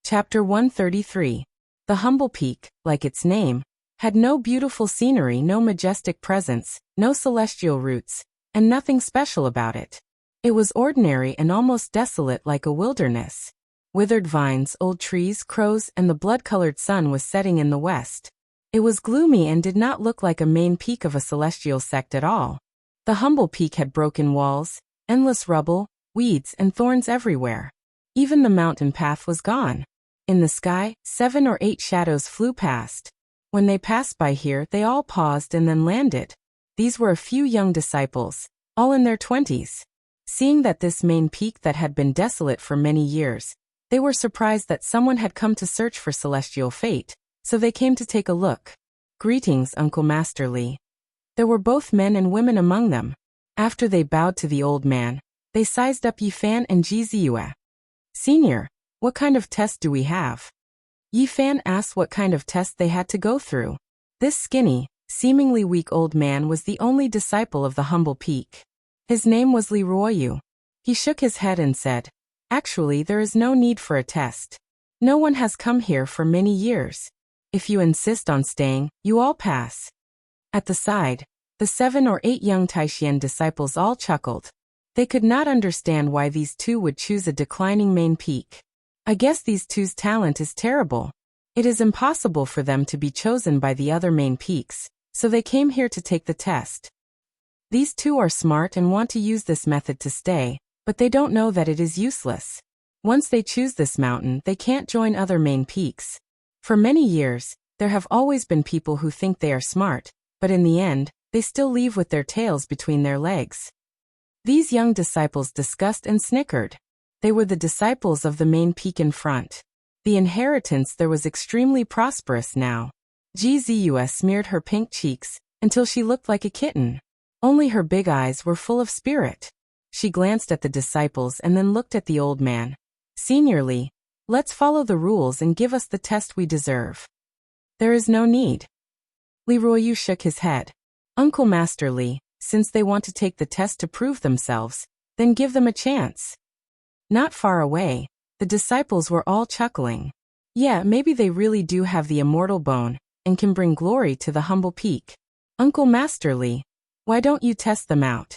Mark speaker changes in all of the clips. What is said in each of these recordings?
Speaker 1: Chapter 133. The humble peak, like its name, had no beautiful scenery, no majestic presence, no celestial roots, and nothing special about it. It was ordinary and almost desolate, like a wilderness. Withered vines, old trees, crows, and the blood-colored sun was setting in the west. It was gloomy and did not look like a main peak of a celestial sect at all. The humble peak had broken walls, endless rubble, weeds, and thorns everywhere. Even the mountain path was gone. In the sky, 7 or 8 shadows flew past. When they passed by here, they all paused and then landed. These were a few young disciples, all in their 20s. Seeing that this main peak that had been desolate for many years, they were surprised that someone had come to search for celestial fate, so they came to take a look. "Greetings, Uncle Masterly." There were both men and women among them. After they bowed to the old man, they sized up Yifan and Jiziue. "Senior, what kind of test do we have?" Yifan asked what kind of test they had to go through. This skinny, seemingly weak old man was the only disciple of the humble peak. His name was Li Ruoyu. He shook his head and said, "Actually, there is no need for a test. No one has come here for many years. If you insist on staying, you all pass." At the side, the 7 or 8 young Taishan disciples all chuckled. They could not understand why these two would choose a declining main peak. I guess these two's talent is terrible. It is impossible for them to be chosen by the other main peaks, so they came here to take the test. These two are smart and want to use this method to stay, but they don't know that it is useless. Once they choose this mountain, they can't join other main peaks. For many years, there have always been people who think they are smart, but in the end, they still leave with their tails between their legs. These young disciples discussed and snickered. They were the disciples of the main peak in front. The inheritance there was extremely prosperous now. Jiziue smeared her pink cheeks until she looked like a kitten. Only her big eyes were full of spirit. She glanced at the disciples and then looked at the old man. "Senior Li, let's follow the rules and give us the test we deserve." "There is no need." Li Ruoyu shook his head. "Uncle Master Li, since they want to take the test to prove themselves, then give them a chance." Not far away, the disciples were all chuckling. Yeah, maybe they really do have the immortal bone and can bring glory to the humble peak. "Uncle Master Li, why don't you test them out?"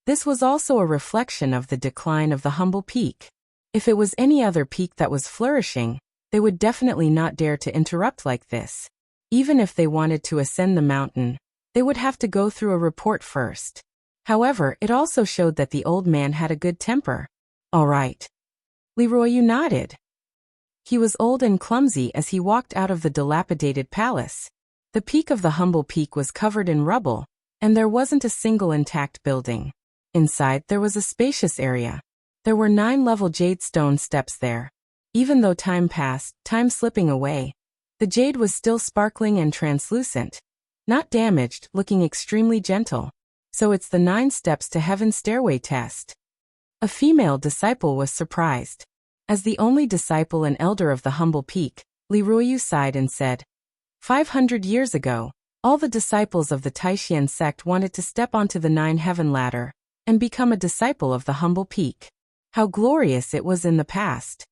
Speaker 1: This was also a reflection of the decline of the humble peak. If it was any other peak that was flourishing, they would definitely not dare to interrupt like this. Even if they wanted to ascend the mountain, they would have to go through a report first. However, it also showed that the old man had a good temper. "All right." Li Ruoyu nodded. He was old and clumsy as he walked out of the dilapidated palace. The peak of the humble peak was covered in rubble, and there wasn't a single intact building. Inside, there was a spacious area. There were 9 level jade stone steps there. Even though time passed, time slipping away, the jade was still sparkling and translucent, not damaged, looking extremely gentle. So it's the 9 steps to heaven's stairway test. A female disciple was surprised. As the only disciple and elder of the humble peak, Li Ruoyu sighed and said, 500 years ago, all the disciples of the Taishan sect wanted to step onto the 9 heaven ladder and become a disciple of the humble peak. How glorious it was in the past.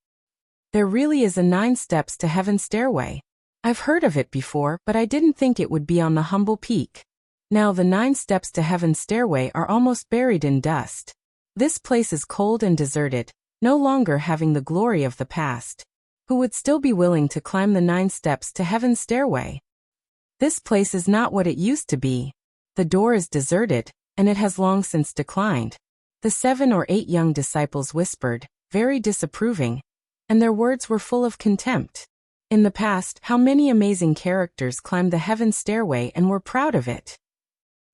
Speaker 1: There really is a 9 steps to heaven stairway. I've heard of it before, but I didn't think it would be on the humble peak. Now the 9 steps to heaven stairway are almost buried in dust. This place is cold and deserted, no longer having the glory of the past. Who would still be willing to climb the 9 steps to heaven's stairway? This place is not what it used to be. The door is deserted, and it has long since declined. The 7 or 8 young disciples whispered, very disapproving, and their words were full of contempt. In the past, how many amazing characters climbed the heaven stairway and were proud of it.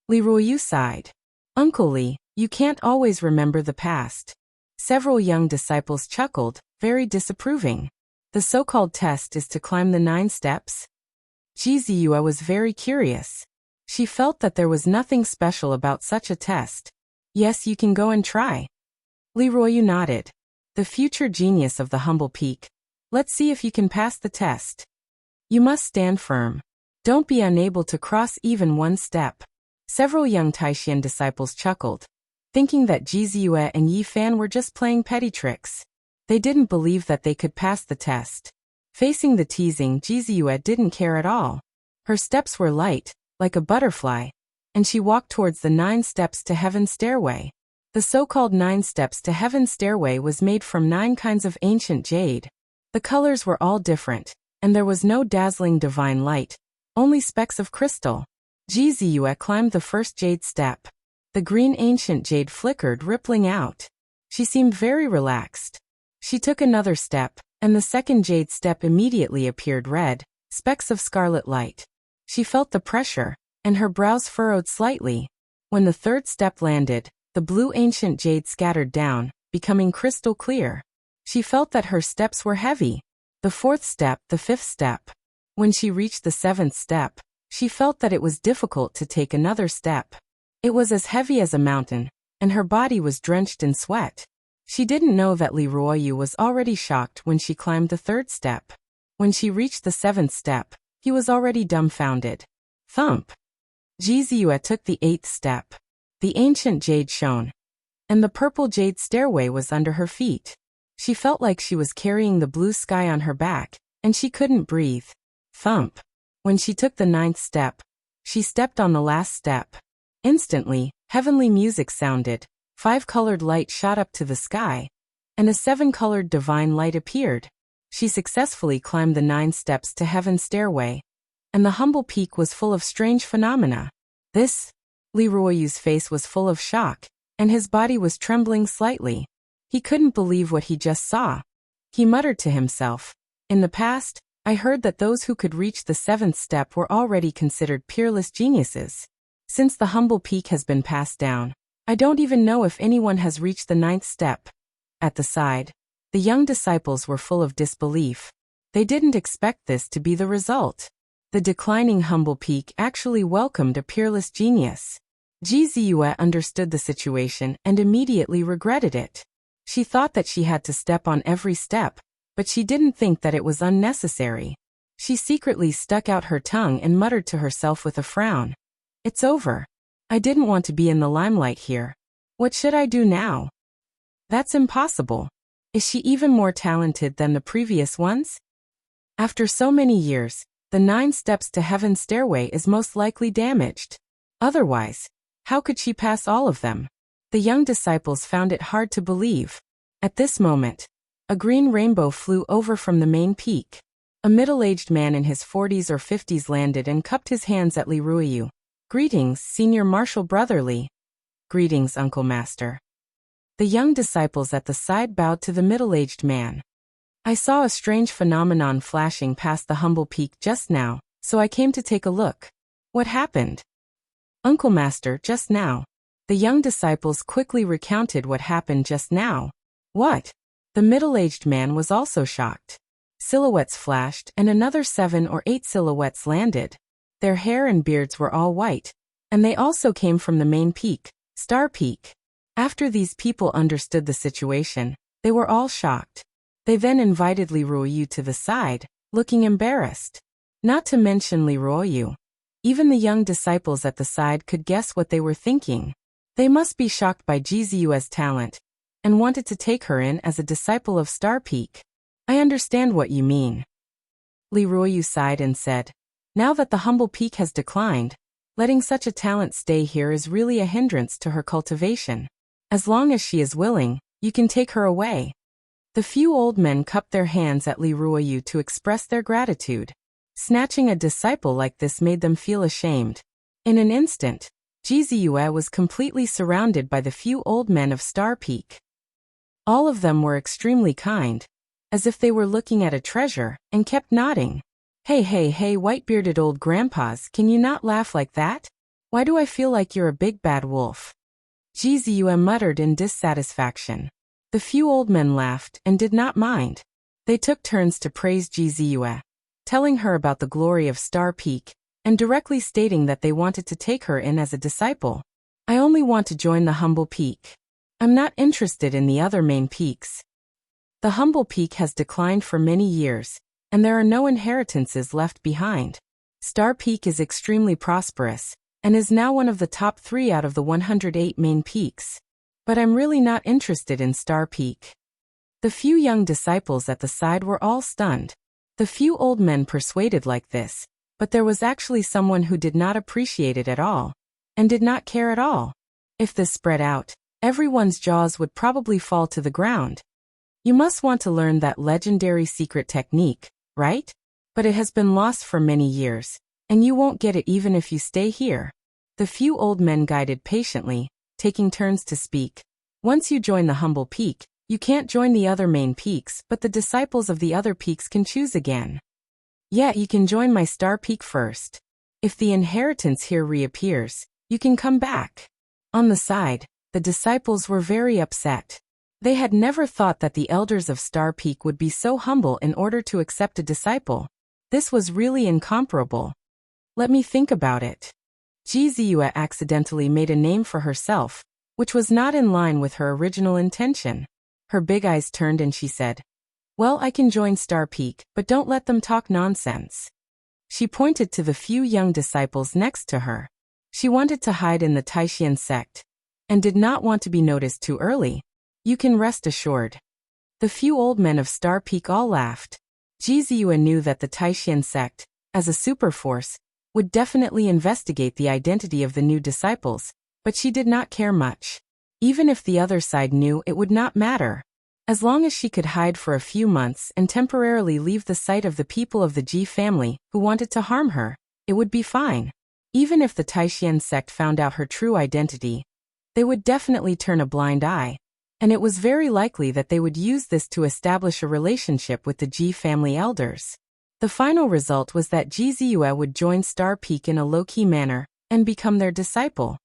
Speaker 1: Li Ruoyu sighed. "Uncle Li, you can't always remember the past." Several young disciples chuckled, very disapproving. The so-called test is to climb the 9 steps? Jiziue was very curious. She felt that there was nothing special about such a test. "Yes, you can go and try." Li Ruoyu nodded. "The future genius of the humble peak. Let's see if you can pass the test. You must stand firm. Don't be unable to cross even one step." Several young Taishan disciples chuckled, thinking that Jiziue and Yifan were just playing petty tricks. They didn't believe that they could pass the test. Facing the teasing, Jizue didn't care at all. Her steps were light, like a butterfly, and she walked towards the 9 steps to heaven stairway. The so-called 9 steps to heaven stairway was made from 9 kinds of ancient jade. The colors were all different, and there was no dazzling divine light, only specks of crystal. Jizue climbed the first jade step. The green ancient jade flickered, rippling out. She seemed very relaxed. She took another step, and the second jade step immediately appeared red, specks of scarlet light. She felt the pressure, and her brows furrowed slightly. When the third step landed, the blue ancient jade scattered down, becoming crystal clear. She felt that her steps were heavy. The fourth step, the fifth step. When she reached the 7th step, she felt that it was difficult to take another step. It was as heavy as a mountain, and her body was drenched in sweat. She didn't know that Li Ruoyu was already shocked when she climbed the 3rd step. When she reached the 7th step, he was already dumbfounded. Thump! Jizue took the 8th step. The ancient jade shone, and the purple jade stairway was under her feet. She felt like she was carrying the blue sky on her back, and she couldn't breathe. Thump! When she took the 9th step, she stepped on the last step. Instantly, heavenly music sounded, 5-colored light shot up to the sky, and a 7-colored divine light appeared. She successfully climbed the 9 steps to heaven stairway, and the humble peak was full of strange phenomena. Li Ruoyu's face was full of shock, and his body was trembling slightly. He couldn't believe what he just saw. He muttered to himself, "In the past, I heard that those who could reach the 7th step were already considered peerless geniuses. Since the humble peak has been passed down, I don't even know if anyone has reached the 9th step." At the side, the young disciples were full of disbelief. They didn't expect this to be the result. The declining humble peak actually welcomed a peerless genius. Jizue understood the situation and immediately regretted it. She thought that she had to step on every step, but she didn't think that it was unnecessary. She secretly stuck out her tongue and muttered to herself with a frown, "It's over. I didn't want to be in the limelight here. What should I do now? That's impossible. Is she even more talented than the previous ones? After so many years, the 9 steps to heaven stairway is most likely damaged. Otherwise, how could she pass all of them?" The young disciples found it hard to believe. At this moment, a green rainbow flew over from the main peak. A middle-aged man in his 40s or 50s landed and cupped his hands at Li Ruoyu. "Greetings, Senior Marshal Brother Li." "Greetings, Uncle Master." The young disciples at the side bowed to the middle-aged man. "I saw a strange phenomenon flashing past the humble peak just now, so I came to take a look." "What happened?" "Uncle Master, just now." The young disciples quickly recounted what happened just now. "What?" The middle-aged man was also shocked. Silhouettes flashed and another 7 or 8 silhouettes landed. Their hair and beards were all white, and they also came from the main peak, Star Peak. After these people understood the situation, they were all shocked. They then invited Li Ruoyu to the side, looking embarrassed. Not to mention Li Ruoyu. Even the young disciples at the side could guess what they were thinking. They must be shocked by Jizue's talent, and wanted to take her in as a disciple of Star Peak. "I understand what you mean." Li Ruoyu sighed and said, "Now that the humble peak has declined, letting such a talent stay here is really a hindrance to her cultivation. As long as she is willing, you can take her away." The few old men cupped their hands at Li Ruoyu to express their gratitude. Snatching a disciple like this made them feel ashamed. In an instant, Jizue was completely surrounded by the few old men of Star Peak. All of them were extremely kind, as if they were looking at a treasure, and kept nodding. Hey, hey, hey, white-bearded old grandpas, can you not laugh like that? Why do I feel like you're a big bad wolf?" Jizue muttered in dissatisfaction. The few old men laughed and did not mind. They took turns to praise Jizue, telling her about the glory of Star Peak, and directly stating that they wanted to take her in as a disciple. "I only want to join the humble peak. I'm not interested in the other main peaks. The humble peak has declined for many years, and there are no inheritances left behind. Star Peak is extremely prosperous, and is now one of the top 3 out of the 108 main peaks. But I'm really not interested in Star Peak." The few young disciples at the side were all stunned. The few old men persuaded like this, but there was actually someone who did not appreciate it at all, and did not care at all. If this spread out, everyone's jaws would probably fall to the ground. You must want to learn that legendary secret technique, right? But it has been lost for many years, and you won't get it even if you stay here. The few old men guided patiently, taking turns to speak. Once you join the humble peak, you can't join the other main peaks, but the disciples of the other peaks can choose again. Yeah, you can join my star peak first. If the inheritance here reappears, you can come back. On the side, the disciples were very upset. They had never thought that the elders of Star Peak would be so humble in order to accept a disciple. This was really incomparable. Let me think about it. Jiziyue accidentally made a name for herself, which was not in line with her original intention. Her big eyes turned and she said, "Well, I can join Star Peak, but don't let them talk nonsense." She pointed to the few young disciples next to her. She wanted to hide in the Taishan sect, and did not want to be noticed too early. You can rest assured. The few old men of Star Peak all laughed. Jiziyue knew that the Taishan sect, as a superforce, would definitely investigate the identity of the new disciples, but she did not care much. Even if the other side knew, it would not matter. As long as she could hide for a few months and temporarily leave the sight of the people of the Ji family who wanted to harm her, it would be fine. Even if the Taishan sect found out her true identity, they would definitely turn a blind eye, and it was very likely that they would use this to establish a relationship with the Ji family elders. The final result was that Jiziyue would join Star Peak in a low-key manner and become their disciple.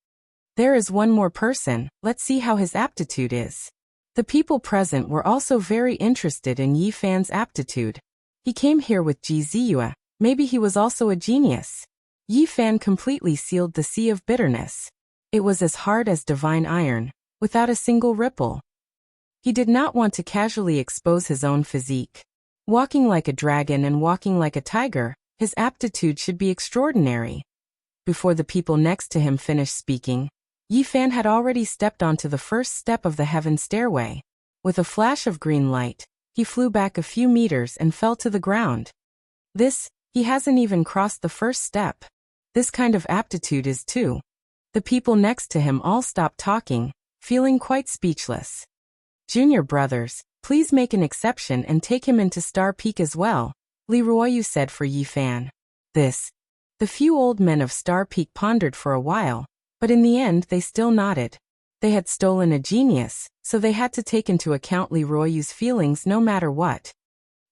Speaker 1: There is one more person, let's see how his aptitude is. The people present were also very interested in Yi Fan's aptitude. He came here with Jiziyue, maybe he was also a genius. Yi Fan completely sealed the sea of bitterness. It was as hard as divine iron, without a single ripple. He did not want to casually expose his own physique. Walking like a dragon and walking like a tiger, his aptitude should be extraordinary. Before the people next to him finished speaking, Yi Fan had already stepped onto the first step of the heaven stairway. With a flash of green light, he flew back a few meters and fell to the ground. He hasn't even crossed the first step. This kind of aptitude is too. The people next to him all stopped talking, feeling quite speechless. "Junior brothers, please make an exception and take him into Star Peak as well," Li Ruoyu said for Yi Fan. The few old men of Star Peak pondered for a while, but in the end they still nodded. They had stolen a genius, so they had to take into account Li Ruoyu's feelings no matter what.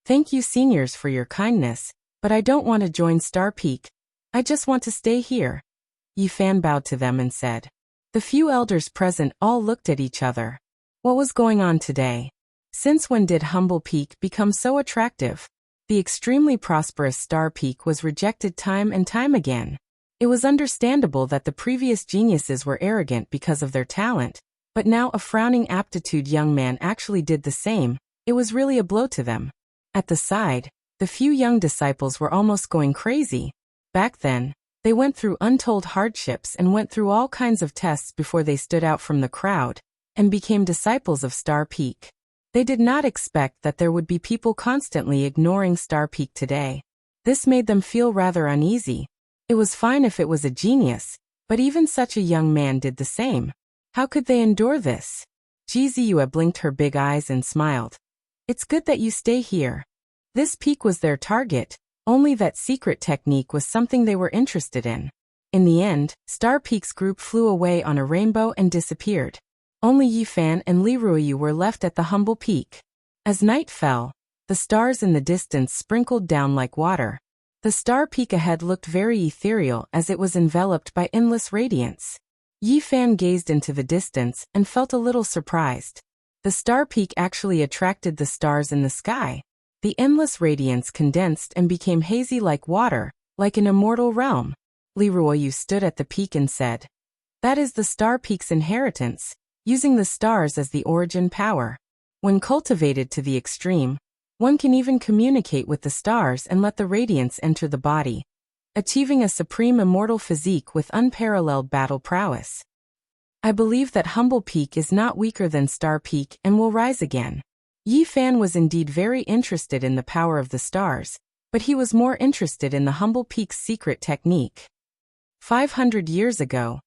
Speaker 1: "Thank you seniors for your kindness, but I don't want to join Star Peak. I just want to stay here." Yi Fan bowed to them and said. The few elders present all looked at each other. What was going on today? Since when did Humble Peak become so attractive? The extremely prosperous Star Peak was rejected time and time again. It was understandable that the previous geniuses were arrogant because of their talent, but now a frowning aptitude young man actually did the same. It was really a blow to them. At the side, the few young disciples were almost going crazy. Back then, they went through untold hardships and went through all kinds of tests before they stood out from the crowd and became disciples of Star Peak. They did not expect that there would be people constantly ignoring Star Peak today. This made them feel rather uneasy. It was fine if it was a genius, but even such a young man did the same. How could they endure this? Jiziyue blinked her big eyes and smiled. "It's good that you stay here." This peak was their target, only that secret technique was something they were interested in. In the end, Star Peak's group flew away on a rainbow and disappeared. Only Yi Fan and Li Ruoyu were left at the humble peak. As night fell, the stars in the distance sprinkled down like water. The Star Peak ahead looked very ethereal as it was enveloped by endless radiance. Yi Fan gazed into the distance and felt a little surprised. The Star Peak actually attracted the stars in the sky. The endless radiance condensed and became hazy like water, like an immortal realm. Li Ruoyu stood at the peak and said, "That is the Star Peak's inheritance, using the stars as the origin power. When cultivated to the extreme, one can even communicate with the stars and let the radiance enter the body, achieving a supreme immortal physique with unparalleled battle prowess. I believe that Humble Peak is not weaker than Star Peak and will rise again." Yi Fan was indeed very interested in the power of the stars, But he was more interested in the humble peak's secret technique. 500 years ago,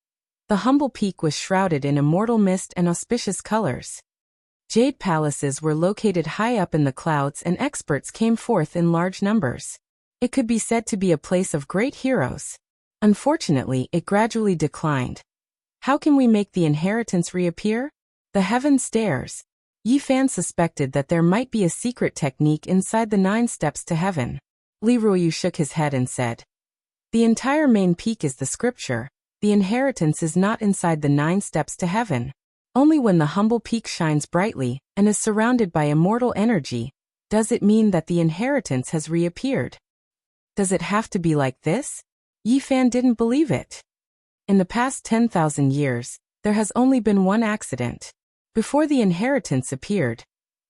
Speaker 1: the humble peak was shrouded in immortal mist and auspicious colors. Jade palaces were located high up in the clouds and experts came forth in large numbers. It could be said to be a place of great heroes. Unfortunately, it gradually declined. How can we make the inheritance reappear? The heaven stares. Yi Fan suspected that there might be a secret technique inside the 9 steps to heaven. Li Ruoyu shook his head and said, "The entire main peak is the scripture. The inheritance is not inside the 9 steps to heaven. Only when the humble peak shines brightly and is surrounded by immortal energy, does it mean that the inheritance has reappeared. Does it have to be like this?" Yi Fan didn't believe it. In the past 10,000 years, there has only been one accident. Before the inheritance appeared,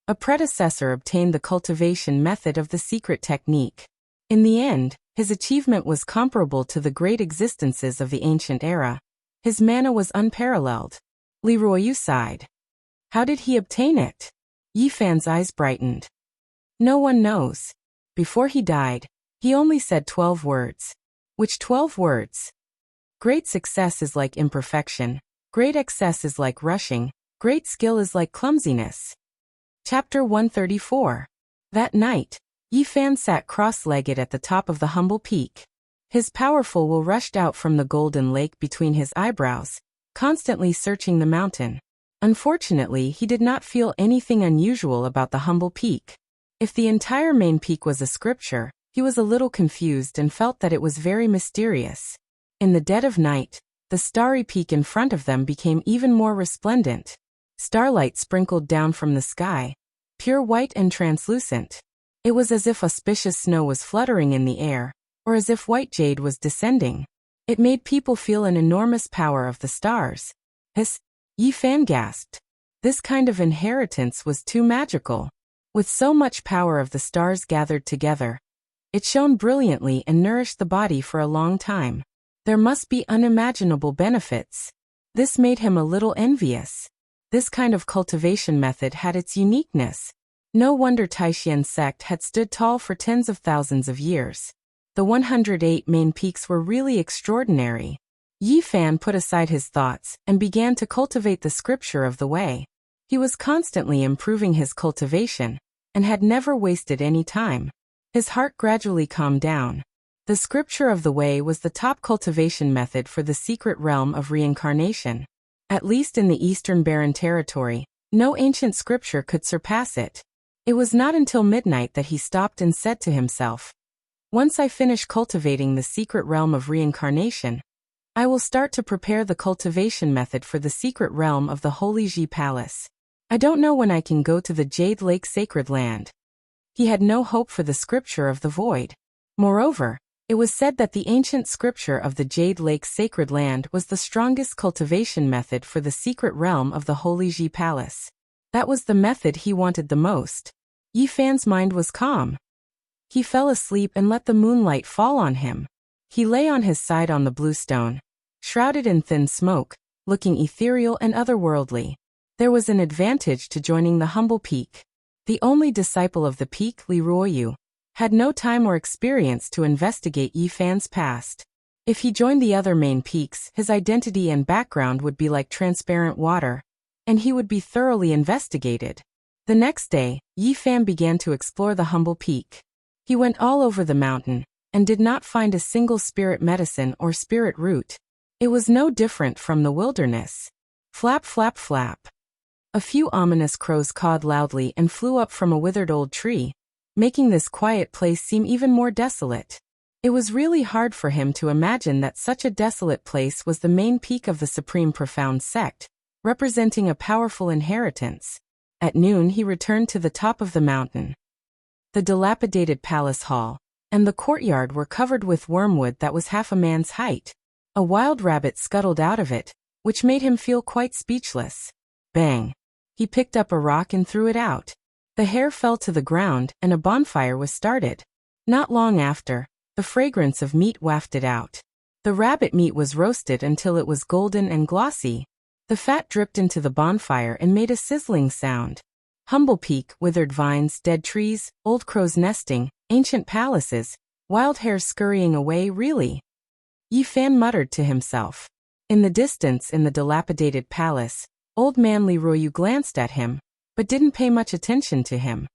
Speaker 1: a predecessor obtained the cultivation method of the secret technique. In the end, his achievement was comparable to the great existences of the ancient era. His mana was unparalleled. Li Ruoyu sighed. How did he obtain it? Yi Fan's eyes brightened. No one knows. Before he died, he only said 12 words. Which 12 words? Great success is like imperfection. Great excess is like rushing. Great skill is like clumsiness. Chapter 134. That night, Yi Fan sat cross-legged at the top of the humble peak. His powerful will rushed out from the golden lake between his eyebrows, constantly searching the mountain. Unfortunately, he did not feel anything unusual about the humble peak. If the entire main peak was a scripture, he was a little confused and felt that it was very mysterious. In the dead of night, the starry peak in front of them became even more resplendent. Starlight sprinkled down from the sky, pure white and translucent. It was as if auspicious snow was fluttering in the air, or as if white jade was descending. It made people feel an enormous power of the stars. Yi Fan gasped. This kind of inheritance was too magical. With so much power of the stars gathered together, it shone brilliantly and nourished the body for a long time. There must be unimaginable benefits. This made him a little envious. This kind of cultivation method had its uniqueness. No wonder Taishian sect had stood tall for tens of thousands of years. The 108 main peaks were really extraordinary. Yi Fan put aside his thoughts and began to cultivate the scripture of the way. He was constantly improving his cultivation and had never wasted any time. His heart gradually calmed down. The scripture of the way was the top cultivation method for the secret realm of reincarnation. At least in the Eastern Barren Territory, no ancient scripture could surpass it. It was not until midnight that he stopped and said to himself, "Once I finish cultivating the secret realm of reincarnation, I will start to prepare the cultivation method for the secret realm of the Holy Ji Palace. I don't know when I can go to the Jade Lake Sacred Land." He had no hope for the scripture of the void. Moreover, it was said that the ancient scripture of the Jade Lake Sacred Land was the strongest cultivation method for the secret realm of the Holy Ji Palace. That was the method he wanted the most. Yi Fan's mind was calm. He fell asleep and let the moonlight fall on him. He lay on his side on the blue stone, shrouded in thin smoke, looking ethereal and otherworldly. There was an advantage to joining the humble peak. The only disciple of the peak, Li Ruoyu, had no time or experience to investigate Yi Fan's past. If he joined the other main peaks, his identity and background would be like transparent water, and he would be thoroughly investigated. The next day, Yi Fan began to explore the humble peak. He went all over the mountain, and did not find a single spirit medicine or spirit root. It was no different from the wilderness. Flap, flap, flap. A few ominous crows cawed loudly and flew up from a withered old tree, making this quiet place seem even more desolate. It was really hard for him to imagine that such a desolate place was the main peak of the Supreme Profound Sect, representing a powerful inheritance. At noon he returned to the top of the mountain. The dilapidated palace hall and the courtyard were covered with wormwood that was half a man's height. A wild rabbit scuttled out of it, which made him feel quite speechless. Bang! He picked up a rock and threw it out. The hare fell to the ground and a bonfire was started. Not long after, the fragrance of meat wafted out. The rabbit meat was roasted until it was golden and glossy. The fat dripped into the bonfire and made a sizzling sound. Humble peak, withered vines, dead trees, old crows nesting, ancient palaces, wild hares scurrying away, really? Yi Fan muttered to himself. In the distance, in the dilapidated palace, old man Li Ruoyu glanced at him, but didn't pay much attention to him.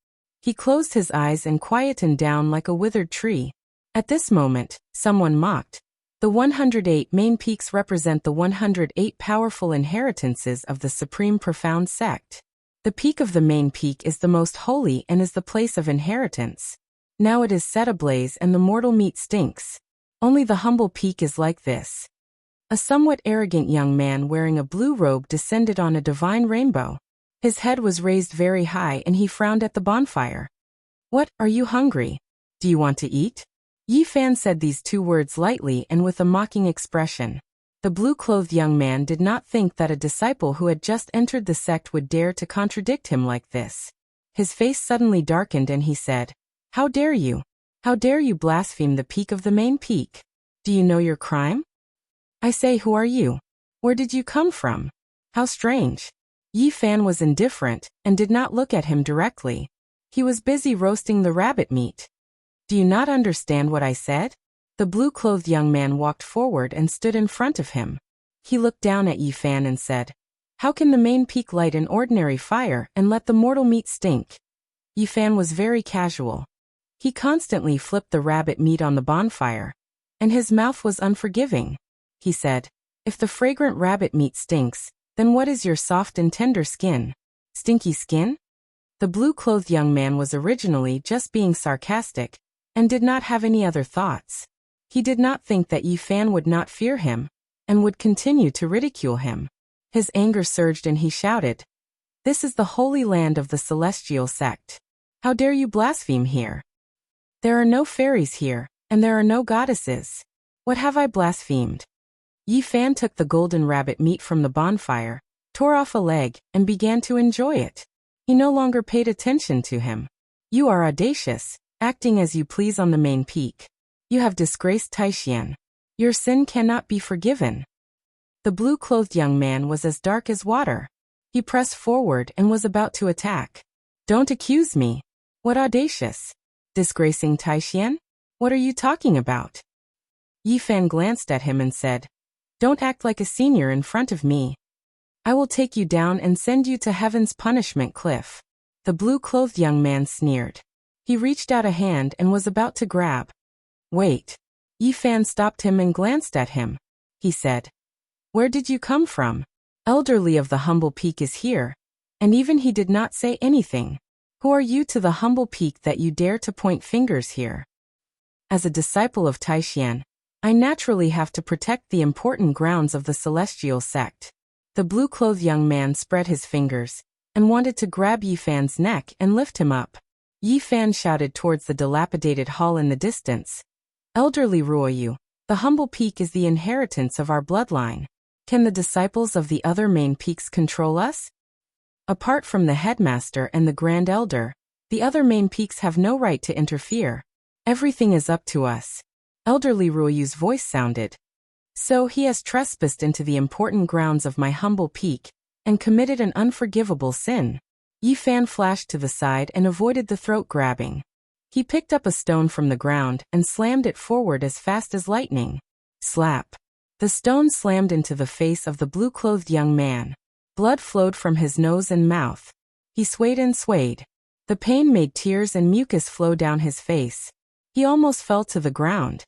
Speaker 1: He closed his eyes and quietened down like a withered tree. At this moment, someone mocked. The 108 main peaks represent the 108 powerful inheritances of the Supreme Profound Sect. The peak of the main peak is the most holy and is the place of inheritance. Now it is set ablaze and the mortal meat stinks. Only the humble peak is like this. A somewhat arrogant young man wearing a blue robe descended on a divine rainbow. His head was raised very high and he frowned at the bonfire. What, are you hungry? Do you want to eat? Yi Fan said these two words lightly and with a mocking expression. The blue-clothed young man did not think that a disciple who had just entered the sect would dare to contradict him like this. His face suddenly darkened and he said, "How dare you? How dare you blaspheme the peak of the main peak? Do you know your crime? I say, who are you? Where did you come from? How strange." Yi Fan was indifferent and did not look at him directly. He was busy roasting the rabbit meat. Do you not understand what I said? The blue-clothed young man walked forward and stood in front of him. He looked down at Yi Fan and said, "How can the main peak light an ordinary fire and let the mortal meat stink?" Yi Fan was very casual. He constantly flipped the rabbit meat on the bonfire, and his mouth was unforgiving. He said, "If the fragrant rabbit meat stinks, then what is your soft and tender skin? Stinky skin?" The blue-clothed young man was originally just being sarcastic, and did not have any other thoughts. He did not think that Yi Fan would not fear him, and would continue to ridicule him. His anger surged and he shouted, "This is the holy land of the celestial sect. How dare you blaspheme here? There are no fairies here, and there are no goddesses. What have I blasphemed?" Yi Fan took the golden rabbit meat from the bonfire, tore off a leg, and began to enjoy it. He no longer paid attention to him. "You are audacious, acting as you please on the main peak. You have disgraced Taishian. Your sin cannot be forgiven." The blue-clothed young man was as dark as water. He pressed forward and was about to attack. "Don't accuse me. What audacious? Disgracing Taishian? What are you talking about?" Yi Fan glanced at him and said, "Don't act like a senior in front of me. I will take you down and send you to heaven's punishment cliff." The blue-clothed young man sneered. He reached out a hand and was about to grab. "Wait." Yi Fan stopped him and glanced at him. He said, "Where did you come from? Elderly of the humble peak is here." And even he did not say anything. "Who are you to the humble peak that you dare to point fingers here?" As a disciple of Taishian, I naturally have to protect the important grounds of the celestial sect. The blue-clothed young man spread his fingers, and wanted to grab Yi Fan's neck and lift him up. Yi Fan shouted towards the dilapidated hall in the distance, "Elderly Ruoyu, the humble peak is the inheritance of our bloodline. Can the disciples of the other main peaks control us? Apart from the headmaster and the grand elder, the other main peaks have no right to interfere. Everything is up to us." Elderly Ruoyu's voice sounded. "So he has trespassed into the important grounds of my humble peak, and committed an unforgivable sin." Yi Fan flashed to the side and avoided the throat grabbing. He picked up a stone from the ground and slammed it forward as fast as lightning. Slap! The stone slammed into the face of the blue-clothed young man. Blood flowed from his nose and mouth. He swayed and swayed. The pain made tears and mucus flow down his face. He almost fell to the ground.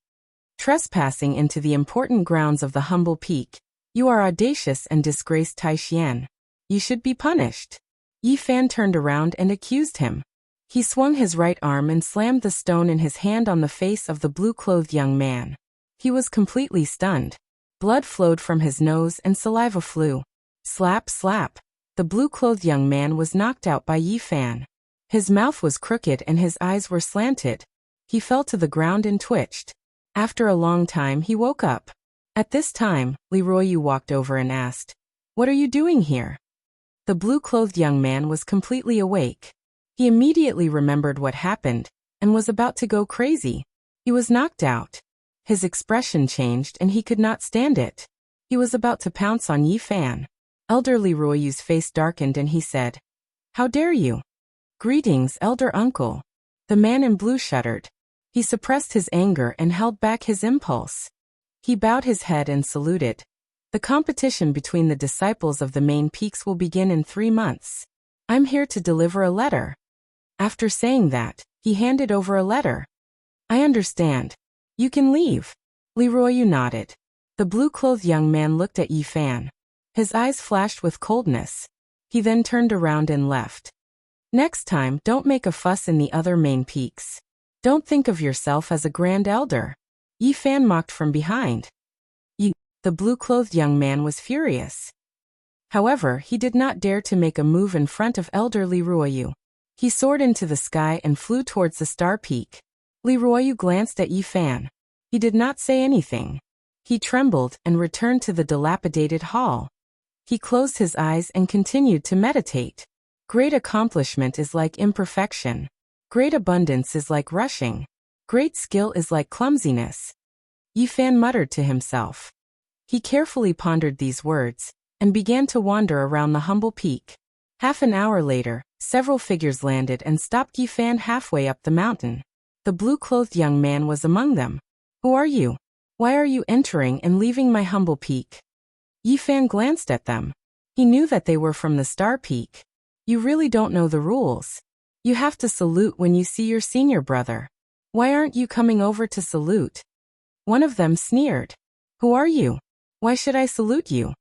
Speaker 1: "Trespassing into the important grounds of the humble peak, you are audacious and disgraced Taishian. You should be punished." Yi Fan turned around and accused him. He swung his right arm and slammed the stone in his hand on the face of the blue-clothed young man. He was completely stunned. Blood flowed from his nose and saliva flew. Slap, slap. The blue-clothed young man was knocked out by Yi Fan. His mouth was crooked and his eyes were slanted. He fell to the ground and twitched. After a long time he woke up. At this time, Li Ruoyu walked over and asked, "What are you doing here?" The blue-clothed young man was completely awake. He immediately remembered what happened, and was about to go crazy. He was knocked out. His expression changed and he could not stand it. He was about to pounce on Yi Fan. Elderly Ruoyu's face darkened and he said, "How dare you?" "Greetings, elder uncle." The man in blue shuddered. He suppressed his anger and held back his impulse. He bowed his head and saluted. The competition between the disciples of the main peaks will begin in 3 months. I'm here to deliver a letter. After saying that, he handed over a letter. I understand. You can leave. Leroy nodded. The blue-clothed young man looked at Yi Fan. His eyes flashed with coldness. He then turned around and left. Next time, don't make a fuss in the other main peaks. Don't think of yourself as a grand elder. Yi Fan mocked from behind. The blue-clothed young man was furious. However, he did not dare to make a move in front of elder Leroy. He soared into the sky and flew towards the star peak. Leroy glanced at Yi Fan. He did not say anything. He trembled and returned to the dilapidated hall. He closed his eyes and continued to meditate. Great accomplishment is like imperfection. Great abundance is like rushing. Great skill is like clumsiness. Yi Fan muttered to himself. He carefully pondered these words, and began to wander around the humble peak. Half an hour later, several figures landed and stopped Yi Fan halfway up the mountain. The blue-clothed young man was among them. Who are you? Why are you entering and leaving my humble peak? Yi Fan glanced at them. He knew that they were from the star peak. You really don't know the rules. You have to salute when you see your senior brother. Why aren't you coming over to salute? One of them sneered. Who are you? Why should I salute you?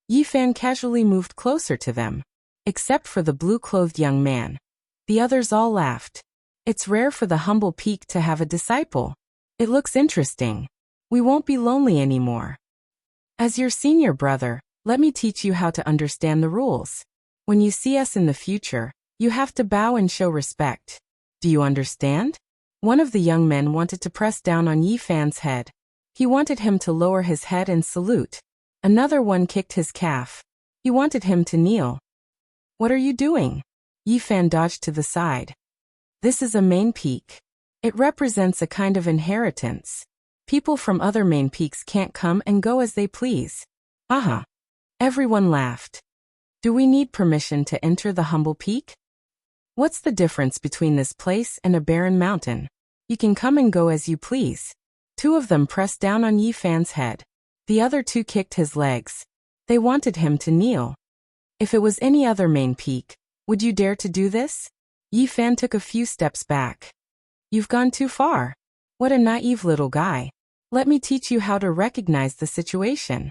Speaker 1: Yi Fan casually moved closer to them. Except for the blue-clothed young man. The others all laughed. It's rare for the humble peak to have a disciple. It looks interesting. We won't be lonely anymore. As your senior brother, let me teach you how to understand the rules. When you see us in the future, you have to bow and show respect. Do you understand? One of the young men wanted to press down on Yi Fan's head. He wanted him to lower his head and salute. Another one kicked his calf. He wanted him to kneel. What are you doing? Yi Fan dodged to the side. This is a main peak. It represents a kind of inheritance. People from other main peaks can't come and go as they please. Aha! Everyone laughed. Do we need permission to enter the humble peak? What's the difference between this place and a barren mountain? You can come and go as you please. 2 of them pressed down on Yi Fan's head. The other 2 kicked his legs. They wanted him to kneel. If it was any other main peak, would you dare to do this? Yi Fan took a few steps back. You've gone too far. What a naive little guy. Let me teach you how to recognize the situation.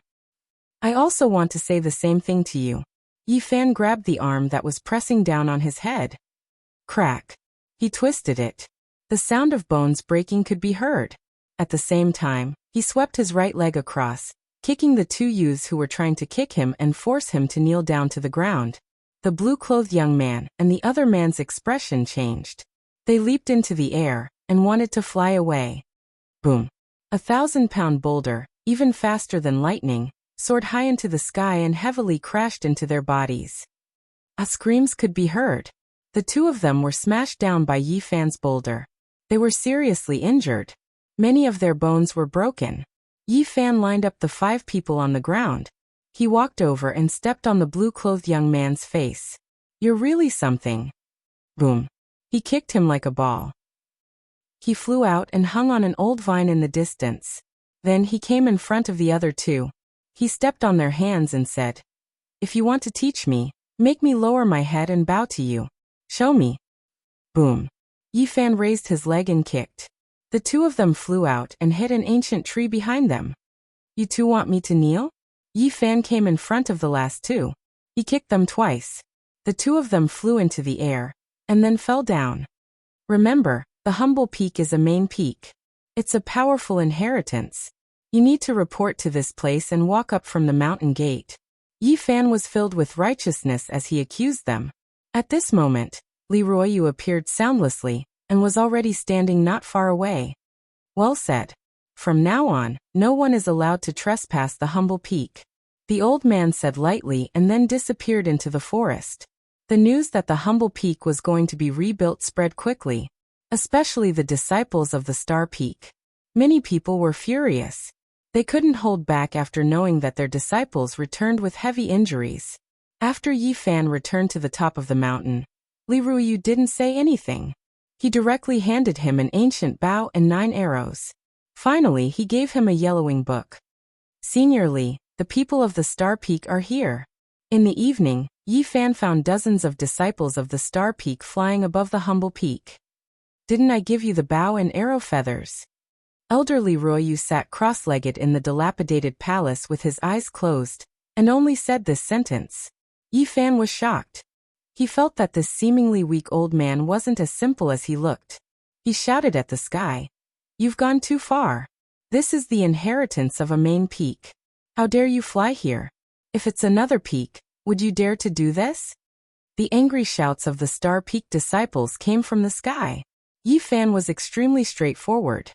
Speaker 1: I also want to say the same thing to you. Yi Fan grabbed the arm that was pressing down on his head. Crack. He twisted it. The sound of bones breaking could be heard. At the same time, he swept his right leg across, kicking the 2 youths who were trying to kick him and force him to kneel down to the ground. The blue-clothed young man and the other man's expression changed. They leaped into the air and wanted to fly away. Boom. A 1,000-pound boulder, even faster than lightning, soared high into the sky and heavily crashed into their bodies. Screams could be heard. The 2 of them were smashed down by Yi Fan's boulder. They were seriously injured. Many of their bones were broken. Yi Fan lined up the 5 people on the ground. He walked over and stepped on the blue-clothed young man's face. You're really something. Boom. He kicked him like a ball. He flew out and hung on an old vine in the distance. Then he came in front of the other 2. He stepped on their hands and said, If you want to teach me, make me lower my head and bow to you. Show me. Boom. Yi Fan raised his leg and kicked. The 2 of them flew out and hit an ancient tree behind them. You 2 want me to kneel? Yi Fan came in front of the last 2. He kicked them twice. The 2 of them flew into the air, and then fell down. Remember, the humble peak is a main peak. It's a powerful inheritance. You need to report to this place and walk up from the mountain gate. Yi Fan was filled with righteousness as he accused them. At this moment, Leroy appeared soundlessly, and was already standing not far away. Well said. From now on, no one is allowed to trespass the humble peak. The old man said lightly and then disappeared into the forest. The news that the humble peak was going to be rebuilt spread quickly, especially the disciples of the Star Peak. Many people were furious. They couldn't hold back after knowing that their disciples returned with heavy injuries. After Yi Fan returned to the top of the mountain, Leroy didn't say anything. He directly handed him an ancient bow and 9 arrows. Finally, he gave him a yellowing book. Senior Li, the people of the Star Peak are here. In the evening, Yi Fan found dozens of disciples of the Star Peak flying above the humble peak. Didn't I give you the bow and arrow feathers? Elderly Ruoyu sat cross-legged in the dilapidated palace with his eyes closed, and only said this sentence. Yi Fan was shocked. He felt that this seemingly weak old man wasn't as simple as he looked. He shouted at the sky. You've gone too far. This is the inheritance of a main peak. How dare you fly here? If it's another peak, would you dare to do this? The angry shouts of the Star Peak disciples came from the sky. Yi Fan was extremely straightforward.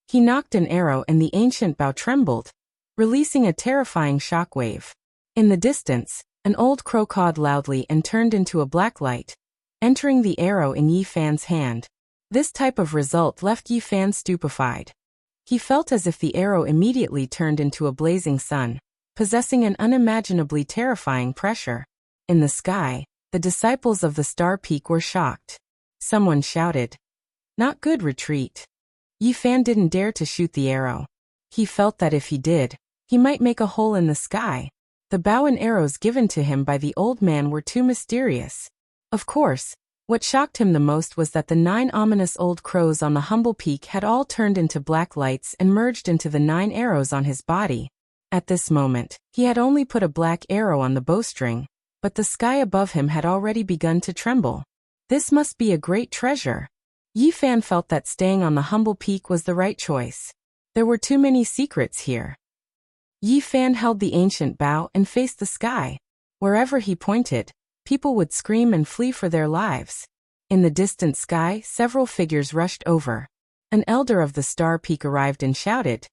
Speaker 1: He knocked an arrow and the ancient bow trembled, releasing a terrifying shockwave. In the distance, an old crow cawed loudly and turned into a black light, entering the arrow in Yi Fan's hand. This type of result left Yi Fan stupefied. He felt as if the arrow immediately turned into a blazing sun, possessing an unimaginably terrifying pressure. In the sky, the disciples of the Star Peak were shocked. Someone shouted, "Not good, retreat." Yi Fan didn't dare to shoot the arrow. He felt that if he did, he might make a hole in the sky. The bow and arrows given to him by the old man were too mysterious. Of course, what shocked him the most was that the 9 ominous old crows on the humble peak had all turned into black lights and merged into the 9 arrows on his body. At this moment, he had only put a black arrow on the bowstring, but the sky above him had already begun to tremble. This must be a great treasure. Yi Fan felt that staying on the humble peak was the right choice. There were too many secrets here. Yi Fan held the ancient bow and faced the sky. Wherever he pointed, people would scream and flee for their lives. In the distant sky, several figures rushed over. An elder of the Star Peak arrived and shouted,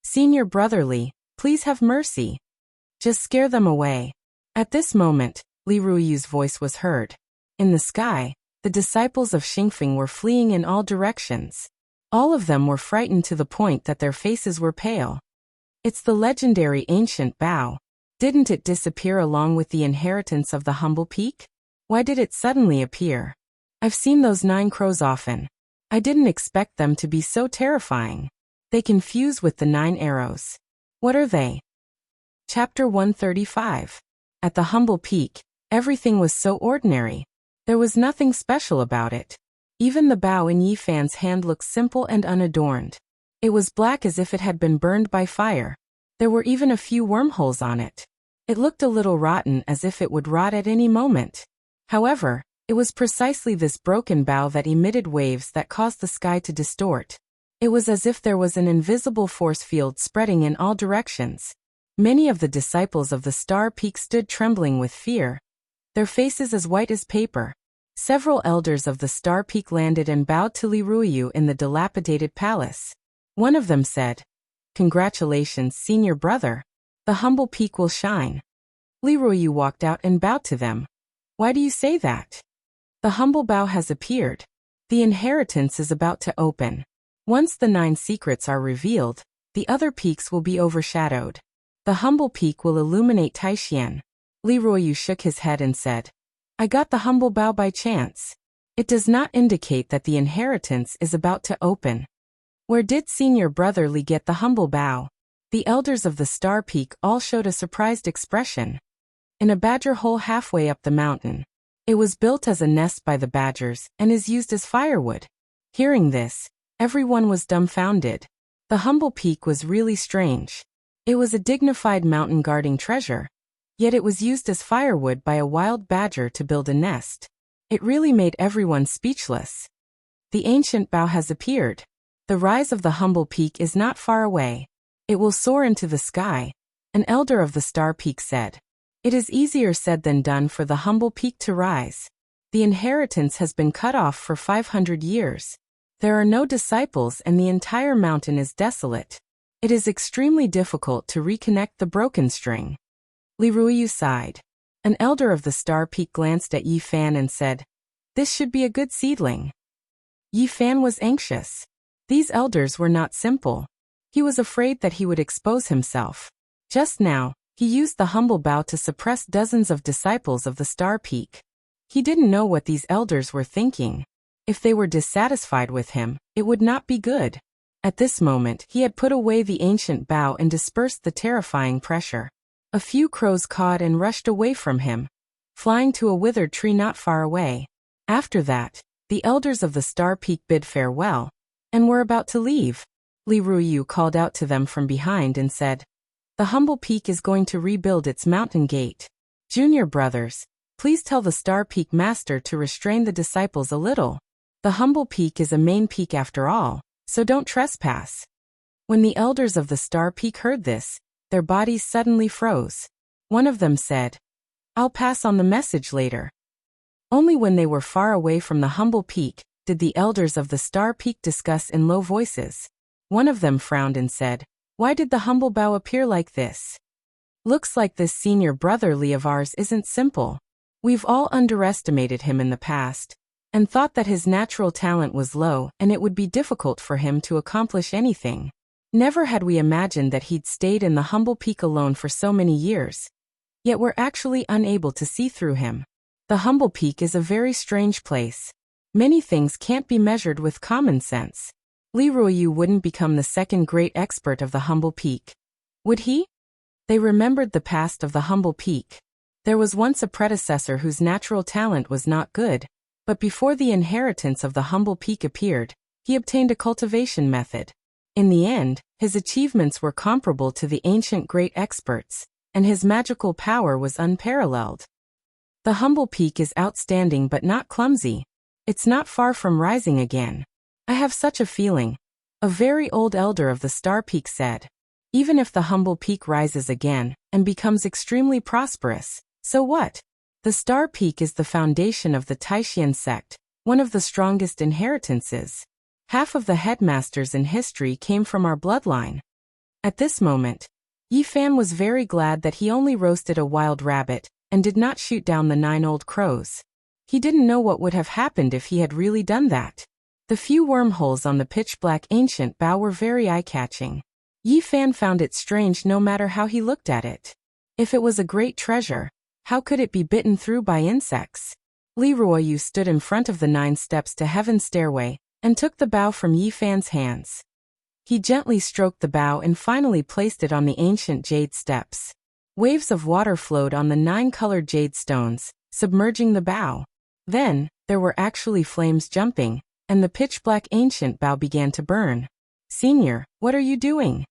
Speaker 1: "Senior Brother Li, please have mercy. Just scare them away." At this moment, Li Ruoyu's voice was heard. In the sky, the disciples of Xingfeng were fleeing in all directions. All of them were frightened to the point that their faces were pale. It's the legendary ancient bow. Didn't it disappear along with the inheritance of the humble peak? Why did it suddenly appear? I've seen those 9 crows often. I didn't expect them to be so terrifying. They confuse with the 9 arrows. What are they? Chapter 135. At the humble peak, everything was so ordinary. There was nothing special about it. Even the bow in Yi Fan's hand looked simple and unadorned. It was black as if it had been burned by fire. There were even a few wormholes on it. It looked a little rotten, as if it would rot at any moment. However, it was precisely this broken bow that emitted waves that caused the sky to distort. It was as if there was an invisible force field spreading in all directions. Many of the disciples of the Star Peak stood trembling with fear, their faces as white as paper. Several elders of the Star Peak landed and bowed to Li Ruoyu in the dilapidated palace. One of them said, "Congratulations, senior brother. The humble peak will shine." Li Ruoyu walked out and bowed to them. "Why do you say that?" "The humble bow has appeared. The inheritance is about to open. Once the 9 secrets are revealed, the other peaks will be overshadowed. The humble peak will illuminate Taishan." Li Ruoyu shook his head and said, "I got the humble bow by chance. It does not indicate that the inheritance is about to open." "Where did senior brother Li get the humble bow?" The elders of the Star Peak all showed a surprised expression. "In a badger hole halfway up the mountain. It was built as a nest by the badgers and is used as firewood." Hearing this, everyone was dumbfounded. The humble peak was really strange. It was a dignified mountain guarding treasure, yet it was used as firewood by a wild badger to build a nest. It really made everyone speechless. The ancient bow has appeared. The rise of the humble peak is not far away. It will soar into the sky, an elder of the Star Peak said. It is easier said than done for the humble peak to rise. The inheritance has been cut off for 500 years. There are no disciples and the entire mountain is desolate. It is extremely difficult to reconnect the broken string. Li Ruoyu sighed. An elder of the Star Peak glanced at Yi Fan and said, "This should be a good seedling." Yi Fan was anxious. These elders were not simple. He was afraid that he would expose himself. Just now, he used the humble bow to suppress dozens of disciples of the Star Peak. He didn't know what these elders were thinking. If they were dissatisfied with him, it would not be good. At this moment, he had put away the ancient bow and dispersed the terrifying pressure. A few crows cawed and rushed away from him, flying to a withered tree not far away. After that, the elders of the Star Peak bid farewell, and were about to leave. Li Ruoyu called out to them from behind and said, "The humble peak is going to rebuild its mountain gate. Junior brothers, please tell the Star Peak master to restrain the disciples a little. The humble peak is a main peak after all, so don't trespass." When the elders of the Star Peak heard this, their bodies suddenly froze. One of them said, "I'll pass on the message later." Only when they were far away from the humble peak did the elders of the Star Peak discuss in low voices. One of them frowned and said, "Why did the humble bow appear like this? Looks like this senior brotherly of ours isn't simple. We've all underestimated him in the past, and thought that his natural talent was low and it would be difficult for him to accomplish anything. Never had we imagined that he'd stayed in the humble peak alone for so many years. Yet we're actually unable to see through him. The humble peak is a very strange place. Many things can't be measured with common sense. Li Ruoyu wouldn't become the second great expert of the humble peak, would he?" They remembered the past of the humble peak. There was once a predecessor whose natural talent was not good, but before the inheritance of the humble peak appeared, he obtained a cultivation method. In the end, his achievements were comparable to the ancient great experts, and his magical power was unparalleled. The humble peak is outstanding but not clumsy. It's not far from rising again. I have such a feeling, a very old elder of the Star Peak said. Even if the humble peak rises again and becomes extremely prosperous, so what? The Star Peak is the foundation of the Taishan sect, one of the strongest inheritances. Half of the headmasters in history came from our bloodline. At this moment, Yi Fan was very glad that he only roasted a wild rabbit and did not shoot down the 9 old crows. He didn't know what would have happened if he had really done that. The few wormholes on the pitch-black ancient bow were very eye-catching. Yi Fan found it strange no matter how he looked at it. If it was a great treasure, how could it be bitten through by insects? Li Ruoyu stood in front of the 9 steps to heaven's stairway and took the bow from Yi Fan's hands. He gently stroked the bow and finally placed it on the ancient jade steps. Waves of water flowed on the 9 colored jade stones, submerging the bow. Then, there were actually flames jumping, and the pitch-black ancient bow began to burn. "Senior, what are you doing?"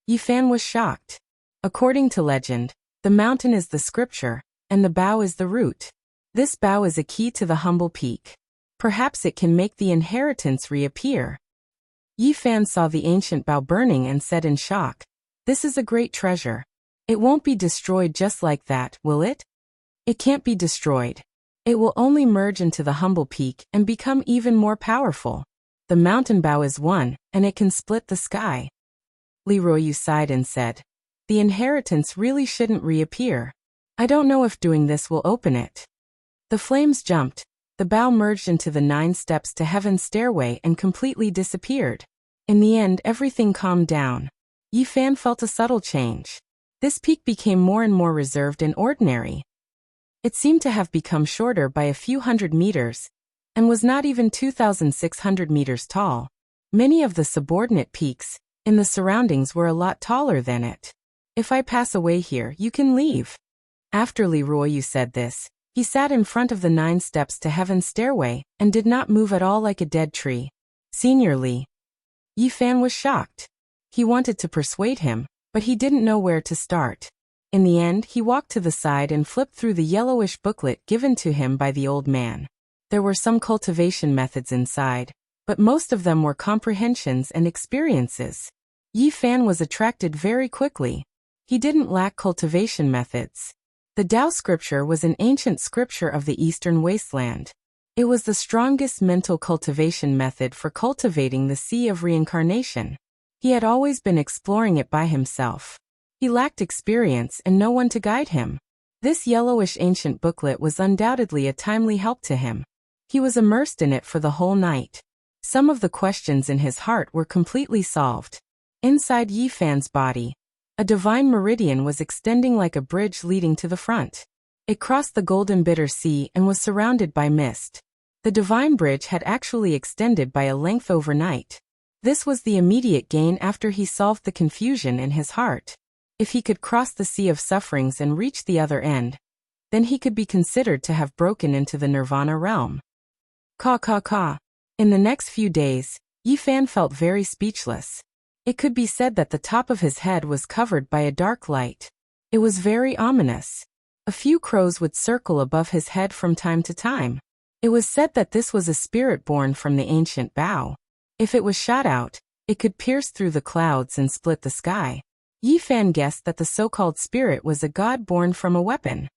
Speaker 1: Yi Fan was shocked. According to legend, the mountain is the scripture, and the bow is the root. This bow is a key to the humble peak. Perhaps it can make the inheritance reappear. Yi Fan saw the ancient bow burning and said in shock, "This is a great treasure. It won't be destroyed just like that, will it?" "It can't be destroyed. It will only merge into the humble peak and become even more powerful. The mountain bow is one, and it can split the sky." Li Ruoyu sighed and said, "The inheritance really shouldn't reappear. I don't know if doing this will open it." The flames jumped. The bow merged into the 9 steps to heaven's stairway and completely disappeared. In the end, everything calmed down. Yi Fan felt a subtle change. This peak became more and more reserved and ordinary. It seemed to have become shorter by a few hundred meters, and was not even 2,600 meters tall. Many of the subordinate peaks in the surroundings were a lot taller than it. "If I pass away here, you can leave." After Li Ruoyu said this, he sat in front of the 9 steps to heaven's stairway and did not move at all like a dead tree. "Senior Li." Yi Fan was shocked. He wanted to persuade him, but he didn't know where to start. In the end, he walked to the side and flipped through the yellowish booklet given to him by the old man. There were some cultivation methods inside, but most of them were comprehensions and experiences. Yi Fan was attracted very quickly. He didn't lack cultivation methods. The Tao scripture was an ancient scripture of the eastern wasteland. It was the strongest mental cultivation method for cultivating the sea of reincarnation. He had always been exploring it by himself. He lacked experience and no one to guide him. This yellowish ancient booklet was undoubtedly a timely help to him. He was immersed in it for the whole night. Some of the questions in his heart were completely solved. Inside Yi Fan's body, a divine meridian was extending like a bridge leading to the front. It crossed the golden bitter sea and was surrounded by mist. The divine bridge had actually extended by a length overnight. This was the immediate gain after he solved the confusion in his heart. If he could cross the sea of sufferings and reach the other end, then he could be considered to have broken into the nirvana realm. Ka. In the next few days, Yi Fan felt very speechless. It could be said that the top of his head was covered by a dark light. It was very ominous. A few crows would circle above his head from time to time. It was said that this was a spirit born from the ancient bow. If it was shot out, it could pierce through the clouds and split the sky. Yi Fan guessed that the so-called spirit was a god born from a weapon.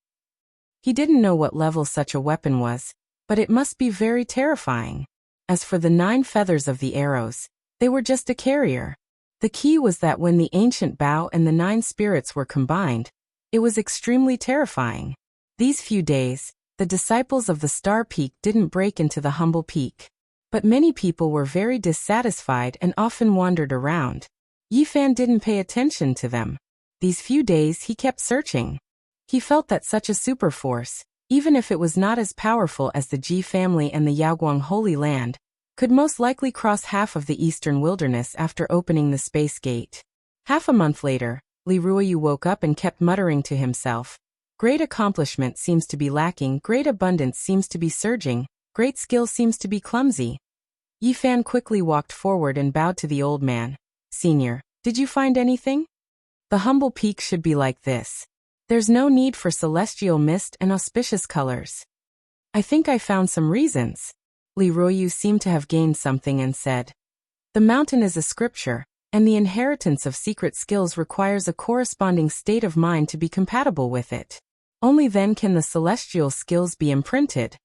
Speaker 1: He didn't know what level such a weapon was, but it must be very terrifying. As for the 9 feathers of the arrows, they were just a carrier. The key was that when the ancient bow and the 9 spirits were combined, it was extremely terrifying. These few days, the disciples of the Star Peak didn't break into the humble peak. But many people were very dissatisfied and often wandered around. Yi Fan didn't pay attention to them. These few days he kept searching. He felt that such a super force, even if it was not as powerful as the Ji family and the Yaoguang Holy Land, could most likely cross half of the eastern wilderness after opening the space gate. Half a month later, Li Ruoyu woke up and kept muttering to himself, "Great accomplishment seems to be lacking, great abundance seems to be surging, great skill seems to be clumsy." Yi Fan quickly walked forward and bowed to the old man. "Senior, did you find anything? The humble peak should be like this. There's no need for celestial mist and auspicious colors." "I think I found some reasons." Li Ruoyu seemed to have gained something and said, "The mountain is a scripture, and the inheritance of secret skills requires a corresponding state of mind to be compatible with it. Only then can the celestial skills be imprinted."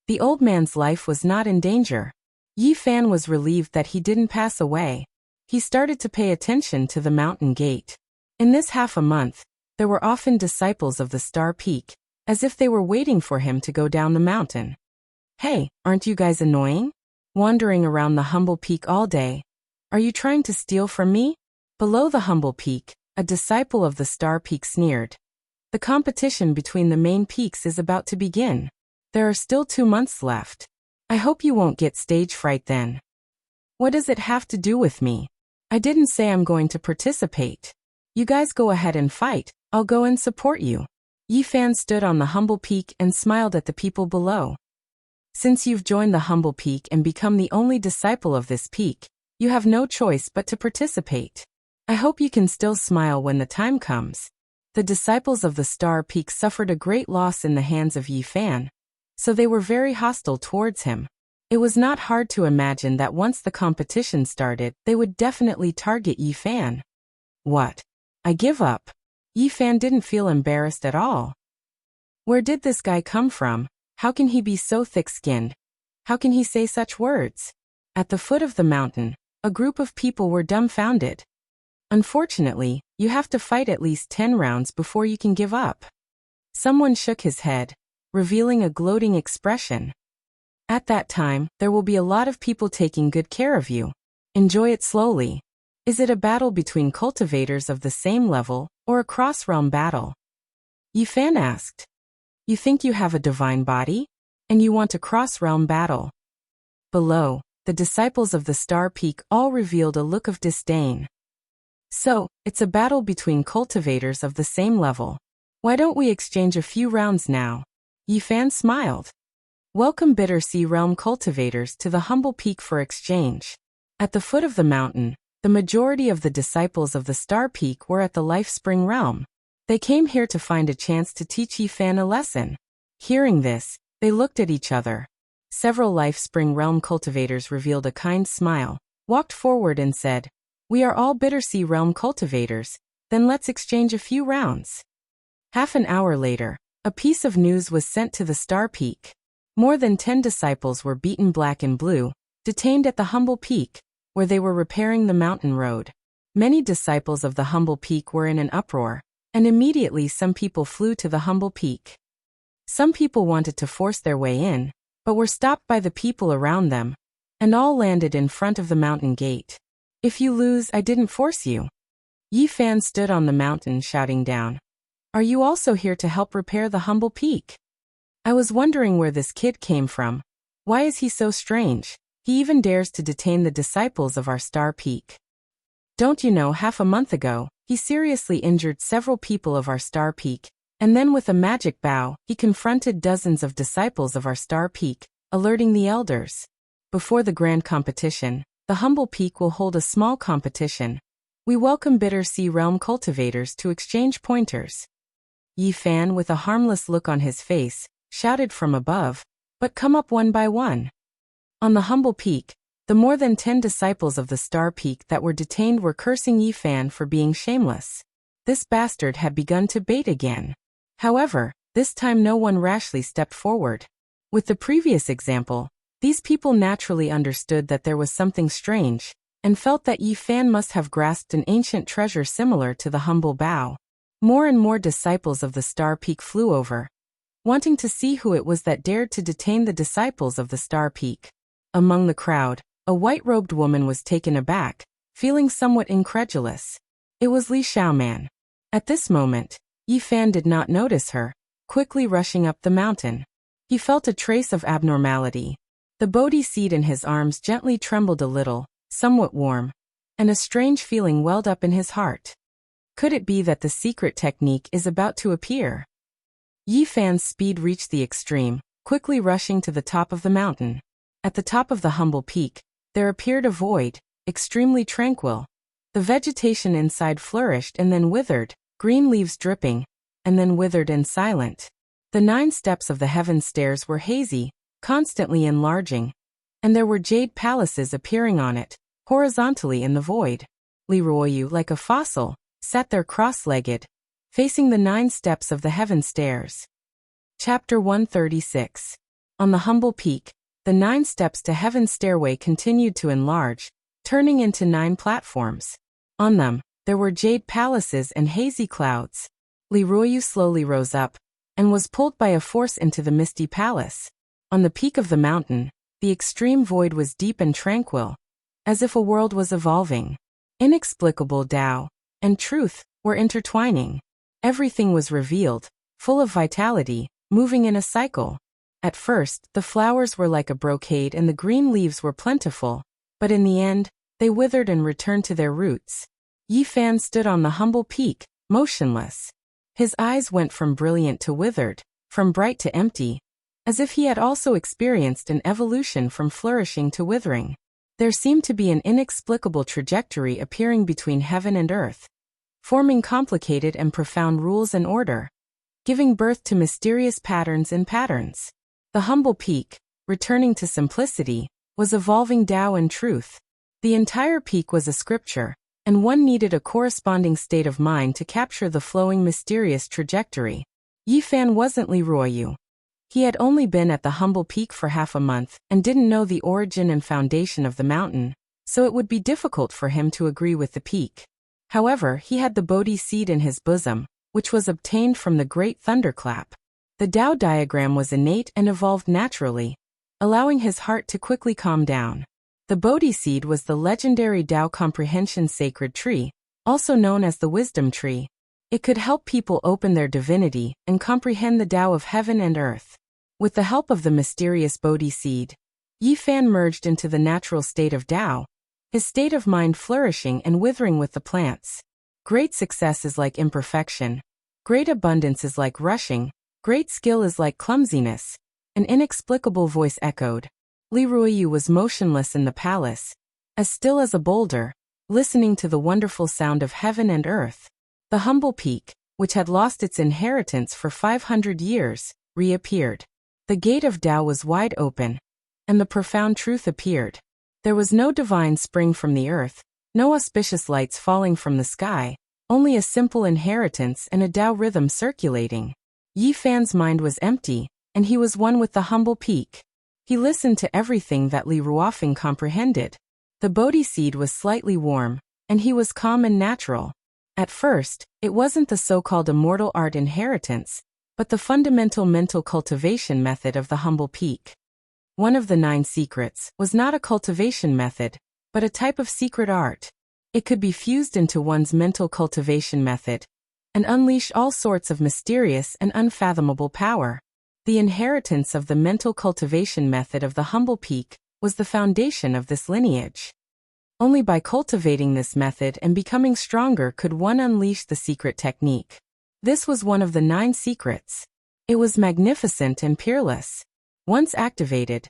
Speaker 1: The old man's life was not in danger. Yi Fan was relieved that he didn't pass away. He started to pay attention to the mountain gate. In this half a month, there were often disciples of the Star Peak, as if they were waiting for him to go down the mountain. "Hey, aren't you guys annoying? Wandering around the humble peak all day. Are you trying to steal from me?" Below the humble peak, a disciple of the Star Peak sneered. "The competition between the main peaks is about to begin. There are still 2 months left. I hope you won't get stage fright then." "What does it have to do with me? I didn't say I'm going to participate. You guys go ahead and fight, I'll go and support you." Yi Fan stood on the humble peak and smiled at the people below. "Since you've joined the humble peak and become the only disciple of this peak, you have no choice but to participate. I hope you can still smile when the time comes." The disciples of the Star Peak suffered a great loss in the hands of Yi Fan, so they were very hostile towards him. It was not hard to imagine that once the competition started, they would definitely target Yi Fan. "What? I give up." Yi Fan didn't feel embarrassed at all. Where did this guy come from? How can he be so thick-skinned? How can he say such words? At the foot of the mountain, a group of people were dumbfounded. "Unfortunately, you have to fight at least 10 rounds before you can give up." Someone shook his head, revealing a gloating expression. "At that time, there will be a lot of people taking good care of you. Enjoy it slowly." "Is it a battle between cultivators of the same level, or a cross-realm battle?" Yi Fan asked. "You think you have a divine body? And you want a cross-realm battle?" Below, the disciples of the Star Peak all revealed a look of disdain. "So, it's a battle between cultivators of the same level. Why don't we exchange a few rounds now?" Yi Fan smiled. "Welcome Bitter Sea Realm cultivators to the humble peak for exchange." At the foot of the mountain, the majority of the disciples of the Star Peak were at the Life Spring Realm. They came here to find a chance to teach Yi Fan a lesson. Hearing this, they looked at each other. Several Life Spring Realm cultivators revealed a kind smile, walked forward and said, "We are all Bitter Sea Realm cultivators, then let's exchange a few rounds." Half an hour later, a piece of news was sent to the Star Peak. More than 10 disciples were beaten black and blue, detained at the humble peak, where they were repairing the mountain road. Many disciples of the humble peak were in an uproar, and immediately some people flew to the humble peak. Some people wanted to force their way in, but were stopped by the people around them, and all landed in front of the mountain gate. "If you lose, I didn't force you." Yi Fan stood on the mountain shouting down, "Are you also here to help repair the humble peak? I was wondering where this kid came from. Why is he so strange? He even dares to detain the disciples of our star peak. Don't you know, half a month ago, he seriously injured several people of our star peak, and then with a magic bow, he confronted dozens of disciples of our star peak, alerting the elders. Before the grand competition, the humble peak will hold a small competition. We welcome Bitter Sea Realm cultivators to exchange pointers. Yi Fan, with a harmless look on his face, shouted from above, but come up one by one. On the humble peak, the more than 10 disciples of the star peak that were detained were cursing Yi Fan for being shameless. This bastard had begun to bait again. However, this time no one rashly stepped forward. With the previous example, these people naturally understood that there was something strange, and felt that Yi Fan must have grasped an ancient treasure similar to the humble bow. More and more disciples of the star peak flew over, wanting to see who it was that dared to detain the disciples of the star peak. Among the crowd, a white-robed woman was taken aback, feeling somewhat incredulous. It was Li Xiaoman. At this moment, Yi Fan did not notice her, quickly rushing up the mountain. He felt a trace of abnormality. The Bodhi seed in his arms gently trembled a little, somewhat warm, and a strange feeling welled up in his heart. Could it be that the secret technique is about to appear? Yi Fan's speed reached the extreme, quickly rushing to the top of the mountain. At the top of the humble peak, there appeared a void, extremely tranquil. The vegetation inside flourished and then withered, green leaves dripping, and then withered and silent. The 9 steps of the heaven stairs were hazy, constantly enlarging, and there were jade palaces appearing on it, horizontally in the void. Li Ruoyu, like a fossil, sat there cross-legged, facing the 9 steps of the heaven stairs. Chapter 136. On the humble peak, the 9 steps to heaven stairway continued to enlarge, turning into 9 platforms. On them, there were jade palaces and hazy clouds. Li Ruoyu slowly rose up, and was pulled by a force into the misty palace. On the peak of the mountain, the extreme void was deep and tranquil, as if a world was evolving. Inexplicable Tao and truth were intertwining. Everything was revealed, full of vitality, moving in a cycle. At first, the flowers were like a brocade and the green leaves were plentiful, but in the end, they withered and returned to their roots. Yi Fan stood on the humble peak, motionless. His eyes went from brilliant to withered, from bright to empty, as if he had also experienced an evolution from flourishing to withering. There seemed to be an inexplicable trajectory appearing between heaven and earth, forming complicated and profound rules and order, giving birth to mysterious patterns and patterns. The humble peak, returning to simplicity, was evolving Tao and truth. The entire peak was a scripture, and one needed a corresponding state of mind to capture the flowing mysterious trajectory. Yi Fan wasn't Li Ruoyu. He had only been at the humble peak for half a month and didn't know the origin and foundation of the mountain, so it would be difficult for him to agree with the peak. However, he had the Bodhi seed in his bosom, which was obtained from the great thunderclap. The Tao diagram was innate and evolved naturally, allowing his heart to quickly calm down. The Bodhi seed was the legendary Tao comprehension sacred tree, also known as the wisdom tree. It could help people open their divinity and comprehend the Tao of heaven and earth. With the help of the mysterious Bodhi seed, Yi Fan merged into the natural state of Tao, his state of mind flourishing and withering with the plants. Great success is like imperfection. Great abundance is like rushing. Great skill is like clumsiness. An inexplicable voice echoed. Li Ruoyu was motionless in the palace, as still as a boulder, listening to the wonderful sound of heaven and earth. The humble peak, which had lost its inheritance for 500 years, reappeared. The gate of Tao was wide open, and the profound truth appeared. There was no divine spring from the earth, no auspicious lights falling from the sky, only a simple inheritance and a Tao rhythm circulating. Yi Fan's mind was empty, and he was one with the humble peak. He listened to everything that Li Ruofeng comprehended. The Bodhi seed was slightly warm, and he was calm and natural. At first, it wasn't the so-called immortal art inheritance, but the fundamental mental cultivation method of the humble peak. One of the 9 secrets was not a cultivation method, but a type of secret art. It could be fused into one's mental cultivation method and unleash all sorts of mysterious and unfathomable power. The inheritance of the mental cultivation method of the humble peak was the foundation of this lineage. Only by cultivating this method and becoming stronger could one unleash the secret technique. This was one of the 9 secrets. It was magnificent and peerless. Once activated,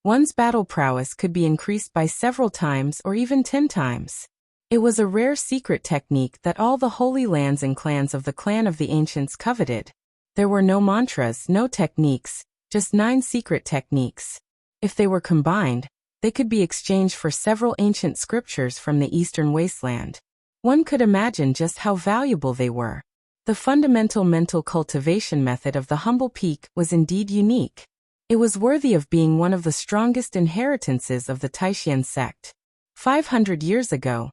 Speaker 1: one's battle prowess could be increased by several times or even 10 times. It was a rare secret technique that all the holy lands and clans of the clan of the ancients coveted. There were no mantras, no techniques, just 9 secret techniques. If they were combined, they could be exchanged for several ancient scriptures from the eastern wasteland. One could imagine just how valuable they were. The fundamental mental cultivation method of the humble peak was indeed unique. It was worthy of being one of the strongest inheritances of the Taishan sect. 500 years ago,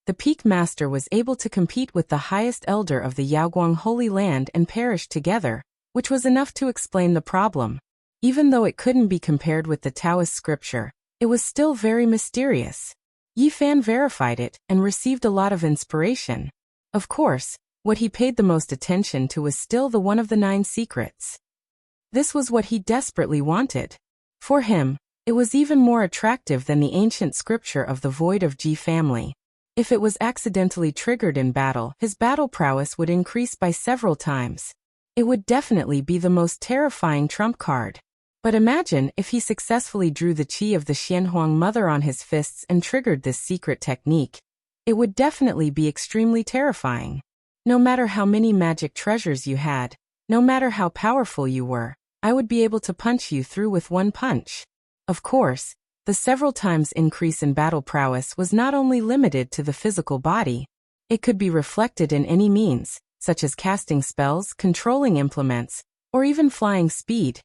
Speaker 1: the peak master was able to compete with the highest elder of the Yaoguang Holy Land and perish together, which was enough to explain the problem. Even though it couldn't be compared with the Taoist scripture, it was still very mysterious. Yi Fan verified it and received a lot of inspiration. Of course, what he paid the most attention to was still the one of the 9 secrets. This was what he desperately wanted. For him, it was even more attractive than the ancient scripture of the Void of Ji family. If it was accidentally triggered in battle, his battle prowess would increase by several times. It would definitely be the most terrifying trump card. But imagine if he successfully drew the qi of the Xianhuang mother on his fists and triggered this secret technique. It would definitely be extremely terrifying. No matter how many magic treasures you had, no matter how powerful you were, I would be able to punch you through with one punch. Of course, the several times increase in battle prowess was not only limited to the physical body. It could be reflected in any means, such as casting spells, controlling implements, or even flying speed.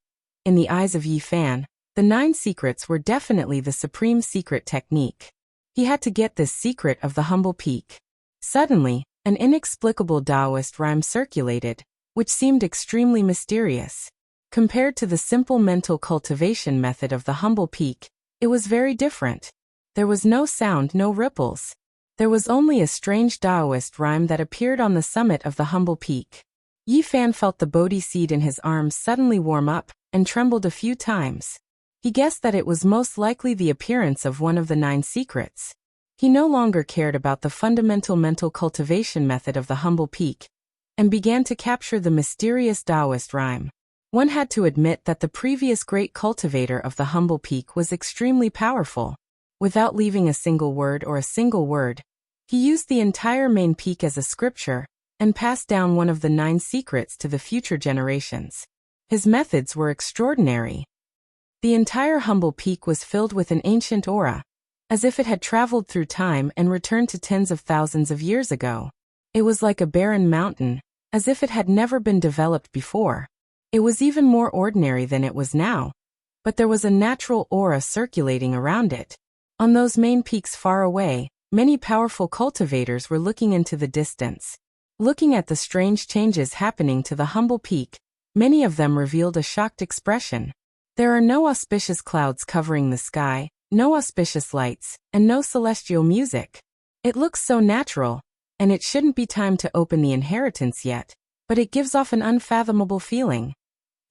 Speaker 1: In the eyes of Yi Fan, the 9 secrets were definitely the supreme secret technique. He had to get this secret of the humble peak. Suddenly, an inexplicable Taoist rhyme circulated, which seemed extremely mysterious. Compared to the simple mental cultivation method of the humble peak, it was very different. There was no sound, no ripples. There was only a strange Taoist rhyme that appeared on the summit of the humble peak. Yi Fan felt the Bodhi seed in his arms suddenly warm up, and trembled a few times. He guessed that it was most likely the appearance of one of the 9 secrets. He no longer cared about the fundamental mental cultivation method of the humble peak, and began to capture the mysterious Taoist rhyme. One had to admit that the previous great cultivator of the humble peak was extremely powerful. Without leaving a single word or a single word, he used the entire main peak as a scripture, and passed down one of the 9 secrets to the future generations. His methods were extraordinary. The entire humble peak was filled with an ancient aura, as if it had traveled through time and returned to tens of thousands of years ago. It was like a barren mountain, as if it had never been developed before. It was even more ordinary than it was now, but there was a natural aura circulating around it. On those main peaks far away, many powerful cultivators were looking into the distance. Looking at the strange changes happening to the humble peak, many of them revealed a shocked expression. There are no auspicious clouds covering the sky, no auspicious lights, and no celestial music. It looks so natural, and it shouldn't be time to open the inheritance yet, but it gives off an unfathomable feeling.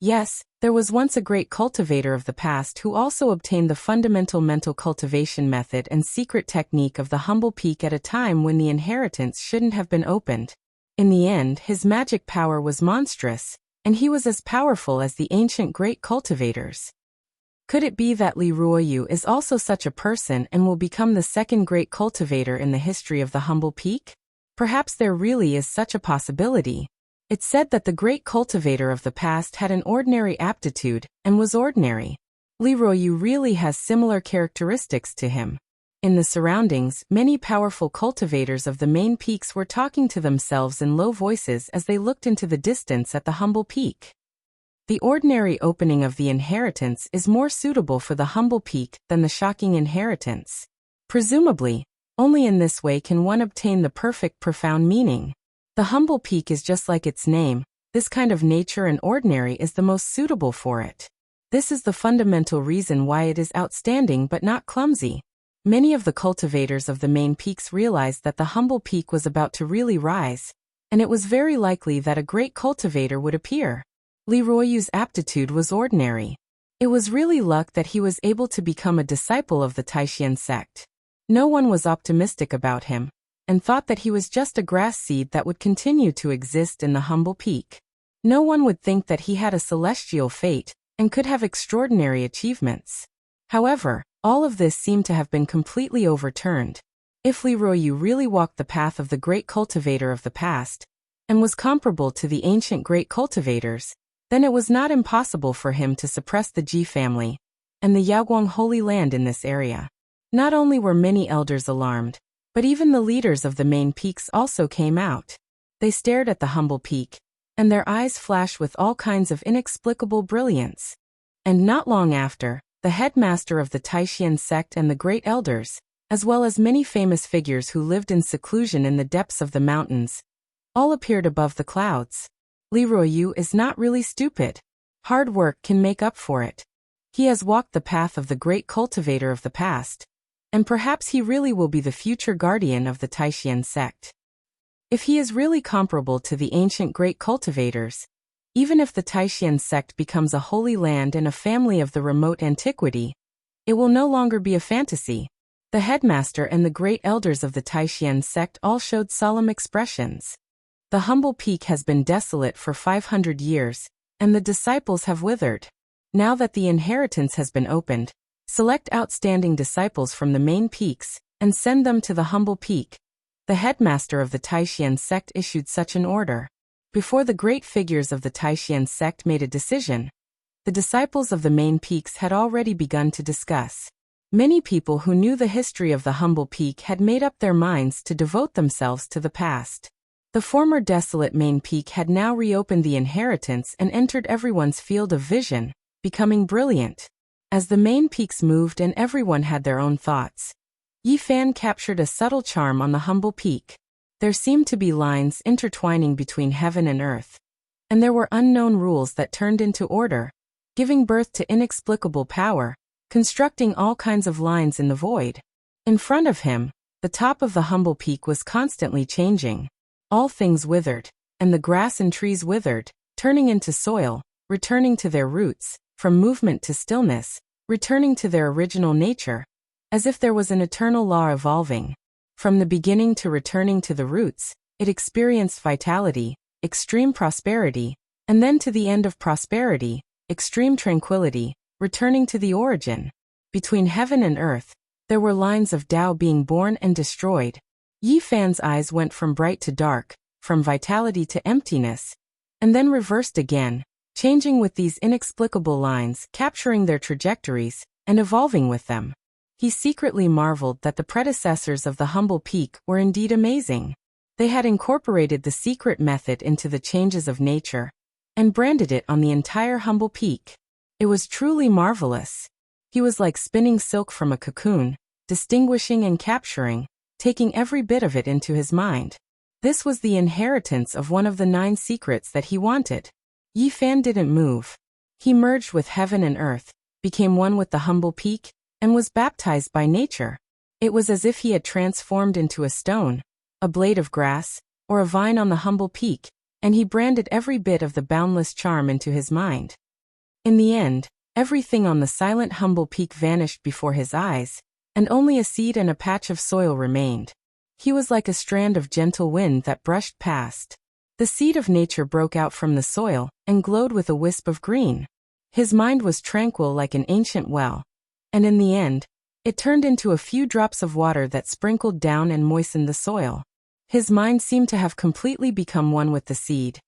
Speaker 1: Yes, there was once a great cultivator of the past who also obtained the fundamental mental cultivation method and secret technique of the humble peak at a time when the inheritance shouldn't have been opened. In the end, his magic power was monstrous, and he was as powerful as the ancient great cultivators. Could it be that Li Ruoyu is also such a person and will become the second great cultivator in the history of the humble peak? Perhaps there really is such a possibility. It's said that the great cultivator of the past had an ordinary aptitude and was ordinary. Li Ruoyu really has similar characteristics to him. In the surroundings, many powerful cultivators of the main peaks were talking to themselves in low voices as they looked into the distance at the humble peak. The ordinary opening of the inheritance is more suitable for the humble peak than the shocking inheritance. Presumably, only in this way can one obtain the perfect profound meaning. The humble peak is just like its name. This kind of nature and ordinary is the most suitable for it. This is the fundamental reason why it is outstanding but not clumsy. Many of the cultivators of the main peaks realized that the humble peak was about to really rise, and it was very likely that a great cultivator would appear. Leroy's aptitude was ordinary. It was really luck that he was able to become a disciple of the Taishan sect. No one was optimistic about him, and thought that he was just a grass seed that would continue to exist in the humble peak. No one would think that he had a celestial fate, and could have extraordinary achievements. However, all of this seemed to have been completely overturned. If Leroy really walked the path of the great cultivator of the past, and was comparable to the ancient great cultivators, then it was not impossible for him to suppress the Ji family, and the Yaoguang Holy Land in this area. Not only were many elders alarmed, but even the leaders of the main peaks also came out. They stared at the humble peak, and their eyes flashed with all kinds of inexplicable brilliance. And not long after, the headmaster of the Taishan sect and the great elders, as well as many famous figures who lived in seclusion in the depths of the mountains, all appeared above the clouds. Leroy is not really stupid. Hard work can make up for it. He has walked the path of the great cultivator of the past, and perhaps he really will be the future guardian of the Taishan sect. If he is really comparable to the ancient great cultivators, even if the Taishan sect becomes a holy land and a family of the remote antiquity, it will no longer be a fantasy. The headmaster and the great elders of the Taishan sect all showed solemn expressions. The humble peak has been desolate for 500 years, and the disciples have withered. Now that the inheritance has been opened, select outstanding disciples from the main peaks, and send them to the humble peak. The headmaster of the Taishan sect issued such an order. Before the great figures of the Taishan sect made a decision, the disciples of the main peaks had already begun to discuss. Many people who knew the history of the humble peak had made up their minds to devote themselves to the past. The former desolate main peak had now reopened the inheritance and entered everyone's field of vision, becoming brilliant. As the main peaks moved and everyone had their own thoughts, Yi Fan captured a subtle charm on the humble peak. There seemed to be lines intertwining between heaven and earth, and there were unknown rules that turned into order, giving birth to inexplicable power, constructing all kinds of lines in the void. In front of him, the top of the humble peak was constantly changing. All things withered, and the grass and trees withered, turning into soil, returning to their roots, from movement to stillness, returning to their original nature, as if there was an eternal law evolving. From the beginning to returning to the roots, it experienced vitality, extreme prosperity, and then to the end of prosperity, extreme tranquility, returning to the origin. Between heaven and earth, there were lines of Tao being born and destroyed. Yi Fan's eyes went from bright to dark, from vitality to emptiness, and then reversed again, changing with these inexplicable lines, capturing their trajectories, and evolving with them. He secretly marveled that the predecessors of the humble peak were indeed amazing. They had incorporated the secret method into the changes of nature, and branded it on the entire humble peak. It was truly marvelous. He was like spinning silk from a cocoon, distinguishing and capturing, taking every bit of it into his mind. This was the inheritance of one of the 9 secrets that he wanted. Yi Fan didn't move. He merged with heaven and earth, became one with the humble peak, and was baptized by nature. It was as if he had transformed into a stone, a blade of grass, or a vine on the humble peak, and he branded every bit of the boundless charm into his mind. In the end, everything on the silent humble peak vanished before his eyes, and only a seed and a patch of soil remained. He was like a strand of gentle wind that brushed past. The seed of nature broke out from the soil, and glowed with a wisp of green. His mind was tranquil like an ancient well, and in the end, it turned into a few drops of water that sprinkled down and moistened the soil. His mind seemed to have completely become one with the seed,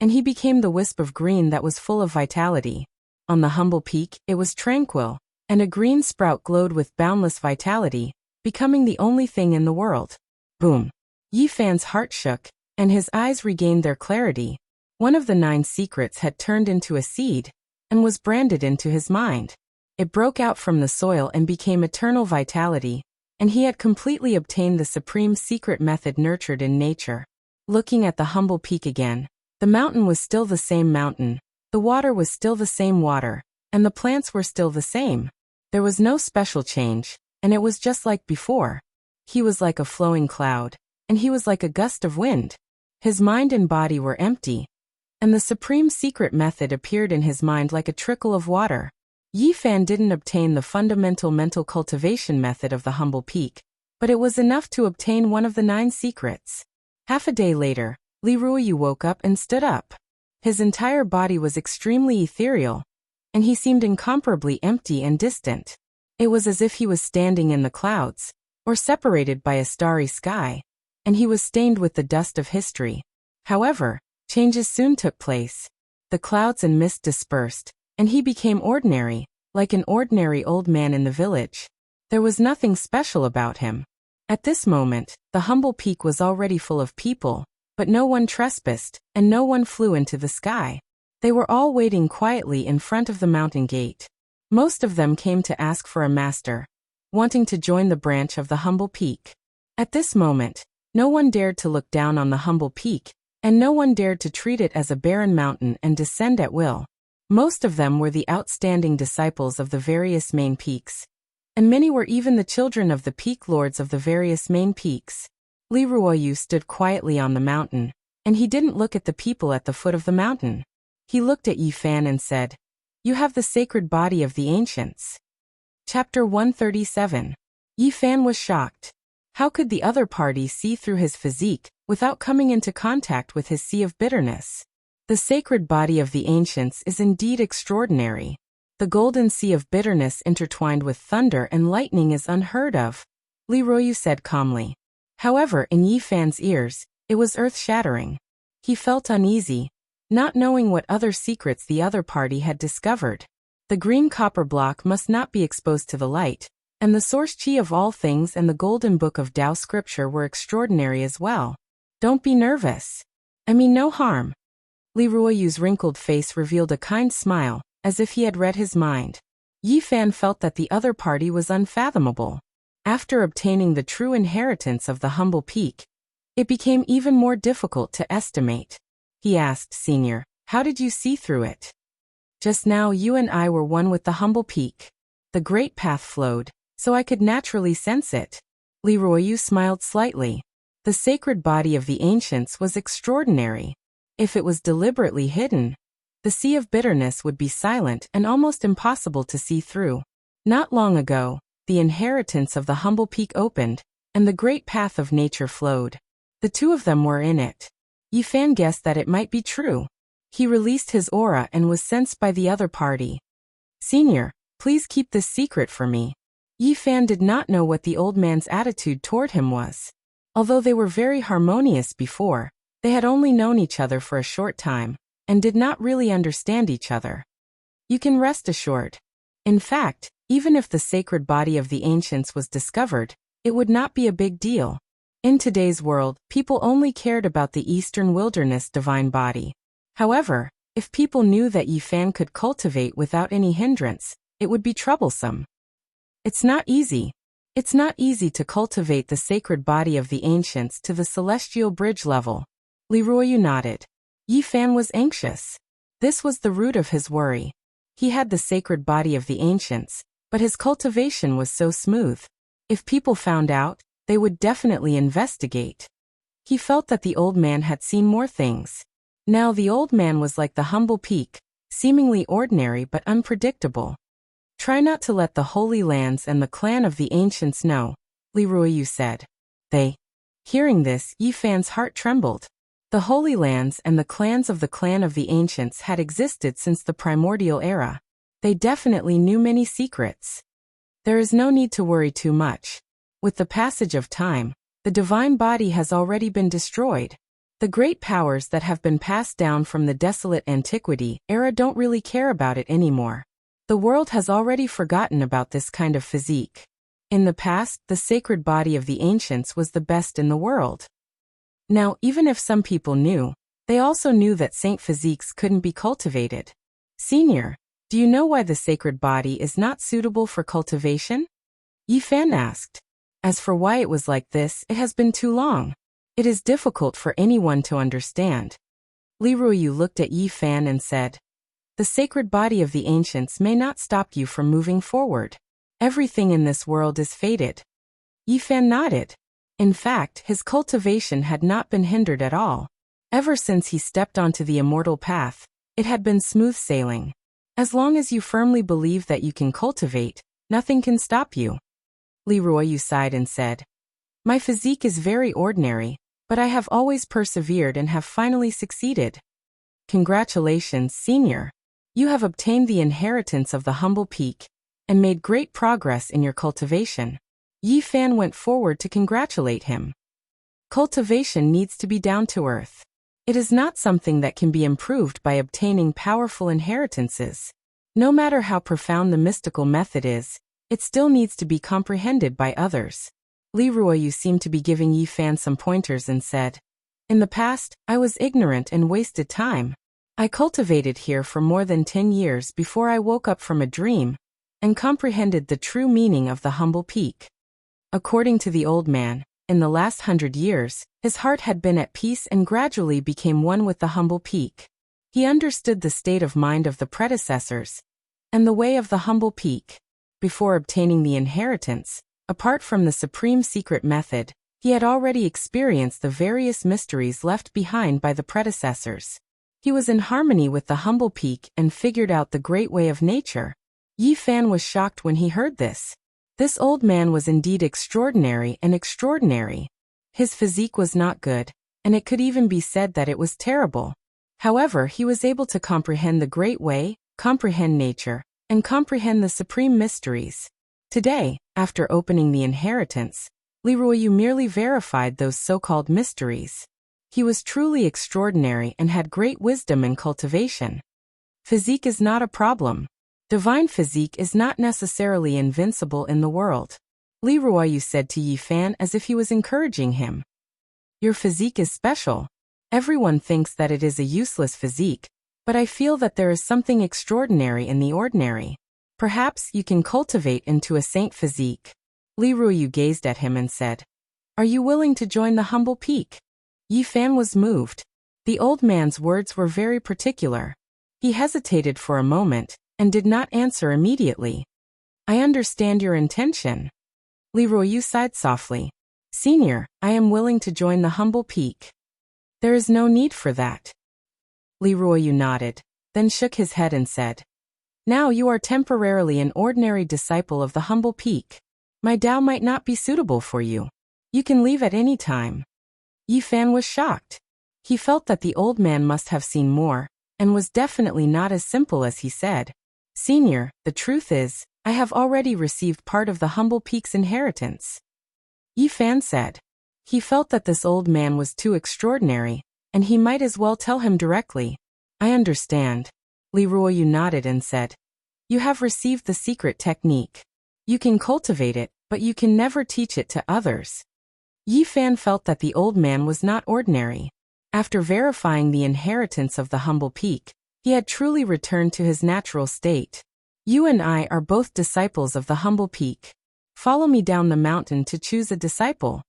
Speaker 1: and he became the wisp of green that was full of vitality. On the humble peak, it was tranquil, and a green sprout glowed with boundless vitality, becoming the only thing in the world. Boom! Yi Fan's heart shook, and his eyes regained their clarity. One of the 9 secrets had turned into a seed, and was branded into his mind. It broke out from the soil and became eternal vitality, and he had completely obtained the supreme secret method nurtured in nature. Looking at the humble peak again, the mountain was still the same mountain, the water was still the same water, and the plants were still the same. There was no special change, and it was just like before. He was like a flowing cloud, and he was like a gust of wind. His mind and body were empty. and the supreme secret method appeared in his mind like a trickle of water. Yi Fan didn't obtain the fundamental mental cultivation method of the humble peak, but it was enough to obtain one of the 9 secrets. Half a day later, Li Ruoyu woke up and stood up. His entire body was extremely ethereal, and he seemed incomparably empty and distant. It was as if he was standing in the clouds, or separated by a starry sky, and he was stained with the dust of history. However, changes soon took place. The clouds and mist dispersed, and he became ordinary, like an ordinary old man in the village. There was nothing special about him. At this moment, the humble peak was already full of people, but no one trespassed, and no one flew into the sky. They were all waiting quietly in front of the mountain gate. Most of them came to ask for a master, wanting to join the branch of the humble peak. At this moment, no one dared to look down on the humble peak, and no one dared to treat it as a barren mountain and descend at will. Most of them were the outstanding disciples of the various main peaks, and many were even the children of the peak lords of the various main peaks. Li Ruoyu stood quietly on the mountain, and he didn't look at the people at the foot of the mountain. He looked at Yi Fan and said, "You have the sacred body of the ancients." Chapter 137. Yi Fan was shocked. How could the other party see through his physique without coming into contact with his sea of bitterness? The sacred body of the ancients is indeed extraordinary. The golden sea of bitterness intertwined with thunder and lightning is unheard of, Li Ruoyu said calmly. However, in Yi Fan's ears, it was earth-shattering. He felt uneasy, not knowing what other secrets the other party had discovered. The green copper block must not be exposed to the light, and the source chi of all things and the golden book of Tao scripture were extraordinary as well. Don't be nervous. I mean no harm. Li Ruoyu's wrinkled face revealed a kind smile, as if he had read his mind. Yi Fan felt that the other party was unfathomable. After obtaining the true inheritance of the humble peak, it became even more difficult to estimate. He asked, "Senior, how did you see through it?" "Just now you and I were one with the humble peak. The great path flowed, so I could naturally sense it." Li Ruoyu smiled slightly. The sacred body of the ancients was extraordinary. If it was deliberately hidden, the sea of bitterness would be silent and almost impossible to see through. Not long ago, the inheritance of the humble peak opened, and the great path of nature flowed. The two of them were in it. Yi Fan guessed that it might be true. He released his aura and was sensed by the other party. "Senior, please keep this secret for me." Yi Fan did not know what the old man's attitude toward him was. Although they were very harmonious before, they had only known each other for a short time, and did not really understand each other. "You can rest assured. In fact, even if the sacred body of the ancients was discovered, it would not be a big deal. In today's world, people only cared about the Eastern Wilderness divine body. However, if people knew that Yi Fan could cultivate without any hindrance, it would be troublesome. It's not easy. It's not easy to cultivate the sacred body of the ancients to the celestial bridge level." Li Ruoyu nodded. Yi Fan was anxious. This was the root of his worry. He had the sacred body of the ancients, but his cultivation was so smooth. If people found out, they would definitely investigate. He felt that the old man had seen more things. Now the old man was like the humble peak, seemingly ordinary but unpredictable. "Try not to let the Holy Lands and the clan of the ancients know," Li Ruoyu said. They. Hearing this, Yi Fan's heart trembled. The Holy Lands and the clans of the clan of the ancients had existed since the primordial era. They definitely knew many secrets. There is no need to worry too much. With the passage of time, the divine body has already been destroyed. The great powers that have been passed down from the desolate antiquity era don't really care about it anymore. The world has already forgotten about this kind of physique. In the past, the sacred body of the ancients was the best in the world. Now, even if some people knew, they also knew that saint physiques couldn't be cultivated. "Senior, do you know why the sacred body is not suitable for cultivation?" Yi Fan asked. "As for why it was like this, it has been too long. It is difficult for anyone to understand." Li Ruoyu looked at Yi Fan and said, "The sacred body of the ancients may not stop you from moving forward. Everything in this world is fated." Yi Fan nodded. In fact, his cultivation had not been hindered at all. Ever since he stepped onto the immortal path, it had been smooth sailing. As long as you firmly believe that you can cultivate, nothing can stop you. Li Ruoyu sighed and said, "My physique is very ordinary, but I have always persevered and have finally succeeded." Congratulations, senior. You have obtained the inheritance of the humble peak and made great progress in your cultivation. Yi Fan went forward to congratulate him. Cultivation needs to be down to earth. It is not something that can be improved by obtaining powerful inheritances. No matter how profound the mystical method is, it still needs to be comprehended by others. Li Ruoyu seemed to be giving Yi Fan some pointers and said, "In the past, I was ignorant and wasted time. I cultivated here for more than 10 years before I woke up from a dream and comprehended the true meaning of the humble peak." According to the old man, in the last 100 years, his heart had been at peace and gradually became one with the humble peak. He understood the state of mind of the predecessors and the way of the humble peak. Before obtaining the inheritance, apart from the supreme secret method, he had already experienced the various mysteries left behind by the predecessors. He was in harmony with the humble peak and figured out the great way of nature. Yi Fan was shocked when he heard this. This old man was indeed extraordinary and extraordinary. His physique was not good, and it could even be said that it was terrible. However, he was able to comprehend the great way, comprehend nature, and comprehend the supreme mysteries. Today, after opening the inheritance, Li Ruoyu merely verified those so-called mysteries. He was truly extraordinary and had great wisdom and cultivation. Physique is not a problem. Divine physique is not necessarily invincible in the world. Li Ruoyu said to Yi Fan as if he was encouraging him. Your physique is special. Everyone thinks that it is a useless physique, but I feel that there is something extraordinary in the ordinary. Perhaps you can cultivate into a saint physique. Li Ruoyu gazed at him and said, "Are you willing to join the humble peak?" Yi Fan was moved. The old man's words were very particular. He hesitated for a moment and did not answer immediately. "I understand your intention." Li Ruoyu sighed softly. "Senior, I am willing to join the humble peak." "There is no need for that." Li Ruoyu nodded, then shook his head and said, "Now you are temporarily an ordinary disciple of the humble peak. My Tao might not be suitable for you. You can leave at any time." Yi Fan was shocked. He felt that the old man must have seen more, and was definitely not as simple as he said. "Senior, the truth is, I have already received part of the humble peak's inheritance." Yi Fan said. He felt that this old man was too extraordinary, and he might as well tell him directly. "I understand." Li Ruoyu nodded and said, "You have received the secret technique. You can cultivate it, but you can never teach it to others." Yi Fan felt that the old man was not ordinary. After verifying the inheritance of the humble peak, he had truly returned to his natural state. "You and I are both disciples of the humble peak. Follow me down the mountain to choose a disciple."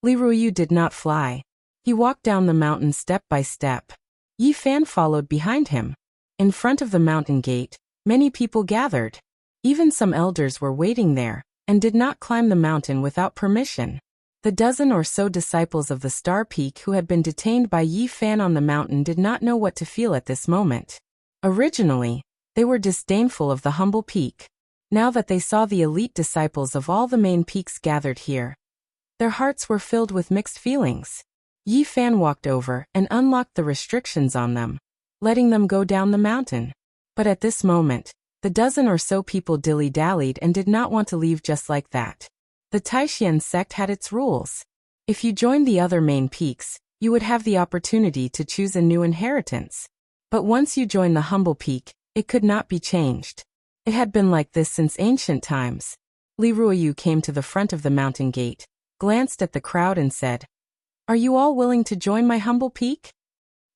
Speaker 1: Li Ruoyu did not fly. He walked down the mountain step by step. Yi Fan followed behind him. In front of the mountain gate, many people gathered. Even some elders were waiting there, and did not climb the mountain without permission. The dozen or so disciples of the Star Peak who had been detained by Yi Fan on the mountain did not know what to feel at this moment. Originally, they were disdainful of the humble peak. Now that they saw the elite disciples of all the main peaks gathered here, their hearts were filled with mixed feelings. Yi Fan walked over and unlocked the restrictions on them, letting them go down the mountain. But at this moment, the dozen or so people dilly-dallied and did not want to leave just like that. The Taishan sect had its rules. If you joined the other main peaks, you would have the opportunity to choose a new inheritance. But once you joined the humble peak, it could not be changed. It had been like this since ancient times. Li Ruoyu came to the front of the mountain gate, glanced at the crowd and said, "Are you all willing to join my humble peak?"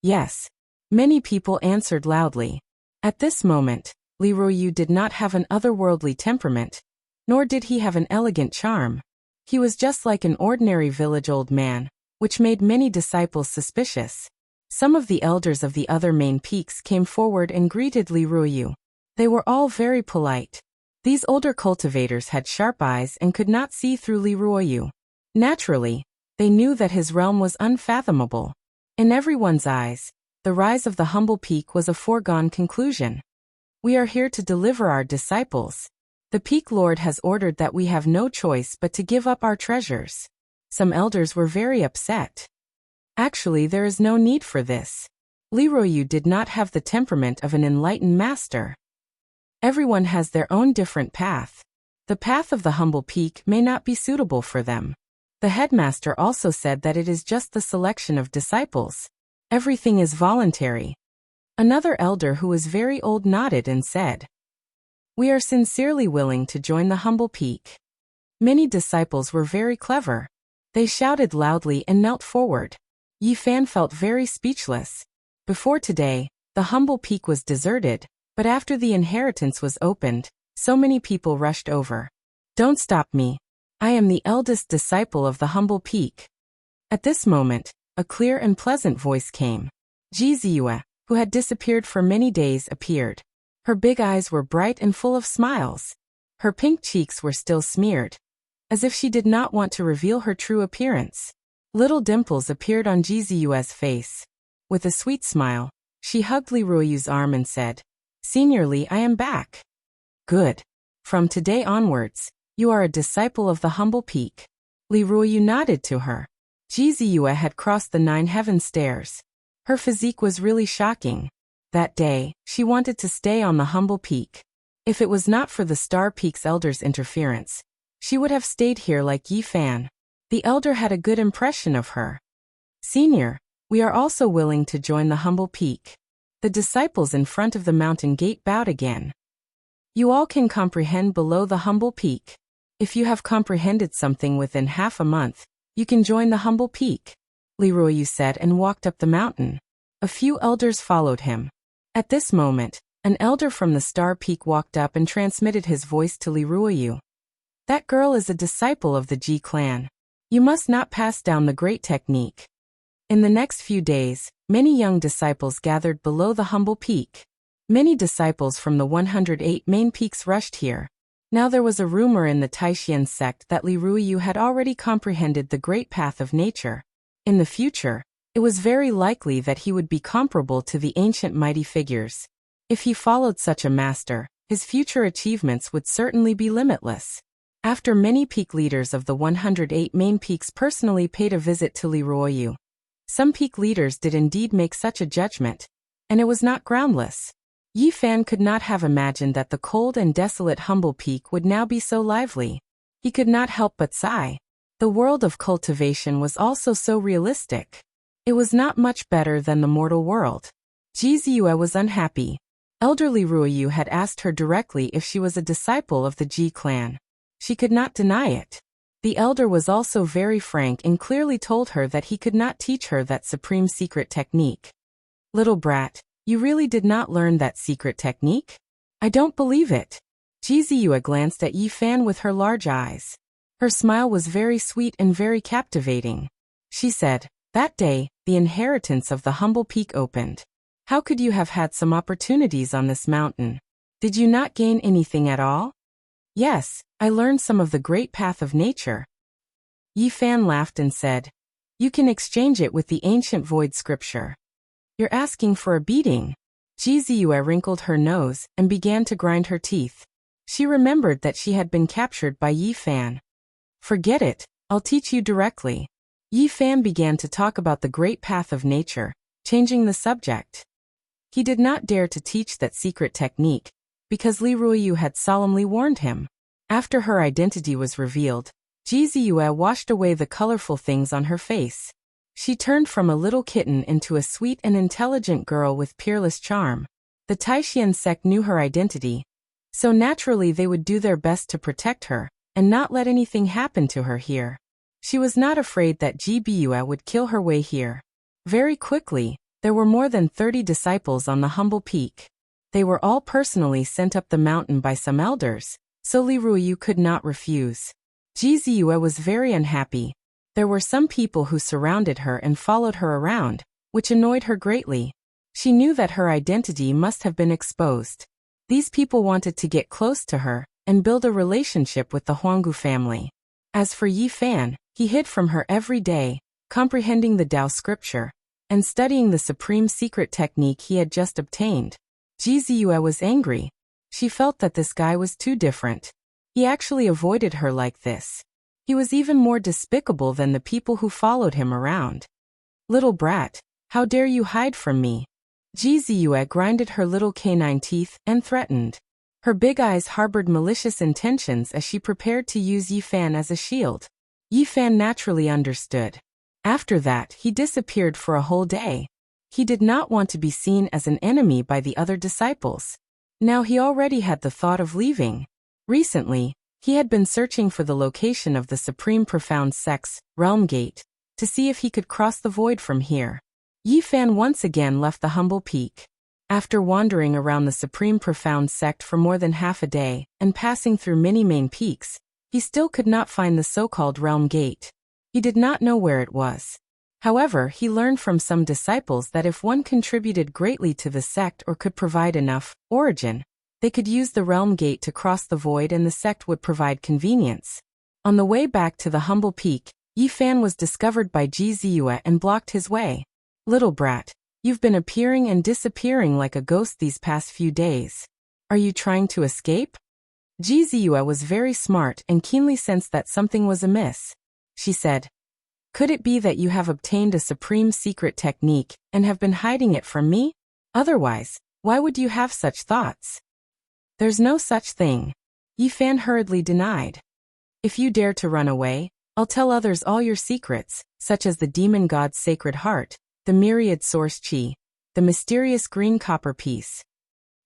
Speaker 1: "Yes." Many people answered loudly. At this moment, Li Ruoyu did not have an otherworldly temperament, nor did he have an elegant charm. He was just like an ordinary village old man, which made many disciples suspicious. Some of the elders of the other main peaks came forward and greeted Li Ruoyu. They were all very polite. These older cultivators had sharp eyes and could not see through Li Ruoyu. Naturally, they knew that his realm was unfathomable. In everyone's eyes, the rise of the humble peak was a foregone conclusion. We are here to deliver our disciples. The peak lord has ordered that we have no choice but to give up our treasures. Some elders were very upset. Actually, there is no need for this. Leroyu did not have the temperament of an enlightened master. Everyone has their own different path. The path of the humble peak may not be suitable for them. The headmaster also said that it is just the selection of disciples. Everything is voluntary. Another elder who was very old nodded and said, "We are sincerely willing to join the humble peak." Many disciples were very clever. They shouted loudly and knelt forward. Yi Fan felt very speechless. Before today, the humble peak was deserted, but after the inheritance was opened, so many people rushed over. "Don't stop me. I am the eldest disciple of the humble peak." At this moment, a clear and pleasant voice came. Ji Ziyue, who had disappeared for many days, appeared. Her big eyes were bright and full of smiles. Her pink cheeks were still smeared, as if she did not want to reveal her true appearance. Little dimples appeared on Ji Ziyue's face. With a sweet smile, she hugged Leroyu's arm and said, "Senior Li, I am back." "Good. From today onwards, you are a disciple of the humble peak." Leroyu nodded to her. Ji Ziyue had crossed the 9 heaven stairs. Her physique was really shocking. That day, she wanted to stay on the humble peak. If it was not for the Star Peak's elders' interference, she would have stayed here like Yi Fan. The elder had a good impression of her. "Senior, we are also willing to join the humble peak." The disciples in front of the mountain gate bowed again. "You all can comprehend below the humble peak. If you have comprehended something within half a month, you can join the humble peak," Leroyu said and walked up the mountain. A few elders followed him. At this moment, an elder from the Star Peak walked up and transmitted his voice to Leroyu. "That girl is a disciple of the Ji clan. You must not pass down the great technique." In the next few days, many young disciples gathered below the humble peak. Many disciples from the 108 main peaks rushed here. Now there was a rumor in the Taishan sect that Leroyu had already comprehended the great path of nature. In the future, it was very likely that he would be comparable to the ancient mighty figures. If he followed such a master, his future achievements would certainly be limitless. After many peak leaders of the 108 main peaks personally paid a visit to Leroyu, some peak leaders did indeed make such a judgment, and it was not groundless. Yi Fan could not have imagined that the cold and desolate humble peak would now be so lively. He could not help but sigh. The world of cultivation was also so realistic. It was not much better than the mortal world. Ji Ziyue was unhappy. Elder Leroyu had asked her directly if she was a disciple of the Ji clan. She could not deny it. The elder was also very frank and clearly told her that he could not teach her that supreme secret technique. "Little brat, you really did not learn that secret technique? I don't believe it." Ji Ziyue glanced at Yi Fan with her large eyes. Her smile was very sweet and very captivating. She said, "That day, the inheritance of the humble peak opened. How could you have had some opportunities on this mountain? Did you not gain anything at all?" "Yes, I learned some of the great path of nature." Yi Fan laughed and said, "You can exchange it with the ancient void scripture." "You're asking for a beating." Ji Ziyue wrinkled her nose and began to grind her teeth. She remembered that she had been captured by Yi Fan. "Forget it, I'll teach you directly." Yi Fan began to talk about the great path of nature, changing the subject. He did not dare to teach that secret technique, because Leroyu had solemnly warned him. After her identity was revealed, Ji Ziyue washed away the colorful things on her face. She turned from a little kitten into a sweet and intelligent girl with peerless charm. The Taishan sect knew her identity, so naturally they would do their best to protect her, and not let anything happen to her here. She was not afraid that Ji Biyue would kill her way here. Very quickly, there were more than 30 disciples on the humble peak. They were all personally sent up the mountain by some elders, so Leroyu could not refuse. Ji Ziyue was very unhappy. There were some people who surrounded her and followed her around, which annoyed her greatly. She knew that her identity must have been exposed. These people wanted to get close to her and build a relationship with the Huanggu family. As for Yi Fan, he hid from her every day, comprehending the Tao scripture, and studying the supreme secret technique he had just obtained. Jizue was angry. She felt that this guy was too different. He actually avoided her like this. He was even more despicable than the people who followed him around. Little brat, how dare you hide from me? Jizue grinded her little canine teeth and threatened. Her big eyes harbored malicious intentions as she prepared to use Yifan as a shield. Yifan naturally understood. After that, he disappeared for a whole day. He did not want to be seen as an enemy by the other disciples. Now he already had the thought of leaving. Recently, he had been searching for the location of the Supreme Profound Sect's Realm Gate to see if he could cross the void from here. Yifan once again left the humble peak. After wandering around the Supreme Profound Sect for more than half a day and passing through many main peaks, he still could not find the so-called Realm Gate. He did not know where it was. However, he learned from some disciples that if one contributed greatly to the sect or could provide enough origin, they could use the Realm Gate to cross the void and the sect would provide convenience. On the way back to the humble peak, Yifan was discovered by Jizue and blocked his way. Little brat, you've been appearing and disappearing like a ghost these past few days. Are you trying to escape? Jizue was very smart and keenly sensed that something was amiss. She said, could it be that you have obtained a supreme secret technique and have been hiding it from me? Otherwise, why would you have such thoughts? There's no such thing. Yifan hurriedly denied. If you dare to run away, I'll tell others all your secrets, such as the demon god's sacred heart, the myriad source chi, the mysterious green copper piece.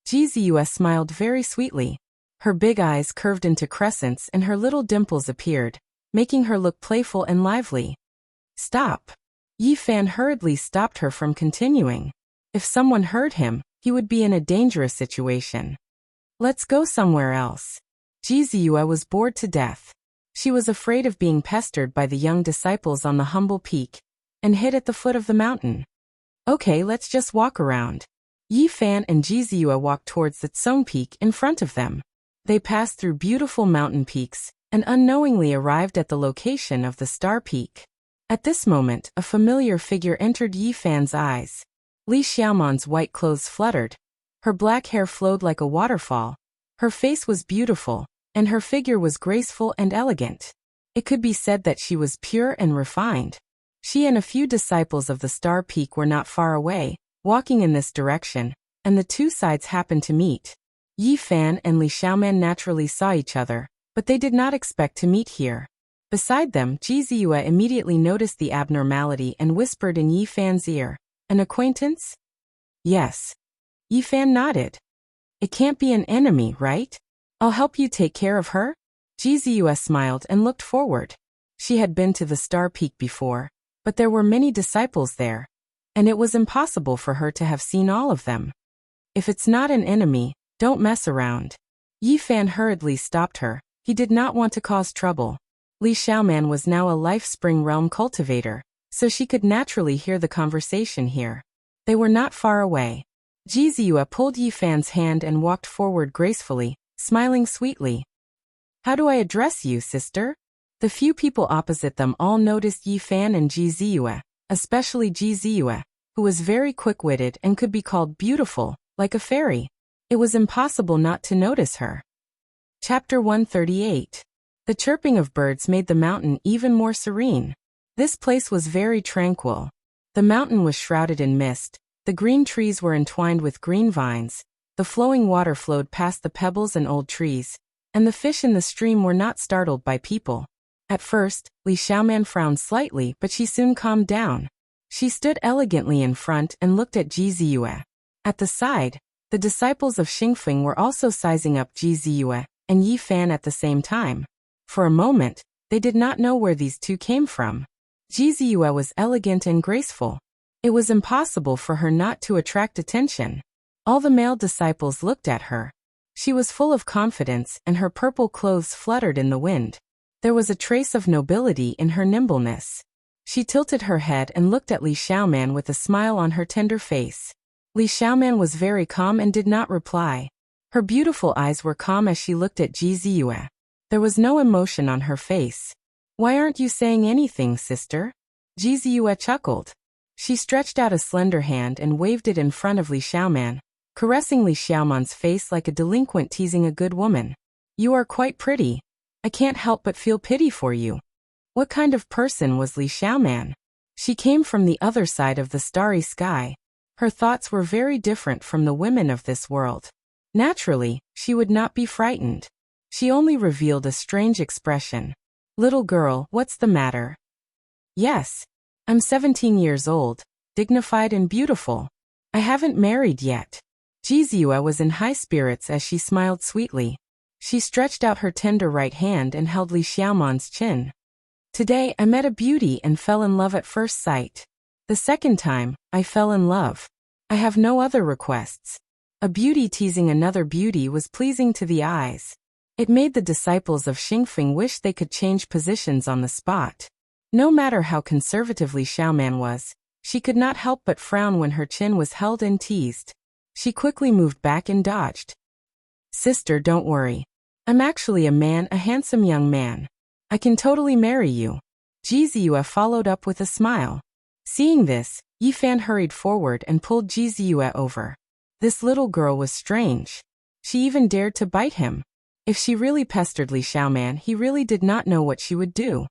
Speaker 1: Jizue smiled very sweetly. Her big eyes curved into crescents and her little dimples appeared, making her look playful and lively. Stop. Yifan hurriedly stopped her from continuing. If someone heard him, he would be in a dangerous situation. Let's go somewhere else. Jizue was bored to death. She was afraid of being pestered by the young disciples on the humble peak, and hid at the foot of the mountain. Okay, let's just walk around. Yifan and Jizue walked towards the Tsone Peak in front of them. They passed through beautiful mountain peaks, and unknowingly arrived at the location of the Star Peak. At this moment, a familiar figure entered Yifan's eyes. Li Xiaoman's white clothes fluttered. Her black hair flowed like a waterfall. Her face was beautiful, and her figure was graceful and elegant. It could be said that she was pure and refined. She and a few disciples of the Star Peak were not far away, walking in this direction, and the two sides happened to meet. Yifan and Li Xiaoman naturally saw each other, but they did not expect to meet here. Beside them, Jizue immediately noticed the abnormality and whispered in Yifan's ear, an acquaintance? Yes. Yifan nodded. It can't be an enemy, right? I'll help you take care of her? Jizue smiled and looked forward. She had been to the Star Peak before, but there were many disciples there, and it was impossible for her to have seen all of them. If it's not an enemy, don't mess around. Yifan hurriedly stopped her. He did not want to cause trouble. Li Xiaoman was now a Life Spring Realm cultivator, so she could naturally hear the conversation here. They were not far away. Jizue pulled Yifan's hand and walked forward gracefully, smiling sweetly. How do I address you, sister? The few people opposite them all noticed Yifan and Jizue, especially Jizue, who was very quick-witted and could be called beautiful, like a fairy. It was impossible not to notice her. Chapter 138. The chirping of birds made the mountain even more serene. This place was very tranquil. The mountain was shrouded in mist, the green trees were entwined with green vines, the flowing water flowed past the pebbles and old trees, and the fish in the stream were not startled by people. At first, Li Xiaoman frowned slightly, but she soon calmed down. She stood elegantly in front and looked at Jizue. At the side, the disciples of Xingfeng were also sizing up Jizue and Yifan at the same time. For a moment, they did not know where these two came from. Jizue was elegant and graceful. It was impossible for her not to attract attention. All the male disciples looked at her. She was full of confidence and her purple clothes fluttered in the wind. There was a trace of nobility in her nimbleness. She tilted her head and looked at Li Xiaoman with a smile on her tender face. Li Xiaoman was very calm and did not reply. Her beautiful eyes were calm as she looked at Jizue. There was no emotion on her face. Why aren't you saying anything, sister? Jizue chuckled. She stretched out a slender hand and waved it in front of Li Xiaoman, caressing Li Xiaoman's face like a delinquent teasing a good woman. You are quite pretty. I can't help but feel pity for you. What kind of person was Li Xiaoman? She came from the other side of the starry sky. Her thoughts were very different from the women of this world. Naturally, she would not be frightened. She only revealed a strange expression. Little girl, what's the matter? Yes. I'm 17 years old, dignified and beautiful. I haven't married yet. Jizue was in high spirits as she smiled sweetly. She stretched out her tender right hand and held Li Xiaoman's chin. Today I met a beauty and fell in love at first sight. The second time, I fell in love. I have no other requests. A beauty teasing another beauty was pleasing to the eyes. It made the disciples of Xingfeng wish they could change positions on the spot. No matter how conservative Li Xiaoman was, she could not help but frown when her chin was held and teased. She quickly moved back and dodged. Sister, don't worry. I'm actually a handsome young man. I can totally marry you. Jizue followed up with a smile. Seeing this, Yifan hurried forward and pulled Jizue over. This little girl was strange. She even dared to bite him. If she really pestered Li Xiaoman, he really did not know what she would do.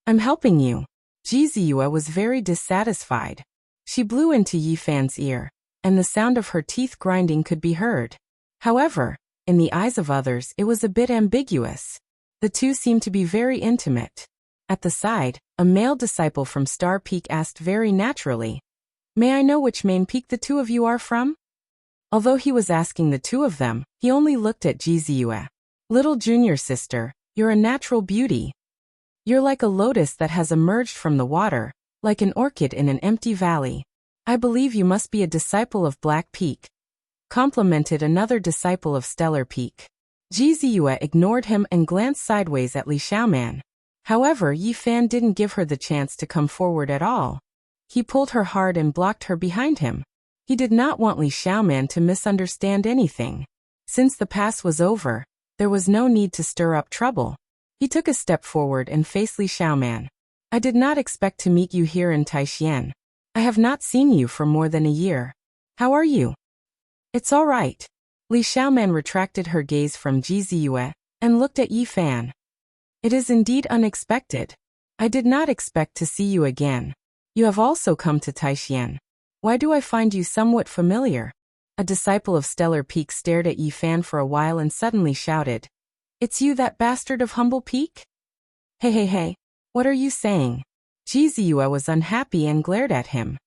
Speaker 1: I'm helping you. Jizue was very dissatisfied. She blew into Yifan's ear, and the sound of her teeth grinding could be heard. However, in the eyes of others it was a bit ambiguous. The two seemed to be very intimate. At the side, a male disciple from Star Peak asked very naturally, May I know which main peak the two of you are from? Although he was asking the two of them, he only looked at Jizue. Little junior sister, you're a natural beauty. You're like a lotus that has emerged from the water, like an orchid in an empty valley. I believe you must be a disciple of Black Peak, complimented another disciple of Stellar Peak. Jizue ignored him and glanced sideways at Li Xiaoman. However, Yifan didn't give her the chance to come forward at all. He pulled her hard and blocked her behind him. He did not want Li Xiaoman to misunderstand anything. Since the past was over, there was no need to stir up trouble. He took a step forward and faced Li Xiaoman. I did not expect to meet you here in Taixien. I have not seen you for more than a year. How are you? It's all right. Li Xiaoman retracted her gaze from Jizue and looked at Yifan. It is indeed unexpected. I did not expect to see you again. You have also come to Taixien. Why do I find you somewhat familiar? A disciple of Stellar Peak stared at Yifan for a while and suddenly shouted, It's you, that bastard of Humble Peak? Hey, what are you saying? Jizue was unhappy and glared at him.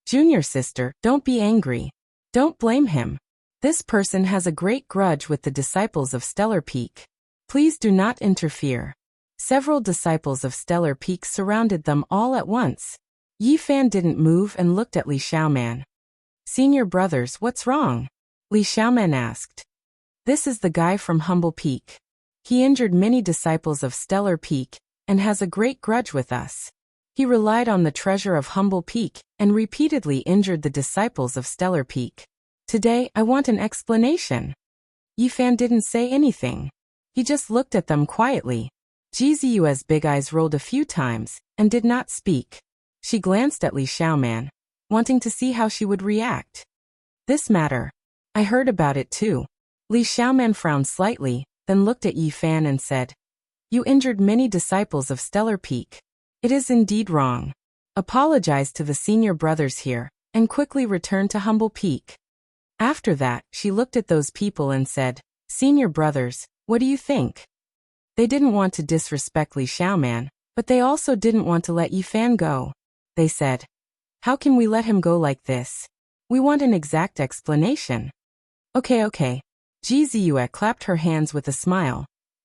Speaker 1: Junior sister, don't be angry. Don't blame him. This person has a great grudge with the disciples of Stellar Peak. Please do not interfere. Several disciples of Stellar Peak surrounded them all at once. Yifan didn't move and looked at Li Xiaoman. Senior brothers, what's wrong? Li Xiaoman asked. This is the guy from Humble Peak. He injured many disciples of Stellar Peak and has a great grudge with us. He relied on the treasure of Humble Peak and repeatedly injured the disciples of Stellar Peak. Today, I want an explanation. Yifan didn't say anything. He just looked at them quietly. Jizue's big eyes rolled a few times and did not speak. She glanced at Li Xiaoman, wanting to see how she would react. This matter. I heard about it too. Li Xiaoman frowned slightly, then looked at Yifan and said, You injured many disciples of Stellar Peak. It is indeed wrong. Apologize to the senior brothers here, and quickly return to Humble Peak. After that, she looked at those people and said, Senior brothers, what do you think? They didn't want to disrespect Li Xiaoman, but they also didn't want to let Yifan go. They said, How can we let him go like this? We want an exact explanation. Okay. Jizue clapped her hands with a smile,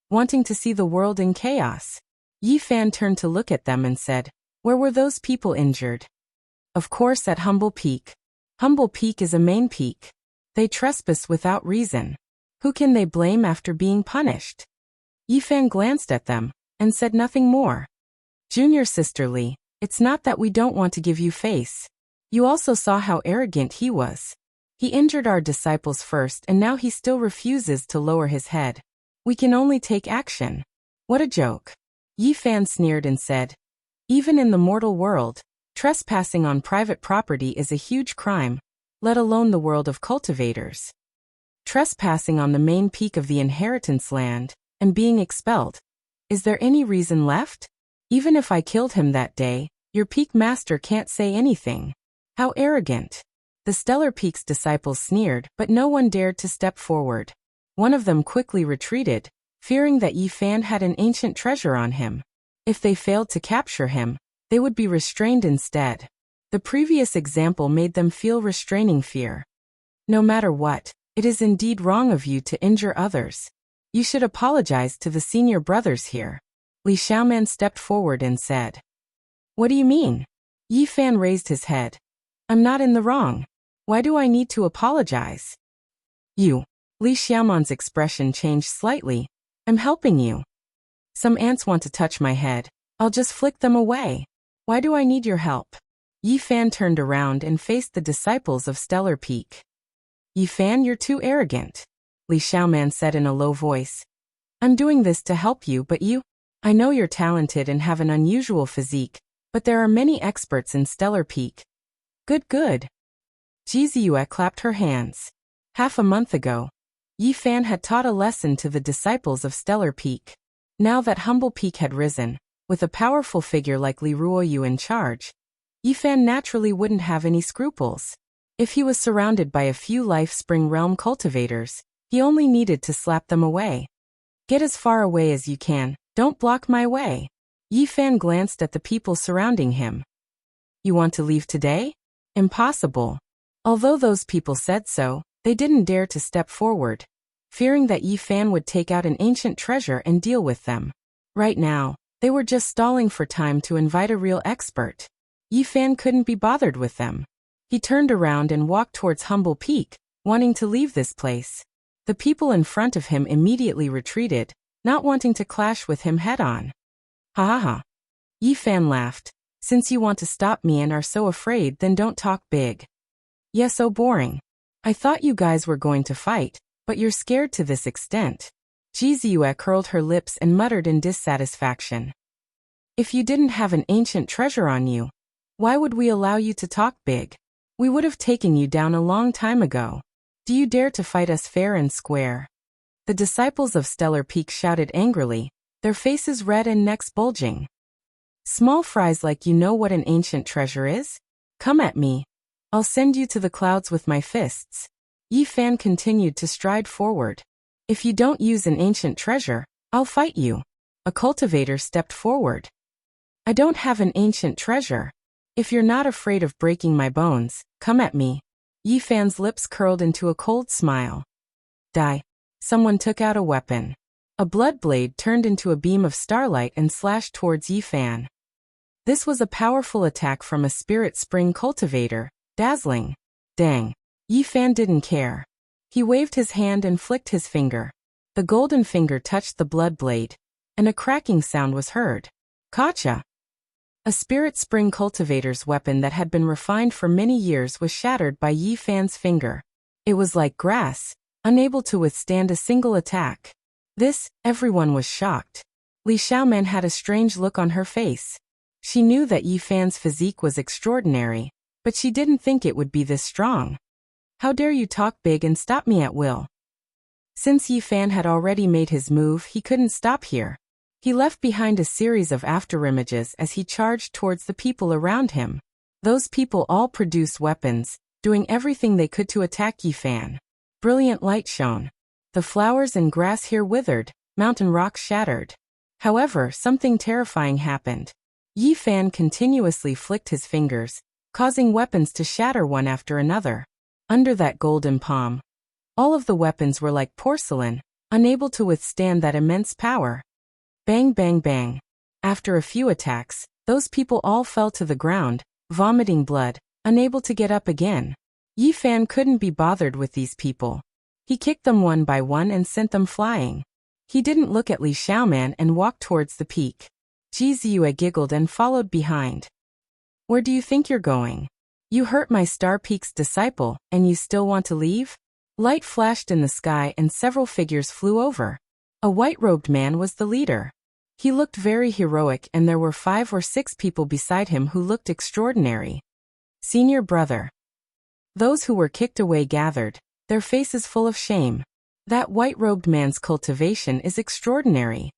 Speaker 1: wanting to see the world in chaos. Yifan turned to look at them and said, Where were those people injured? Of course at Humble Peak. Humble Peak is a main peak. They trespass without reason. Who can they blame after being punished? Yifan glanced at them and said nothing more. Junior sister Li, it's not that we don't want to give you face. You also saw how arrogant he was. He injured our disciples first and now he still refuses to lower his head. We can only take action. What a joke. Yifan sneered and said, Even in the mortal world, Trespassing on private property is a huge crime, let alone the world of cultivators. Trespassing on the main peak of the inheritance land, and being expelled. Is there any reason left? Even if I killed him that day, your peak master can't say anything. How arrogant. The Stellar Peak's disciples sneered, but no one dared to step forward. One of them quickly retreated, fearing that Yi Fan had an ancient treasure on him. If they failed to capture him, they would be restrained instead. The previous example made them feel restraining fear. No matter what, it is indeed wrong of you to injure others. You should apologize to the senior brothers here. Li Xiaoman stepped forward and said. What do you mean? Yi Fan raised his head. I'm not in the wrong. Why do I need to apologize? You. Li Xiaoman's expression changed slightly. I'm helping you. Some ants want to touch my head. I'll just flick them away. Why do I need your help? Yi Fan turned around and faced the disciples of Stellar Peak. Yi Fan, you're too arrogant, Li Xiaoman said in a low voice. I'm doing this to help you, but you? I know you're talented and have an unusual physique, but there are many experts in Stellar Peak. Good. Jiziyue clapped her hands. Half a month ago, Yi Fan had taught a lesson to the disciples of Stellar Peak. Now that Humble Peak had risen, with a powerful figure like Li Ruoyu in charge, Yi Fan naturally wouldn't have any scruples. If he was surrounded by a few Life Spring Realm cultivators, he only needed to slap them away. Get as far away as you can, don't block my way. Yi Fan glanced at the people surrounding him. You want to leave today? Impossible. Although those people said so, they didn't dare to step forward, fearing that Yi Fan would take out an ancient treasure and deal with them. Right now, they were just stalling for time to invite a real expert. Yi Fan couldn't be bothered with them. He turned around and walked towards Humble Peak, wanting to leave this place. The people in front of him immediately retreated, not wanting to clash with him head-on. Ha ha ha. Yi Fan laughed. Since you want to stop me and are so afraid, then don't talk big. Yeah, so boring. I thought you guys were going to fight, but you're scared to this extent. Jiziyue curled her lips and muttered in dissatisfaction. If you didn't have an ancient treasure on you, why would we allow you to talk big? We would have taken you down a long time ago. Do you dare to fight us fair and square? The disciples of Stellar Peak shouted angrily, their faces red and necks bulging. Small fries like you know what an ancient treasure is? Come at me. I'll send you to the clouds with my fists. Yi Fan continued to stride forward. If you don't use an ancient treasure, I'll fight you. A cultivator stepped forward. I don't have an ancient treasure. If you're not afraid of breaking my bones, come at me. Yi Fan's lips curled into a cold smile. Die. Someone took out a weapon. A blood blade turned into a beam of starlight and slashed towards Yi Fan. This was a powerful attack from a spirit spring cultivator, dazzling. Dang. Yi Fan didn't care. He waved his hand and flicked his finger. The golden finger touched the blood blade, and a cracking sound was heard. Gotcha! A spirit spring cultivator's weapon that had been refined for many years was shattered by Yi Fan's finger. It was like grass, unable to withstand a single attack. Everyone was shocked. Li Xiaoman had a strange look on her face. She knew that Yi Fan's physique was extraordinary, but she didn't think it would be this strong. How dare you talk big and stop me at will? Since Yi Fan had already made his move, he couldn't stop here. He left behind a series of afterimages as he charged towards the people around him. Those people all produced weapons, doing everything they could to attack Yi Fan. Brilliant light shone. The flowers and grass here withered, mountain rocks shattered. However, something terrifying happened. Yi Fan continuously flicked his fingers, causing weapons to shatter one after another. Under that golden palm, all of the weapons were like porcelain, unable to withstand that immense power. Bang bang bang. After a few attacks, those people all fell to the ground, vomiting blood, unable to get up again. Yi Fan couldn't be bothered with these people. He kicked them one by one and sent them flying. He didn't look at Li Xiaoman and walked towards the peak. Jiziyue giggled and followed behind. Where do you think you're going? You hurt my Star Peak's disciple, and you still want to leave? Light flashed in the sky and several figures flew over. A white-robed man was the leader. He looked very heroic, and there were 5 or 6 people beside him who looked extraordinary. Senior brother. Those who were kicked away gathered, their faces full of shame. That white-robed man's cultivation is extraordinary.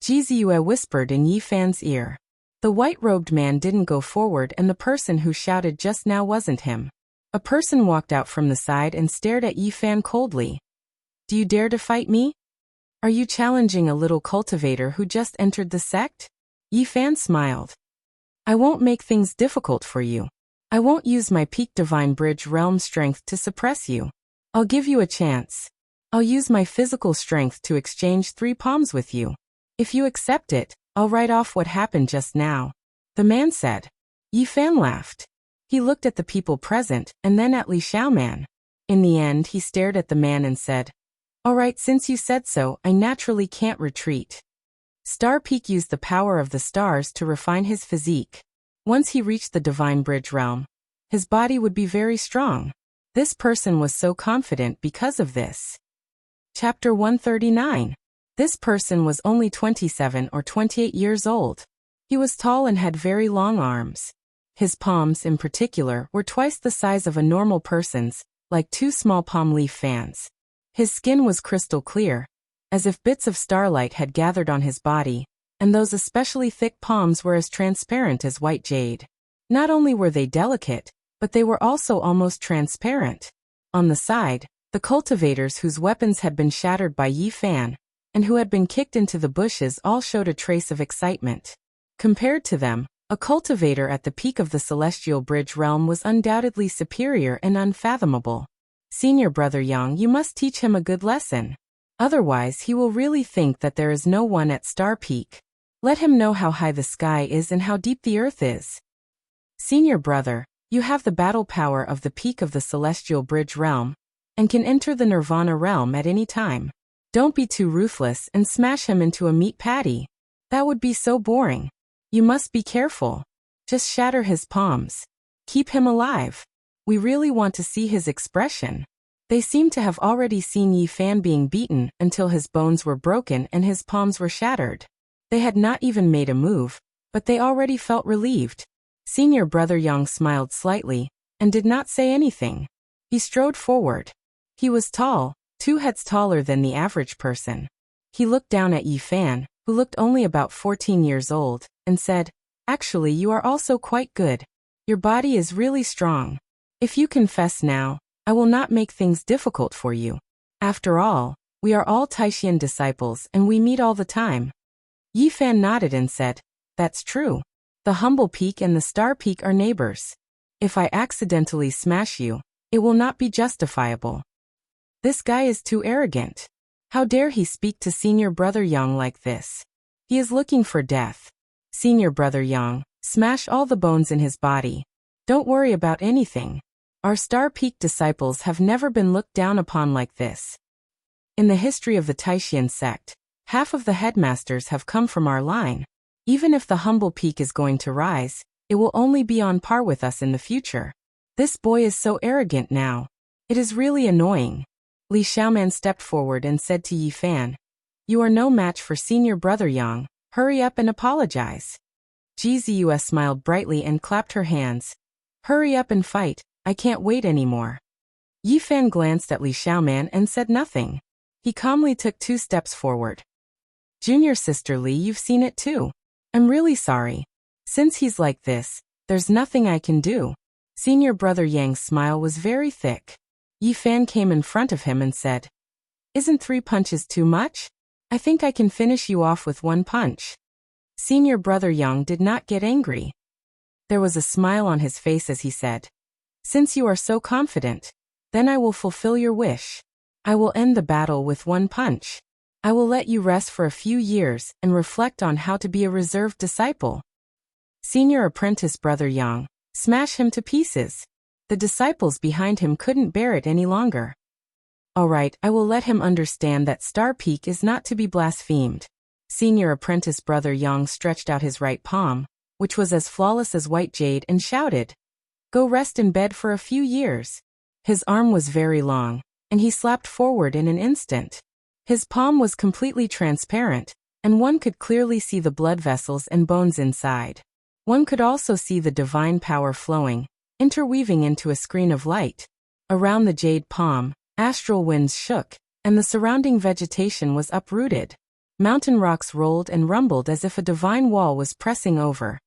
Speaker 1: Jizue whispered in Yi Fan's ear. The white-robed man didn't go forward, and the person who shouted just now wasn't him. A person walked out from the side and stared at Yi Fan coldly. Do you dare to fight me? Are you challenging a little cultivator who just entered the sect? Yi Fan smiled. I won't make things difficult for you. I won't use my peak divine bridge realm strength to suppress you. I'll give you a chance. I'll use my physical strength to exchange 3 palms with you. If you accept it, I'll write off what happened just now. The man said. Yi Fan laughed. He looked at the people present, and then at Li Xiaoman. In the end, he stared at the man and said, All right, since you said so, I naturally can't retreat. Star Peak used the power of the stars to refine his physique. Once he reached the Divine Bridge realm, his body would be very strong. This person was so confident because of this. Chapter 139. This person was only 27 or 28 years old. He was tall and had very long arms. His palms, in particular, were twice the size of a normal person's, like 2 small palm leaf fans. His skin was crystal clear, as if bits of starlight had gathered on his body, and those especially thick palms were as transparent as white jade. Not only were they delicate, but they were also almost transparent. On the side, the cultivators whose weapons had been shattered by Yi Fan, and who had been kicked into the bushes, all showed a trace of excitement. Compared to them, a cultivator at the peak of the Celestial Bridge realm was undoubtedly superior and unfathomable. Senior brother Yang, you must teach him a good lesson. Otherwise he will really think that there is no one at Star Peak. Let him know how high the sky is and how deep the earth is. Senior brother, you have the battle power of the peak of the Celestial Bridge realm, and can enter the Nirvana realm at any time. Don't be too ruthless and smash him into a meat patty. That would be so boring. You must be careful. Just shatter his palms. Keep him alive. We really want to see his expression. They seemed to have already seen Yi Fan being beaten until his bones were broken and his palms were shattered. They had not even made a move, but they already felt relieved. Senior brother Yang smiled slightly, and did not say anything. He strode forward. He was tall, 2 heads taller than the average person. He looked down at Yi Fan, who looked only about 14 years old, and said, Actually, you are also quite good. Your body is really strong. If you confess now, I will not make things difficult for you. After all, we are all Taishian disciples and we meet all the time. Yi Fan nodded and said, That's true. The Humble Peak and the Star Peak are neighbors. If I accidentally smash you, it will not be justifiable. This guy is too arrogant. How dare he speak to Senior brother Yang like this? He is looking for death. Senior brother Yang, smash all the bones in his body. Don't worry about anything. Our Star Peak disciples have never been looked down upon like this. In the history of the Taishian sect, half of the headmasters have come from our line. Even if the Humble Peak is going to rise, it will only be on par with us in the future. This boy is so arrogant now. It is really annoying. Li Xiaoman stepped forward and said to Yi Fan, You are no match for Senior brother Yang. Hurry up and apologize. Jizue smiled brightly and clapped her hands. Hurry up and fight. I can't wait anymore. Yi Fan glanced at Li Xiaoman and said nothing. He calmly took 2 steps forward. Junior sister Li, you've seen it too. I'm really sorry. Since he's like this, there's nothing I can do. Senior brother Yang's smile was very thick. Yi Fan came in front of him and said, Isn't 3 punches too much? I think I can finish you off with 1 punch. Senior brother Yang did not get angry. There was a smile on his face as he said, Since you are so confident, then I will fulfill your wish. I will end the battle with 1 punch. I will let you rest for a few years and reflect on how to be a reserved disciple. Senior apprentice brother Yang, smash him to pieces. The disciples behind him couldn't bear it any longer. All right, I will let him understand that Star Peak is not to be blasphemed. Senior apprentice brother Yang stretched out his right palm, which was as flawless as white jade, and shouted, Go rest in bed for a few years. His arm was very long, and he slapped forward in an instant. His palm was completely transparent, and one could clearly see the blood vessels and bones inside. One could also see the divine power flowing, interweaving into a screen of light. Around the jade palm, astral winds shook, and the surrounding vegetation was uprooted. Mountain rocks rolled and rumbled as if a divine wall was pressing over,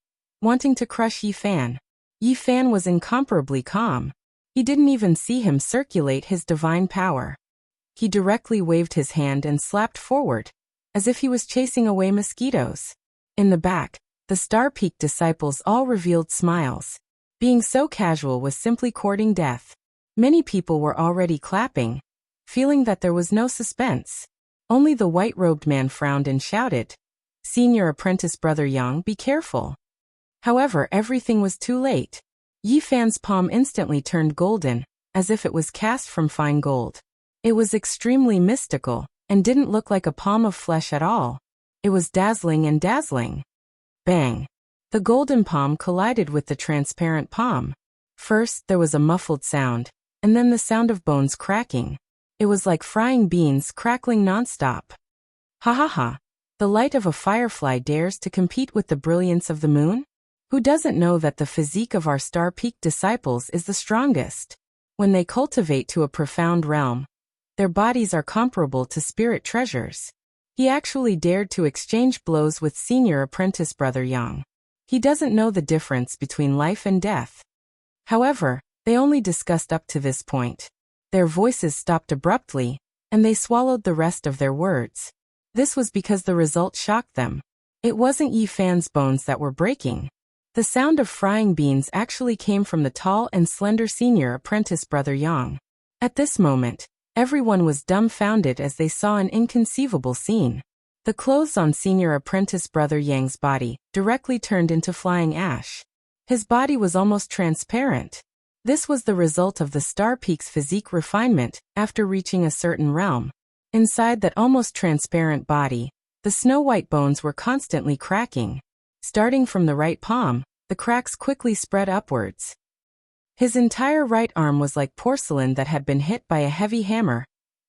Speaker 1: wanting to crush Yi Fan. Yi Fan was incomparably calm. He didn't even see him circulate his divine power. He directly waved his hand and slapped forward, as if he was chasing away mosquitoes. In the back, the Star Peak disciples all revealed smiles. Being so casual was simply courting death. Many people were already clapping, feeling that there was no suspense. Only the white-robed man frowned and shouted, "Senior apprentice Brother Yang, be careful." However, everything was too late. Yi Fan's palm instantly turned golden, as if it was cast from fine gold. It was extremely mystical, and didn't look like a palm of flesh at all. It was dazzling and dazzling. Bang! The golden palm collided with the transparent palm. First, there was a muffled sound, and then the sound of bones cracking. It was like frying beans crackling nonstop. Ha ha ha! The light of a firefly dares to compete with the brilliance of the moon? Who doesn't know that the physique of our Star Peak disciples is the strongest? When they cultivate to a profound realm, their bodies are comparable to spirit treasures. He actually dared to exchange blows with senior apprentice Brother Yang. He doesn't know the difference between life and death. However, they only discussed up to this point. Their voices stopped abruptly, and they swallowed the rest of their words. This was because the result shocked them. It wasn't Yi Fan's bones that were breaking. The sound of frying beans actually came from the tall and slender senior apprentice Brother Yang. At this moment, everyone was dumbfounded as they saw an inconceivable scene. The clothes on senior apprentice Brother Yang's body directly turned into flying ash. His body was almost transparent. This was the result of the Star Peak's physique refinement after reaching a certain realm. Inside that almost transparent body, the snow-white bones were constantly cracking. Starting from the right palm, the cracks quickly spread upwards. His entire right arm was like porcelain that had been hit by a heavy hammer,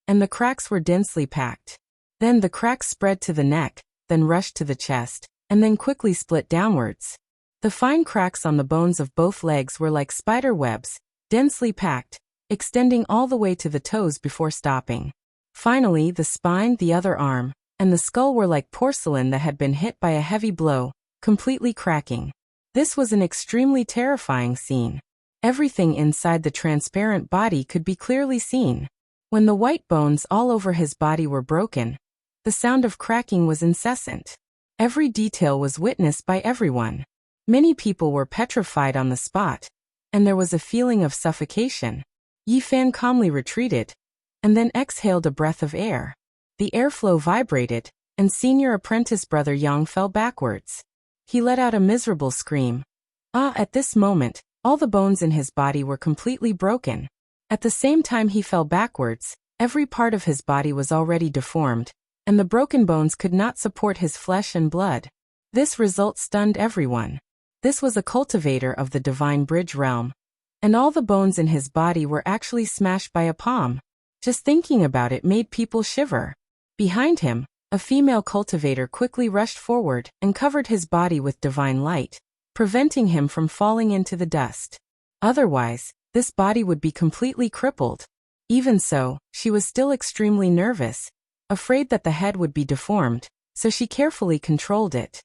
Speaker 1: and the cracks were densely packed. Then the cracks spread to the neck, then rushed to the chest, and then quickly split downwards. The fine cracks on the bones of both legs were like spider webs, densely packed, extending all the way to the toes before stopping. Finally, the spine, the other arm, and the skull were like porcelain that had been hit by a heavy blow, completely cracking. This was an extremely terrifying scene. Everything inside the transparent body could be clearly seen. When the white bones all over his body were broken, the sound of cracking was incessant. Every detail was witnessed by everyone. Many people were petrified on the spot, and there was a feeling of suffocation. Yi Fan calmly retreated, and then exhaled a breath of air. The airflow vibrated, and senior apprentice Brother Yang fell backwards. He let out a miserable scream. At this moment, all the bones in his body were completely broken. At the same time he fell backwards, every part of his body was already deformed, and the broken bones could not support his flesh and blood. This result stunned everyone. This was a cultivator of the Divine Bridge realm, and all the bones in his body were actually smashed by a palm. Just thinking about it made people shiver. Behind him, a female cultivator quickly rushed forward and covered his body with divine light, preventing him from falling into the dust. Otherwise, this body would be completely crippled. Even so, she was still extremely nervous, afraid that the head would be deformed, so she carefully controlled it.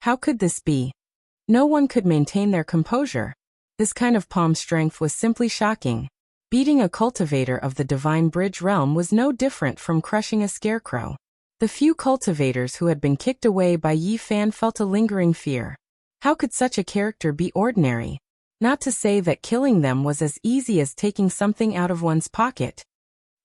Speaker 1: How could this be? No one could maintain their composure. This kind of palm strength was simply shocking. Beating a cultivator of the Divine Bridge realm was no different from crushing a scarecrow. The few cultivators who had been kicked away by Yi Fan felt a lingering fear. How could such a character be ordinary? Not to say that killing them was as easy as taking something out of one's pocket.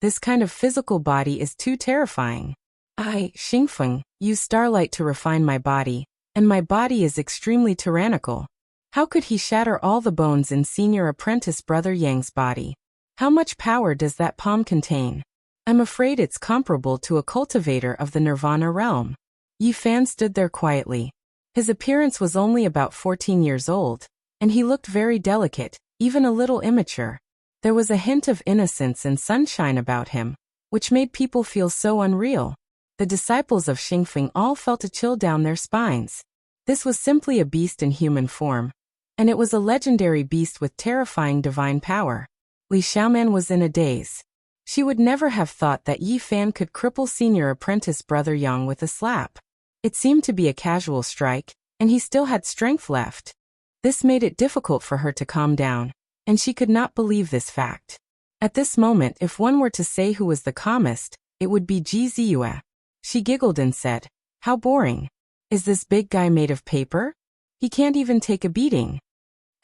Speaker 1: This kind of physical body is too terrifying. I, Xingfeng, use starlight to refine my body, and my body is extremely tyrannical. How could he shatter all the bones in senior apprentice Brother Yang's body? How much power does that palm contain? I'm afraid it's comparable to a cultivator of the Nirvana realm. Yi Fan stood there quietly. His appearance was only about 14 years old, and he looked very delicate, even a little immature. There was a hint of innocence and sunshine about him, which made people feel so unreal. The disciples of Xingfeng all felt a chill down their spines. This was simply a beast in human form. And it was a legendary beast with terrifying divine power. Li Xiaoman was in a daze. She would never have thought that Yi Fan could cripple senior apprentice Brother Yang with a slap. It seemed to be a casual strike, and he still had strength left. This made it difficult for her to calm down, and she could not believe this fact. At this moment, if one were to say who was the calmest, it would be Ji Ziyue. She giggled and said, "How boring. Is this big guy made of paper? He can't even take a beating."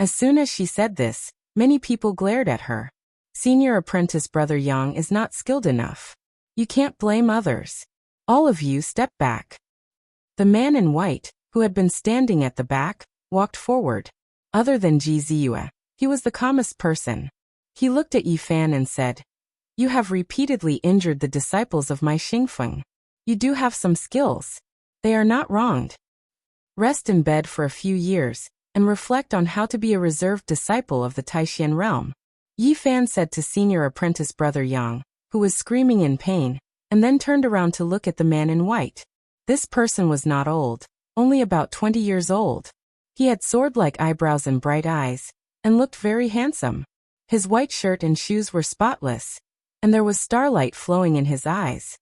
Speaker 1: As soon as she said this, many people glared at her. Senior apprentice Brother Yang is not skilled enough. You can't blame others. All of you step back. The man in white, who had been standing at the back, walked forward. Other than Ji Ziyue, he was the calmest person. He looked at Yi Fan and said, "You have repeatedly injured the disciples of my Xingfeng. You do have some skills. They are not wronged. Rest in bed for a few years, and reflect on how to be a reserved disciple of the Taishan realm." Yi Fan said to senior apprentice Brother Yang, who was screaming in pain, and then turned around to look at the man in white. This person was not old, only about 20 years old. He had sword-like eyebrows and bright eyes, and looked very handsome. His white shirt and shoes were spotless, and there was starlight flowing in his eyes.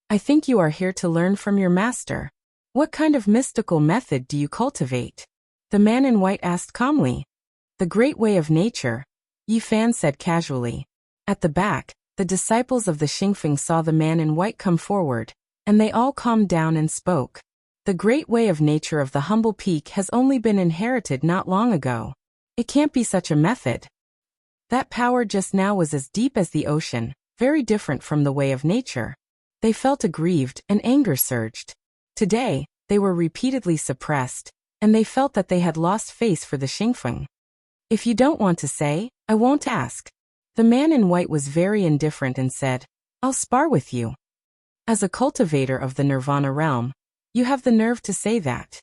Speaker 1: "I think you are here to learn from your master. What kind of mystical method do you cultivate?" The man in white asked calmly. "The great way of nature," Yi Fan said casually. At the back, the disciples of the Xingfeng saw the man in white come forward, and they all calmed down and spoke. "The great way of nature of the humble peak has only been inherited not long ago. It can't be such a method." That power just now was as deep as the ocean, very different from the way of nature. They felt aggrieved and anger surged. Today, they were repeatedly suppressed, and they felt that they had lost face for the Xingfeng. "If you don't want to say, I won't ask." The man in white was very indifferent and said, "I'll spar with you. As a cultivator of the Nirvana realm, you have the nerve to say that."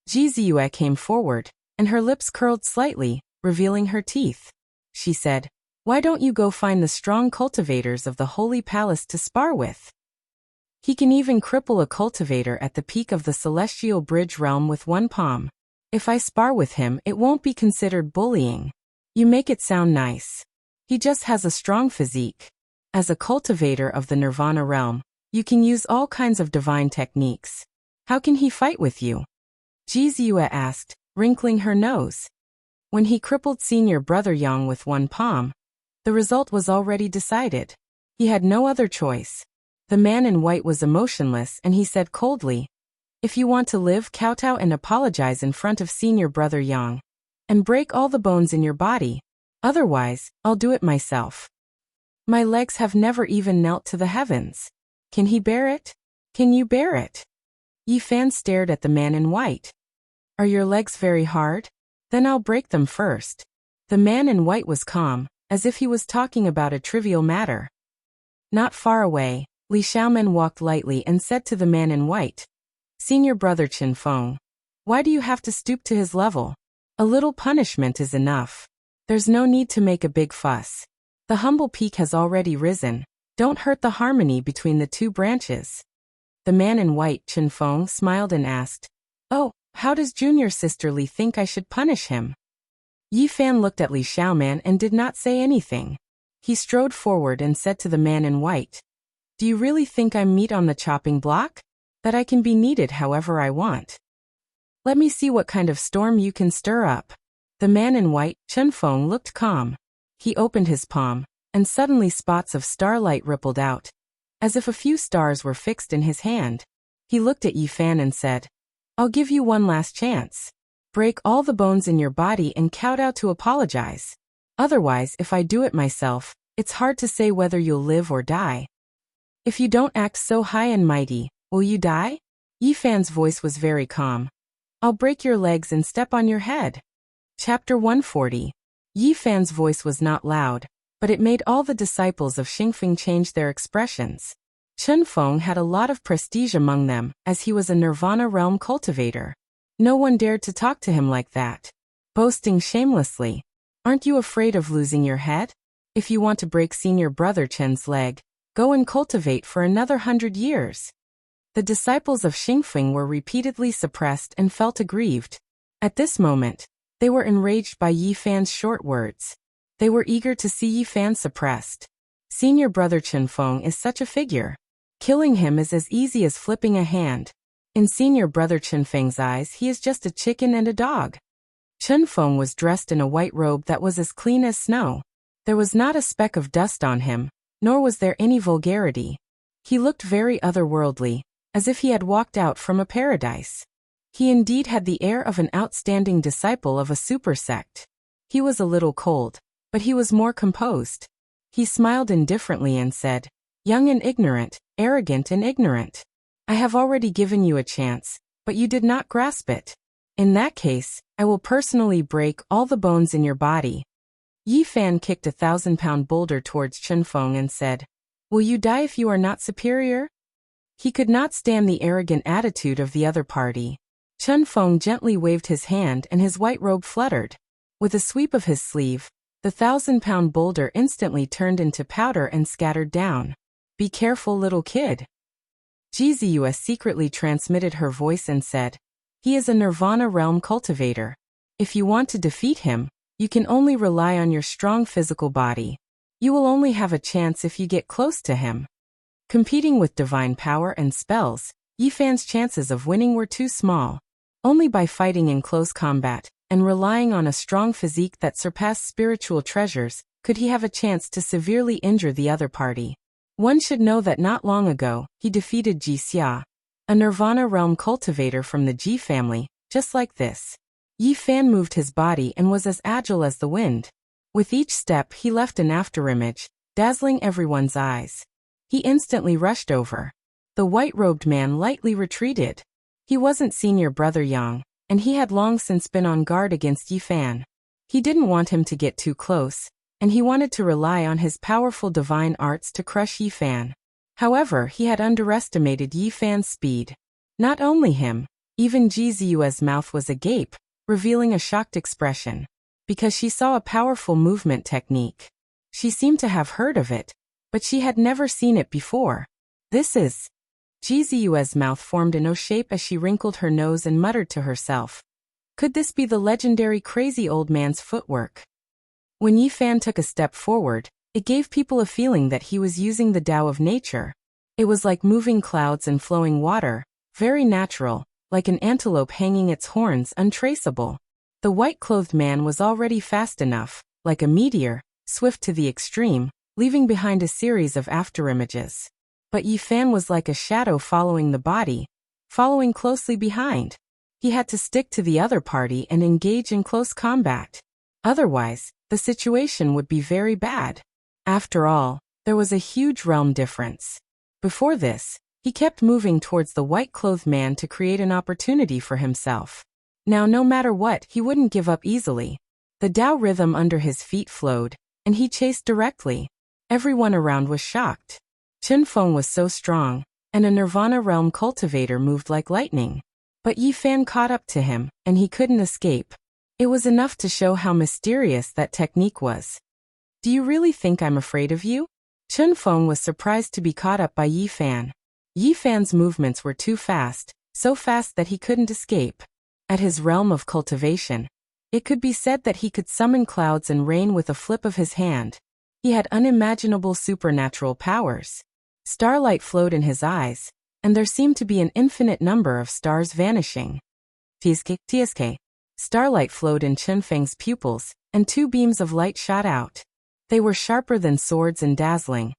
Speaker 1: Ji Ziyue came forward, and her lips curled slightly, revealing her teeth. She said, "Why don't you go find the strong cultivators of the Holy Palace to spar with? He can even cripple a cultivator at the peak of the Celestial Bridge realm with one palm. If I spar with him, it won't be considered bullying. You make it sound nice. He just has a strong physique. As a cultivator of the Nirvana realm, you can use all kinds of divine techniques. How can he fight with you?" Ji Ziyue asked, wrinkling her nose. When he crippled senior Brother Yang with one palm, the result was already decided. He had no other choice. The man in white was emotionless, and he said coldly, "If you want to live, kowtow and apologize in front of senior Brother Yang, and break all the bones in your body. Otherwise, I'll do it myself. My legs have never even knelt to the heavens. Can he bear it? Can you bear it?" Yi Fan stared at the man in white. "Are your legs very hard? Then I'll break them first." The man in white was calm, as if he was talking about a trivial matter. Not far away, Li Xiaoman walked lightly and said to the man in white, "Senior Brother Qin Feng, why do you have to stoop to his level? A little punishment is enough. There's no need to make a big fuss. The humble peak has already risen. Don't hurt the harmony between the two branches." The man in white, Qin Feng, smiled and asked, "Oh, how does junior sister Li think I should punish him?" Yi Fan looked at Li Xiaoman and did not say anything. He strode forward and said to the man in white, "Do you really think I'm meat on the chopping block? That I can be kneaded however I want? Let me see what kind of storm you can stir up." The man in white, Qin Feng, looked calm. He opened his palm, and suddenly spots of starlight rippled out, as if a few stars were fixed in his hand. He looked at Yi Fan and said, "I'll give you one last chance. Break all the bones in your body and kowtow to apologize. Otherwise, if I do it myself, it's hard to say whether you'll live or die. If you don't act so high and mighty, will you die?" Yi Fan's voice was very calm. "I'll break your legs and step on your head." Chapter 140. Yi Fan's voice was not loud, but it made all the disciples of Xingfeng change their expressions. Qin Feng had a lot of prestige among them, as he was a Nirvana realm cultivator. No one dared to talk to him like that, boasting shamelessly. "Aren't you afraid of losing your head? If you want to break senior Brother Chen's leg, go and cultivate for another 100 years. The disciples of Xingfeng were repeatedly suppressed and felt aggrieved. At this moment, they were enraged by Yi Fan's short words. They were eager to see Yi Fan suppressed. Senior brother Chenfeng is such a figure. Killing him is as easy as flipping a hand. In senior brother Chenfeng's eyes, he is just a chicken and a dog. Chenfeng was dressed in a white robe that was as clean as snow. There was not a speck of dust on him, nor was there any vulgarity. He looked very otherworldly, as if he had walked out from a paradise. He indeed had the air of an outstanding disciple of a super sect. He was a little cold, but he was more composed. He smiled indifferently and said, "Young and ignorant, arrogant and ignorant. I have already given you a chance, but you did not grasp it. In that case, I will personally break all the bones in your body." Yi Fan kicked a 1,000-pound boulder towards Chenfeng and said, "Will you die if you are not superior?" He could not stand the arrogant attitude of the other party. Chenfeng gently waved his hand and his white robe fluttered. With a sweep of his sleeve, the 1,000-pound boulder instantly turned into powder and scattered down. "Be careful, little kid." Jizius secretly transmitted her voice and said, "He is a Nirvana realm cultivator. If you want to defeat him, you can only rely on your strong physical body. You will only have a chance if you get close to him." Competing with divine power and spells, Yi Fan's chances of winning were too small. Only by fighting in close combat, and relying on a strong physique that surpassed spiritual treasures, could he have a chance to severely injure the other party. One should know that not long ago, he defeated Jixia, a Nirvana realm cultivator from the Ji family, just like this. Yi Fan moved his body and was as agile as the wind. With each step he left an afterimage, dazzling everyone's eyes. He instantly rushed over. The white-robed man lightly retreated. He wasn't senior brother Yang, and he had long since been on guard against Yi Fan. He didn't want him to get too close, and he wanted to rely on his powerful divine arts to crush Yi Fan. However, he had underestimated Yi Fan's speed. Not only him, even Jiziu's mouth was agape, revealing a shocked expression. Because she saw a powerful movement technique. She seemed to have heard of it, but she had never seen it before. "This is..." Jiziu's mouth formed an O shape as she wrinkled her nose and muttered to herself. Could this be the legendary crazy old man's footwork? When Yi Fan took a step forward, it gave people a feeling that he was using the Tao of nature. It was like moving clouds and flowing water, very natural, like an antelope hanging its horns, untraceable. The white-clothed man was already fast enough, like a meteor, swift to the extreme, leaving behind a series of afterimages. But Yi Fan was like a shadow following the body, following closely behind. He had to stick to the other party and engage in close combat. Otherwise, the situation would be very bad. After all, there was a huge realm difference. Before this, he kept moving towards the white-clothed man to create an opportunity for himself. Now no matter what, he wouldn't give up easily. The Tao rhythm under his feet flowed, and he chased directly. Everyone around was shocked. Chenfeng was so strong, and a Nirvana realm cultivator moved like lightning. But Yi Fan caught up to him, and he couldn't escape. It was enough to show how mysterious that technique was. "Do you really think I'm afraid of you?" Chenfeng was surprised to be caught up by Yi Fan. Yi Fan's movements were too fast, so fast that he couldn't escape. At his realm of cultivation, it could be said that he could summon clouds and rain with a flip of his hand. He had unimaginable supernatural powers. Starlight flowed in his eyes, and there seemed to be an infinite number of stars vanishing. Tsk. Starlight flowed in Chenfeng's pupils, and 2 beams of light shot out. They were sharper than swords and dazzling,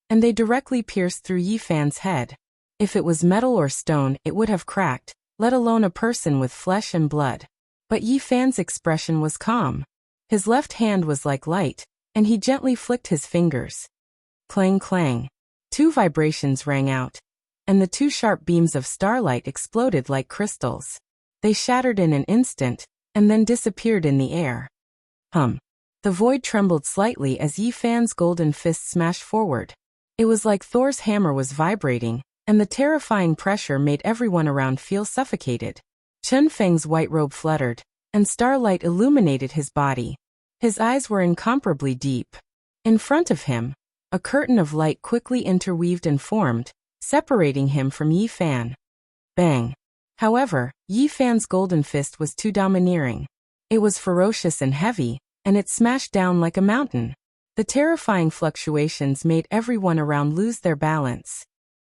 Speaker 1: and they directly pierced through Yi Fan's head. If it was metal or stone, it would have cracked, let alone a person with flesh and blood. But Yi Fan's expression was calm. His left hand was like light, and he gently flicked his fingers. Clang clang. 2 vibrations rang out, and the 2 sharp beams of starlight exploded like crystals. They shattered in an instant, and then disappeared in the air. Hum. The void trembled slightly as Yi Fan's golden fist smashed forward. It was like Thor's hammer was vibrating, and the terrifying pressure made everyone around feel suffocated. Chenfeng's white robe fluttered, and starlight illuminated his body. His eyes were incomparably deep. In front of him, a curtain of light quickly interweaved and formed, separating him from Yi Fan. Bang! However, Yi Fan's golden fist was too domineering. It was ferocious and heavy, and it smashed down like a mountain. The terrifying fluctuations made everyone around lose their balance.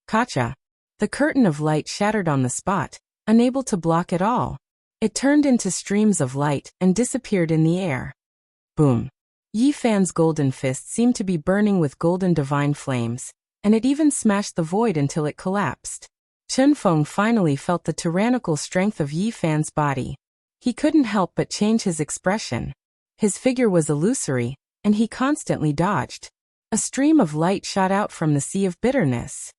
Speaker 1: Kacha! The curtain of light shattered on the spot, unable to block it all. It turned into streams of light and disappeared in the air. Boom! Yi Fan's golden fist seemed to be burning with golden divine flames, and it even smashed the void until it collapsed. Chen Feng finally felt the tyrannical strength of Yi Fan's body. He couldn't help but change his expression. His figure was illusory, and he constantly dodged. A stream of light shot out from the sea of bitterness.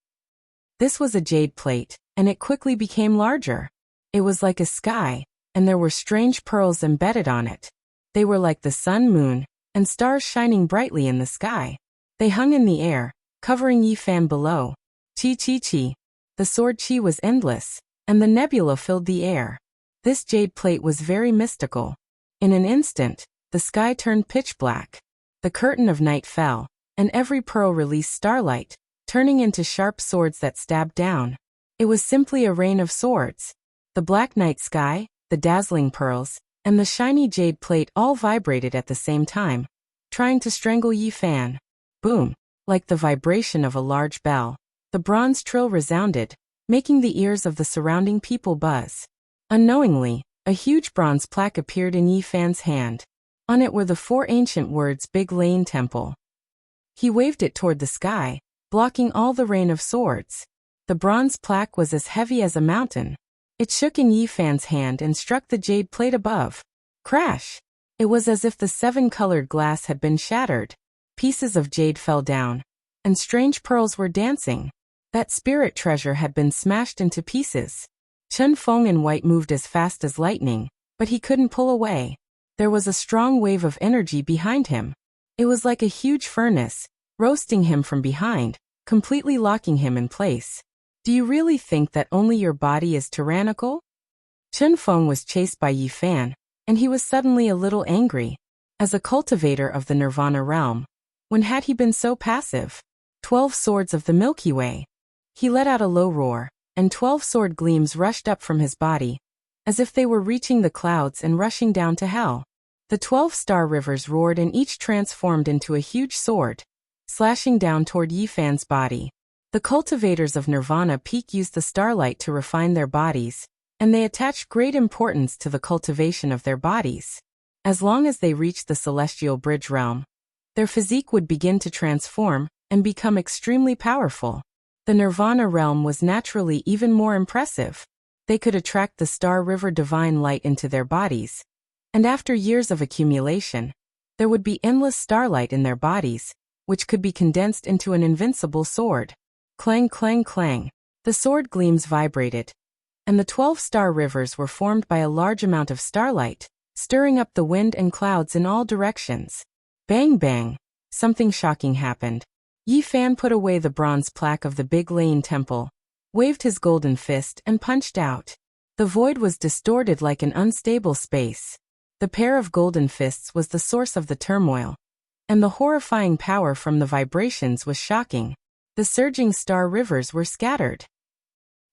Speaker 1: This was a jade plate, and it quickly became larger. It was like a sky, and there were strange pearls embedded on it. They were like the sun, moon, and stars shining brightly in the sky. They hung in the air, covering Yi Fan below. Chi chi chi. The sword chi was endless, and the nebula filled the air. This jade plate was very mystical. In an instant, the sky turned pitch black. The curtain of night fell, and every pearl released starlight, turning into sharp swords that stabbed down. It was simply a rain of swords. The black night sky, the dazzling pearls, and the shiny jade plate all vibrated at the same time, trying to strangle Yi Fan. Boom! Like the vibration of a large bell, the bronze trill resounded, making the ears of the surrounding people buzz. Unknowingly, a huge bronze plaque appeared in Yi Fan's hand. On it were the 4 ancient words Big Lane Temple. He waved it toward the sky, blocking all the rain of swords. The bronze plaque was as heavy as a mountain. It shook in Yi Fan's hand and struck the jade plate above. Crash! It was as if the 7-colored glass had been shattered. Pieces of jade fell down, and strange pearls were dancing. That spirit treasure had been smashed into pieces. Chen Feng in white moved as fast as lightning, but he couldn't pull away. There was a strong wave of energy behind him. It was like a huge furnace, roasting him from behind, completely locking him in place. Do you really think that only your body is tyrannical? Chen Feng was chased by Yi Fan, and he was suddenly a little angry. As a cultivator of the Nirvana realm, when had he been so passive? 12 swords of the Milky Way. He let out a low roar, and 12 sword gleams rushed up from his body, as if they were reaching the clouds and rushing down to hell. The 12 star rivers roared and each transformed into a huge sword, slashing down toward Yi Fan's body. The cultivators of Nirvana Peak used the starlight to refine their bodies, and they attached great importance to the cultivation of their bodies. As long as they reached the celestial bridge realm, their physique would begin to transform and become extremely powerful. The Nirvana realm was naturally even more impressive. They could attract the star river divine light into their bodies, and after years of accumulation, there would be endless starlight in their bodies, which could be condensed into an invincible sword. Clang, clang, clang. The sword gleams vibrated, and the 12 star rivers were formed by a large amount of starlight, stirring up the wind and clouds in all directions. Bang, bang. Something shocking happened. Yi Fan put away the bronze plaque of the Big Lane Temple, waved his golden fist and punched out. The void was distorted like an unstable space. The pair of golden fists was the source of the turmoil, and the horrifying power from the vibrations was shocking. The surging star rivers were scattered.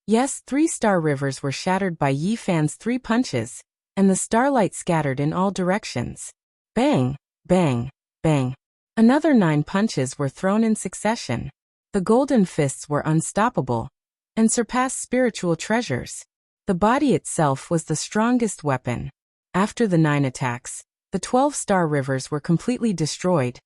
Speaker 1: Yes, 3 star rivers were shattered by Yi Fan's 3 punches, and the starlight scattered in all directions. Bang, bang, bang. Another 9 punches were thrown in succession. The golden fists were unstoppable, and surpassed spiritual treasures. The body itself was the strongest weapon. After the 9 attacks, the 12 star rivers were completely destroyed,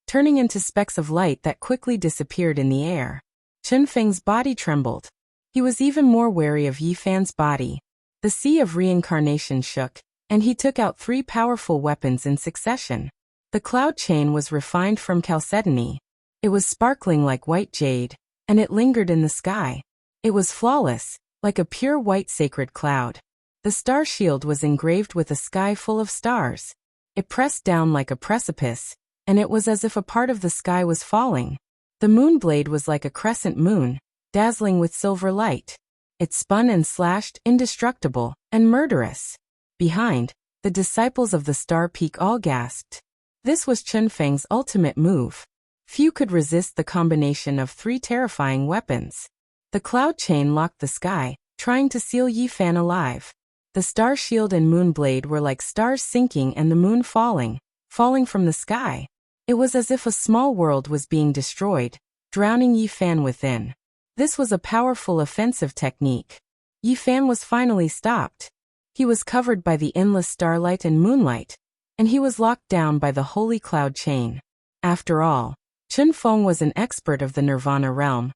Speaker 1: turning into specks of light that quickly disappeared in the air. Chen Feng's body trembled. He was even more wary of Yi Fan's body. The sea of reincarnation shook, and he took out 3 powerful weapons in succession. The cloud chain was refined from chalcedony. It was sparkling like white jade, and it lingered in the sky. It was flawless, like a pure white sacred cloud. The star shield was engraved with a sky full of stars. It pressed down like a precipice, and it was as if a part of the sky was falling. The moon blade was like a crescent moon, dazzling with silver light. It spun and slashed, indestructible and murderous. Behind, the disciples of the Star Peak all gasped. This was Chen Feng's ultimate move. Few could resist the combination of 3 terrifying weapons. The cloud chain locked the sky, trying to seal Yi Fan alive. The star shield and moon blade were like stars sinking and the moon falling from the sky. It was as if a small world was being destroyed, drowning Yi Fan within. This was a powerful offensive technique. Yi Fan was finally stopped. He was covered by the endless starlight and moonlight, and he was locked down by the holy cloud chain. After all, Chen Feng was an expert of the Nirvana realm,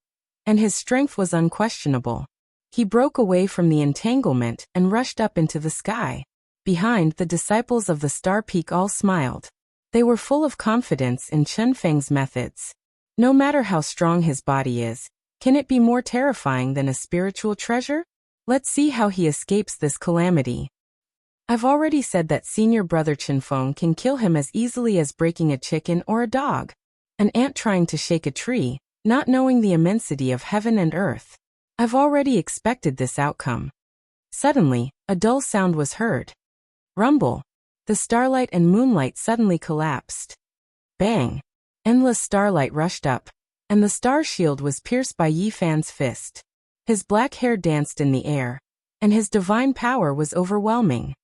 Speaker 1: and his strength was unquestionable. He broke away from the entanglement and rushed up into the sky. Behind, the disciples of the Star Peak all smiled. They were full of confidence in Chen Feng's methods. No matter how strong his body is, can it be more terrifying than a spiritual treasure? Let's see how he escapes this calamity. I've already said that senior brother Chen Feng can kill him as easily as breaking a chicken or a dog. An ant trying to shake a tree, not knowing the immensity of heaven and earth. I've already expected this outcome. Suddenly, a dull sound was heard. Rumble. The starlight and moonlight suddenly collapsed. Bang! Endless starlight rushed up, and the star shield was pierced by Yi Fan's fist. His black hair danced in the air, and his divine power was overwhelming.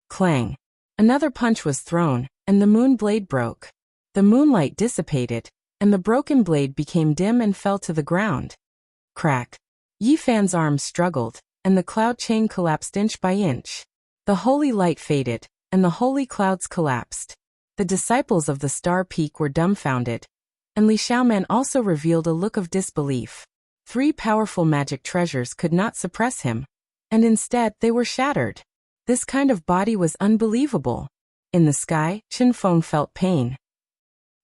Speaker 1: Clang! Another punch was thrown, and the moon blade broke. The moonlight dissipated, and the broken blade became dim and fell to the ground. Crack! Yi Fan's arms struggled, and the cloud chain collapsed inch by inch. The holy light faded, and the holy clouds collapsed. The disciples of the Star Peak were dumbfounded, and Li Xiaoman also revealed a look of disbelief. 3 powerful magic treasures could not suppress him, and instead they were shattered. This kind of body was unbelievable. In the sky, Chen Feng felt pain.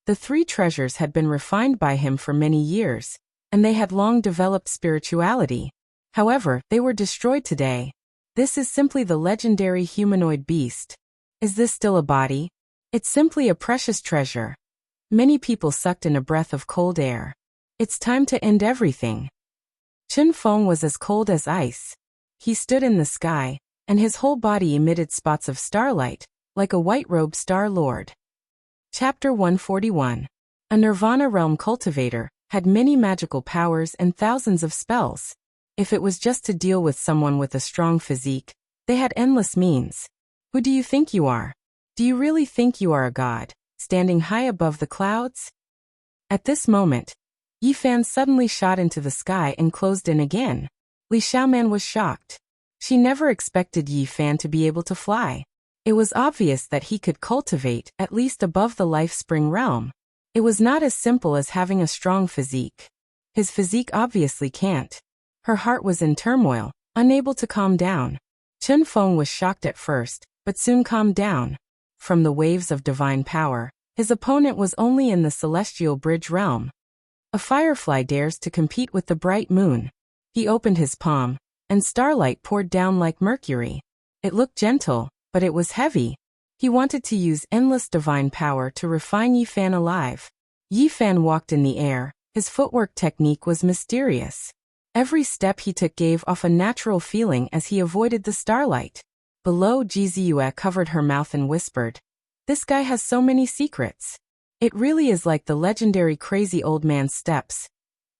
Speaker 1: The 3 treasures had been refined by him for many years, and they had long developed spirituality. However, they were destroyed today. This is simply the legendary humanoid beast. Is this still a body? It's simply a precious treasure. Many people sucked in a breath of cold air. It's time to end everything. Chen Feng was as cold as ice. He stood in the sky, and his whole body emitted spots of starlight, like a white-robed star lord. Chapter 141. A Nirvana realm cultivator had many magical powers and thousands of spells. If it was just to deal with someone with a strong physique, they had endless means. Who do you think you are? Do you really think you are a god, standing high above the clouds? At this moment, Yi Fan suddenly shot into the sky and closed in again. Li Xiaoman was shocked. She never expected Yi Fan to be able to fly. It was obvious that he could cultivate at least above the life spring realm. It was not as simple as having a strong physique. His physique obviously can't. Her heart was in turmoil, unable to calm down. Chen Feng was shocked at first, but soon calmed down. From the waves of divine power, his opponent was only in the celestial bridge realm. A firefly dares to compete with the bright moon. He opened his palm, and starlight poured down like mercury. It looked gentle, but it was heavy. He wanted to use endless divine power to refine Yi Fan alive. Yi Fan walked in the air. His footwork technique was mysterious. Every step he took gave off a natural feeling as he avoided the starlight. Below, Jiziyue covered her mouth and whispered, "This guy has so many secrets. It really is like the legendary crazy old man's steps."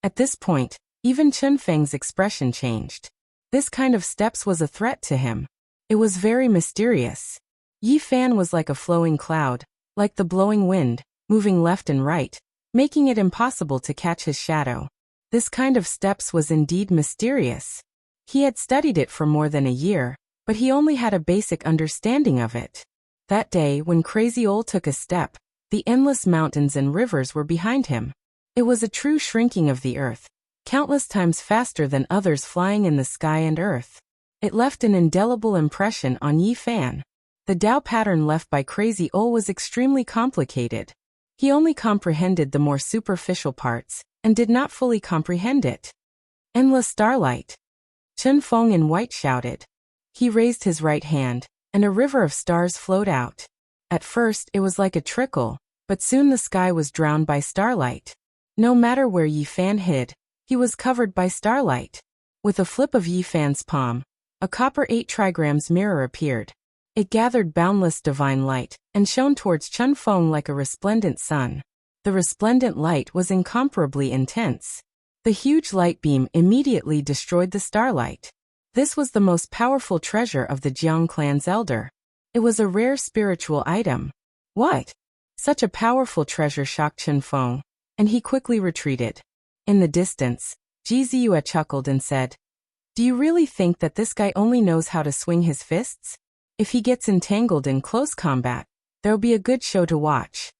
Speaker 1: At this point, even Chen Feng's expression changed. This kind of steps was a threat to him. It was very mysterious. Yi Fan was like a flowing cloud, like the blowing wind, moving left and right, making it impossible to catch his shadow. This kind of steps was indeed mysterious. He had studied it for more than a year, but he only had a basic understanding of it. That day, when Crazy Ol took a step, the endless mountains and rivers were behind him. It was a true shrinking of the earth, countless times faster than others flying in the sky and earth. It left an indelible impression on Yi Fan. The Dao pattern left by Crazy Ol was extremely complicated. He only comprehended the more superficial parts, and did not fully comprehend it. Endless starlight. Chen Feng in white shouted. He raised his right hand, and a river of stars flowed out. At first it was like a trickle, but soon the sky was drowned by starlight. No matter where Yi Fan hid, he was covered by starlight. With a flip of Yi Fan's palm, a copper 8 trigrams mirror appeared. It gathered boundless divine light, and shone towards Chen Feng like a resplendent sun. The resplendent light was incomparably intense. The huge light beam immediately destroyed the starlight. This was the most powerful treasure of the Jiang clan's elder. It was a rare spiritual item. What? Such a powerful treasure shocked Chen Feng, and he quickly retreated. In the distance, Ji Ziyue chuckled and said, "Do you really think that this guy only knows how to swing his fists? If he gets entangled in close combat, there'll be a good show to watch."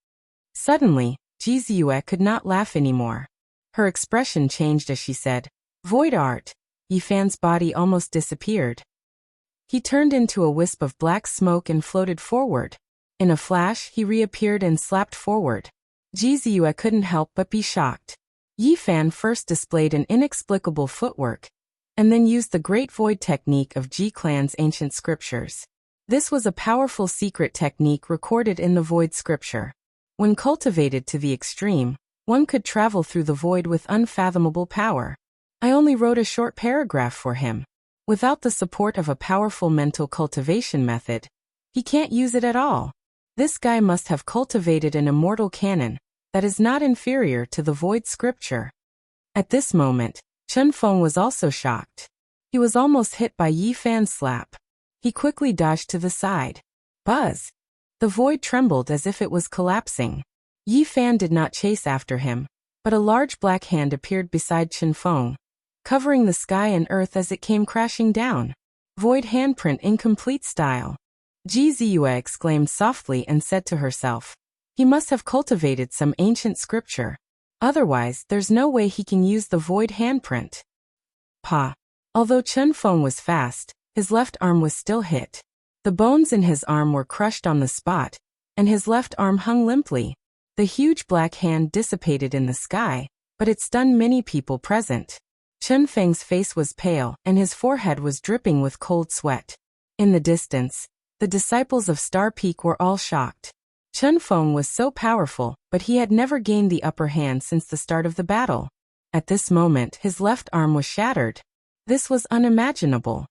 Speaker 1: Suddenly, Ji Ziyue could not laugh anymore. Her expression changed as she said, "Void art." Yi Fan's body almost disappeared. He turned into a wisp of black smoke and floated forward. In a flash, he reappeared and slapped forward. Ji Ziyue couldn't help but be shocked. Yi Fan first displayed an inexplicable footwork, and then used the Great Void technique of Ji clan's ancient scriptures. This was a powerful secret technique recorded in the Void scripture. When cultivated to the extreme, one could travel through the void with unfathomable power. I only wrote a short paragraph for him. Without the support of a powerful mental cultivation method, he can't use it at all. This guy must have cultivated an immortal canon that is not inferior to the Void scripture. At this moment, Chen Feng was also shocked. He was almost hit by Yi Fan's slap. He quickly dodged to the side. Buzz! The void trembled as if it was collapsing. Yi Fan did not chase after him, but a large black hand appeared beside Chen Feng, covering the sky and earth as it came crashing down. Void handprint in complete style. Ji Ziyue exclaimed softly and said to herself, "He must have cultivated some ancient scripture. Otherwise, there's no way he can use the void handprint." Pa. Although Chen Feng was fast, his left arm was still hit. The bones in his arm were crushed on the spot, and his left arm hung limply. The huge black hand dissipated in the sky, but it stunned many people present. Chen Feng's face was pale, and his forehead was dripping with cold sweat. In the distance, the disciples of Star Peak were all shocked. Chen Feng was so powerful, but he had never gained the upper hand since the start of the battle. At this moment, his left arm was shattered. This was unimaginable.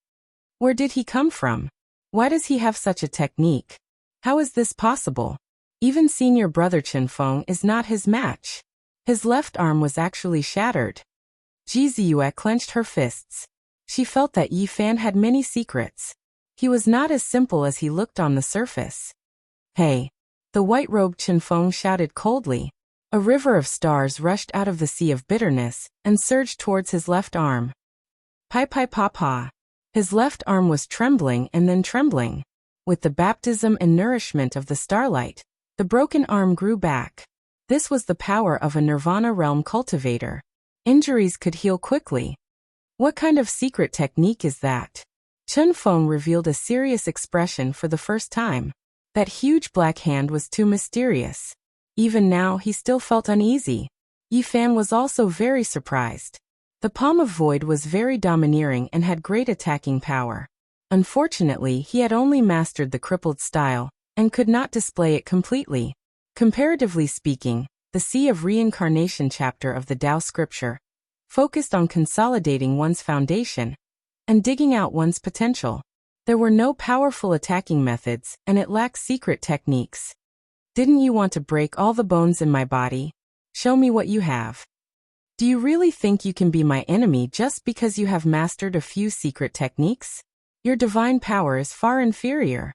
Speaker 1: Where did he come from? Why does he have such a technique? How is this possible? Even senior brother Chen Feng is not his match. His left arm was actually shattered. Ji Ziyue clenched her fists. She felt that Yi Fan had many secrets. He was not as simple as he looked on the surface. "Hey!" The white-robed Chen Feng shouted coldly. A river of stars rushed out of the sea of bitterness and surged towards his left arm. Pai pai pa pa. His left arm was trembling and then trembling. With the baptism and nourishment of the starlight, the broken arm grew back. This was the power of a Nirvana realm cultivator. Injuries could heal quickly. What kind of secret technique is that? Chen Feng revealed a serious expression for the first time. That huge black hand was too mysterious. Even now, he still felt uneasy. Yi Fan was also very surprised. The Palm of Void was very domineering and had great attacking power. Unfortunately, he had only mastered the crippled style and could not display it completely. Comparatively speaking, the Sea of Reincarnation chapter of the Tao scripture focused on consolidating one's foundation and digging out one's potential. There were no powerful attacking methods, and it lacked secret techniques. "Didn't you want to break all the bones in my body? Show me what you have. Do you really think you can be my enemy just because you have mastered a few secret techniques? Your divine power is far inferior."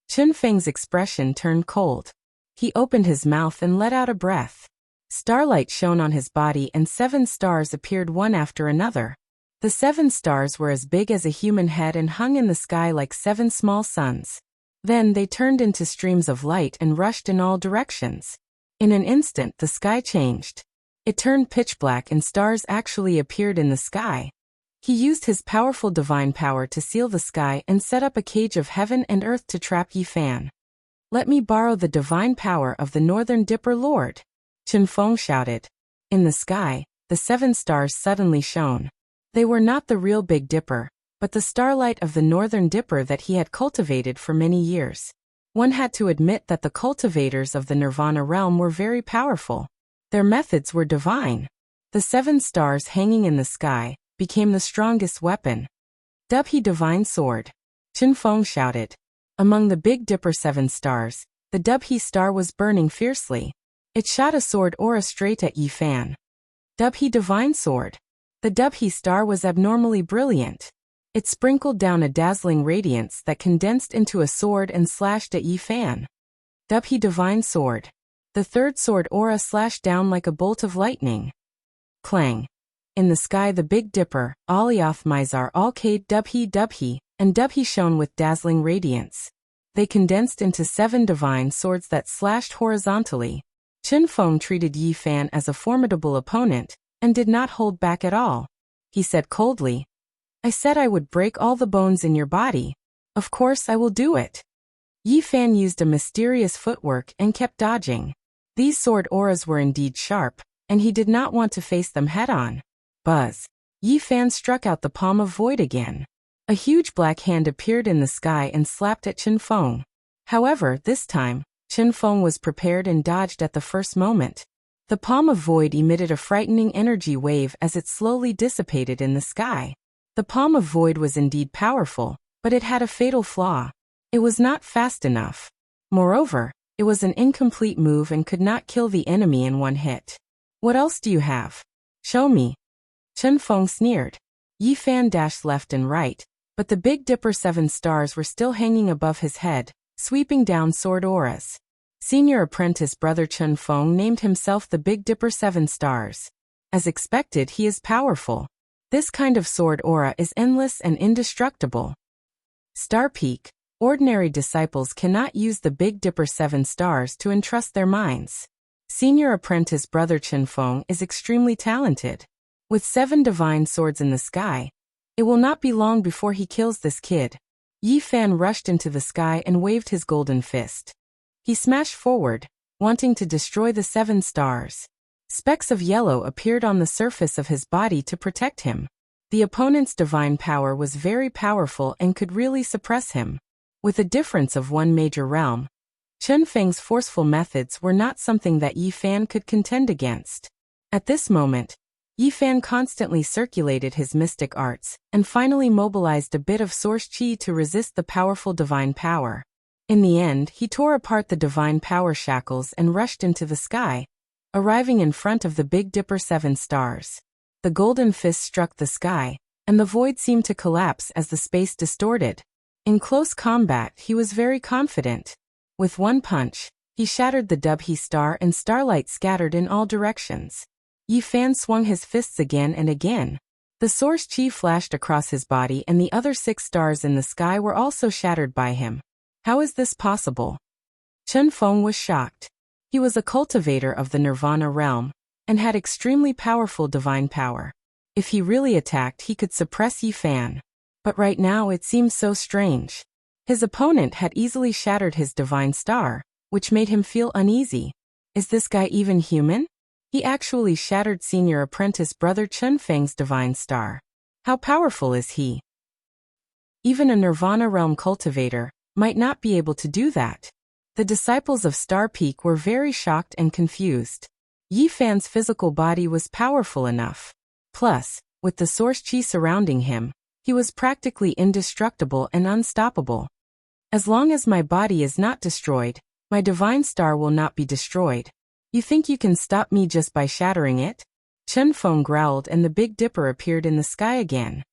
Speaker 1: Chen Feng's expression turned cold. He opened his mouth and let out a breath. Starlight shone on his body and 7 stars appeared one after another. The 7 stars were as big as a human head and hung in the sky like 7 small suns. Then they turned into streams of light and rushed in all directions. In an instant, the sky changed. It turned pitch black and stars actually appeared in the sky. He used his powerful divine power to seal the sky and set up a cage of heaven and earth to trap Yi Fan. "Let me borrow the divine power of the Northern Dipper Lord," Chen Feng shouted. In the sky, the 7 stars suddenly shone. They were not the real Big Dipper, but the starlight of the Northern Dipper that he had cultivated for many years. One had to admit that the cultivators of the Nirvana realm were very powerful. Their methods were divine. The 7 stars hanging in the sky became the strongest weapon. "Dubhe Divine Sword," Chen Feng shouted. Among the Big Dipper 7 stars, the Dubhe star was burning fiercely. It shot a sword aura straight at Yi Fan. Dubhe Divine Sword. The Dubhe star was abnormally brilliant. It sprinkled down a dazzling radiance that condensed into a sword and slashed at Yi Fan. Dubhe Divine Sword. The third sword aura slashed down like a bolt of lightning. Clang. In the sky the Big Dipper, Alioth Mizar Alkade Dubhe, and Dubhe shone with dazzling radiance. They condensed into 7 divine swords that slashed horizontally. Chen Feng treated Yi Fan as a formidable opponent, and did not hold back at all. He said coldly, "I said I would break all the bones in your body. Of course I will do it." Yi Fan used a mysterious footwork and kept dodging. These sword auras were indeed sharp, and he did not want to face them head-on. Buzz. Yi Fan struck out the palm of void again. A huge black hand appeared in the sky and slapped at Chen Feng. However, this time, Chen Feng was prepared and dodged at the first moment. The palm of void emitted a frightening energy wave as it slowly dissipated in the sky. The palm of void was indeed powerful, but it had a fatal flaw. It was not fast enough. Moreover, it was an incomplete move and could not kill the enemy in one hit. "What else do you have? Show me." Chen Feng sneered. Yi Fan dashed left and right, but the Big Dipper 7 stars were still hanging above his head, sweeping down sword auras. Senior apprentice brother Chen Feng named himself the Big Dipper 7 stars. As expected, he is powerful. This kind of sword aura is endless and indestructible. Star Peak. Ordinary disciples cannot use the Big Dipper 7 stars to entrust their minds. Senior apprentice brother Chen Feng is extremely talented. With 7 divine swords in the sky, it will not be long before he kills this kid. Yi Fan rushed into the sky and waved his golden fist. He smashed forward, wanting to destroy the 7 stars. Specks of yellow appeared on the surface of his body to protect him. The opponent's divine power was very powerful and could really suppress him. With a difference of 1 major realm, Chen Feng's forceful methods were not something that Yi Fan could contend against. At this moment, Yi Fan constantly circulated his mystic arts, and finally mobilized a bit of source qi to resist the powerful divine power. In the end, he tore apart the divine power shackles and rushed into the sky, arriving in front of the Big Dipper 7 stars. The golden fist struck the sky, and the void seemed to collapse as the space distorted. In close combat, he was very confident. With one punch, he shattered the Dubhe star and starlight scattered in all directions. Yi Fan swung his fists again and again. The source qi flashed across his body and the other 6 stars in the sky were also shattered by him. How is this possible? Chen Feng was shocked. He was a cultivator of the Nirvana realm, and had extremely powerful divine power. If he really attacked, he could suppress Yi Fan. But right now it seemed so strange. His opponent had easily shattered his divine star, which made him feel uneasy. Is this guy even human? He actually shattered senior apprentice brother Chen Feng's divine star. How powerful is he? Even a Nirvana realm cultivator might not be able to do that. The disciples of Star Peak were very shocked and confused. Yi Fan's physical body was powerful enough. Plus, with the source qi surrounding him, he was practically indestructible and unstoppable. As long as my body is not destroyed, my divine star will not be destroyed. You think you can stop me just by shattering it? Chen Feng growled and the Big Dipper appeared in the sky again.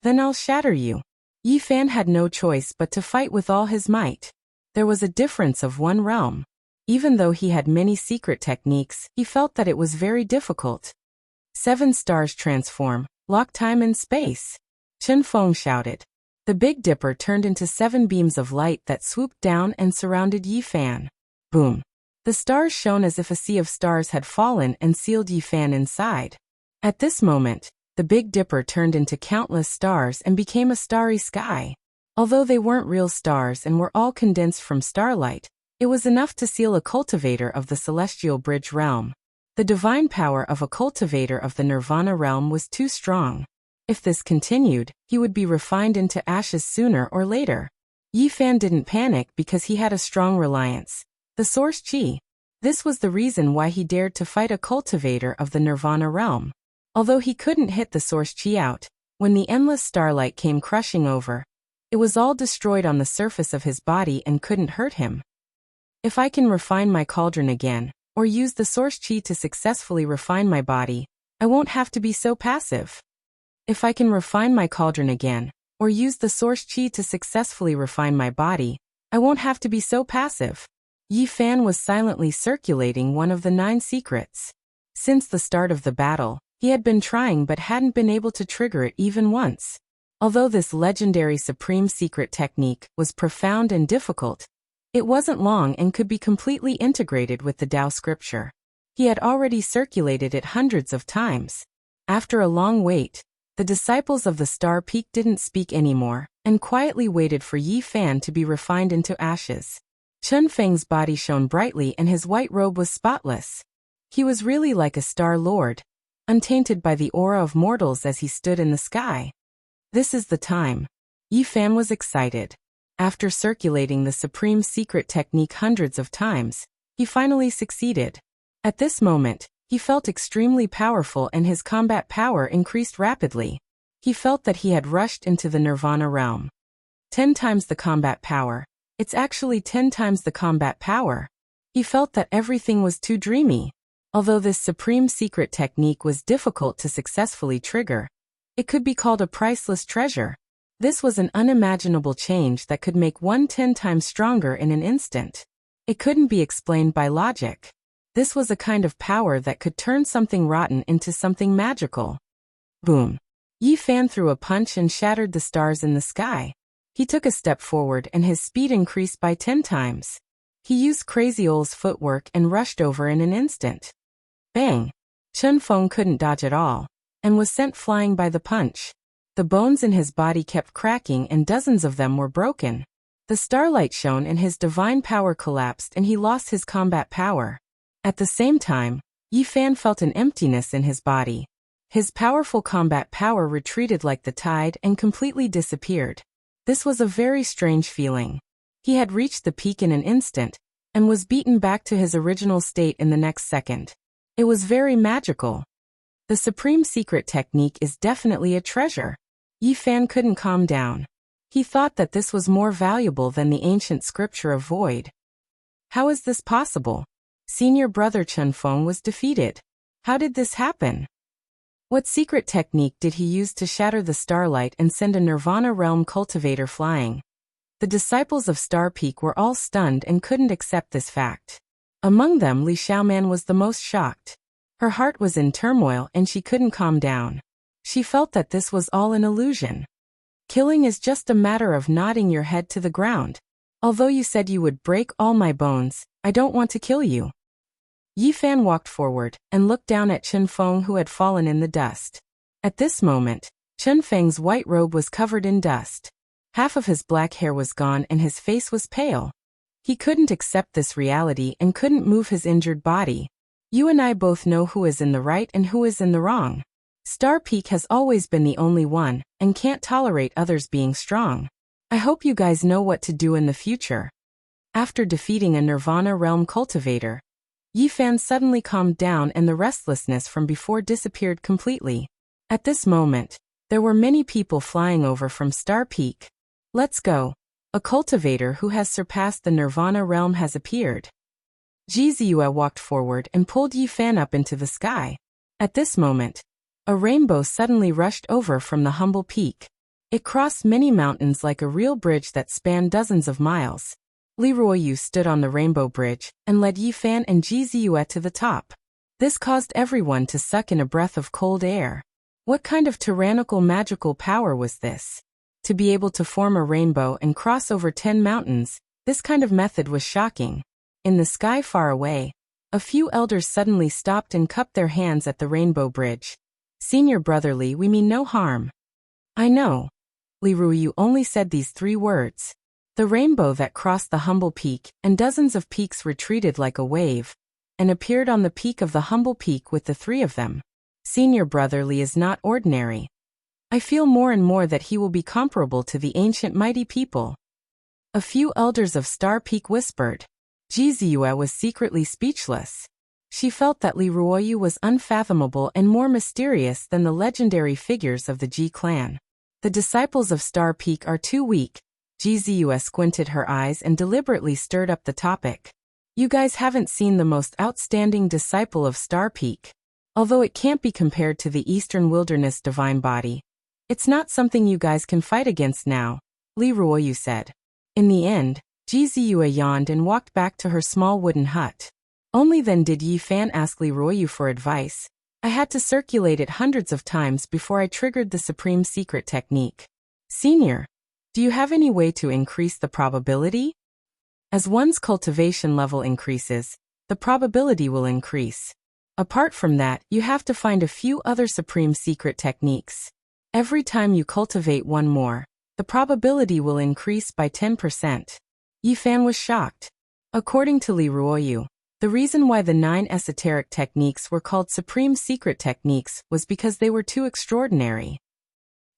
Speaker 1: Then I'll shatter you. Yi Fan had no choice but to fight with all his might. There was a difference of 1 realm. Even though he had many secret techniques, he felt that it was very difficult. 7 stars transform, lock time and space. Chen Feng shouted. The Big Dipper turned into 7 beams of light that swooped down and surrounded Yi Fan. Boom. The stars shone as if a sea of stars had fallen and sealed Yi Fan inside. At this moment, the Big Dipper turned into countless stars and became a starry sky. Although they weren't real stars and were all condensed from starlight, it was enough to seal a cultivator of the Celestial Bridge realm. The divine power of a cultivator of the Nirvana realm was too strong. If this continued, he would be refined into ashes sooner or later. Yi Fan didn't panic because he had a strong reliance. The source qi. This was the reason why he dared to fight a cultivator of the Nirvana realm. Although he couldn't hit the source qi out, when the endless starlight came crushing over, it was all destroyed on the surface of his body and couldn't hurt him. If I can refine my cauldron again, or use the source qi to successfully refine my body, I won't have to be so passive. If I can refine my cauldron again, or use the source chi to successfully refine my body, I won't have to be so passive. Yi Fan was silently circulating one of the 9 secrets. Since the start of the battle, he had been trying but hadn't been able to trigger it even once. Although this legendary supreme secret technique was profound and difficult, it wasn't long and could be completely integrated with the Tao scripture. He had already circulated it hundreds of times. After a long wait, the disciples of the Star Peak didn't speak anymore, and quietly waited for Yi Fan to be refined into ashes. Chun Feng's body shone brightly and his white robe was spotless. He was really like a star lord, untainted by the aura of mortals as he stood in the sky. This is the time. Yi Fan was excited. After circulating the supreme secret technique hundreds of times, he finally succeeded. At this moment, he felt extremely powerful and his combat power increased rapidly. He felt that he had rushed into the Nirvana realm. 10 times the combat power. It's actually 10 times the combat power. He felt that everything was too dreamy. Although this supreme secret technique was difficult to successfully trigger, it could be called a priceless treasure. This was an unimaginable change that could make one 10 times stronger in an instant. It couldn't be explained by logic. This was a kind of power that could turn something rotten into something magical. Boom. Yi Fan threw a punch and shattered the stars in the sky. He took a step forward and his speed increased by 10 times. He used Crazy Ole's footwork and rushed over in an instant. Bang! Chun Feng couldn't dodge at all, and was sent flying by the punch. The bones in his body kept cracking and dozens of them were broken. The starlight shone and his divine power collapsed and he lost his combat power. At the same time, Yi Fan felt an emptiness in his body. His powerful combat power retreated like the tide and completely disappeared. This was a very strange feeling. He had reached the peak in an instant, and was beaten back to his original state in the next second. It was very magical. The supreme secret technique is definitely a treasure. Yi Fan couldn't calm down. He thought that this was more valuable than the ancient scripture of void. How is this possible? Senior brother Chun Feng was defeated. How did this happen? What secret technique did he use to shatter the starlight and send a Nirvana realm cultivator flying? The disciples of Star Peak were all stunned and couldn't accept this fact. Among them, Li Xiaoman was the most shocked. Her heart was in turmoil and she couldn't calm down. She felt that this was all an illusion. Killing is just a matter of nodding your head to the ground. Although you said you would break all my bones, I don't want to kill you. Yi Fan walked forward and looked down at Chun Feng who had fallen in the dust. At this moment, Chun Feng's white robe was covered in dust. Half of his black hair was gone and his face was pale. He couldn't accept this reality and couldn't move his injured body. You and I both know who is in the right and who is in the wrong. Star Peak has always been the only one, and can't tolerate others being strong. I hope you guys know what to do in the future. After defeating a Nirvana realm cultivator, Yi Fan suddenly calmed down and the restlessness from before disappeared completely. At this moment, there were many people flying over from Star Peak. Let's go. A cultivator who has surpassed the Nirvana realm has appeared. Ji Ziyue walked forward and pulled Yi Fan up into the sky. At this moment, a rainbow suddenly rushed over from the humble peak. It crossed many mountains like a real bridge that spanned dozens of miles. Li Ruoyu stood on the rainbow bridge and led Yi Fan and Ji Ziyue to the top. This caused everyone to suck in a breath of cold air. What kind of tyrannical magical power was this? To be able to form a rainbow and cross over 10 mountains, this kind of method was shocking. In the sky far away, a few elders suddenly stopped and cupped their hands at the rainbow bridge. Senior brother Li, we mean no harm. I know. Li Ruoyu only said these 3 words. The rainbow that crossed the humble peak and dozens of peaks retreated like a wave, and appeared on the peak of the humble peak with the 3 of them. Senior brother Li is not ordinary. I feel more and more that he will be comparable to the ancient mighty people. A few elders of Star Peak whispered. Ji Ziyue was secretly speechless. She felt that Li Ruoyu was unfathomable and more mysterious than the legendary figures of the Ji clan. The disciples of Star Peak are too weak. Ji Ziyue squinted her eyes and deliberately stirred up the topic. You guys haven't seen the most outstanding disciple of Star Peak. Although it can't be compared to the Eastern Wilderness divine body, it's not something you guys can fight against now, Li Ruoyu said. In the end, Ji Ziyue yawned and walked back to her small wooden hut. Only then did Yi Fan ask Li Ruoyu for advice. I had to circulate it hundreds of times before I triggered the supreme secret technique. Senior, do you have any way to increase the probability? As one's cultivation level increases, the probability will increase. Apart from that, you have to find a few other supreme secret techniques. Every time you cultivate one more, the probability will increase by 10%. Yi Fan was shocked. According to Li Ruoyu, the reason why the 9 esoteric techniques were called supreme secret techniques was because they were too extraordinary.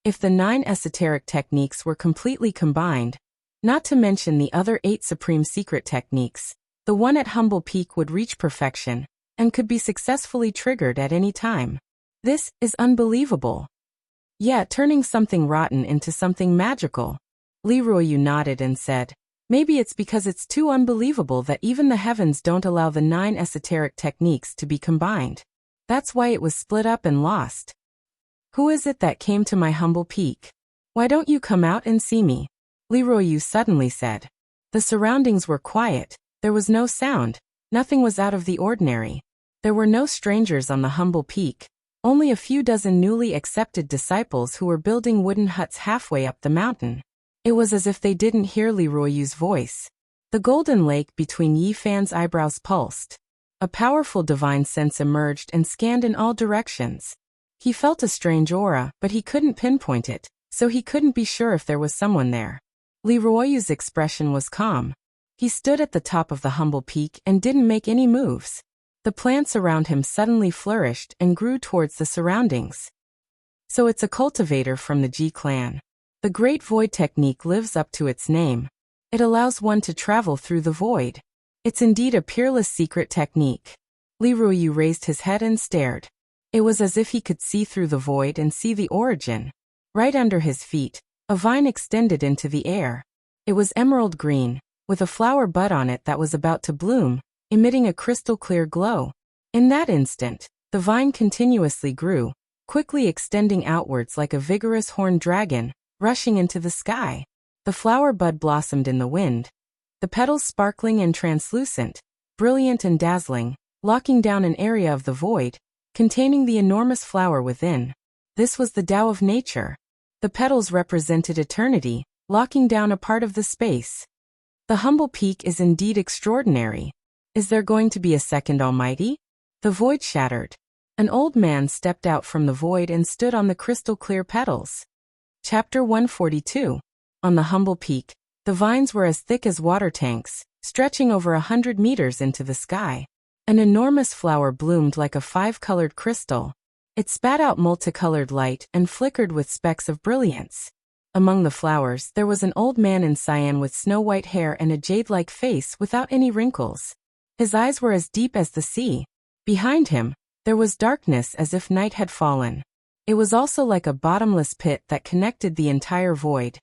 Speaker 1: If the 9 esoteric techniques were completely combined, not to mention the other 8 supreme secret techniques, the one at Humble Peak would reach perfection and could be successfully triggered at any time. This is unbelievable. Yeah, turning something rotten into something magical. Li Ruoyu nodded and said, maybe it's because it's too unbelievable that even the heavens don't allow the 9 esoteric techniques to be combined. That's why it was split up and lost. Who is it that came to my humble peak? Why don't you come out and see me? Li Ruoyu suddenly said. The surroundings were quiet, there was no sound, nothing was out of the ordinary. There were no strangers on the humble peak, only a few dozen newly accepted disciples who were building wooden huts halfway up the mountain. It was as if they didn't hear Li Ruoyu's voice. The golden lake between Yi Fan's eyebrows pulsed. A powerful divine sense emerged and scanned in all directions. He felt a strange aura, but he couldn't pinpoint it, so he couldn't be sure if there was someone there. Li Ruoyu's expression was calm. He stood at the top of the humble peak and didn't make any moves. The plants around him suddenly flourished and grew towards the surroundings. So it's a cultivator from the Ji clan. The Great Void technique lives up to its name. It allows one to travel through the void. It's indeed a peerless secret technique. Li Ruoyu raised his head and stared. It was as if he could see through the void and see the origin. Right under his feet, a vine extended into the air. It was emerald green, with a flower bud on it that was about to bloom, emitting a crystal-clear glow. In that instant, the vine continuously grew, quickly extending outwards like a vigorous horned dragon, rushing into the sky. The flower bud blossomed in the wind, the petals sparkling and translucent, brilliant and dazzling, locking down an area of the void, containing the enormous flower within. This was the Tao of nature. The petals represented eternity, locking down a part of the space. The humble peak is indeed extraordinary. Is there going to be a second Almighty? The void shattered. An old man stepped out from the void and stood on the crystal-clear petals. Chapter 142. On the humble peak, the vines were as thick as water tanks, stretching over 100 meters into the sky. An enormous flower bloomed like a 5-colored crystal. It spat out multicolored light and flickered with specks of brilliance. Among the flowers, there was an old man in cyan with snow-white hair and a jade-like face without any wrinkles. His eyes were as deep as the sea. Behind him, there was darkness as if night had fallen. It was also like a bottomless pit that connected the entire void,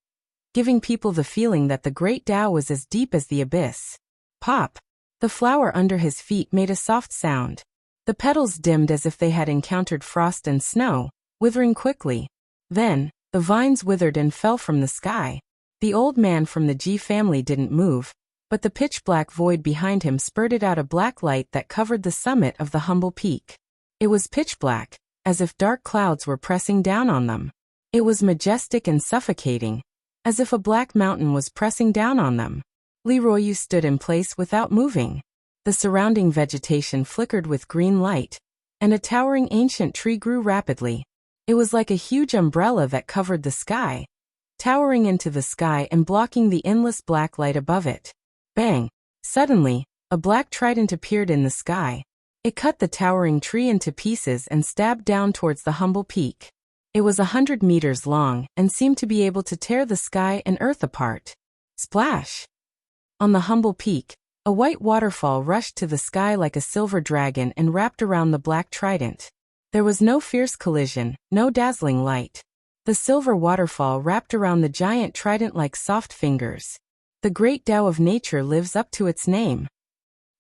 Speaker 1: giving people the feeling that the great Tao was as deep as the abyss. Pop! The flower under his feet made a soft sound. The petals dimmed as if they had encountered frost and snow, withering quickly. Then, the vines withered and fell from the sky. The old man from the Ji family didn't move, but the pitch-black void behind him spurted out a black light that covered the summit of the humble peak. It was pitch black, as if dark clouds were pressing down on them. It was majestic and suffocating, as if a black mountain was pressing down on them. Li Ruoyu stood in place without moving. The surrounding vegetation flickered with green light, and a towering ancient tree grew rapidly. It was like a huge umbrella that covered the sky, towering into the sky and blocking the endless black light above it. Bang! Suddenly, a black trident appeared in the sky. It cut the towering tree into pieces and stabbed down towards the humble peak. It was 100 meters long and seemed to be able to tear the sky and earth apart. Splash! On the humble peak, a white waterfall rushed to the sky like a silver dragon and wrapped around the black trident. There was no fierce collision, no dazzling light. The silver waterfall wrapped around the giant trident like soft fingers. The great Tao of nature lives up to its name.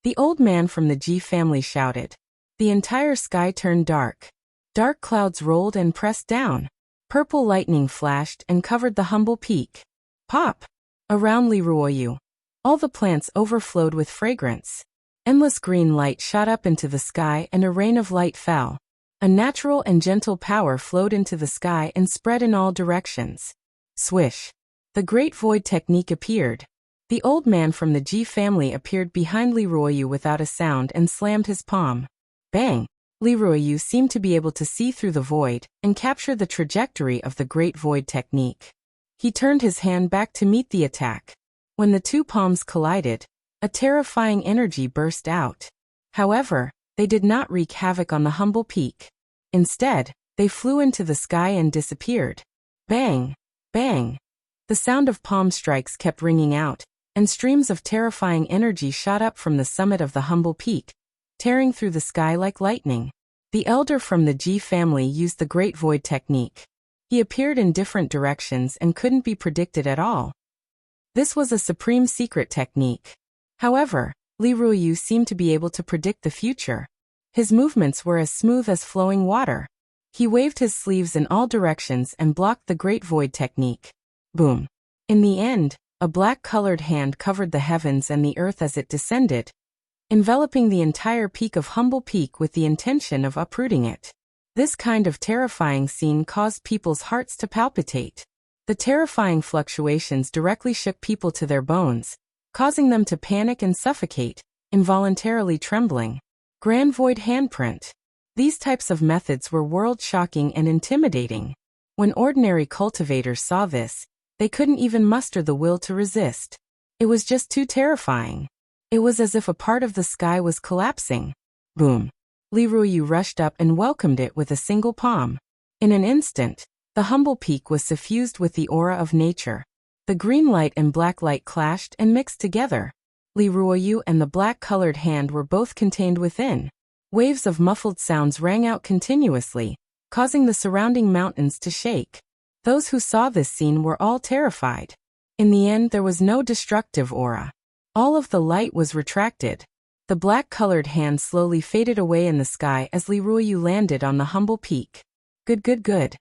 Speaker 1: The old man from the Ji family shouted. The entire sky turned dark. Dark clouds rolled and pressed down. Purple lightning flashed and covered the humble peak. Pop! Around Li Ruoyu. All the plants overflowed with fragrance. Endless green light shot up into the sky and a rain of light fell. A natural and gentle power flowed into the sky and spread in all directions. Swish! The Great Void technique appeared. The old man from the Ji family appeared behind Li Ruoyu without a sound and slammed his palm. Bang! Li Ruoyu seemed to be able to see through the void and capture the trajectory of the Great Void technique. He turned his hand back to meet the attack. When the two palms collided, a terrifying energy burst out. However, they did not wreak havoc on the humble peak. Instead, they flew into the sky and disappeared. Bang! Bang! The sound of palm strikes kept ringing out, and streams of terrifying energy shot up from the summit of the humble peak, tearing through the sky like lightning. The elder from the Ji family used the Great Void technique. He appeared in different directions and couldn't be predicted at all. This was a supreme secret technique. However, Li Ruoyu seemed to be able to predict the future. His movements were as smooth as flowing water. He waved his sleeves in all directions and blocked the Great Void technique. Boom! In the end, a black-colored hand covered the heavens and the earth as it descended, enveloping the entire peak of Humble Peak with the intention of uprooting it. This kind of terrifying scene caused people's hearts to palpitate. The terrifying fluctuations directly shook people to their bones, causing them to panic and suffocate, involuntarily trembling. Grand Void handprint. These types of methods were world-shocking and intimidating. When ordinary cultivators saw this, they couldn't even muster the will to resist. It was just too terrifying. It was as if a part of the sky was collapsing. Boom! Li Ruoyu rushed up and welcomed it with a single palm. In an instant, the humble peak was suffused with the aura of nature. The green light and black light clashed and mixed together. Li Ruoyu and the black-colored hand were both contained within. Waves of muffled sounds rang out continuously, causing the surrounding mountains to shake. Those who saw this scene were all terrified. In the end, there was no destructive aura. All of the light was retracted. The black-colored hand slowly faded away in the sky as Li Ruoyu landed on the humble peak. Good, good, good.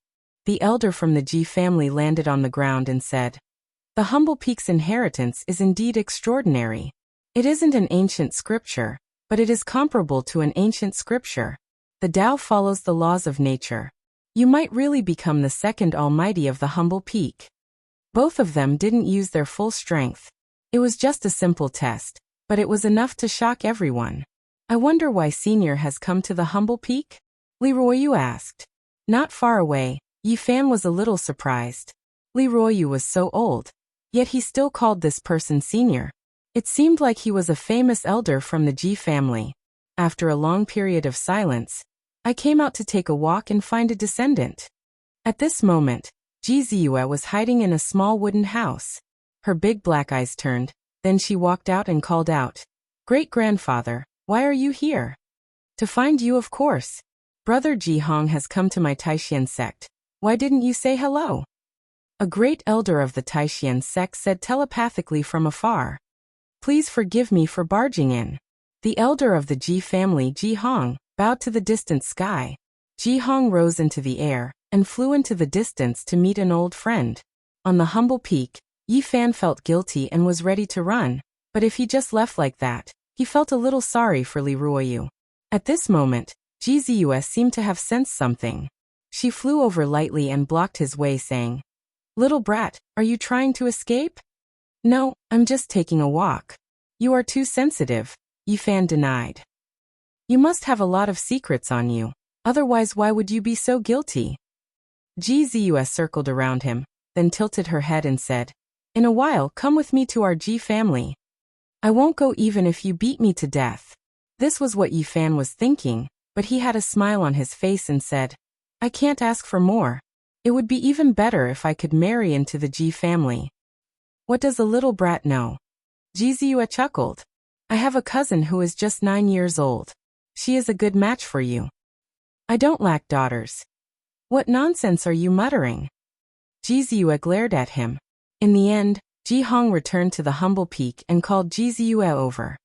Speaker 1: The elder from the Ji family landed on the ground and said, "The humble peak's inheritance is indeed extraordinary. It isn't an ancient scripture, but it is comparable to an ancient scripture. The Tao follows the laws of nature. You might really become the second almighty of the humble peak." Both of them didn't use their full strength. It was just a simple test, but it was enough to shock everyone. "I wonder why Senior has come to the humble peak?" Li Ruoyu asked. Not far away, Yi Fan was a little surprised. Li Ruoyu was so old, yet he still called this person Senior. It seemed like he was a famous elder from the Ji family. After a long period of silence, "I came out to take a walk and find a descendant." At this moment, Ji Ziyue was hiding in a small wooden house. Her big black eyes turned, then she walked out and called out, "Great-grandfather, why are you here?" "To find you, of course. Brother Ji Hong has come to my Taishan sect. Why didn't you say hello?" A great elder of the Taishan sect said telepathically from afar. "Please forgive me for barging in." The elder of the Ji family, Ji Hong, bowed to the distant sky. Ji Hong rose into the air and flew into the distance to meet an old friend. On the humble peak, Yi Fan felt guilty and was ready to run, but if he just left like that, he felt a little sorry for Li Ruoyu. At this moment, Ji Ziyue seemed to have sensed something. She flew over lightly and blocked his way, saying, "Little brat, are you trying to escape?" "No, I'm just taking a walk." "You are too sensitive," Yi Fan denied. "You must have a lot of secrets on you, otherwise why would you be so guilty?" Ji Ziyue circled around him, then tilted her head and said, "In a while, come with me to our Ji family. I won't go even if you beat me to death." This was what Yi Fan was thinking, but he had a smile on his face and said, "I can't ask for more. It would be even better if I could marry into the Ji family." "What does a little brat know?" Ji Ziyue chuckled. "I have a cousin who is just 9 years old. She is a good match for you." "I don't lack daughters." "What nonsense are you muttering?" Ji Ziyue glared at him. In the end, Ji Hong returned to the humble peak and called Ji Ziyue over.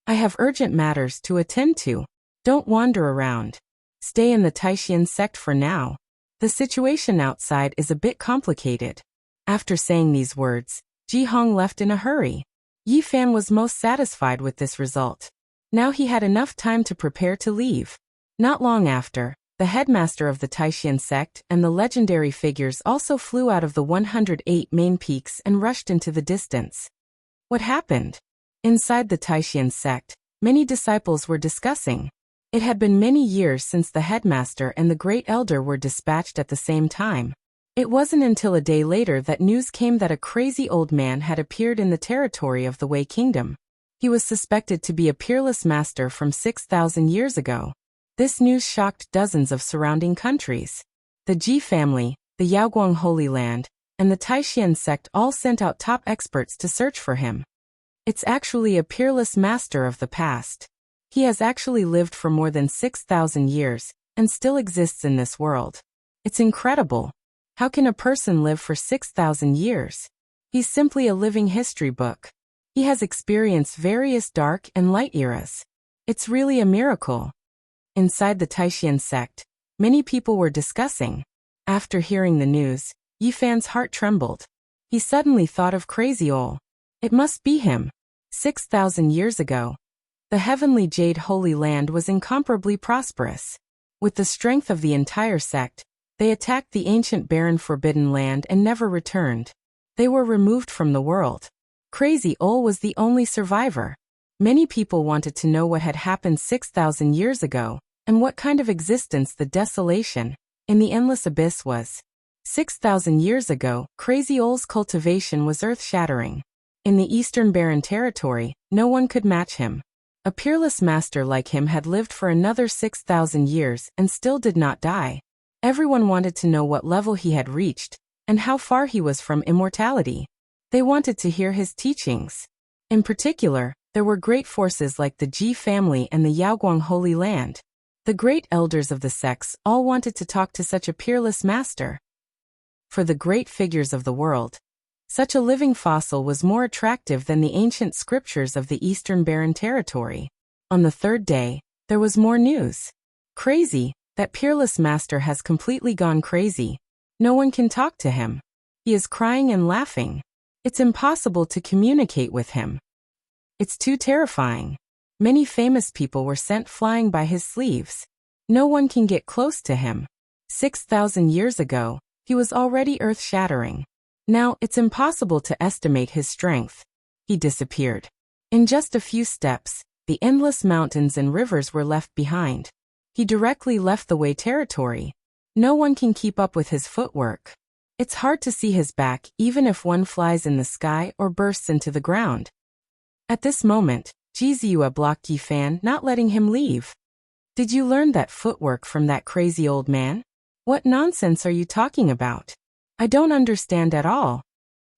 Speaker 1: "I have urgent matters to attend to. Don't wander around. Stay in the Taishan sect for now. The situation outside is a bit complicated. After saying these words, Ji Hong left in a hurry. Yi Fan was most satisfied with this result. Now he had enough time to prepare to leave. Not long after, the headmaster of the Taishan sect and the legendary figures also flew out of the 108 main peaks and rushed into the distance. What happened? Inside the Taishan sect, many disciples were discussing. It had been many years since the headmaster and the great elder were dispatched at the same time. It wasn't until a day later that news came that a crazy old man had appeared in the territory of the Wei Kingdom. He was suspected to be a peerless master from 6,000 years ago. This news shocked dozens of surrounding countries. The Ji family, the Yaoguang Holy Land, and the Taishan sect all sent out top experts to search for him. It's actually a peerless master of the past. He has actually lived for more than 6,000 years and still exists in this world. It's incredible. How can a person live for 6,000 years? He's simply a living history book. He has experienced various dark and light eras. It's really a miracle. Inside the Taishan sect, many people were discussing. After hearing the news, Yi Fan's heart trembled. He suddenly thought of Crazy Ol. It must be him. 6,000 years ago, the heavenly Jade Holy Land was incomparably prosperous. With the strength of the entire sect, they attacked the ancient barren Forbidden Land and never returned. They were removed from the world. Crazy Ol was the only survivor. Many people wanted to know what had happened 6,000 years ago, and what kind of existence the desolation in the endless abyss was. 6,000 years ago, Crazy Ol's cultivation was earth-shattering. In the Eastern Barren Territory, no one could match him. A peerless master like him had lived for another 6,000 years and still did not die. Everyone wanted to know what level he had reached, and how far he was from immortality. They wanted to hear his teachings. In particular, there were great forces like the Ji family and the Yaoguang Holy Land. The great elders of the sects all wanted to talk to such a peerless master. For the great figures of the world, such a living fossil was more attractive than the ancient scriptures of the Eastern Barren Territory. On the third day, there was more news. Crazy, that peerless master has completely gone crazy. No one can talk to him. He is crying and laughing. It's impossible to communicate with him. It's too terrifying. Many famous people were sent flying by his sleeves. No one can get close to him. 6,000 years ago, he was already earth-shattering. Now, it's impossible to estimate his strength. He disappeared. In just a few steps, the endless mountains and rivers were left behind. He directly left the Wei territory. No one can keep up with his footwork. It's hard to see his back even if one flies in the sky or bursts into the ground. At this moment, Ji Ziyue blocked Yi Fan, not letting him leave. Did you learn that footwork from that crazy old man? What nonsense are you talking about? I don't understand at all.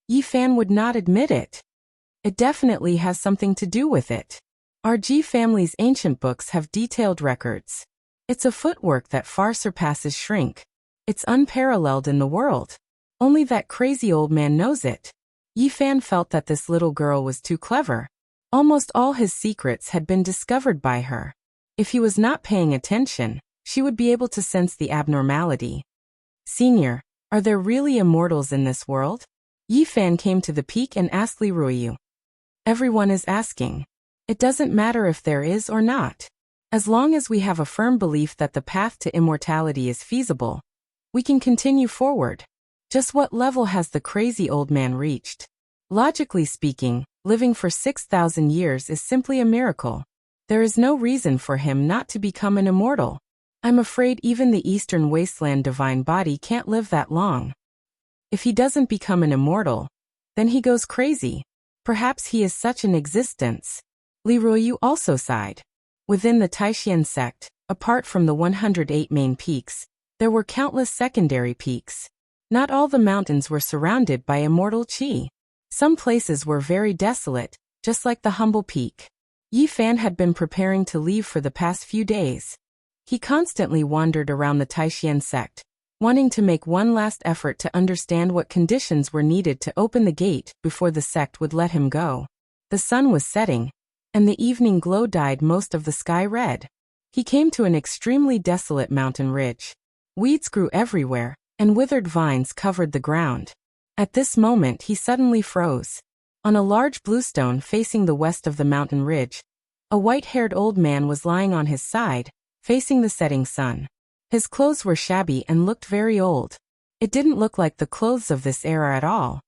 Speaker 1: Yi Fan would not admit it. It definitely has something to do with it. Our Ji family's ancient books have detailed records. It's a footwork that far surpasses shrink. It's unparalleled in the world. Only that crazy old man knows it. Yi Fan felt that this little girl was too clever. Almost all his secrets had been discovered by her. If he was not paying attention, she would be able to sense the abnormality. Senior, are there really immortals in this world? Yi Fan came to the peak and asked Li Ruoyu. Everyone is asking. It doesn't matter if there is or not. As long as we have a firm belief that the path to immortality is feasible, we can continue forward. Just what level has the crazy old man reached? Logically speaking, living for 6,000 years is simply a miracle. There is no reason for him not to become an immortal. I'm afraid even the Eastern Wasteland divine body can't live that long. If he doesn't become an immortal, then he goes crazy. Perhaps he is such an existence. Li Ruoyu also sighed. Within the Taishan sect, apart from the 108 main peaks, there were countless secondary peaks. Not all the mountains were surrounded by immortal qi. Some places were very desolate, just like the humble peak. Yi Fan had been preparing to leave for the past few days. He constantly wandered around the Taishan sect, wanting to make one last effort to understand what conditions were needed to open the gate before the sect would let him go. The sun was setting, and the evening glow dyed most of the sky red. He came to an extremely desolate mountain ridge. Weeds grew everywhere, and withered vines covered the ground. At this moment he suddenly froze. On a large bluestone facing the west of the mountain ridge, a white-haired old man was lying on his side, facing the setting sun. His clothes were shabby and looked very old. It didn't look like the clothes of this era at all.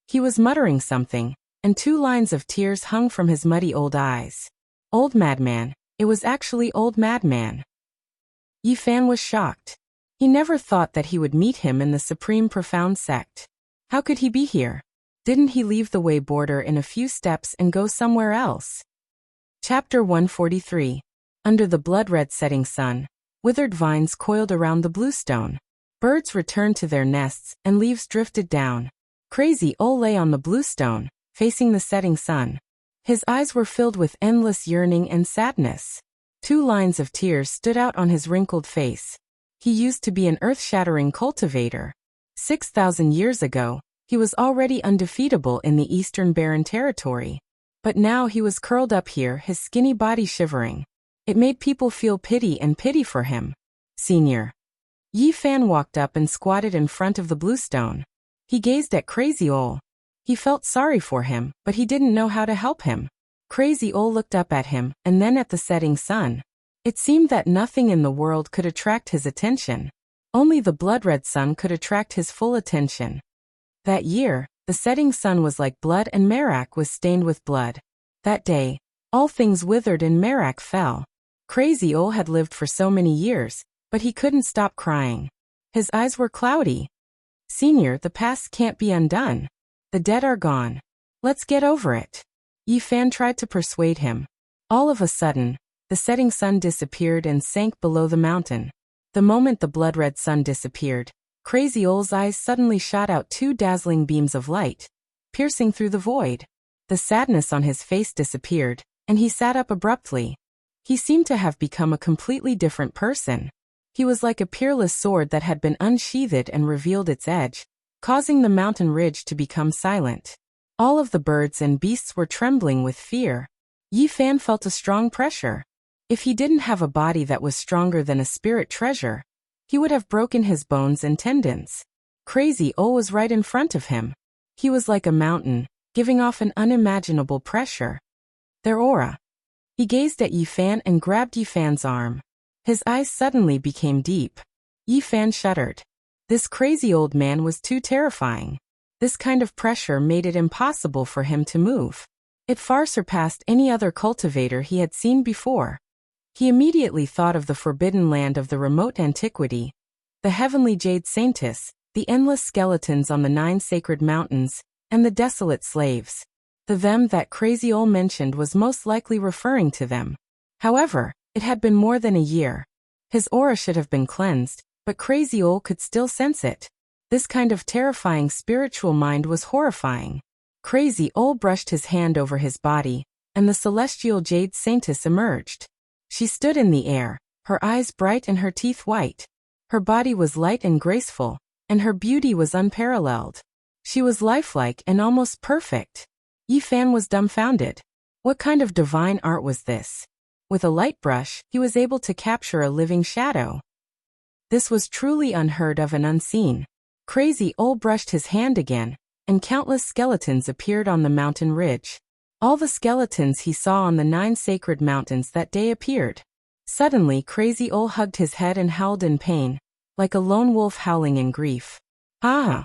Speaker 1: He was muttering something, and 2 lines of tears hung from his muddy old eyes. Old madman. It was actually old madman. Yi Fan was shocked. He never thought that he would meet him in the supreme profound sect. How could he be here? Didn't he leave the way border in a few steps and go somewhere else? Chapter 143. Under the blood-red setting sun, withered vines coiled around the bluestone. Birds returned to their nests and leaves drifted down. Crazy Ol lay on the bluestone, facing the setting sun. His eyes were filled with endless yearning and sadness. 2 lines of tears stood out on his wrinkled face. He used to be an earth-shattering cultivator. 6,000 years ago, he was already undefeatable in the Eastern Barren Territory. But now he was curled up here, his skinny body shivering. It made people feel pity for him. Senior. Yi Fan walked up and squatted in front of the bluestone. He gazed at Crazy Ol. He felt sorry for him, but he didn't know how to help him. Crazy Ol looked up at him, and then at the setting sun. It seemed that nothing in the world could attract his attention. Only the blood-red sun could attract his full attention. That year, the setting sun was like blood and Merak was stained with blood. That day, all things withered and Merak fell. Crazy Ol had lived for so many years, but he couldn't stop crying. His eyes were cloudy. Senior, the past can't be undone. The dead are gone. Let's get over it. Yi Fan tried to persuade him. All of a sudden, the setting sun disappeared and sank below the mountain. The moment the blood-red sun disappeared, Crazy Ol's eyes suddenly shot out 2 dazzling beams of light, piercing through the void. The sadness on his face disappeared, and he sat up abruptly. He seemed to have become a completely different person. He was like a peerless sword that had been unsheathed and revealed its edge, causing the mountain ridge to become silent. All of the birds and beasts were trembling with fear. Yi Fan felt a strong pressure. If he didn't have a body that was stronger than a spirit treasure, he would have broken his bones and tendons. Crazy Ol was right in front of him. He was like a mountain, giving off an unimaginable pressure. Their aura. He gazed at Yi Fan and grabbed Yi Fan's arm. His eyes suddenly became deep. Yi Fan shuddered. This crazy old man was too terrifying. This kind of pressure made it impossible for him to move. It far surpassed any other cultivator he had seen before. He immediately thought of the forbidden land of the remote antiquity, the heavenly jade saintess, the endless skeletons on the 9 sacred mountains, and the desolate slaves. The them that Crazy Ol mentioned was most likely referring to them. However, it had been more than a year. His aura should have been cleansed, but Crazy Ol could still sense it. This kind of terrifying spiritual mind was horrifying. Crazy Ol brushed his hand over his body, and the celestial jade saintess emerged. She stood in the air, her eyes bright and her teeth white. Her body was light and graceful, and her beauty was unparalleled. She was lifelike and almost perfect. Yi Fan was dumbfounded. What kind of divine art was this? With a light brush, he was able to capture a living shadow. This was truly unheard of and unseen. Crazy Ol brushed his hand again, and countless skeletons appeared on the mountain ridge. All the skeletons he saw on the 9 sacred mountains that day appeared. Suddenly Crazy Ol hugged his head and howled in pain, like a lone wolf howling in grief. Ah!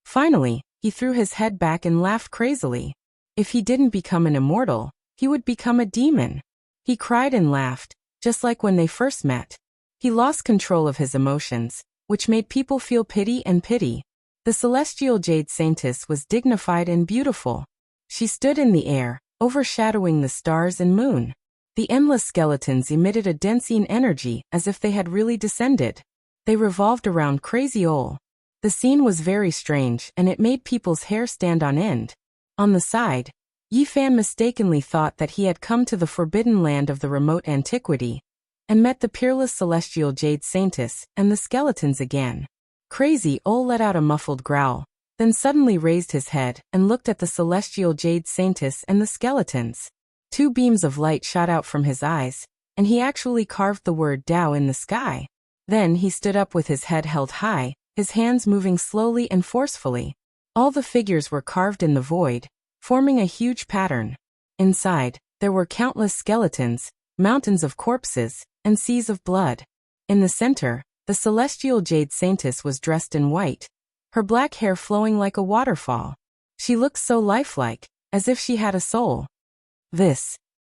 Speaker 1: Finally, he threw his head back and laughed crazily. If he didn't become an immortal, he would become a demon. He cried and laughed, just like when they first met. He lost control of his emotions, which made people feel pity. The celestial jade saintess was dignified and beautiful. She stood in the air, overshadowing the stars and moon. The endless skeletons emitted a densine energy as if they had really descended. They revolved around Crazy Ol. The scene was very strange and it made people's hair stand on end. On the side, Yi Fan mistakenly thought that he had come to the forbidden land of the remote antiquity, and met the peerless celestial jade saintess and the skeletons again. Crazy Ol let out a muffled growl, then suddenly raised his head and looked at the celestial jade saintess and the skeletons. 2 beams of light shot out from his eyes, and he actually carved the word Dao in the sky. Then he stood up with his head held high, his hands moving slowly and forcefully. All the figures were carved in the void, forming a huge pattern. Inside, there were countless skeletons, mountains of corpses, and seas of blood. In the center, the celestial jade saintess was dressed in white, her black hair flowing like a waterfall. She looked so lifelike, as if she had a soul.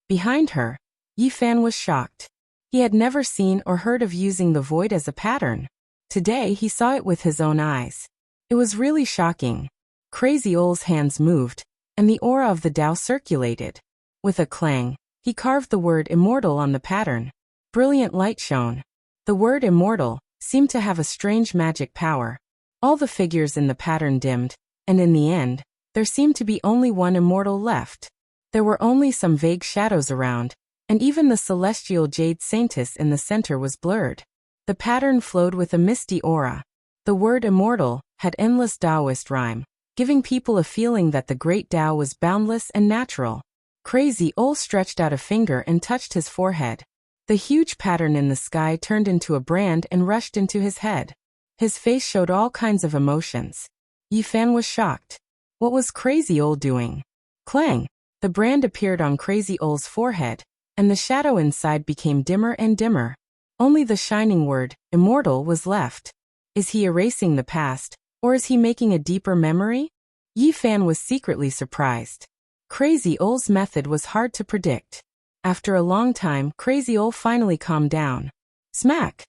Speaker 1: Behind her, Yi Fan was shocked. He had never seen or heard of using the void as a pattern. Today he saw it with his own eyes. It was really shocking. Crazy Ole's hands moved, and the aura of the Tao circulated. With a clang, he carved the word immortal on the pattern. Brilliant light shone. The word immortal seemed to have a strange magic power. All the figures in the pattern dimmed, and in the end, there seemed to be only one immortal left. There were only some vague shadows around, and even the celestial jade saintess in the center was blurred. The pattern flowed with a misty aura. The word immortal had endless Taoist rhyme, giving people a feeling that the great Tao was boundless and natural. Crazy Ole stretched out a finger and touched his forehead. The huge pattern in the sky turned into a brand and rushed into his head. His face showed all kinds of emotions. Yi Fan was shocked. What was Crazy Ole doing? Clang! The brand appeared on Crazy Ole's forehead, and the shadow inside became dimmer and dimmer. Only the shining word, immortal, was left. Is he erasing the past, or is he making a deeper memory? Yi Fan was secretly surprised. Crazy Ole's method was hard to predict. After a long time, Crazy Ole finally calmed down. Smack!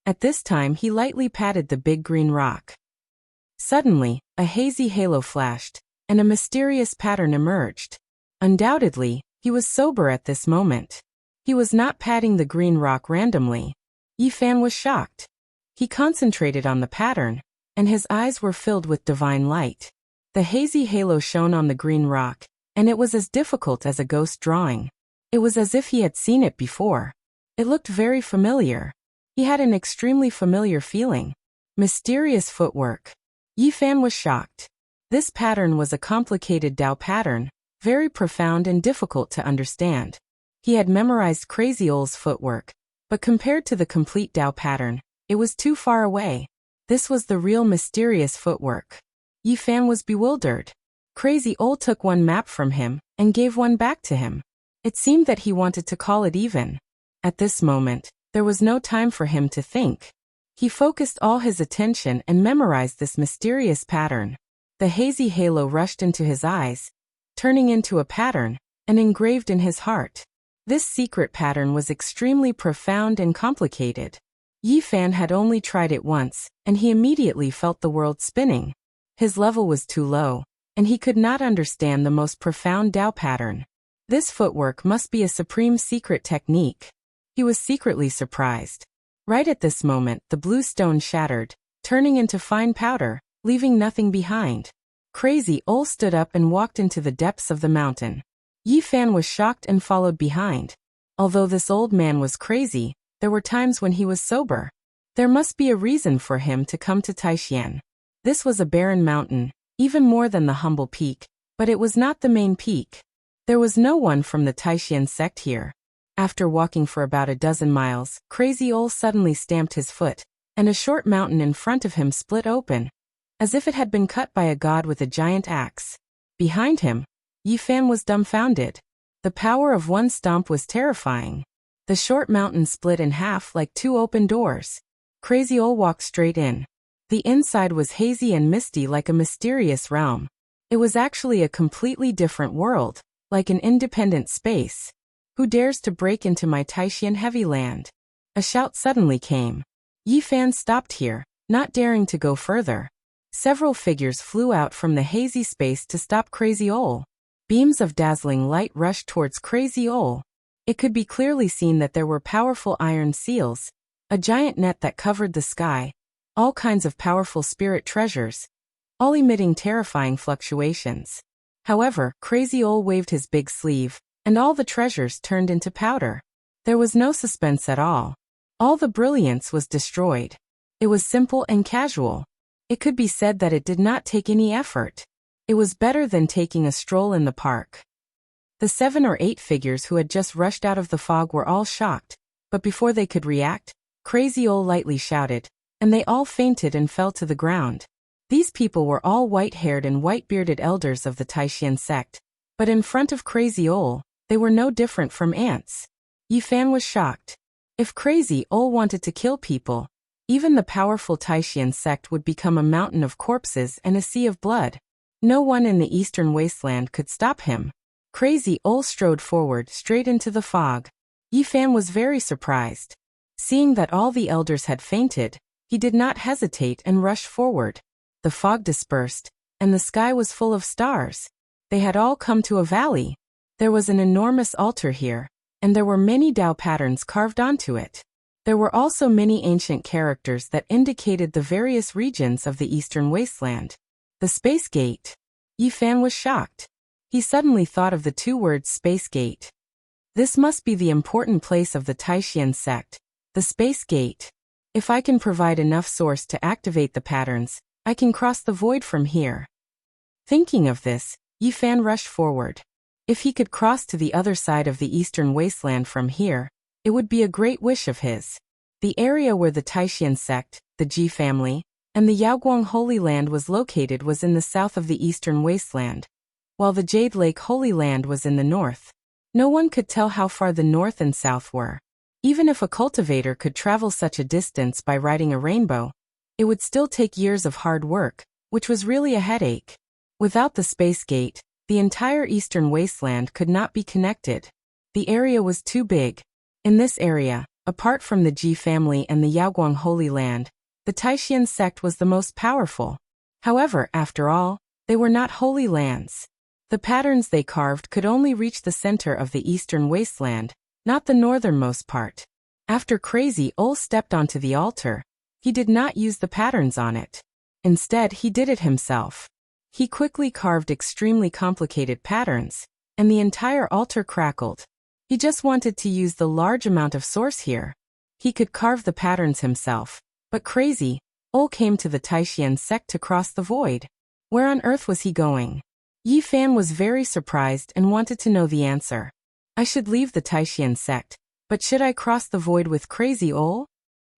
Speaker 1: At this time he lightly patted the big green rock. Suddenly, a hazy halo flashed, and a mysterious pattern emerged. Undoubtedly, he was sober at this moment. He was not patting the green rock randomly. Yi Fan was shocked. He concentrated on the pattern, and his eyes were filled with divine light. The hazy halo shone on the green rock, and it was as difficult as a ghost drawing. It was as if he had seen it before. It looked very familiar. He had an extremely familiar feeling. Mysterious footwork. Yi Fan was shocked. This pattern was a complicated Tao pattern, very profound and difficult to understand. He had memorized Crazy Ole's footwork, but compared to the complete Tao pattern, it was too far away. This was the real mysterious footwork. Yi Fan was bewildered. Crazy Ole took one map from him and gave one back to him. It seemed that he wanted to call it even. At this moment, there was no time for him to think. He focused all his attention and memorized this mysterious pattern. The hazy halo rushed into his eyes, turning into a pattern, and engraved in his heart. This secret pattern was extremely profound and complicated. Yi Fan had only tried it once, and he immediately felt the world spinning. His level was too low, and he could not understand the most profound Tao pattern. This footwork must be a supreme secret technique. He was secretly surprised. Right at this moment, the blue stone shattered, turning into fine powder, leaving nothing behind. Crazy Ole stood up and walked into the depths of the mountain. Yi Fan was shocked and followed behind. Although this old man was crazy, there were times when he was sober. There must be a reason for him to come to Taishan. This was a barren mountain, even more than the humble peak, but it was not the main peak. There was no one from the Taishan sect here. After walking for about a dozen miles, Crazy Ole suddenly stamped his foot, and a short mountain in front of him split open, as if it had been cut by a god with a giant axe. Behind him, Yi Fan was dumbfounded. The power of one stomp was terrifying. The short mountain split in half like two open doors. Crazy Ole walked straight in. The inside was hazy and misty like a mysterious realm. It was actually a completely different world, like an independent space. Who dares to break into my Taishan heavy land? A shout suddenly came. Yi Fan stopped here, not daring to go further. Several figures flew out from the hazy space to stop Crazy Ole. Beams of dazzling light rushed towards Crazy Ole. It could be clearly seen that there were powerful iron seals, a giant net that covered the sky, all kinds of powerful spirit treasures, all emitting terrifying fluctuations. However, Crazy Ole waved his big sleeve, and all the treasures turned into powder. There was no suspense at all. All the brilliance was destroyed. It was simple and casual. It could be said that it did not take any effort. It was better than taking a stroll in the park. The 7 or 8 figures who had just rushed out of the fog were all shocked, but before they could react, Crazy Ol lightly shouted, and they all fainted and fell to the ground. These people were all white-haired and white-bearded elders of the Taishan sect, but in front of Crazy Ol, they were no different from ants. Yi Fan was shocked. If Crazy Ol wanted to kill people, even the powerful Taishan sect would become a mountain of corpses and a sea of blood. No one in the eastern wasteland could stop him. Crazy Ol strode forward straight into the fog. Yi Fan was very surprised. Seeing that all the elders had fainted, he did not hesitate and rushed forward. The fog dispersed, and the sky was full of stars. They had all come to a valley. There was an enormous altar here, and there were many Tao patterns carved onto it. There were also many ancient characters that indicated the various regions of the eastern wasteland. The Space Gate. Yi Fan was shocked. He suddenly thought of the 2 words Space Gate. This must be the important place of the Taishan sect, the Space Gate. If I can provide enough source to activate the patterns, I can cross the void from here. Thinking of this, Yi Fan rushed forward. If he could cross to the other side of the eastern wasteland from here, it would be a great wish of his. The area where the Taishan sect, the Ji family, and the Yaoguang Holy Land was located was in the south of the eastern wasteland, while the Jade Lake Holy Land was in the north. No one could tell how far the north and south were. Even if a cultivator could travel such a distance by riding a rainbow, it would still take years of hard work, which was really a headache. Without the Space Gate, the entire eastern wasteland could not be connected. The area was too big. In this area, apart from the Ji family and the Yaoguang Holy Land, the Taishan sect was the most powerful. However, after all, they were not holy lands. The patterns they carved could only reach the center of the eastern wasteland, not the northernmost part. After Crazy Ol stepped onto the altar, he did not use the patterns on it. Instead, he did it himself. He quickly carved extremely complicated patterns, and the entire altar crackled. He just wanted to use the large amount of source here. He could carve the patterns himself, but Crazy Ol came to the Taishan sect to cross the void. Where on earth was he going? Yi Fan was very surprised and wanted to know the answer. I should leave the Taishan sect, but should I cross the void with Crazy Ol?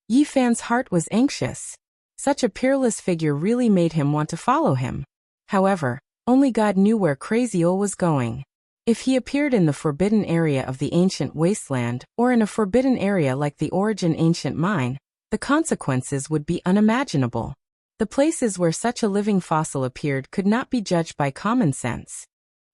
Speaker 1: Yi Fan's heart was anxious. Such a peerless figure really made him want to follow him. However, only God knew where Crazy Ol was going. If he appeared in the forbidden area of the ancient wasteland or in a forbidden area like the Origin Ancient Mine, the consequences would be unimaginable. The places where such a living fossil appeared could not be judged by common sense.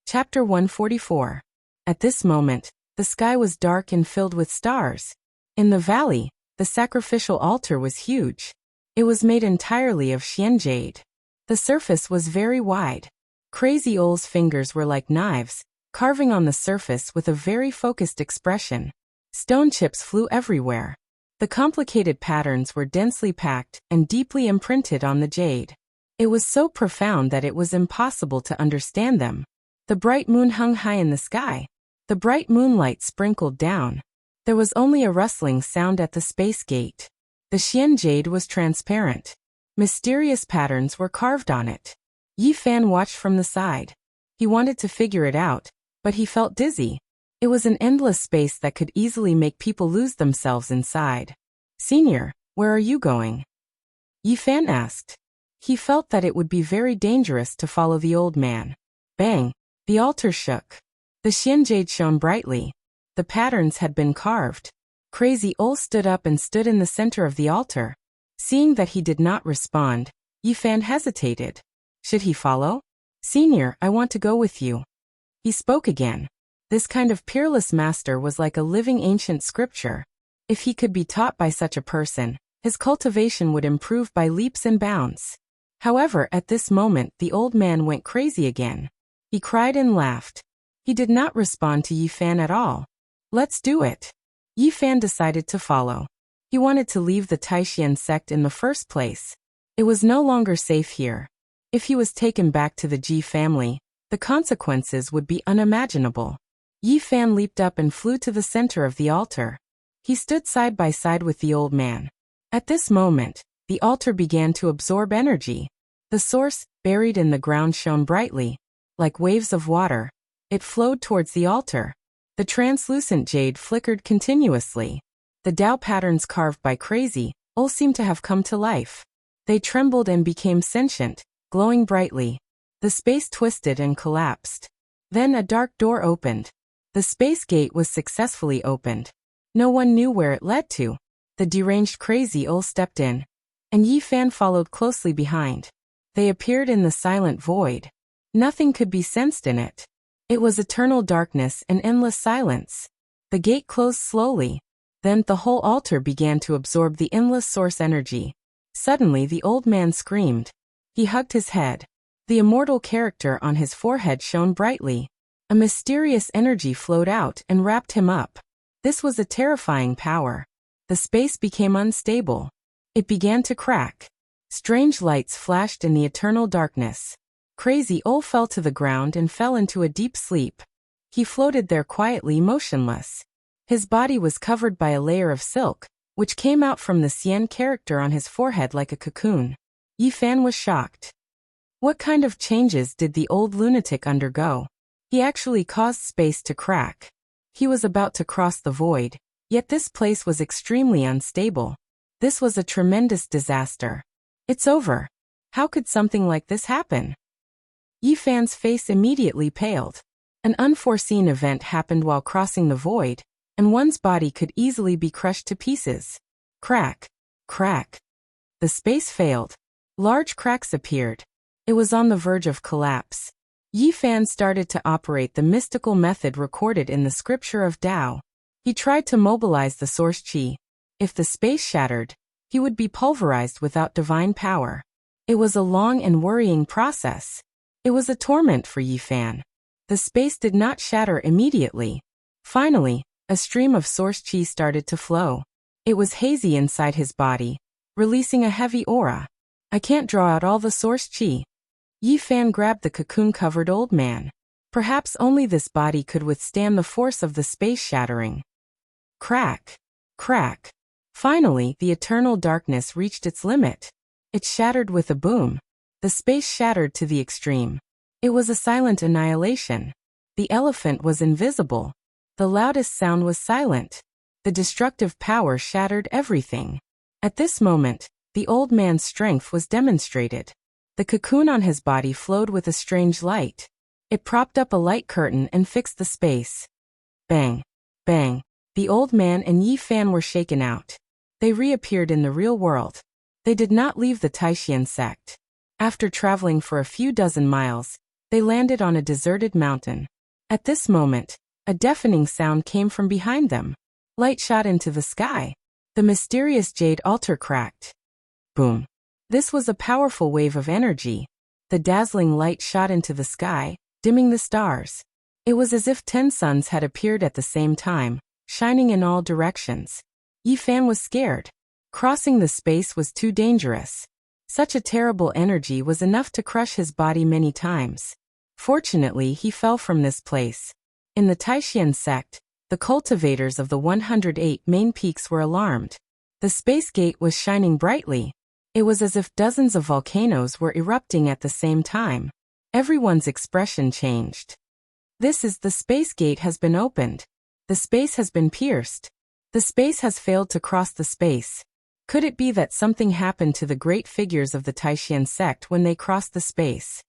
Speaker 1: Chapter 144. At this moment, the sky was dark and filled with stars. In the valley, the sacrificial altar was huge. It was made entirely of Xian jade. The surface was very wide. Crazy Ol's fingers were like knives, carving on the surface with a very focused expression. Stone chips flew everywhere. The complicated patterns were densely packed and deeply imprinted on the jade. It was so profound that it was impossible to understand them. The bright moon hung high in the sky. The bright moonlight sprinkled down. There was only a rustling sound at the Space Gate. The Xian jade was transparent. Mysterious patterns were carved on it. Yi Fan watched from the side. He wanted to figure it out, but he felt dizzy. It was an endless space that could easily make people lose themselves inside. Senior, where are you going? Yi Fan asked. He felt that it would be very dangerous to follow the old man. Bang! The altar shook. The Xian jade shone brightly. The patterns had been carved. Crazy Ol stood up and stood in the center of the altar. Seeing that he did not respond, Yi Fan hesitated. Should he follow? Senior, I want to go with you. He spoke again. This kind of peerless master was like a living ancient scripture. If he could be taught by such a person, his cultivation would improve by leaps and bounds. However, at this moment the old man went crazy again. He cried and laughed. He did not respond to Yi Fan at all. Let's do it. Yi Fan decided to follow. He wanted to leave the Taishan sect in the first place. It was no longer safe here. If he was taken back to the Ji family, the consequences would be unimaginable. Yi Fan leaped up and flew to the center of the altar. He stood side by side with the old man. At this moment, the altar began to absorb energy. The source, buried in the ground, shone brightly, like waves of water. It flowed towards the altar. The translucent jade flickered continuously. The Tao patterns carved by Crazy all seemed to have come to life. They trembled and became sentient, glowing brightly. The space twisted and collapsed. Then a dark door opened. The space gate was successfully opened. No one knew where it led to. The deranged Crazy Ol stepped in, and Yi Fan followed closely behind. They appeared in the silent void. Nothing could be sensed in it. It was eternal darkness and endless silence. The gate closed slowly. Then the whole altar began to absorb the endless source energy. Suddenly the old man screamed. He hugged his head. The immortal character on his forehead shone brightly. A mysterious energy flowed out and wrapped him up. This was a terrifying power. The space became unstable. It began to crack. Strange lights flashed in the eternal darkness. Crazy Ol fell to the ground and fell into a deep sleep. He floated there quietly, motionless. His body was covered by a layer of silk, which came out from the Xian character on his forehead like a cocoon. Yi Fan was shocked. What kind of changes did the old lunatic undergo? He actually caused space to crack. He was about to cross the void, yet this place was extremely unstable. This was a tremendous disaster. It's over. How could something like this happen? Yi Fan's face immediately paled. An unforeseen event happened while crossing the void, and one's body could easily be crushed to pieces. Crack. Crack. The space failed. Large cracks appeared. It was on the verge of collapse. Yi Fan started to operate the mystical method recorded in the scripture of Tao. He tried to mobilize the source qi. If the space shattered, he would be pulverized without divine power. It was a long and worrying process. It was a torment for Yi Fan. The space did not shatter immediately. Finally, a stream of source qi started to flow. It was hazy inside his body, releasing a heavy aura. I can't draw out all the source qi. Yi Fan grabbed the cocoon-covered old man. Perhaps only this body could withstand the force of the space shattering. Crack. Crack. Finally, the eternal darkness reached its limit. It shattered with a boom. The space shattered to the extreme. It was a silent annihilation. The elephant was invisible. The loudest sound was silent. The destructive power shattered everything. At this moment, the old man's strength was demonstrated. The cocoon on his body flowed with a strange light. It propped up a light curtain and fixed the space. Bang. Bang. The old man and Yi Fan were shaken out. They reappeared in the real world. They did not leave the Taishan sect. After traveling for a few dozen miles, they landed on a deserted mountain. At this moment, a deafening sound came from behind them. Light shot into the sky. The mysterious jade altar cracked. Boom. This was a powerful wave of energy. The dazzling light shot into the sky, dimming the stars. It was as if 10 suns had appeared at the same time, shining in all directions. Yi Fan was scared. Crossing the space was too dangerous. Such a terrible energy was enough to crush his body many times. Fortunately, he fell from this place. In the Taishan sect, the cultivators of the 108 main peaks were alarmed. The space gate was shining brightly. It was as if dozens of volcanoes were erupting at the same time. Everyone's expression changed. This is the space gate has been opened. The space has been pierced. The space has failed to cross the space. Could it be that something happened to the great figures of the Taishan sect when they crossed the space?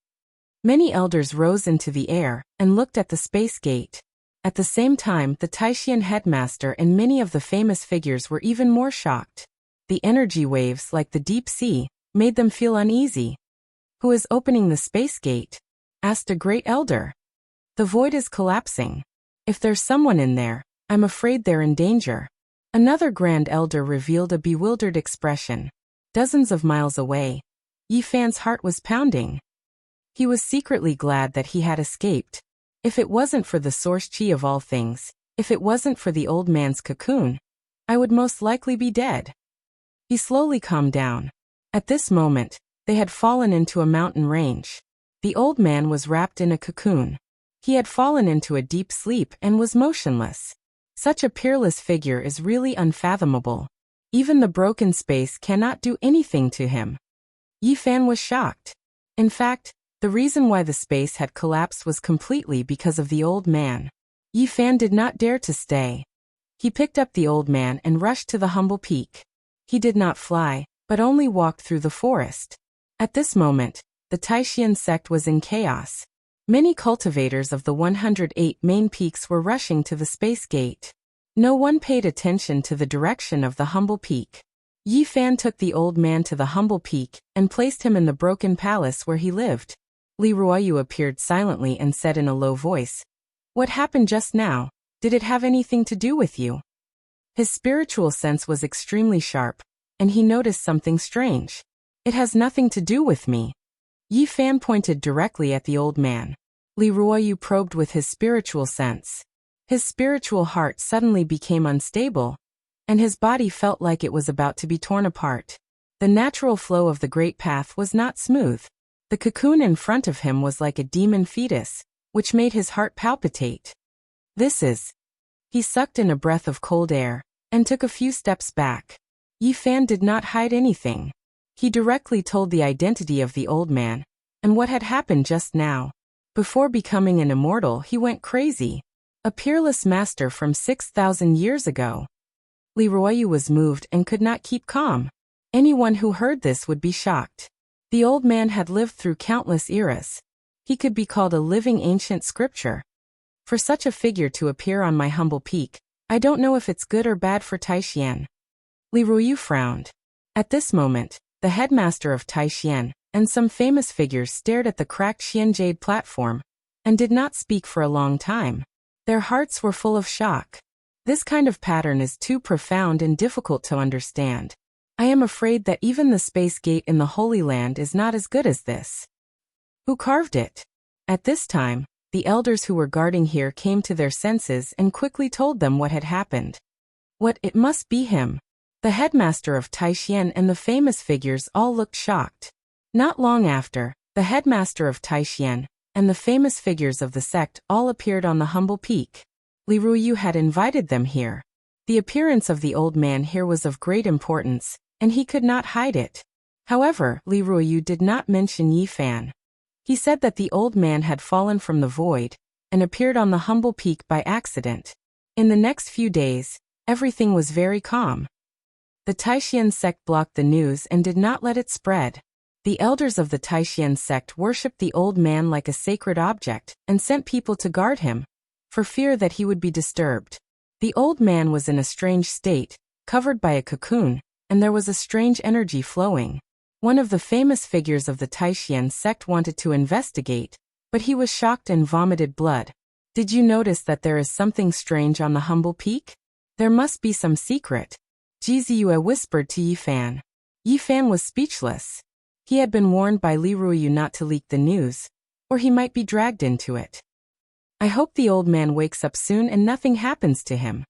Speaker 1: Many elders rose into the air and looked at the space gate. At the same time, the Taishan headmaster and many of the famous figures were even more shocked. The energy waves, like the deep sea, made them feel uneasy. Who is opening the space gate? Asked a great elder. The void is collapsing. If there's someone in there, I'm afraid they're in danger. Another grand elder revealed a bewildered expression. Dozens of miles away, Yi Fan's heart was pounding. He was secretly glad that he had escaped. If it wasn't for the source qi of all things, if it wasn't for the old man's cocoon, I would most likely be dead. He slowly calmed down. At this moment, they had fallen into a mountain range. The old man was wrapped in a cocoon. He had fallen into a deep sleep and was motionless. Such a peerless figure is really unfathomable. Even the broken space cannot do anything to him. Yi Fan was shocked. In fact, The reason why the space had collapsed was completely because of the old man. Yi Fan did not dare to stay. He picked up the old man and rushed to the humble peak. He did not fly, but only walked through the forest. At this moment, the Taishan sect was in chaos. Many cultivators of the 108 main peaks were rushing to the space gate. No one paid attention to the direction of the humble peak. Yi Fan took the old man to the humble peak and placed him in the broken palace where he lived. Li Ruoyu appeared silently and said in a low voice, "What happened just now? Did it have anything to do with you?" His spiritual sense was extremely sharp, and he noticed something strange. "It has nothing to do with me." Yi Fan pointed directly at the old man. Li Ruoyu probed with his spiritual sense. His spiritual heart suddenly became unstable, and his body felt like it was about to be torn apart. The natural flow of the great path was not smooth. The cocoon in front of him was like a demon fetus, which made his heart palpitate. He sucked in a breath of cold air, and took a few steps back. Yi Fan did not hide anything. He directly told the identity of the old man, and what had happened just now. Before becoming an immortal, he went crazy. A peerless master from 6,000 years ago. Li Ruoyu was moved and could not keep calm. Anyone who heard this would be shocked. The old man had lived through countless eras. He could be called a living ancient scripture. For such a figure to appear on my humble peak, I don't know if it's good or bad for Taishan. Li Ruoyu frowned. At this moment, the headmaster of Taishan and some famous figures stared at the cracked Xianjade platform and did not speak for a long time. Their hearts were full of shock. This kind of pattern is too profound and difficult to understand. I am afraid that even the space gate in the Holy Land is not as good as this. Who carved it? At this time, the elders who were guarding here came to their senses and quickly told them what had happened. It must be him. The headmaster of Taishan and the famous figures all looked shocked. Not long after, the headmaster of Taishan and the famous figures of the sect all appeared on the humble peak. Li Ruoyu had invited them here. The appearance of the old man here was of great importance, and he could not hide it. However, Li Ruoyu did not mention Yi Fan. He said that the old man had fallen from the void and appeared on the humble peak by accident. In the next few days, everything was very calm. The Taishan sect blocked the news and did not let it spread. The elders of the Taishan sect worshipped the old man like a sacred object and sent people to guard him, for fear that he would be disturbed. The old man was in a strange state, covered by a cocoon, and there was a strange energy flowing. One of the famous figures of the Taishan sect wanted to investigate, but he was shocked and vomited blood. Did you notice that there is something strange on the humble peak? There must be some secret. Ji Ziyue whispered to Yi Fan. Yi Fan was speechless. He had been warned by Li Ruoyu not to leak the news, or he might be dragged into it. I hope the old man wakes up soon and nothing happens to him.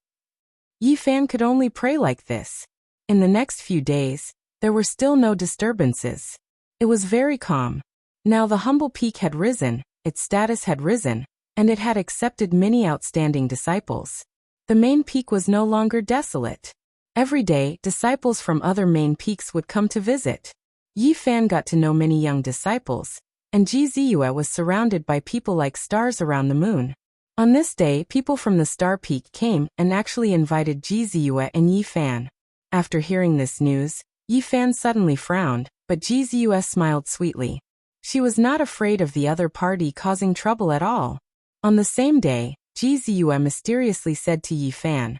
Speaker 1: Yi Fan could only pray like this. In the next few days, there were still no disturbances. It was very calm. Now the humble peak had risen, its status had risen, and it had accepted many outstanding disciples. The main peak was no longer desolate. Every day, disciples from other main peaks would come to visit. Yi Fan got to know many young disciples, and Ji Ziyue was surrounded by people like stars around the moon. On this day, people from the Star Peak came and actually invited Ji Ziyue and Yi Fan. After hearing this news, Yi Fan suddenly frowned, but Ji Ziyue smiled sweetly. She was not afraid of the other party causing trouble at all. On the same day, Ji Ziyue mysteriously said to Yi Fan,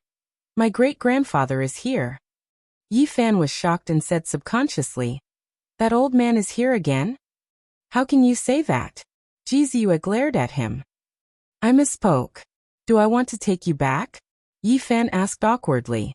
Speaker 1: "My great-grandfather is here." Yi Fan was shocked and said subconsciously, "That old man is here again? How can you say that?" Ji Ziyue glared at him. "I misspoke. Do I want to take you back?" Yi Fan asked awkwardly.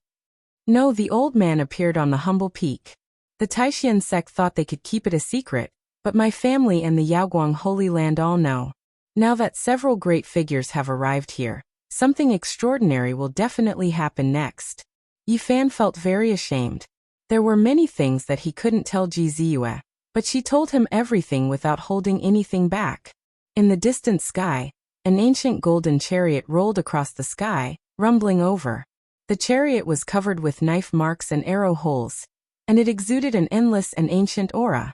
Speaker 1: No, the old man appeared on the humble peak. The Taishan sect thought they could keep it a secret, but my family and the Yaoguang Holy Land all know. Now that several great figures have arrived here, something extraordinary will definitely happen next. Yi Fan felt very ashamed. There were many things that he couldn't tell Ji Ziyue, but she told him everything without holding anything back. In the distant sky, an ancient golden chariot rolled across the sky, rumbling over. The chariot was covered with knife marks and arrow holes, and it exuded an endless and ancient aura.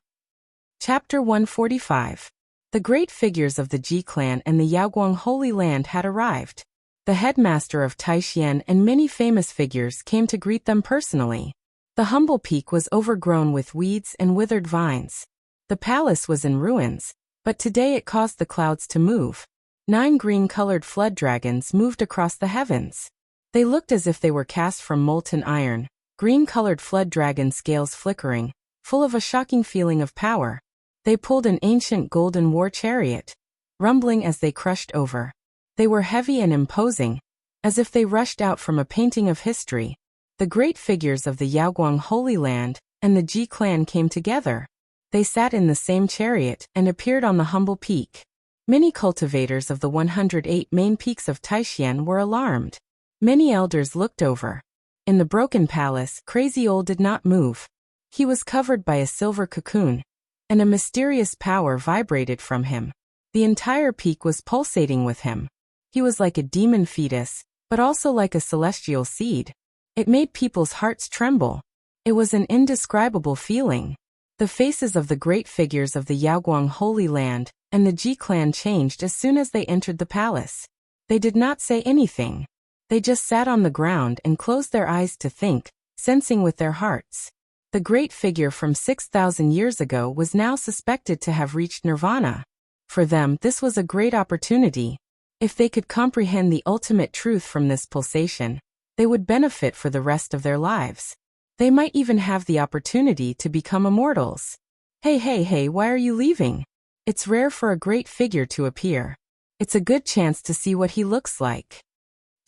Speaker 1: Chapter 145. The great figures of the Ji clan and the Yaoguang Holy Land had arrived. The headmaster of Taishan and many famous figures came to greet them personally. The humble peak was overgrown with weeds and withered vines. The palace was in ruins, but today it caused the clouds to move. 9 green-colored flood dragons moved across the heavens. They looked as if they were cast from molten iron, green-colored flood dragon scales flickering, full of a shocking feeling of power. They pulled an ancient golden war chariot, rumbling as they crushed over. They were heavy and imposing, as if they rushed out from a painting of history. The great figures of the Yaoguang Holy Land and the Ji clan came together. They sat in the same chariot and appeared on the humble peak. Many cultivators of the 108 main peaks of Taishan were alarmed. Many elders looked over. In the broken palace, Crazy Old did not move. He was covered by a silver cocoon, and a mysterious power vibrated from him. The entire peak was pulsating with him. He was like a demon fetus, but also like a celestial seed. It made people's hearts tremble. It was an indescribable feeling. The faces of the great figures of the Yaoguang Holy Land and the Ji clan changed as soon as they entered the palace. They did not say anything. They just sat on the ground and closed their eyes to think, sensing with their hearts. The great figure from 6,000 years ago was now suspected to have reached nirvana. For them, this was a great opportunity. If they could comprehend the ultimate truth from this pulsation, they would benefit for the rest of their lives. They might even have the opportunity to become immortals. Hey, why are you leaving? It's rare for a great figure to appear. It's a good chance to see what he looks like.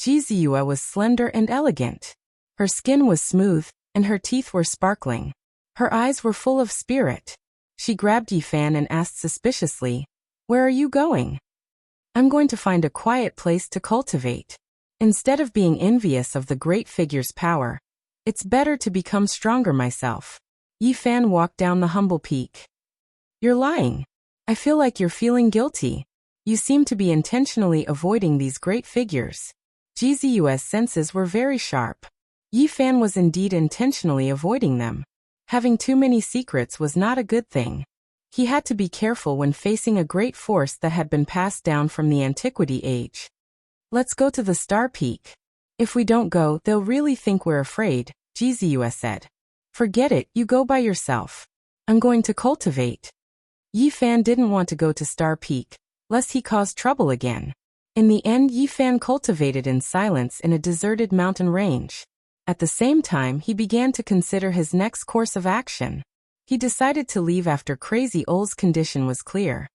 Speaker 1: Jiziyue was slender and elegant. Her skin was smooth, and her teeth were sparkling. Her eyes were full of spirit. She grabbed Yifan and asked suspiciously, "Where are you going?" "I'm going to find a quiet place to cultivate. Instead of being envious of the great figure's power, it's better to become stronger myself." Yifan walked down the humble peak. "You're lying. I feel like you're feeling guilty. You seem to be intentionally avoiding these great figures." Jiziyue's senses were very sharp. Yifan was indeed intentionally avoiding them. Having too many secrets was not a good thing. He had to be careful when facing a great force that had been passed down from the antiquity age. "Let's go to the Star Peak. If we don't go, they'll really think we're afraid," Jiziyue said. "Forget it, you go by yourself. I'm going to cultivate." Yifan didn't want to go to Star Peak, lest he cause trouble again. In the end, Yifan cultivated in silence in a deserted mountain range. At the same time, he began to consider his next course of action. He decided to leave after Crazy Old's condition was clear.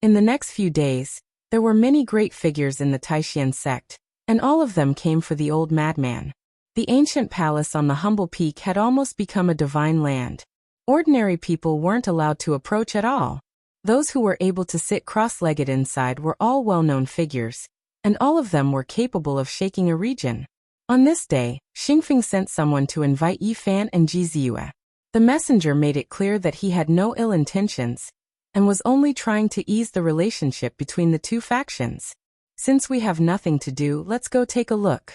Speaker 1: In the next few days, there were many great figures in the Taishan sect, and all of them came for the old madman. The ancient palace on the humble peak had almost become a divine land. Ordinary people weren't allowed to approach at all. Those who were able to sit cross-legged inside were all well-known figures, and all of them were capable of shaking a region. On this day, Xingfeng sent someone to invite Yifan and Jiziyue. The messenger made it clear that he had no ill intentions, and was only trying to ease the relationship between the two factions. "Since we have nothing to do, let's go take a look."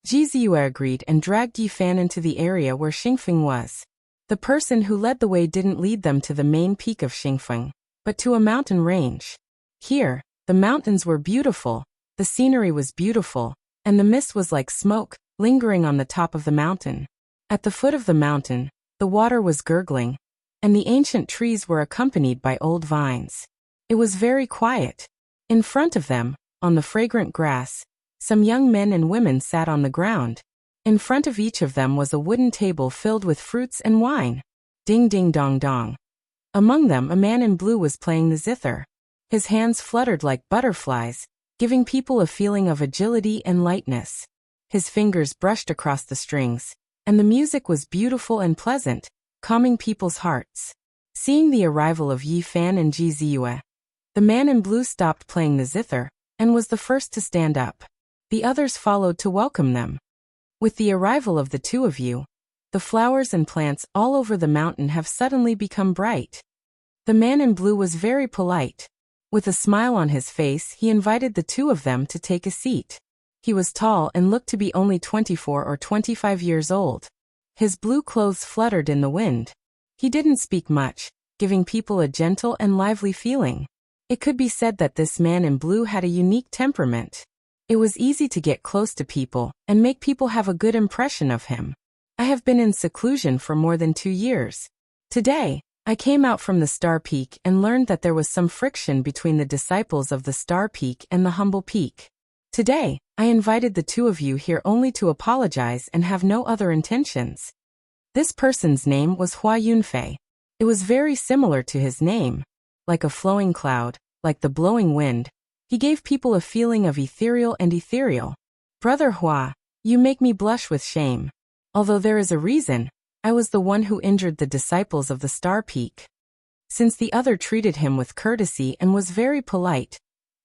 Speaker 1: Jiziyue agreed and dragged Yifan into the area where Xingfeng was. The person who led the way didn't lead them to the main peak of Xingfeng, but to a mountain range. Here, the mountains were beautiful, the scenery was beautiful, and the mist was like smoke, lingering on the top of the mountain. At the foot of the mountain, the water was gurgling, and the ancient trees were accompanied by old vines. It was very quiet. In front of them, on the fragrant grass, some young men and women sat on the ground. In front of each of them was a wooden table filled with fruits and wine. Ding ding dong dong. Among them, a man in blue was playing the zither. His hands fluttered like butterflies, giving people a feeling of agility and lightness. His fingers brushed across the strings, and the music was beautiful and pleasant, calming people's hearts. Seeing the arrival of Yifan and Jiziyue, the man in blue stopped playing the zither, and was the first to stand up. The others followed to welcome them. "With the arrival of the two of you, the flowers and plants all over the mountain have suddenly become bright." The man in blue was very polite. With a smile on his face, he invited the two of them to take a seat. He was tall and looked to be only 24 or 25 years old. His blue clothes fluttered in the wind. He didn't speak much, giving people a gentle and lively feeling. It could be said that this man in blue had a unique temperament. It was easy to get close to people and make people have a good impression of him. I have been in seclusion for more than 2 years. Today, I came out from the Star Peak and learned that there was some friction between the disciples of the Star Peak and the Humble Peak. Today, I invited the two of you here only to apologize and have no other intentions. This person's name was Hua Yunfei. It was very similar to his name. Like a flowing cloud, like the blowing wind, he gave people a feeling of ethereal and ethereal. Brother Hua, you make me blush with shame. Although there is a reason, I was the one who injured the disciples of the Star Peak. Since the other treated him with courtesy and was very polite,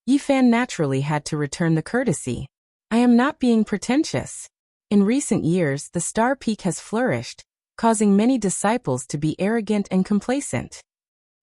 Speaker 1: Yi Fan naturally had to return the courtesy. I am not being pretentious. In recent years, the Star Peak has flourished, causing many disciples to be arrogant and complacent.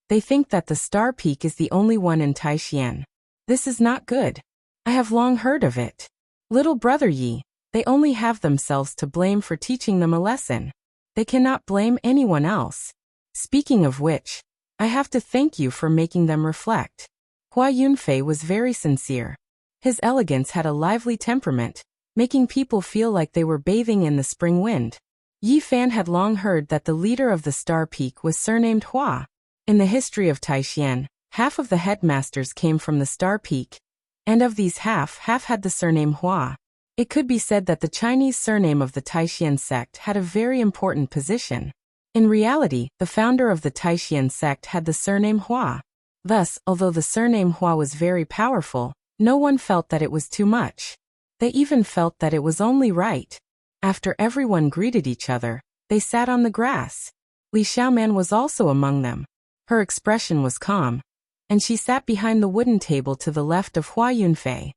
Speaker 1: They think that the Star Peak is the only one in Taishan. This is not good. I have long heard of it. Little brother Yi, they only have themselves to blame for teaching them a lesson. They cannot blame anyone else. Speaking of which, I have to thank you for making them reflect. Hua Yunfei was very sincere. His elegance had a lively temperament, making people feel like they were bathing in the spring wind. Yi Fan had long heard that the leader of the Star Peak was surnamed Hua. In the history of Taishan, half of the headmasters came from the Star Peak, and of these half had the surname Hua. It could be said that the Chinese surname of the Taishan sect had a very important position. In reality, the founder of the Taishan sect had the surname Hua. Thus, although the surname Hua was very powerful, no one felt that it was too much. They even felt that it was only right. After everyone greeted each other, they sat on the grass. Li Xiaoman was also among them. Her expression was calm, and she sat behind the wooden table to the left of Hua Yunfei.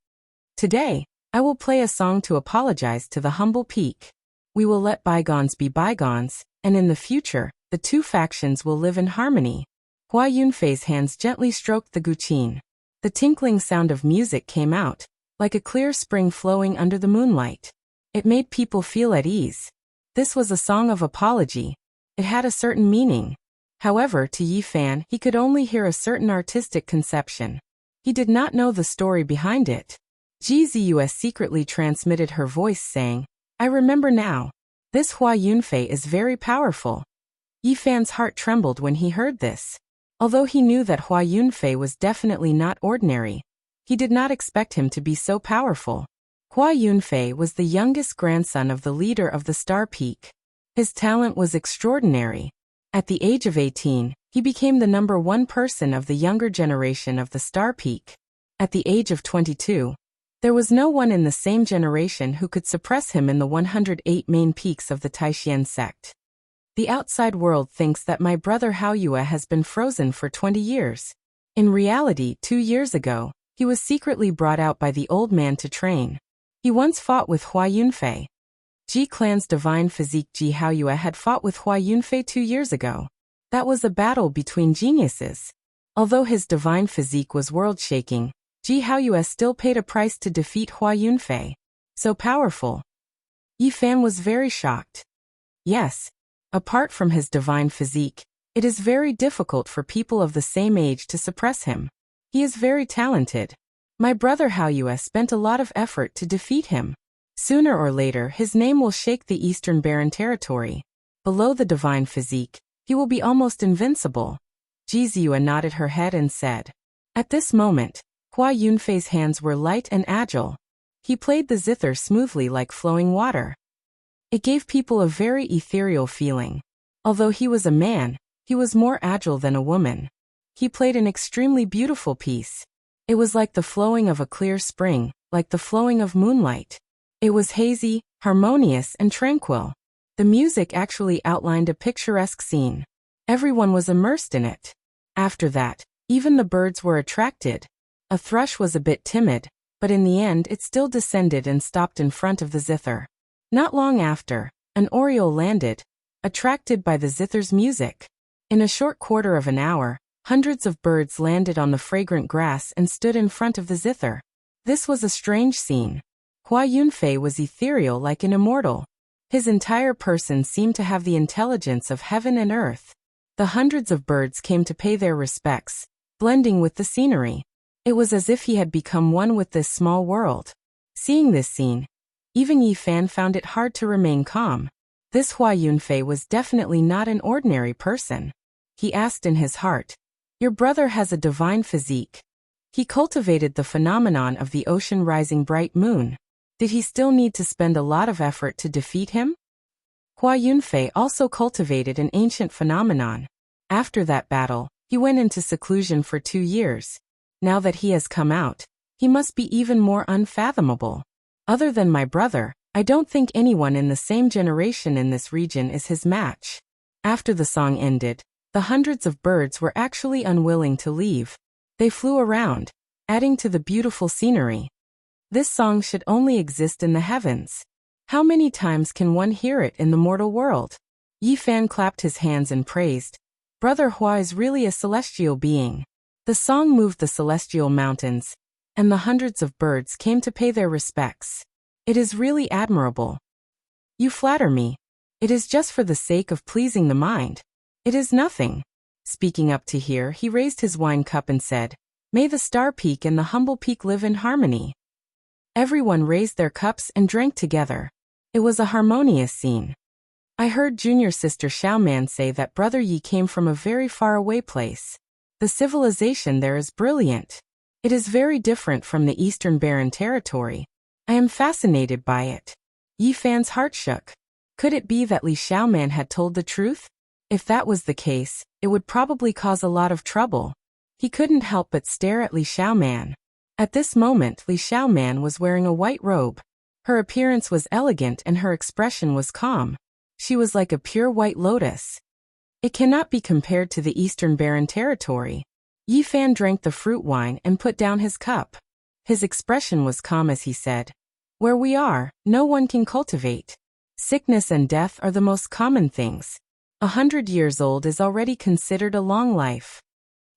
Speaker 1: Today, I will play a song to apologize to the Humble Peak. We will let bygones be bygones, and in the future, the two factions will live in harmony. Hua Yunfei's hands gently stroked the guqin. The tinkling sound of music came out, like a clear spring flowing under the moonlight. It made people feel at ease. This was a song of apology. It had a certain meaning. However, to Yi Fan, he could only hear a certain artistic conception. He did not know the story behind it. Ji Zus secretly transmitted her voice saying, I remember now. This Hua Yunfei is very powerful. Yi Fan's heart trembled when he heard this. Although he knew that Hua Yunfei was definitely not ordinary, he did not expect him to be so powerful. Hua Yunfei was the youngest grandson of the leader of the Star Peak. His talent was extraordinary. At the age of 18, he became the #1 person of the younger generation of the Star Peak. At the age of 22, there was no one in the same generation who could suppress him in the 108 main peaks of the Taishan sect. The outside world thinks that my brother Haoyue has been frozen for 20 years. In reality, 2 years ago, he was secretly brought out by the old man to train. He once fought with Hua Yunfei. Ji Clan's divine physique Ji Haoyue had fought with Hua Yunfei 2 years ago. That was a battle between geniuses. Although his divine physique was world-shaking, Ji Haoyue still paid a price to defeat Hua Yunfei. So powerful. Yi Fan was very shocked. Yes. Apart from his divine physique, it is very difficult for people of the same age to suppress him. He is very talented. My brother Haoyue spent a lot of effort to defeat him. Sooner or later, his name will shake the Eastern Barren territory. Below the divine physique, he will be almost invincible. Ji Zus nodded her head and said. At this moment, Hua Yunfei's hands were light and agile. He played the zither smoothly like flowing water. It gave people a very ethereal feeling. Although he was a man, he was more agile than a woman. He played an extremely beautiful piece. It was like the flowing of a clear spring, like the flowing of moonlight. It was hazy, harmonious, and tranquil. The music actually outlined a picturesque scene. Everyone was immersed in it. After that, even the birds were attracted. A thrush was a bit timid, but in the end it still descended and stopped in front of the zither. Not long after, an oriole landed, attracted by the zither's music. In a short quarter of an hour, hundreds of birds landed on the fragrant grass and stood in front of the zither. This was a strange scene. Hua Yunfei was ethereal like an immortal. His entire person seemed to have the intelligence of heaven and earth. The hundreds of birds came to pay their respects, blending with the scenery. It was as if he had become one with this small world. Seeing this scene, even Yi Fan found it hard to remain calm. This Hua Yunfei was definitely not an ordinary person. He asked in his heart, "Your brother has a divine physique. He cultivated the phenomenon of the ocean rising bright moon. Did he still need to spend a lot of effort to defeat him?" Hua Yunfei also cultivated an ancient phenomenon. After that battle, he went into seclusion for 2 years. Now that he has come out, he must be even more unfathomable. Other than my brother, I don't think anyone in the same generation in this region is his match. After the song ended, the hundreds of birds were actually unwilling to leave. They flew around, adding to the beautiful scenery. This song should only exist in the heavens. How many times can one hear it in the mortal world? Yi Fan clapped his hands and praised, "Brother Hua is really a celestial being." The song moved the celestial mountains, and the hundreds of birds came to pay their respects. It is really admirable. You flatter me. It is just for the sake of pleasing the mind. It is nothing. Speaking up to hear, he raised his wine cup and said, "May the star peak and the humble peak live in harmony." Everyone raised their cups and drank together. It was a harmonious scene. I heard junior sister Xiaoman say that brother Yi came from a very far away place. The civilization there is brilliant. It is very different from the Eastern Barren Territory. I am fascinated by it. Yi Fan's heart shook. Could it be that Li Xiaoman had told the truth? If that was the case, it would probably cause a lot of trouble. He couldn't help but stare at Li Xiaoman. At this moment, Li Xiaoman was wearing a white robe. Her appearance was elegant and her expression was calm. She was like a pure white lotus. It cannot be compared to the Eastern Barren Territory. Yi Fan drank the fruit wine and put down his cup. His expression was calm as he said, "Where we are, no one can cultivate. Sickness and death are the most common things. 100 years old is already considered a long life.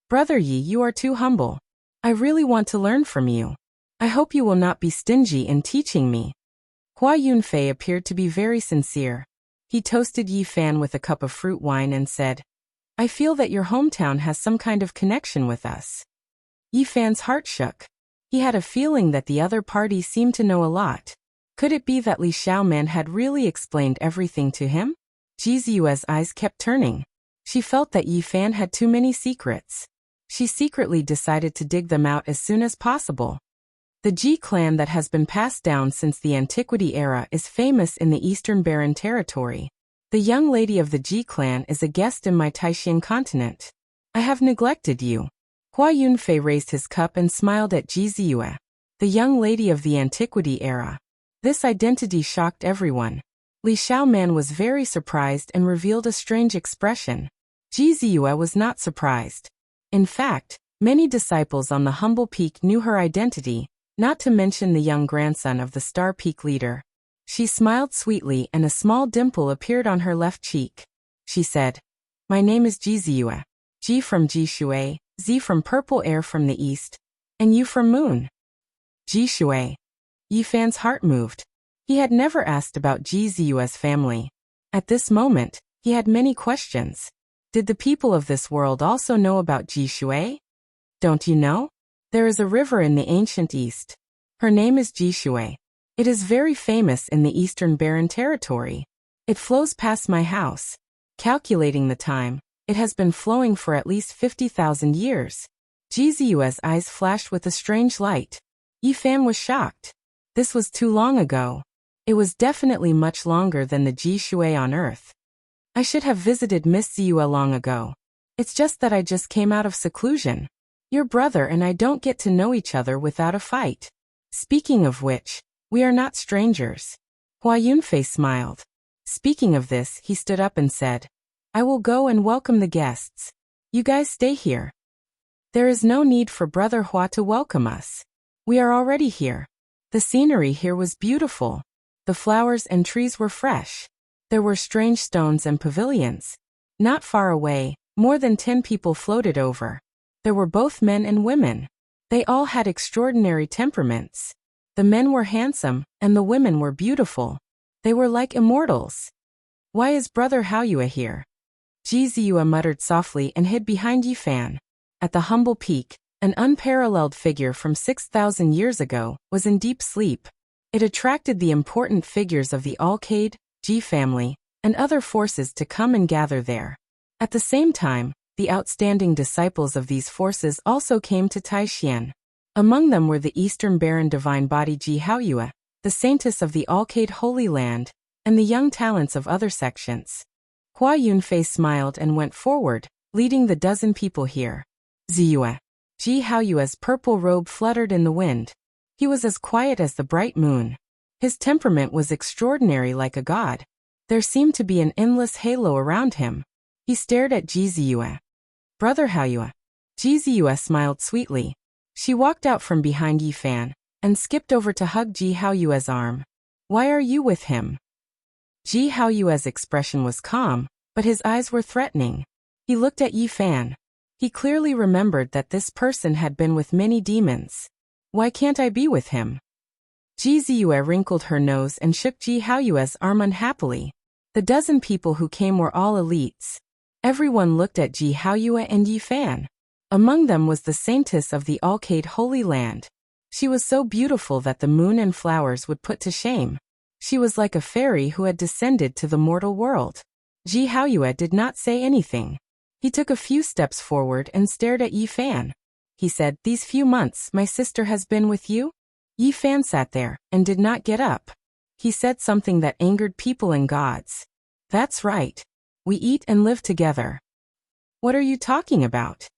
Speaker 1: Brother Yi, you are too humble. I really want to learn from you. I hope you will not be stingy in teaching me." Hua Yunfei appeared to be very sincere. He toasted Yi Fan with a cup of fruit wine and said, "I feel that your hometown has some kind of connection with us." Yi Fan's heart shook. He had a feeling that the other party seemed to know a lot. Could it be that Li Xiaoman had really explained everything to him? Ji Ziyue's eyes kept turning. She felt that Yi Fan had too many secrets. She secretly decided to dig them out as soon as possible. The Ji clan that has been passed down since the Antiquity era is famous in the Eastern Barren Territory. The young lady of the Ji clan is a guest in my Taishan continent. I have neglected you. Hua Yunfei raised his cup and smiled at Ji Ziyue. The young lady of the Antiquity era. This identity shocked everyone. Li Xiaoman was very surprised and revealed a strange expression. Ji Ziyue was not surprised. In fact, many disciples on the humble peak knew her identity, not to mention the young grandson of the Star Peak leader. She smiled sweetly and a small dimple appeared on her left cheek. She said, "My name is Ji Ziyue. Ji from Ji Shui, Z from Purple Air from the East, and you from Moon." Ji Shui. Yi Fan's heart moved. He had never asked about Ji Ziyue's family. At this moment, he had many questions. Did the people of this world also know about Ji Shui? Don't you know? There is a river in the ancient East. Her name is Ji Shui. It is very famous in the Eastern Barren Territory. It flows past my house. Calculating the time, it has been flowing for at least 50,000 years. Ji Ziyue's eyes flashed with a strange light. Yi Fan was shocked. This was too long ago. It was definitely much longer than the Ji Shui on Earth. I should have visited Miss Ziyue long ago. It's just that I just came out of seclusion. Your brother and I don't get to know each other without a fight. Speaking of which, we are not strangers. Hua Yunfei smiled. Speaking of this, he stood up and said, "I will go and welcome the guests. You guys stay here. There is no need for Brother Hua to welcome us. We are already here." The scenery here was beautiful. The flowers and trees were fresh. There were strange stones and pavilions. Not far away, more than 10 people floated over. There were both men and women. They all had extraordinary temperaments. The men were handsome, and the women were beautiful. They were like immortals. "Why is Brother Haoyue here?" Ji Ziyue muttered softly and hid behind Yi Fan. at the humble peak, an unparalleled figure from 6,000 years ago, was in deep sleep. It attracted the important figures of the Alcade, Ji family, and other forces to come and gather there. At the same time, the outstanding disciples of these forces also came to Taishan. Among them were the Eastern Baron Divine Body Ji Haoyue, the saintess of the Alcade Holy Land, and the young talents of other sections. Hua Yunfei smiled and went forward, leading the dozen people here. Ziyue. Ji Haoyue's purple robe fluttered in the wind. He was as quiet as the bright moon. His temperament was extraordinary like a god. There seemed to be an endless halo around him. He stared at Ji Ziyue. Brother Haoyue. Ji Ziyue smiled sweetly. She walked out from behind Yi Fan and skipped over to hug Ji Haoyue's arm. Why are you with him? Ji Haoyue's expression was calm, but his eyes were threatening. He looked at Yi Fan. He clearly remembered that this person had been with many demons. Why can't I be with him? Ji Ziyue wrinkled her nose and shook Ji Haoyue's arm unhappily. The dozen people who came were all elites. Everyone looked at Ji Haoyue and Yi Fan. Among them was the saintess of the Alcade Holy Land. She was so beautiful that the moon and flowers would put to shame. She was like a fairy who had descended to the mortal world. Ji Haoyue did not say anything. He took a few steps forward and stared at Yi Fan. He said, "These few months my sister has been with you?" Yi Fan sat there and did not get up. He said something that angered people and gods. "That's right. We eat and live together." "What are you talking about?"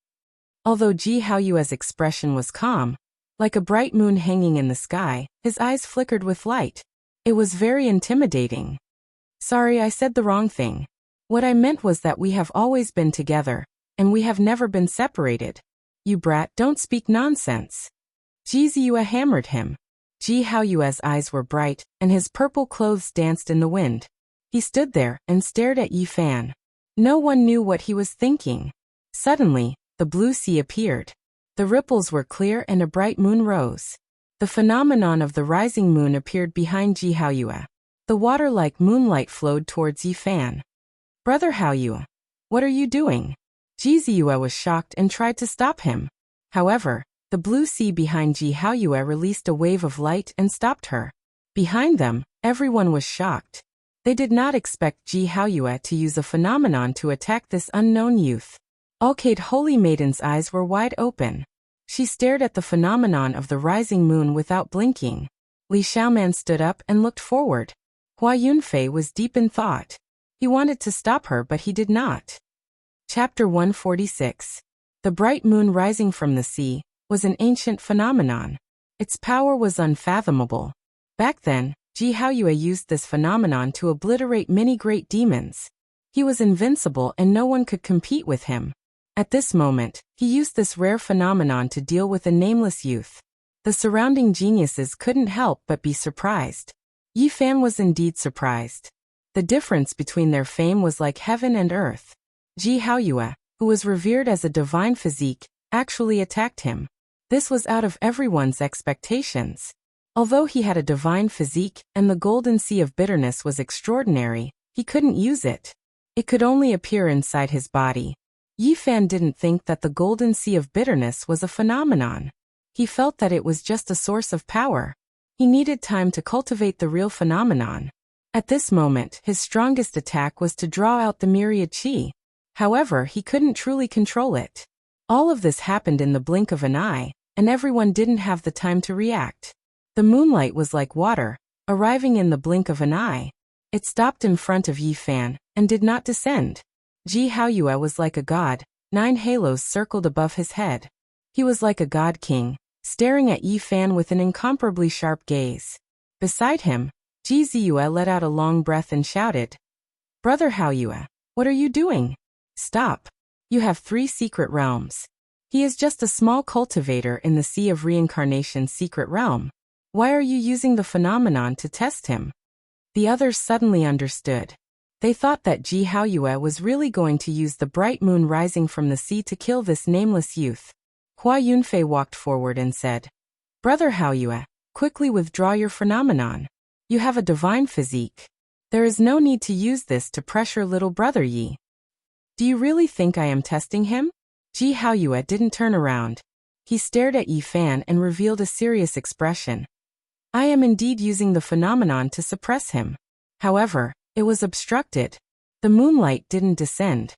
Speaker 1: Although Ji Haoyue's expression was calm, like a bright moon hanging in the sky, his eyes flickered with light. It was very intimidating. "Sorry, I said the wrong thing. What I meant was that we have always been together, and we have never been separated." "You brat, don't speak nonsense." Ji Ziyue hammered him. Ji Haoyue's eyes were bright, and his purple clothes danced in the wind. He stood there and stared at Yi Fan. No one knew what he was thinking. Suddenly, the blue sea appeared. The ripples were clear and a bright moon rose. The phenomenon of the rising moon appeared behind Ji Haoyue. The water like moonlight flowed towards Yi Fan. "Brother Haoyue, what are you doing?" Ji Ziyue was shocked and tried to stop him. However, the blue sea behind Ji Haoyue released a wave of light and stopped her. Behind them, everyone was shocked. They did not expect Ji Haoyue to use a phenomenon to attack this unknown youth. Alcade Holy Maiden's eyes were wide open. She stared at the phenomenon of the rising moon without blinking. Li Xiaoman stood up and looked forward. Hua Yunfei was deep in thought. He wanted to stop her but he did not. Chapter 146. The bright moon rising from the sea was an ancient phenomenon. Its power was unfathomable. Back then, Ji Haoyue used this phenomenon to obliterate many great demons. He was invincible and no one could compete with him. At this moment, he used this rare phenomenon to deal with a nameless youth. The surrounding geniuses couldn't help but be surprised. Yi Fan was indeed surprised. The difference between their fame was like heaven and earth. Ji Haoyue, who was revered as a divine physique, actually attacked him. This was out of everyone's expectations. Although he had a divine physique and the golden sea of bitterness was extraordinary, he couldn't use it. It could only appear inside his body. Yi Fan didn't think that the golden sea of bitterness was a phenomenon. He felt that it was just a source of power. He needed time to cultivate the real phenomenon. At this moment, his strongest attack was to draw out the myriad qi. However, he couldn't truly control it. All of this happened in the blink of an eye, and everyone didn't have the time to react. The moonlight was like water, arriving in the blink of an eye. It stopped in front of Yi Fan, and did not descend. Ji Haoyue was like a god, 9 halos circled above his head. He was like a god king, staring at Yi Fan with an incomparably sharp gaze. Beside him, Ji Ziyue let out a long breath and shouted, "Brother Haoyue, what are you doing? Stop. You have 3 secret realms. He is just a small cultivator in the Sea of Reincarnation's secret realm. Why are you using the phenomenon to test him?" The others suddenly understood. They thought that Ji Haoyue was really going to use the bright moon rising from the sea to kill this nameless youth. Hua Yunfei walked forward and said, "Brother Haoyue, quickly withdraw your phenomenon. You have a divine physique. There is no need to use this to pressure little brother Yi." "Do you really think I am testing him?" Ji Haoyue didn't turn around. He stared at Yi Fan and revealed a serious expression. I am indeed using the phenomenon to suppress him. However, it was obstructed. The moonlight didn't descend.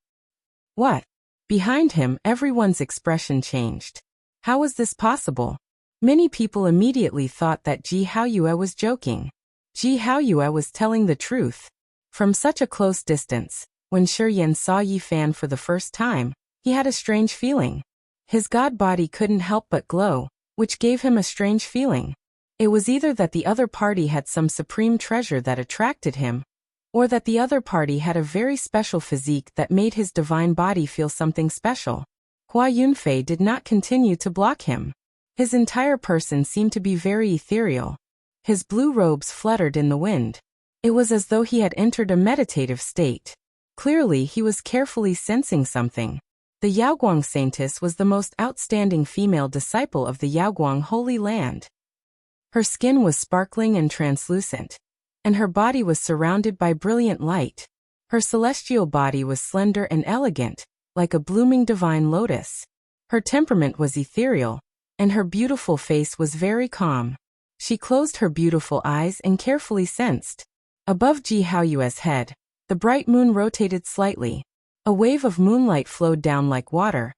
Speaker 1: What? Behind him, everyone's expression changed. How was this possible? Many people immediately thought that Ji Haoyue was joking. Ji Haoyue was telling the truth. From such a close distance, when Shi Yan saw Yi Fan for the first time, he had a strange feeling. His god body couldn't help but glow, which gave him a strange feeling. It was either that the other party had some supreme treasure that attracted him, or that the other party had a very special physique that made his divine body feel something special. Hua Yunfei did not continue to block him. His entire person seemed to be very ethereal. His blue robes fluttered in the wind. It was as though he had entered a meditative state. Clearly he was carefully sensing something. The Yaoguang Saintess was the most outstanding female disciple of the Yaoguang Holy Land. Her skin was sparkling and translucent, and her body was surrounded by brilliant light. Her celestial body was slender and elegant, like a blooming divine lotus. Her temperament was ethereal, and her beautiful face was very calm. She closed her beautiful eyes and carefully sensed. Above Ji Haoyue's head, the bright moon rotated slightly. A wave of moonlight flowed down like water,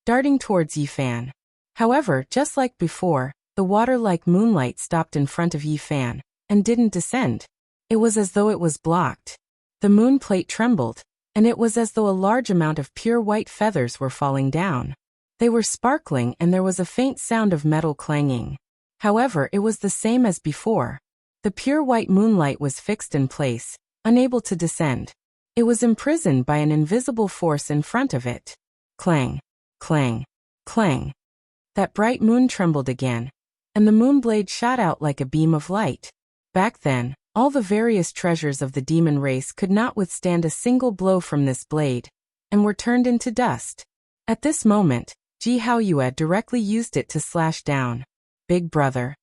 Speaker 1: darting towards Yi Fan. However, just like before, the water-like moonlight stopped in front of Yi Fan, and didn't descend. It was as though it was blocked. The moon plate trembled, and it was as though a large amount of pure white feathers were falling down. They were sparkling and there was a faint sound of metal clanging. However, it was the same as before. The pure white moonlight was fixed in place, unable to descend. It was imprisoned by an invisible force in front of it. Clang, clang, clang. That bright moon trembled again, and the moon blade shot out like a beam of light. Back then, all the various treasures of the demon race could not withstand a single blow from this blade, and were turned into dust. At this moment, Ji Haoyue directly used it to slash down. Big brother.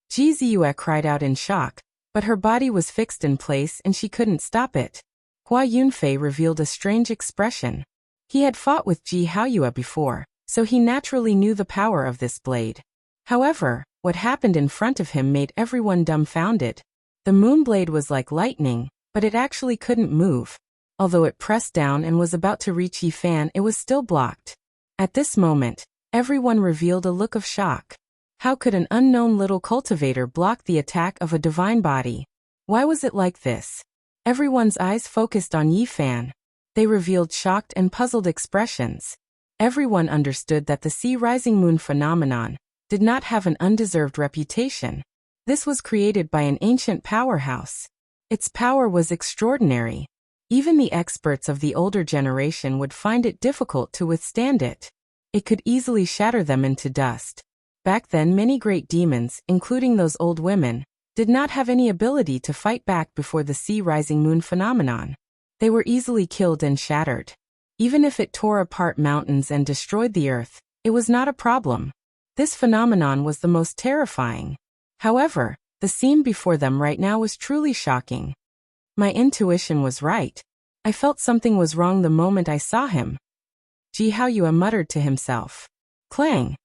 Speaker 1: Ji Ziyue cried out in shock, but her body was fixed in place and she couldn't stop it. Hua Yunfei revealed a strange expression. He had fought with Ji Haoyue before, so he naturally knew the power of this blade. However, what happened in front of him made everyone dumbfounded. The moon blade was like lightning, but it actually couldn't move. Although it pressed down and was about to reach Yi Fan, it was still blocked. At this moment, everyone revealed a look of shock. How could an unknown little cultivator block the attack of a divine body? Why was it like this? Everyone's eyes focused on Yi Fan. They revealed shocked and puzzled expressions. Everyone understood that the sea rising moon phenomenon did not have an undeserved reputation. This was created by an ancient powerhouse. Its power was extraordinary. Even the experts of the older generation would find it difficult to withstand it. It could easily shatter them into dust. Back then, many great demons, including those old women, did not have any ability to fight back before the sea rising moon phenomenon. They were easily killed and shattered. Even if it tore apart mountains and destroyed the earth, it was not a problem. This phenomenon was the most terrifying. However, the scene before them right now was truly shocking. My intuition was right. I felt something was wrong the moment I saw him. Ji Haoyue muttered to himself. Clang!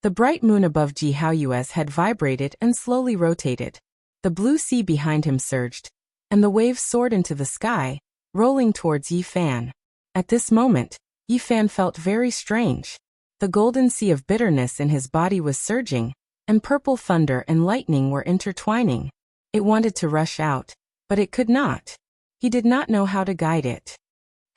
Speaker 1: The bright moon above Ji Haoyue's head vibrated and slowly rotated. The blue sea behind him surged, and the waves soared into the sky, rolling towards Yi Fan. At this moment, Yi Fan felt very strange. The golden sea of bitterness in his body was surging, and purple thunder and lightning were intertwining. It wanted to rush out, but it could not. He did not know how to guide it.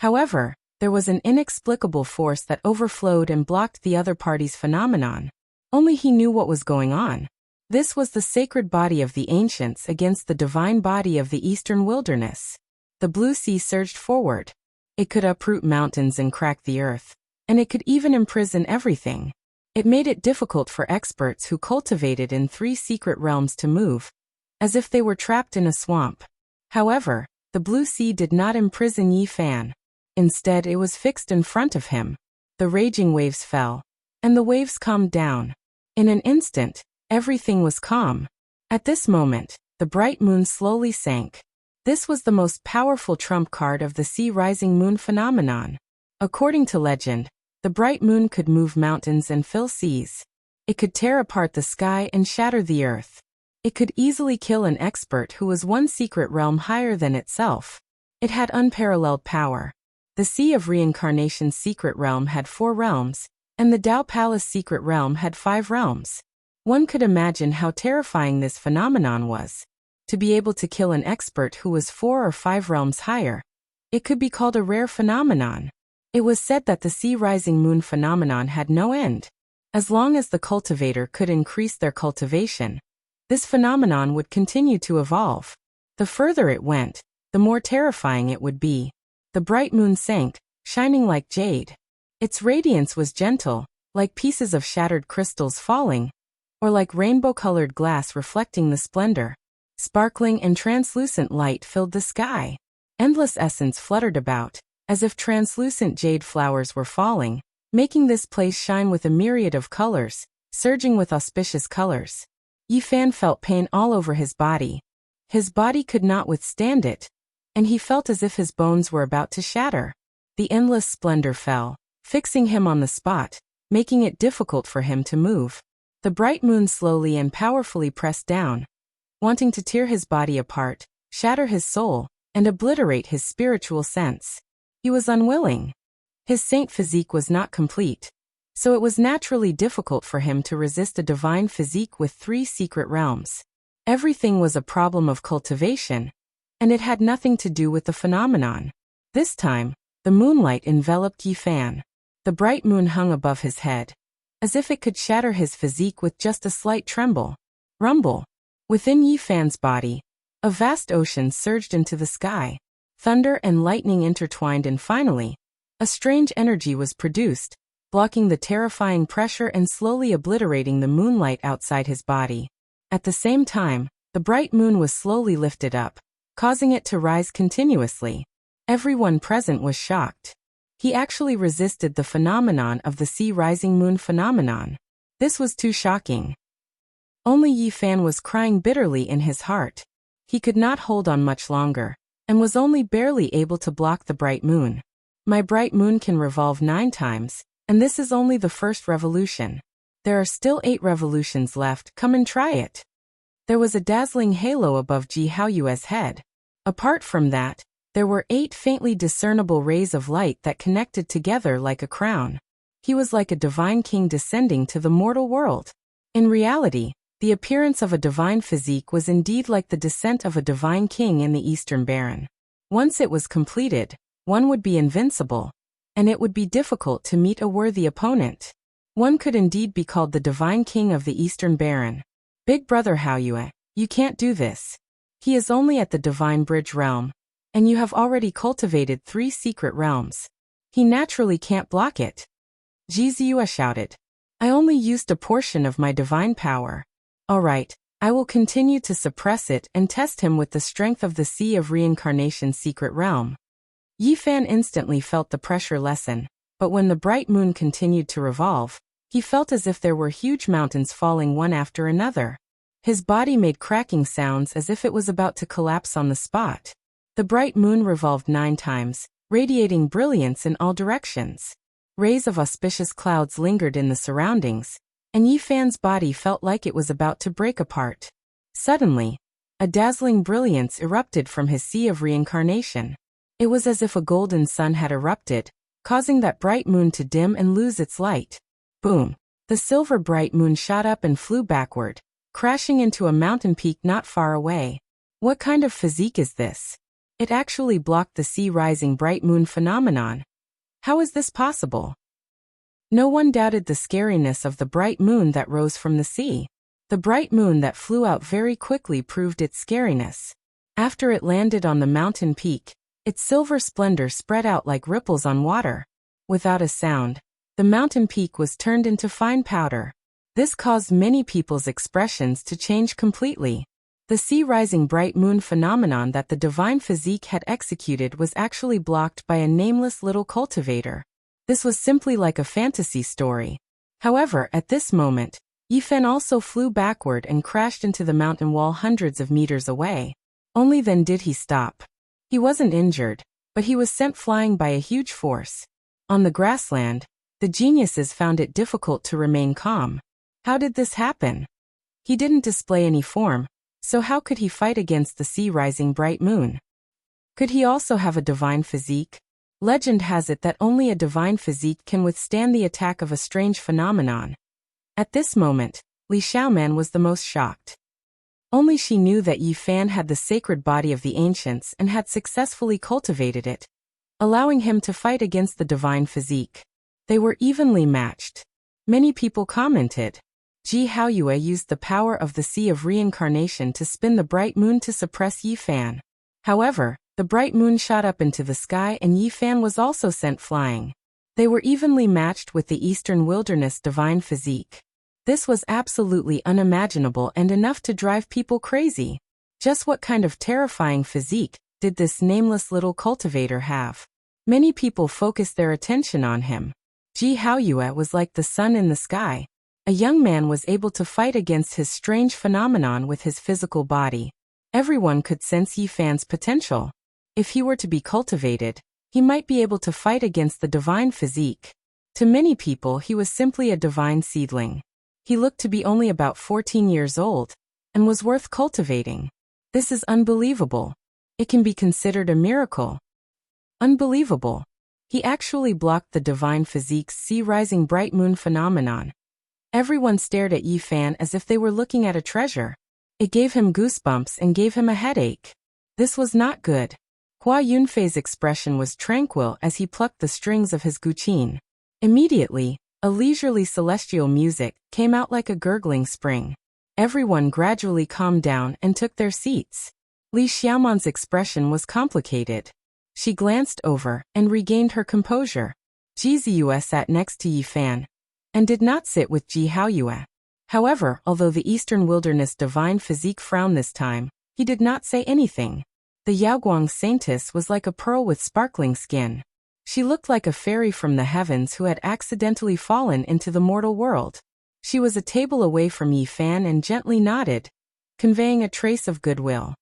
Speaker 1: However, there was an inexplicable force that overflowed and blocked the other party's phenomenon. Only he knew what was going on. This was the sacred body of the ancients against the divine body of the eastern wilderness. The blue sea surged forward. It could uproot mountains and crack the earth, and it could even imprison everything. It made it difficult for experts who cultivated in 3 secret realms to move, as if they were trapped in a swamp. However, the blue sea did not imprison Yi Fan. Instead, it was fixed in front of him. The raging waves fell, and the waves calmed down. In an instant, everything was calm. At this moment, the bright moon slowly sank. This was the most powerful trump card of the sea rising moon phenomenon. According to legend, The bright moon could move mountains and fill seas. It could tear apart the sky and shatter the earth. It could easily kill an expert who was one secret realm higher than itself. It had unparalleled power. The Sea of Reincarnation's secret realm had 4 realms, and the Tao Palace secret realm had 5 realms. One could imagine how terrifying this phenomenon was. To be able to kill an expert who was 4 or 5 realms higher. It could be called a rare phenomenon. It was said that the sea rising moon phenomenon had no end. As long as the cultivator could increase their cultivation, this phenomenon would continue to evolve. The further it went, the more terrifying it would be. The bright moon sank, shining like jade. Its radiance was gentle, like pieces of shattered crystals falling, or like rainbow-colored glass reflecting the splendor. Sparkling and translucent light filled the sky. Endless essence fluttered about, as if translucent jade flowers were falling, making this place shine with a myriad of colors, surging with auspicious colors. Yi Fan felt pain all over his body. His body could not withstand it, and he felt as if his bones were about to shatter. The endless splendor fell, fixing him on the spot, making it difficult for him to move. The bright moon slowly and powerfully pressed down, wanting to tear his body apart, shatter his soul, and obliterate his spiritual sense. He was unwilling. His saint physique was not complete, so it was naturally difficult for him to resist a divine physique with 3 secret realms. Everything was a problem of cultivation, and it had nothing to do with the phenomenon. This time, the moonlight enveloped Yi Fan. The bright moon hung above his head, as if it could shatter his physique with just a slight tremble. Rumble. Within Yi Fan's body, a vast ocean surged into the sky. Thunder and lightning intertwined, and finally, a strange energy was produced, blocking the terrifying pressure and slowly obliterating the moonlight outside his body. At the same time, the bright moon was slowly lifted up, causing it to rise continuously. Everyone present was shocked. He actually resisted the phenomenon of the sea rising moon phenomenon. This was too shocking. Only Yi Fan was crying bitterly in his heart. He could not hold on much longer, and was only barely able to block the bright moon. My bright moon can revolve 9 times, and this is only the first revolution. There are still 8 revolutions left, come and try it. There was a dazzling halo above Ji Haoyue's head. Apart from that, there were 8 faintly discernible rays of light that connected together like a crown. He was like a divine king descending to the mortal world. In reality, the appearance of a divine physique was indeed like the descent of a divine king in the Eastern Baron. Once it was completed, one would be invincible, and it would be difficult to meet a worthy opponent. One could indeed be called the divine king of the Eastern Baron. Big brother Haoyue, you can't do this. He is only at the divine bridge realm, and you have already cultivated 3 secret realms. He naturally can't block it. Ji Ziyue shouted. I only used a portion of my divine power. All right, I will continue to suppress it and test him with the strength of the Sea of Reincarnation's secret realm. Yi Fan instantly felt the pressure lessen, but when the bright moon continued to revolve, he felt as if there were huge mountains falling one after another. His body made cracking sounds as if it was about to collapse on the spot. The bright moon revolved 9 times, radiating brilliance in all directions. Rays of auspicious clouds lingered in the surroundings, and Yi Fan's body felt like it was about to break apart. Suddenly, a dazzling brilliance erupted from his Sea of Reincarnation. It was as if a golden sun had erupted, causing that bright moon to dim and lose its light. Boom! The silver bright moon shot up and flew backward, crashing into a mountain peak not far away. What kind of physique is this? It actually blocked the sea rising bright moon phenomenon. How is this possible? No one doubted the scariness of the bright moon that rose from the sea. The bright moon that flew out very quickly proved its scariness. After it landed on the mountain peak, its silver splendor spread out like ripples on water. Without a sound, the mountain peak was turned into fine powder. This caused many people's expressions to change completely. The sea rising bright moon phenomenon that the divine physique had executed was actually blocked by a nameless little cultivator. This was simply like a fantasy story. However, at this moment, Yi Fan also flew backward and crashed into the mountain wall hundreds of meters away. Only then did he stop. He wasn't injured, but he was sent flying by a huge force. On the grassland, The geniuses found it difficult to remain calm. How did this happen? He didn't display any form, so how could he fight against the sea-rising bright moon? Could he also have a divine physique? Legend has it that only a divine physique can withstand the attack of a strange phenomenon. At this moment, Li Xiaoman was the most shocked. Only she knew that Yi Fan had the sacred body of the ancients and had successfully cultivated it, allowing him to fight against the divine physique. They were evenly matched. Many people commented. Ji Haoyue used the power of the Sea of Reincarnation to spin the bright moon to suppress Yi Fan. However, the bright moon shot up into the sky and Yi Fan was also sent flying. They were evenly matched with the Eastern Wilderness divine physique. This was absolutely unimaginable and enough to drive people crazy. Just what kind of terrifying physique did this nameless little cultivator have? Many people focused their attention on him. Ji Haoyue was like the sun in the sky. A young man was able to fight against his strange phenomenon with his physical body. Everyone could sense Yi Fan's potential. If he were to be cultivated, he might be able to fight against the divine physique. To many people he was simply a divine seedling. He looked to be only about 14 years old, and was worth cultivating. This is unbelievable. It can be considered a miracle. Unbelievable. He actually blocked the divine physique's sea-rising bright moon phenomenon. Everyone stared at Yi Fan as if they were looking at a treasure. It gave him goosebumps and gave him a headache. This was not good. Hua Yunfei's expression was tranquil as he plucked the strings of his guqin. Immediately, a leisurely celestial music came out like a gurgling spring. Everyone gradually calmed down and took their seats. Li Xiaoman's expression was complicated. She glanced over and regained her composure. Ji Ziyue sat next to Yi Fan, and did not sit with Ji Haoyue. However, although the Eastern Wilderness divine physique frowned this time, he did not say anything. The Yaoguang saintess was like a pearl with sparkling skin. She looked like a fairy from the heavens who had accidentally fallen into the mortal world. She was a table away from Yi Fan and gently nodded, conveying a trace of goodwill.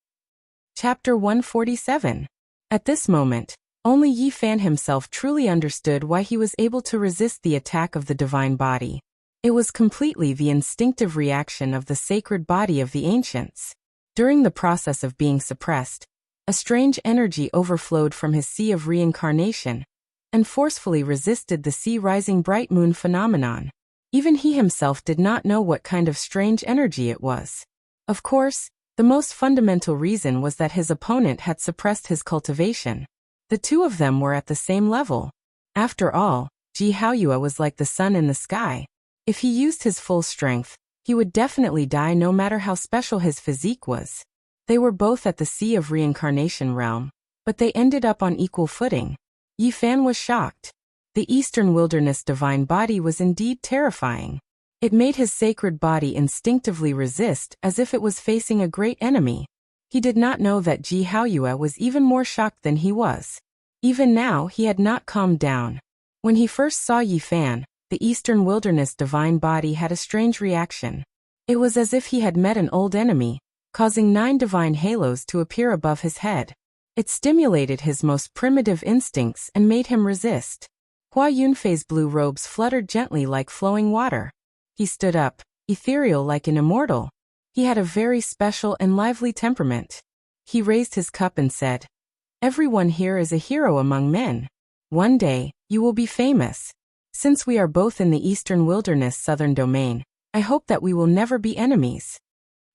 Speaker 1: Chapter 147. At this moment, only Yi Fan himself truly understood why he was able to resist the attack of the divine body. It was completely the instinctive reaction of the sacred body of the ancients. During the process of being suppressed, a strange energy overflowed from his sea of reincarnation, and forcefully resisted the sea-rising bright moon phenomenon. Even he himself did not know what kind of strange energy it was. Of course, the most fundamental reason was that his opponent had suppressed his cultivation. The two of them were at the same level. After all, Ji Haoyue was like the sun in the sky. If he used his full strength, he would definitely die no matter how special his physique was. They were both at the Sea of Reincarnation realm, but they ended up on equal footing. Yi Fan was shocked. The Eastern Wilderness divine body was indeed terrifying. It made his sacred body instinctively resist as if it was facing a great enemy. He did not know that Ji Haoyue was even more shocked than he was. Even now he had not calmed down. When he first saw Yi Fan, the Eastern Wilderness divine body had a strange reaction. It was as if he had met an old enemy, causing 9 divine halos to appear above his head. It stimulated his most primitive instincts and made him resist. Hua Yunfei's blue robes fluttered gently like flowing water. He stood up, ethereal like an immortal. He had a very special and lively temperament. He raised his cup and said, "Everyone here is a hero among men. One day, you will be famous. Since we are both in the Eastern Wilderness Southern Domain, I hope that we will never be enemies."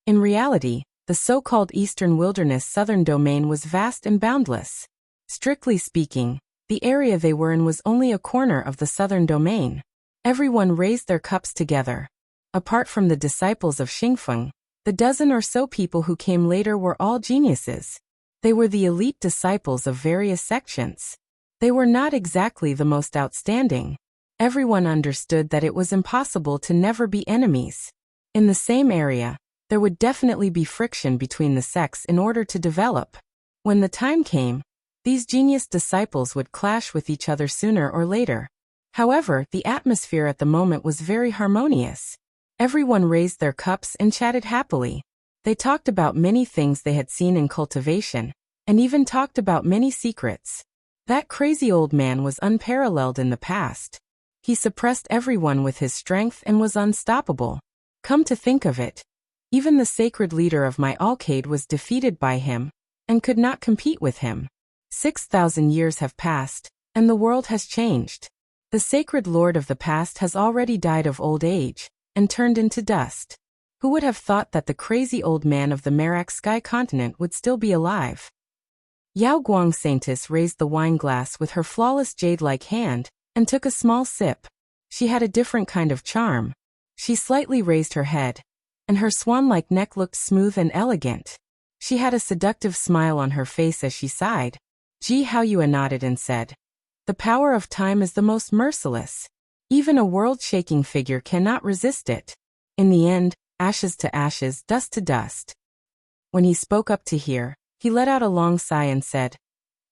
Speaker 1: In reality, the so-called Eastern Wilderness Southern Domain was vast and boundless. Strictly speaking, the area they were in was only a corner of the Southern Domain. Everyone raised their cups together. Apart from the disciples of Xingfeng, the dozen or so people who came later were all geniuses. They were the elite disciples of various sections. They were not exactly the most outstanding. Everyone understood that it was impossible to never be enemies. In the same area, there would definitely be friction between the sects in order to develop. When the time came, these genius disciples would clash with each other sooner or later. However, the atmosphere at the moment was very harmonious. Everyone raised their cups and chatted happily. They talked about many things they had seen in cultivation, and even talked about many secrets. That crazy old man was unparalleled in the past. He suppressed everyone with his strength and was unstoppable. Come to think of it, even the sacred leader of my alcade was defeated by him, and could not compete with him. 6,000 years have passed, and the world has changed. The sacred lord of the past has already died of old age, and turned into dust. Who would have thought that the crazy old man of the Merak Sky continent would still be alive? Yao Guang Saintess raised the wine glass with her flawless jade-like hand, and took a small sip. She had a different kind of charm. She slightly raised her head, and her swan-like neck looked smooth and elegant. She had a seductive smile on her face as she sighed. Ji Haoyue nodded and said, "The power of time is the most merciless. Even a world-shaking figure cannot resist it. In the end, ashes to ashes, dust to dust." When he spoke up to hear, he let out a long sigh and said,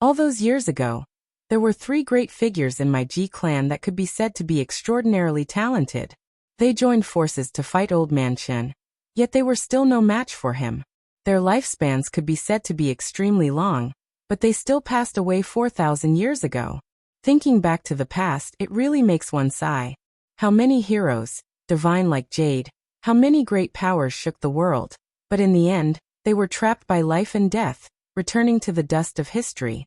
Speaker 1: "All those years ago, there were 3 great figures in my Ji clan that could be said to be extraordinarily talented. They joined forces to fight Old Man Chen, yet they were still no match for him. Their lifespans could be said to be extremely long, but they still passed away 4,000 years ago. Thinking back to the past, it really makes one sigh. How many heroes, divine like Jade, how many great powers shook the world, but in the end, they were trapped by life and death, returning to the dust of history."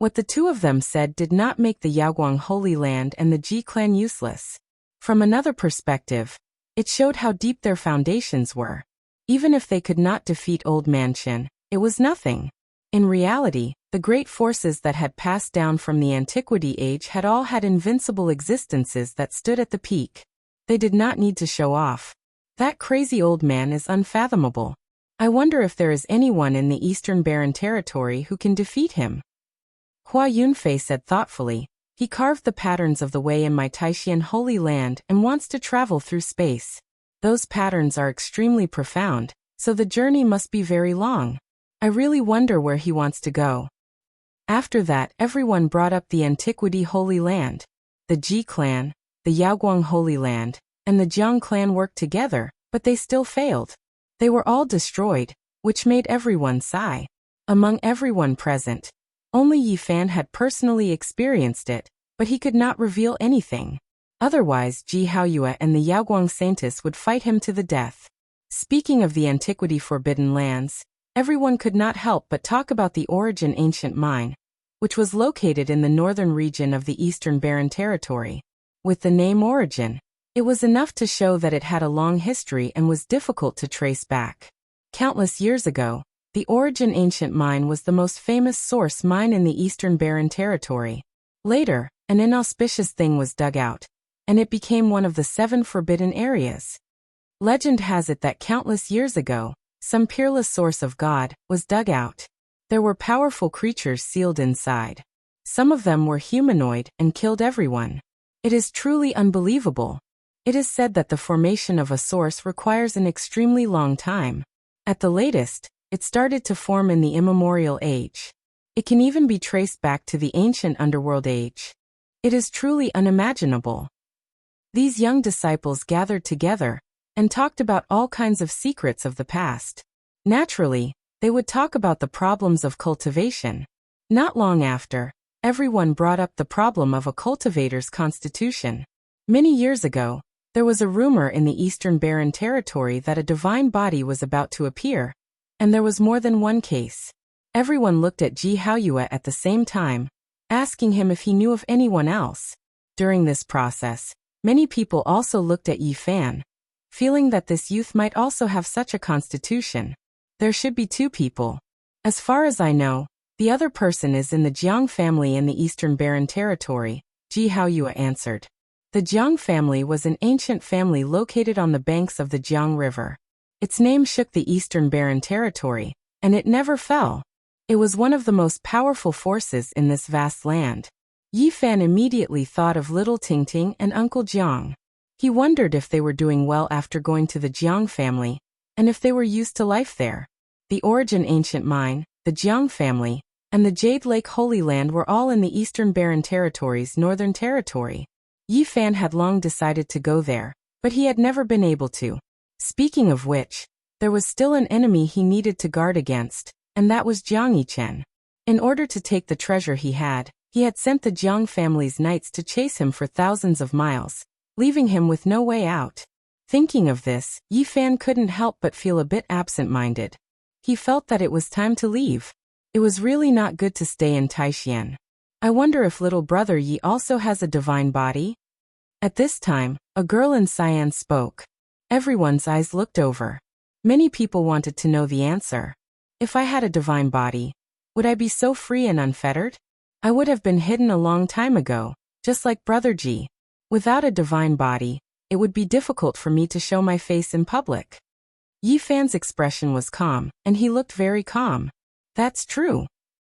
Speaker 1: What the two of them said did not make the Yaoguang Holy Land and the Ji clan useless. From another perspective, it showed how deep their foundations were. Even if they could not defeat Old Man Chen, it was nothing. In reality, the great forces that had passed down from the Antiquity Age had all had invincible existences that stood at the peak. They did not need to show off. That crazy old man is unfathomable. I wonder if there is anyone in the Eastern Barren Territory who can defeat him. Hua Yunfei said thoughtfully, "He carved the patterns of the way in my Taishan Holy Land and wants to travel through space. Those patterns are extremely profound, so the journey must be very long. I really wonder where he wants to go." After that, everyone brought up the Antiquity Holy Land. The Ji clan, the Yaoguang Holy Land, and the Jiang clan worked together, but they still failed. They were all destroyed, which made everyone sigh. Among everyone present, only Yi Fan had personally experienced it, but he could not reveal anything. Otherwise, Ji Haoyue and the Yaoguang Saintess would fight him to the death. Speaking of the Antiquity Forbidden Lands, everyone could not help but talk about the Origin Ancient Mine, which was located in the northern region of the Eastern Barren Territory. With the name Origin, it was enough to show that it had a long history and was difficult to trace back. Countless years ago, the Origin Ancient Mine was the most famous source mine in the Eastern Barren Territory. Later, an inauspicious thing was dug out, and it became one of the 7 forbidden areas. Legend has it that countless years ago, some peerless source of God was dug out. There were powerful creatures sealed inside. Some of them were humanoid and killed everyone. It is truly unbelievable. It is said that the formation of a source requires an extremely long time. At the latest, it started to form in the immemorial age. It can even be traced back to the ancient underworld age. It is truly unimaginable. These young disciples gathered together and talked about all kinds of secrets of the past. Naturally, they would talk about the problems of cultivation. Not long after, everyone brought up the problem of a cultivator's constitution. Many years ago, there was a rumor in the Eastern Barren Territory that a divine body was about to appear, and there was more than one case. Everyone looked at Ji Haoyue at the same time, asking him if he knew of anyone else. During this process, many people also looked at Yi Fan, feeling that this youth might also have such a constitution. There should be 2 people. As far as I know, the other person is in the Jiang family in the Eastern Barren Territory, Ji Haoyue answered. The Jiang family was an ancient family located on the banks of the Jiang River. Its name shook the Eastern Barren Territory, and it never fell. It was one of the most powerful forces in this vast land. Yi Fan immediately thought of little Tingting and Uncle Jiang. He wondered if they were doing well after going to the Jiang family, and if they were used to life there. The Origin Ancient Mine, the Jiang family, and the Jade Lake Holy Land were all in the Eastern Barren Territory's northern territory. Yi Fan had long decided to go there, but he had never been able to. Speaking of which, there was still an enemy he needed to guard against, and that was Jiang Yichen. In order to take the treasure he had, He had sent the Jiang family's knights to chase him for thousands of miles, leaving him with no way out. Thinking of this, Yi Fan couldn't help but feel a bit absent-minded. He felt that it was time to leave. It was really not good to stay in Taishan. I wonder if little brother Yi also has a divine body? At this time, a girl in Cyan spoke. Everyone's eyes looked over. Many people wanted to know the answer. If I had a divine body, would I be so free and unfettered? I would have been hidden a long time ago, just like Brother Ji. Without a divine body, it would be difficult for me to show my face in public. Yi Fan's expression was calm, and he looked very calm. That's true.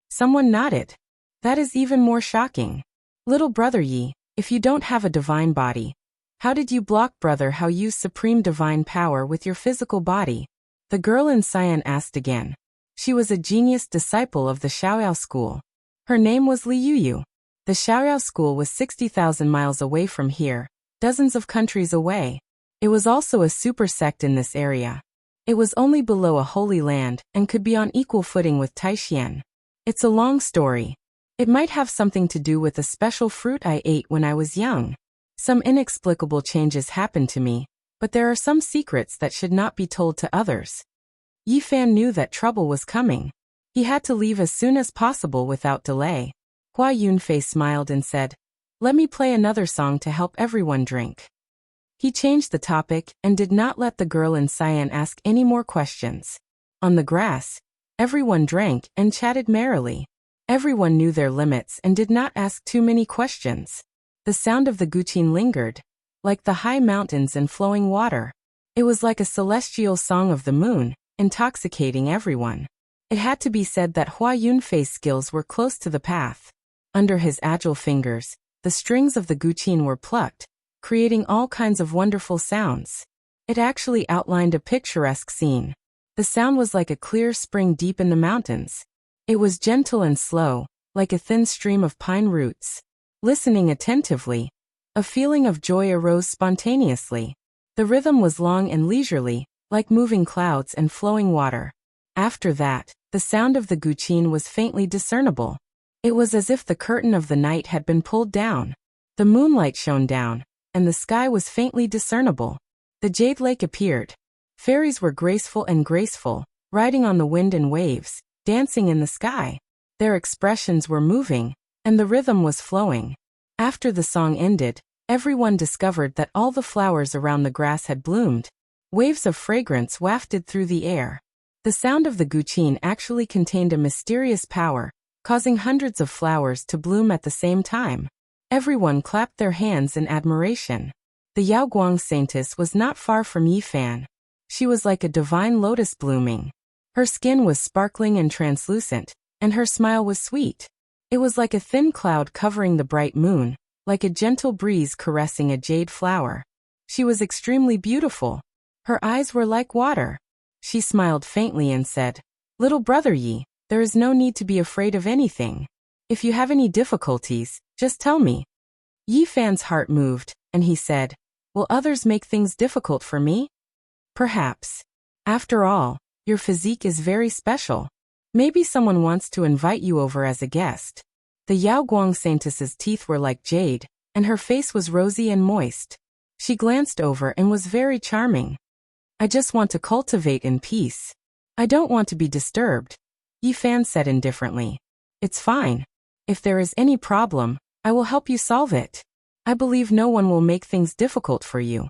Speaker 1: Someone nodded. That is even more shocking. Little brother Yi, if you don't have a divine body, how did you block brother Hao use supreme divine power with your physical body? The girl in Cyan asked again. She was a genius disciple of the Xiaoyao school. Her name was Li Yuyu. The Xiaoyao school was 60,000 miles away from here, dozens of countries away. It was also a super sect in this area. It was only below a holy land and could be on equal footing with Taishan. It's a long story. It might have something to do with a special fruit I ate when I was young. Some inexplicable changes happened to me, but there are some secrets that should not be told to others. Yi Fan knew that trouble was coming. He had to leave as soon as possible without delay. Hua Yunfei smiled and said, "Let me play another song to help everyone drink." He changed the topic and did not let the girl in Cyan ask any more questions. On the grass, everyone drank and chatted merrily. Everyone knew their limits and did not ask too many questions. The sound of the guqin lingered, like the high mountains and flowing water. It was like a celestial song of the moon, intoxicating everyone. It had to be said that Hua Yunfei's skills were close to the path. Under his agile fingers, the strings of the guqin were plucked, creating all kinds of wonderful sounds. It actually outlined a picturesque scene. The sound was like a clear spring deep in the mountains. It was gentle and slow, like a thin stream of pine roots. Listening attentively, a feeling of joy arose spontaneously. The rhythm was long and leisurely, like moving clouds and flowing water. After that, the sound of the guqin was faintly discernible. It was as if the curtain of the night had been pulled down. The moonlight shone down, and the sky was faintly discernible. The jade lake appeared. Fairies were graceful, riding on the wind and waves, dancing in the sky. Their expressions were moving, and the rhythm was flowing. After the song ended, everyone discovered that all the flowers around the grass had bloomed. Waves of fragrance wafted through the air. The sound of the guqin actually contained a mysterious power, causing hundreds of flowers to bloom at the same time. Everyone clapped their hands in admiration. The Yaoguang saintess was not far from Yi Fan. She was like a divine lotus blooming. Her skin was sparkling and translucent, and her smile was sweet. It was like a thin cloud covering the bright moon, like a gentle breeze caressing a jade flower. She was extremely beautiful. Her eyes were like water. She smiled faintly and said, "Little brother Yi, there is no need to be afraid of anything. If you have any difficulties, just tell me." Yi Fan's heart moved, and he said, "Will others make things difficult for me?" "Perhaps. After all, your physique is very special. Maybe someone wants to invite you over as a guest." The Yaoguang saintess's teeth were like jade, and her face was rosy and moist. She glanced over and was very charming. "I just want to cultivate in peace. I don't want to be disturbed," Yi Fan said indifferently. "It's fine. If there is any problem, I will help you solve it. I believe no one will make things difficult for you."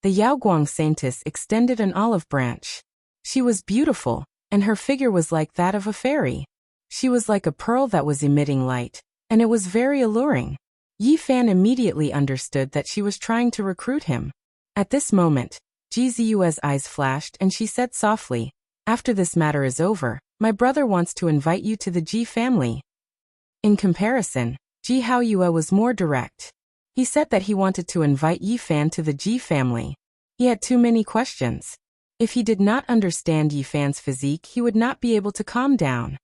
Speaker 1: The Yaoguang saintess extended an olive branch. She was beautiful, and her figure was like that of a fairy. She was like a pearl that was emitting light, and it was very alluring. Yi Fan immediately understood that she was trying to recruit him. At this moment, Ji Ziyue's eyes flashed and she said softly, "After this matter is over, my brother wants to invite you to the Ji family." In comparison, Ji Haoyue was more direct. He said that he wanted to invite Yi Fan to the Ji family. He had too many questions. If he did not understand Yi Fan's physique, he would not be able to calm down.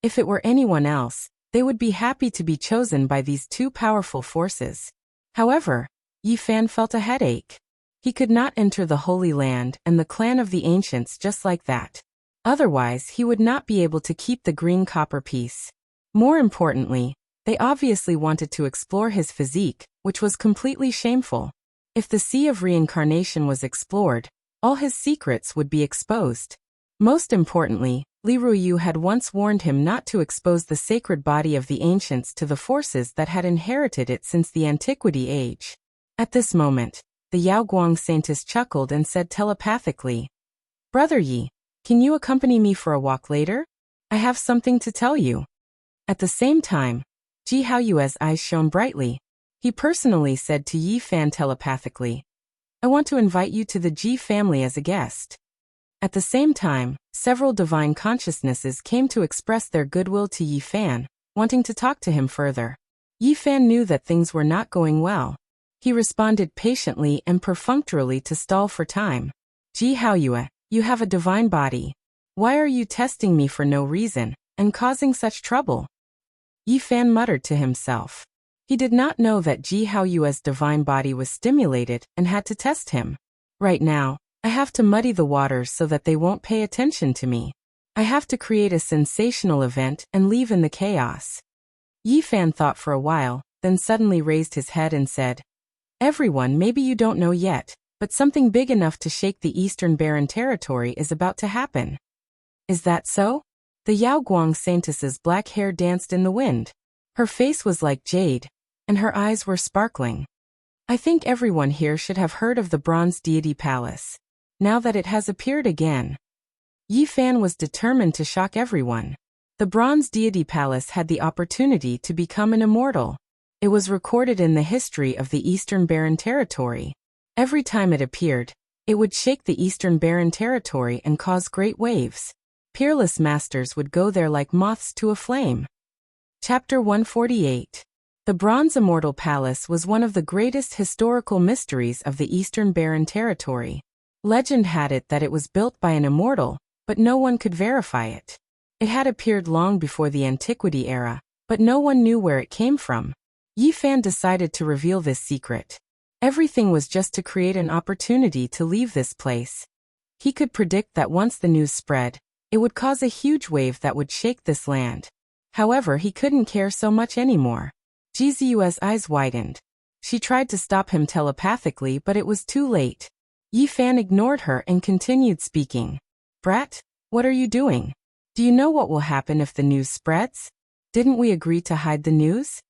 Speaker 1: If it were anyone else, they would be happy to be chosen by these two powerful forces. However, Yi Fan felt a headache. He could not enter the Holy Land and the clan of the ancients just like that. Otherwise, he would not be able to keep the green copper piece. More importantly, They obviously wanted to explore his physique, which was completely shameful. If the sea of reincarnation was explored, all his secrets would be exposed. Most importantly, Li Ruyu had once warned him not to expose the sacred body of the ancients to the forces that had inherited it since the antiquity age. At this moment, the Yaoguang saintess chuckled and said telepathically, "Brother Yi, can you accompany me for a walk later? I have something to tell you." At the same time, Ji Haoyue's eyes shone brightly. He personally said to Yi Fan telepathically, "I want to invite you to the Ji family as a guest." At the same time, several divine consciousnesses came to express their goodwill to Yi Fan, wanting to talk to him further. Yi Fan knew that things were not going well. He responded patiently and perfunctorily to stall for time. "Ji Haoyue, you have a divine body. Why are you testing me for no reason, and causing such trouble?" Yi Fan muttered to himself. He did not know that Ji Haoyue's divine body was stimulated and had to test him. Right now, I have to muddy the waters so that they won't pay attention to me. I have to create a sensational event and leave in the chaos. Yi Fan thought for a while, then suddenly raised his head and said, "Everyone, maybe you don't know yet, but something big enough to shake the Eastern Barren Territory is about to happen." "Is that so?" The Yaoguang saintess's black hair danced in the wind. Her face was like jade, and her eyes were sparkling. "I think everyone here should have heard of the Bronze Deity Palace. Now that it has appeared again." Yi Fan was determined to shock everyone. The Bronze Deity Palace had the opportunity to become an immortal. It was recorded in the history of the Eastern Barren Territory. Every time it appeared, it would shake the Eastern Barren Territory and cause great waves. Peerless masters would go there like moths to a flame. Chapter 148. The Bronze Immortal Palace was one of the greatest historical mysteries of the Eastern Barren Territory. Legend had it that it was built by an immortal, but no one could verify it. It had appeared long before the Antiquity era, but no one knew where it came from. Yi Fan decided to reveal this secret. Everything was just to create an opportunity to leave this place. He could predict that once the news spread, it would cause a huge wave that would shake this land. However, he couldn't care so much anymore. Ji Ziyue's eyes widened. She tried to stop him telepathically, but it was too late. Yi Fan ignored her and continued speaking. "Brat, what are you doing? Do you know what will happen if the news spreads? Didn't we agree to hide the news?"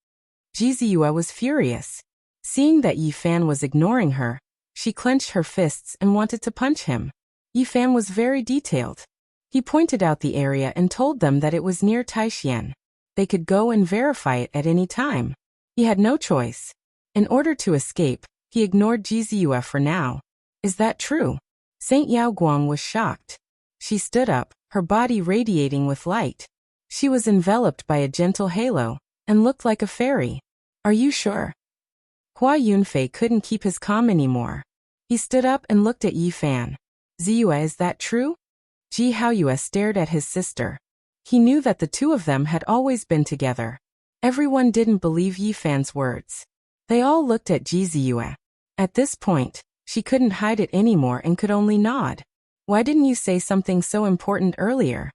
Speaker 1: Ji Ziyue was furious. Seeing that Yi Fan was ignoring her, she clenched her fists and wanted to punch him. Yi Fan was very detailed. He pointed out the area and told them that it was near Taishan. They could go and verify it at any time. He had no choice. In order to escape, he ignored Ji Ziyue for now. "Is that true?" Saint Yaoguang was shocked. She stood up, her body radiating with light. She was enveloped by a gentle halo, and looked like a fairy. "Are you sure?" Hua Yunfei couldn't keep his calm anymore. He stood up and looked at Yi Fan. "Ziyue, is that true?" Ji Haoyue stared at his sister. He knew that the two of them had always been together. Everyone didn't believe Yi Fan's words. They all looked at Ji Ziyue. At this point, she couldn't hide it anymore and could only nod. "Why didn't you say something so important earlier?"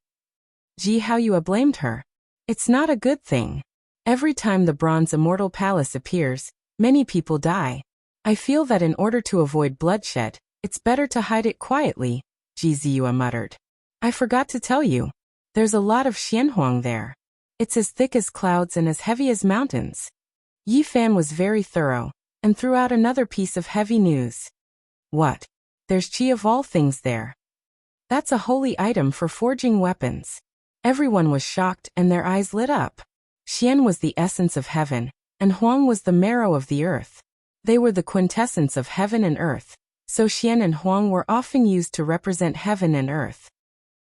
Speaker 1: Ji Haoyue blamed her. "It's not a good thing. Every time the Bronze Immortal Palace appears, many people die. I feel that in order to avoid bloodshed, it's better to hide it quietly," Ji Ziyue muttered. "I forgot to tell you. There's a lot of xianhuang there. It's as thick as clouds and as heavy as mountains." Yi Fan was very thorough, and threw out another piece of heavy news. "What? There's qi of all things there. That's a holy item for forging weapons." Everyone was shocked and their eyes lit up. Xian was the essence of heaven, and Huang was the marrow of the earth. They were the quintessence of heaven and earth, so Xian and Huang were often used to represent heaven and earth.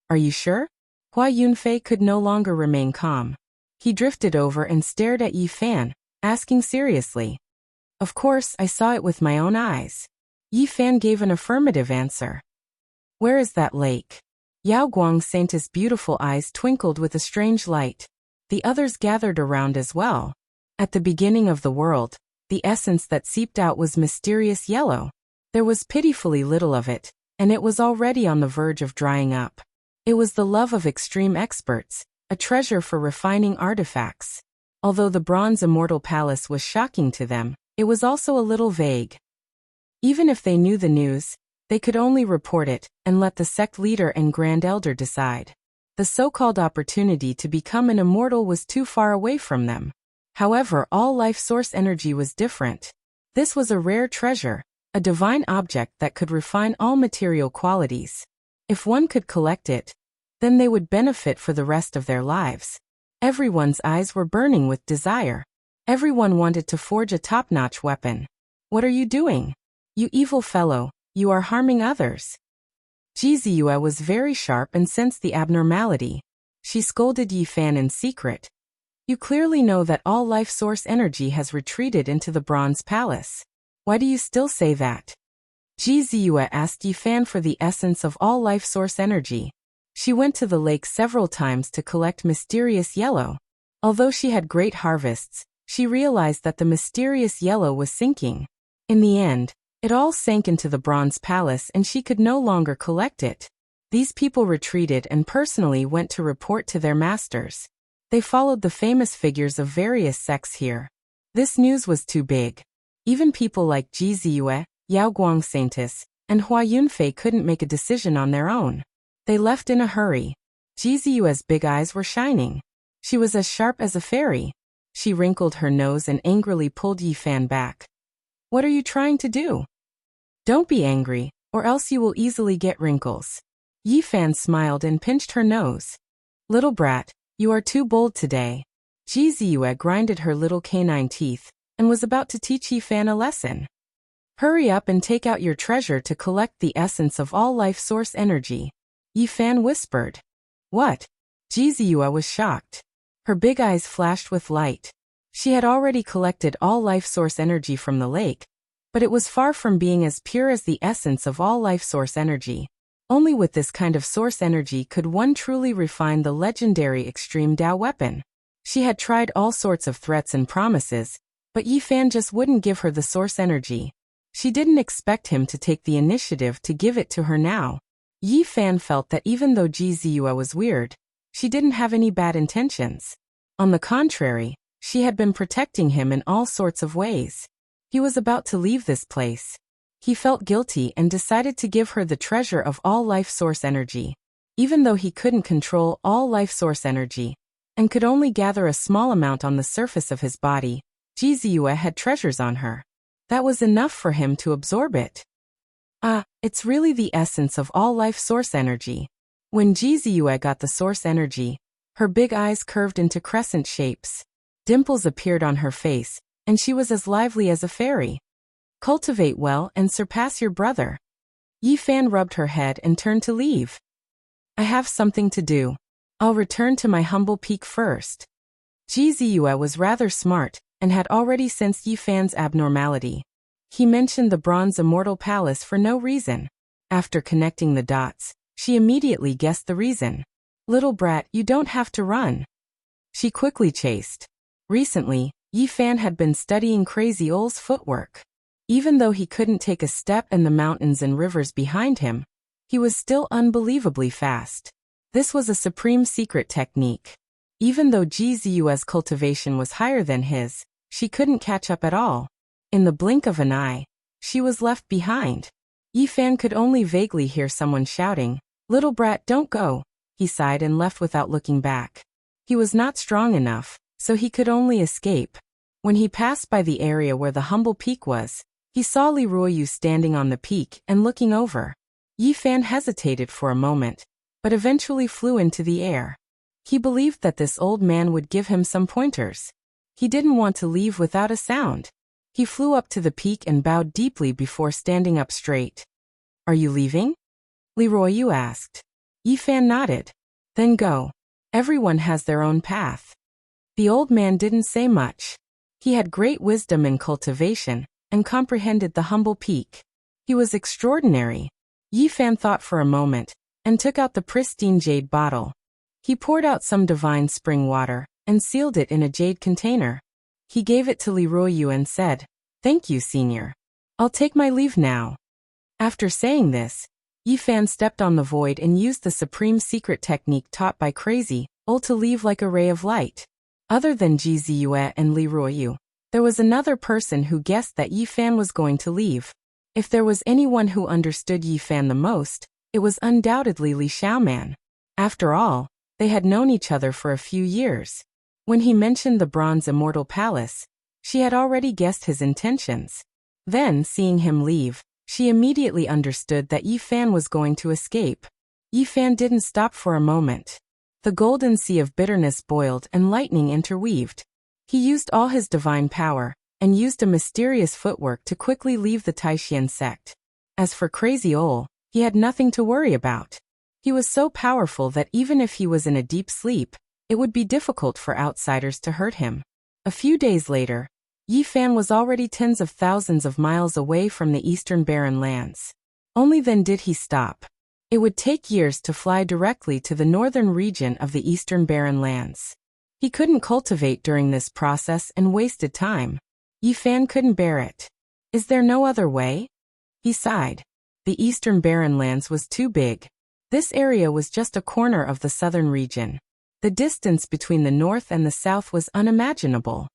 Speaker 1: "Are you sure?" Hua Yunfei could no longer remain calm. He drifted over and stared at Yi Fan, asking seriously. "Of course, I saw it with my own eyes." Yi Fan gave an affirmative answer. "Where is that lake?" Yao Guang Saint's beautiful eyes twinkled with a strange light. The others gathered around as well. At the beginning of the world, the essence that seeped out was mysterious yellow. There was pitifully little of it, and it was already on the verge of drying up. It was the love of extreme experts, a treasure for refining artifacts. Although the bronze immortal palace was shocking to them, it was also a little vague. Even if they knew the news, they could only report it and let the sect leader and grand elder decide. The so-called opportunity to become an immortal was too far away from them. However, all life source energy was different. This was a rare treasure, a divine object that could refine all material qualities. If one could collect it, then they would benefit for the rest of their lives. Everyone's eyes were burning with desire. Everyone wanted to forge a top-notch weapon. What are you doing? You evil fellow, you are harming others. Jiziyue was very sharp and sensed the abnormality. She scolded Yi Fan in secret. You clearly know that all life source energy has retreated into the bronze palace. Why do you still say that? Jiziyue asked Yi Fan for the essence of all life source energy. She went to the lake several times to collect mysterious yellow. Although she had great harvests, she realized that the mysterious yellow was sinking. In the end, it all sank into the bronze palace and she could no longer collect it. These people retreated and personally went to report to their masters. They followed the famous figures of various sects here. This news was too big. Even people like Jiziyue, Yao Guangsaintis, and Hua Yunfei couldn't make a decision on their own. They left in a hurry. Jiziyue's big eyes were shining. She was as sharp as a fairy. She wrinkled her nose and angrily pulled Yi Fan back. What are you trying to do? Don't be angry, or else you will easily get wrinkles. Yi Fan smiled and pinched her nose. Little brat, you are too bold today. Jiziyue grinded her little canine teeth, and was about to teach Yi Fan a lesson. Hurry up and take out your treasure to collect the essence of all life source energy. Yi Fan whispered. What? Jiziyue was shocked. Her big eyes flashed with light. She had already collected all life source energy from the lake, but it was far from being as pure as the essence of all life source energy. Only with this kind of source energy could one truly refine the legendary extreme Dao weapon. She had tried all sorts of threats and promises, but Yi Fan just wouldn't give her the source energy. She didn't expect him to take the initiative to give it to her now. Yi Fan felt that even though Jiziyue was weird, she didn't have any bad intentions. On the contrary, she had been protecting him in all sorts of ways. He was about to leave this place. He felt guilty and decided to give her the treasure of all life source energy. Even though he couldn't control all life source energy, and could only gather a small amount on the surface of his body, Jiziyue had treasures on her. That was enough for him to absorb it. It's really the essence of all life source energy. When Jiziyue got the source energy, her big eyes curved into crescent shapes. Dimples appeared on her face, and she was as lively as a fairy. Cultivate well and surpass your brother. Yi Fan rubbed her head and turned to leave. I have something to do. I'll return to my humble peak first. Jiziyue was rather smart, and had already sensed Yi Fan's abnormality. He mentioned the bronze immortal palace for no reason. After connecting the dots, she immediately guessed the reason. Little brat, you don't have to run. She quickly chased. Recently, Yi Fan had been studying Crazy Ole's footwork. Even though he couldn't take a step in the mountains and rivers behind him, he was still unbelievably fast. This was a supreme secret technique. Even though Jiziyue's cultivation was higher than his, she couldn't catch up at all. In the blink of an eye, she was left behind. Yi Fan could only vaguely hear someone shouting, Little brat, don't go. He sighed and left without looking back. He was not strong enough, so he could only escape. When he passed by the area where the humble peak was, he saw Li Ruoyu standing on the peak and looking over. Yi Fan hesitated for a moment, but eventually flew into the air. He believed that this old man would give him some pointers. He didn't want to leave without a sound. He flew up to the peak and bowed deeply before standing up straight. Are you leaving? Li Ruoyu asked. Yi Fan nodded. Then go. Everyone has their own path. The old man didn't say much. He had great wisdom in cultivation, and comprehended the humble peak. He was extraordinary. Yi Fan thought for a moment, and took out the pristine jade bottle. He poured out some divine spring water, and sealed it in a jade container. He gave it to Li Ruoyu and said, Thank you, senior. I'll take my leave now. After saying this, Yi Fan stepped on the void and used the supreme secret technique taught by Crazy Ole to leave like a ray of light. Other than Ji Ziyue and Li Ruoyu, there was another person who guessed that Yi Fan was going to leave. If there was anyone who understood Yi Fan the most, it was undoubtedly Li Xiaoman. After all, they had known each other for a few years. When he mentioned the Bronze Immortal Palace, she had already guessed his intentions. Then, seeing him leave, she immediately understood that Yi Fan was going to escape. Yi Fan didn't stop for a moment. The golden sea of bitterness boiled and lightning interweaved. He used all his divine power, and used a mysterious footwork to quickly leave the Taishan sect. As for Crazy Ol, he had nothing to worry about. He was so powerful that even if he was in a deep sleep, it would be difficult for outsiders to hurt him. A few days later, Yi Fan was already tens of thousands of miles away from the eastern barren lands. Only then did he stop. It would take years to fly directly to the northern region of the eastern barren lands. He couldn't cultivate during this process and wasted time. Yi Fan couldn't bear it. Is there no other way? He sighed. The eastern barren lands was too big. This area was just a corner of the southern region. The distance between the north and the south was unimaginable.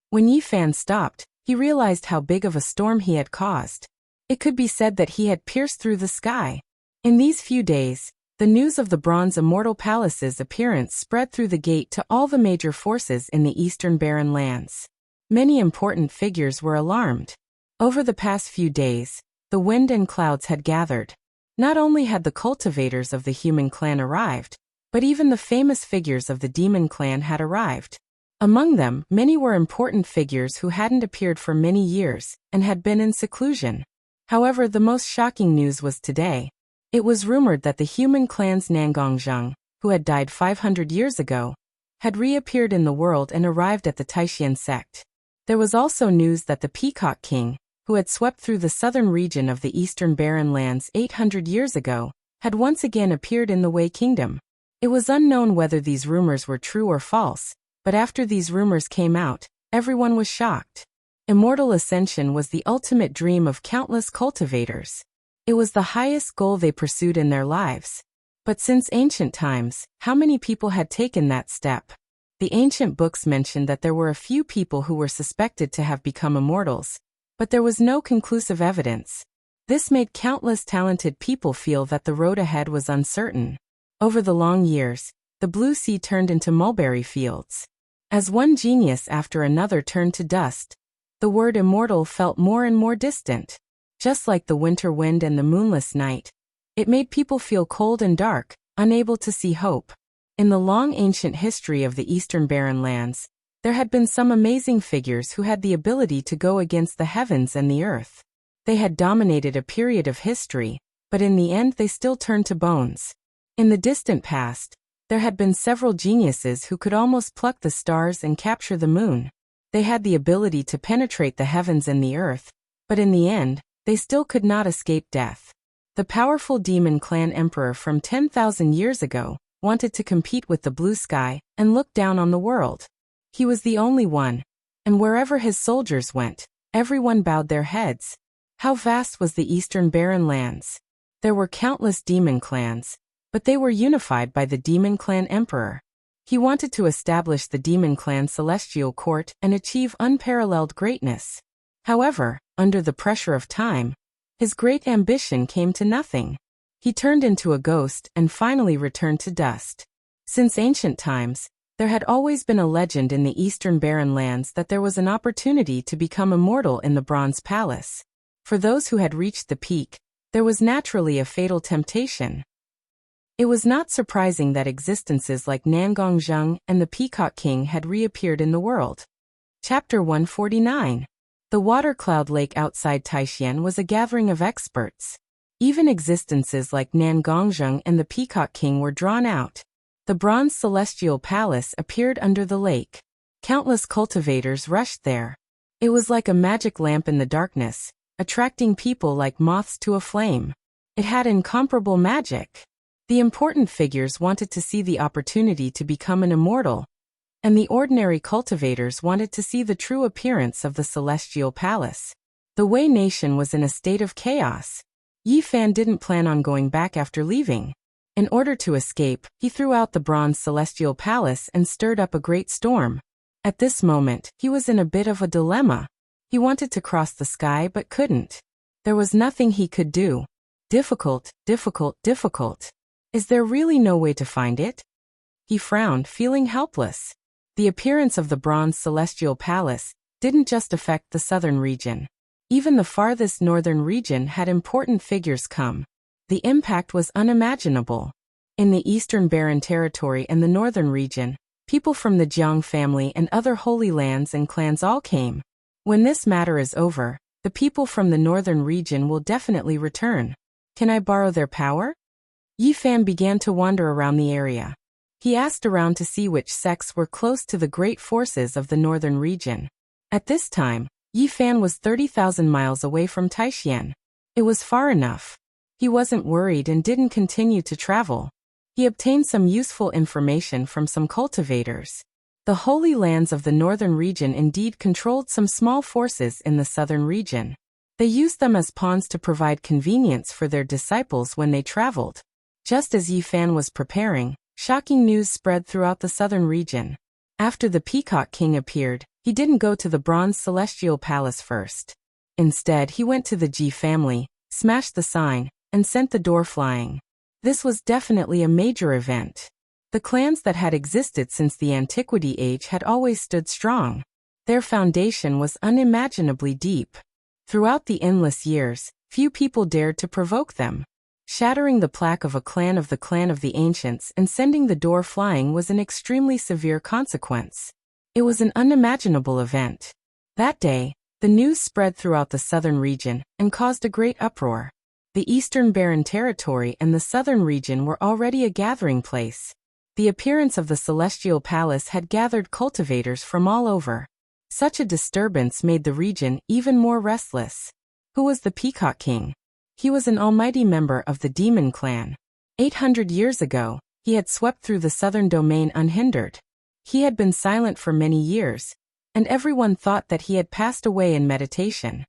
Speaker 1: When Yi Fan stopped, he realized how big of a storm he had caused. It could be said that he had pierced through the sky. In these few days, the news of the Bronze Immortal Palace's appearance spread through the gate to all the major forces in the eastern barren lands. Many important figures were alarmed. Over the past few days, the wind and clouds had gathered. Not only had the cultivators of the human clan arrived, but even the famous figures of the demon clan had arrived. Among them, many were important figures who hadn't appeared for many years and had been in seclusion. However, the most shocking news was today. It was rumored that the human clan's Nangongzheng, who had died 500 years ago, had reappeared in the world and arrived at the Taishan sect. There was also news that the Peacock King, who had swept through the southern region of the eastern barren lands 800 years ago, had once again appeared in the Wei Kingdom. It was unknown whether these rumors were true or false, but after these rumors came out, everyone was shocked. Immortal ascension was the ultimate dream of countless cultivators. It was the highest goal they pursued in their lives. But since ancient times, how many people had taken that step? The ancient books mentioned that there were a few people who were suspected to have become immortals, but there was no conclusive evidence. This made countless talented people feel that the road ahead was uncertain. Over the long years, the blue sea turned into mulberry fields. As one genius after another turned to dust, the word immortal felt more and more distant. Just like the winter wind and the moonless night, it made people feel cold and dark, unable to see hope. In the long ancient history of the eastern barren lands, there had been some amazing figures who had the ability to go against the heavens and the earth. They had dominated a period of history, but in the end they still turned to bones. In the distant past, there had been several geniuses who could almost pluck the stars and capture the moon. They had the ability to penetrate the heavens and the earth, but in the end, they still could not escape death. The powerful demon clan emperor from 10,000 years ago wanted to compete with the blue sky and look down on the world. He was the only one, and wherever his soldiers went, everyone bowed their heads. How vast was the eastern barren lands? There were countless demon clans, but they were unified by the demon clan emperor. He wanted to establish the demon clan celestial court and achieve unparalleled greatness. However, under the pressure of time, his great ambition came to nothing. He turned into a ghost and finally returned to dust. Since ancient times, there had always been a legend in the eastern barren lands that there was an opportunity to become immortal in the Bronze Palace. For those who had reached the peak, there was naturally a fatal temptation. It was not surprising that existences like Nangongzheng and the Peacock King had reappeared in the world. Chapter 149. The water cloud lake outside Taishan was a gathering of experts. Even existences like Nangongzheng and the Peacock King were drawn out. The bronze celestial palace appeared under the lake. Countless cultivators rushed there. It was like a magic lamp in the darkness, attracting people like moths to a flame. It had incomparable magic. The important figures wanted to see the opportunity to become an immortal, and the ordinary cultivators wanted to see the true appearance of the celestial palace. The Wei nation was in a state of chaos. Yi Fan didn't plan on going back after leaving. In order to escape, he threw out the bronze celestial palace and stirred up a great storm. At this moment, he was in a bit of a dilemma. He wanted to cross the sky but couldn't. There was nothing he could do. Difficult, difficult, difficult. Is there really no way to find it? He frowned, feeling helpless. The appearance of the bronze celestial palace didn't just affect the southern region. Even the farthest northern region had important figures come. The impact was unimaginable. In the eastern barren territory and the northern region, people from the Jiang family and other holy lands and clans all came. When this matter is over, the people from the northern region will definitely return. Can I borrow their power? Yi Fan began to wander around the area. He asked around to see which sects were close to the great forces of the northern region. At this time, Yi Fan was 30,000 miles away from Taishan. It was far enough. He wasn't worried and didn't continue to travel. He obtained some useful information from some cultivators. The holy lands of the northern region indeed controlled some small forces in the southern region. They used them as pawns to provide convenience for their disciples when they traveled. Just as Yi Fan was preparing, shocking news spread throughout the southern region. After the Peacock King appeared, he didn't go to the Bronze Celestial Palace first. Instead, he went to the Ji family, smashed the sign, and sent the door flying. This was definitely a major event. The clans that had existed since the Antiquity Age had always stood strong. Their foundation was unimaginably deep. Throughout the endless years, few people dared to provoke them. Shattering the plaque of a clan of the ancients and sending the door flying was an extremely severe consequence. It was an unimaginable event. That day, the news spread throughout the southern region and caused a great uproar. The eastern barren territory and the southern region were already a gathering place. The appearance of the celestial palace had gathered cultivators from all over. Such a disturbance made the region even more restless. Who was the Peacock King? He was an almighty member of the demon clan. 800 years ago, he had swept through the southern domain unhindered. He had been silent for many years, and everyone thought that he had passed away in meditation.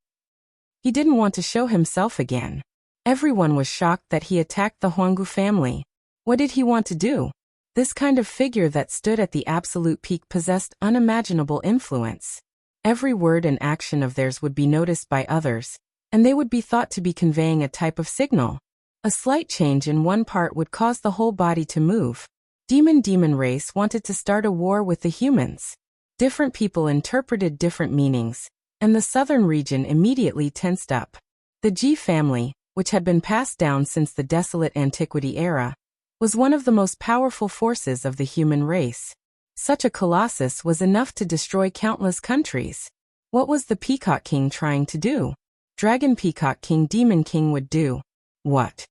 Speaker 1: He didn't want to show himself again. Everyone was shocked that he attacked the Huanggu family. What did he want to do? This kind of figure that stood at the absolute peak possessed unimaginable influence. Every word and action of theirs would be noticed by others, and they would be thought to be conveying a type of signal. A slight change in one part would cause the whole body to move. Demon race wanted to start a war with the humans. Different people interpreted different meanings, and the southern region immediately tensed up. The Ji family, which had been passed down since the desolate antiquity era, was one of the most powerful forces of the human race. Such a colossus was enough to destroy countless countries. What was the Peacock King trying to do? Dragon Peacock King Demon King would do. What?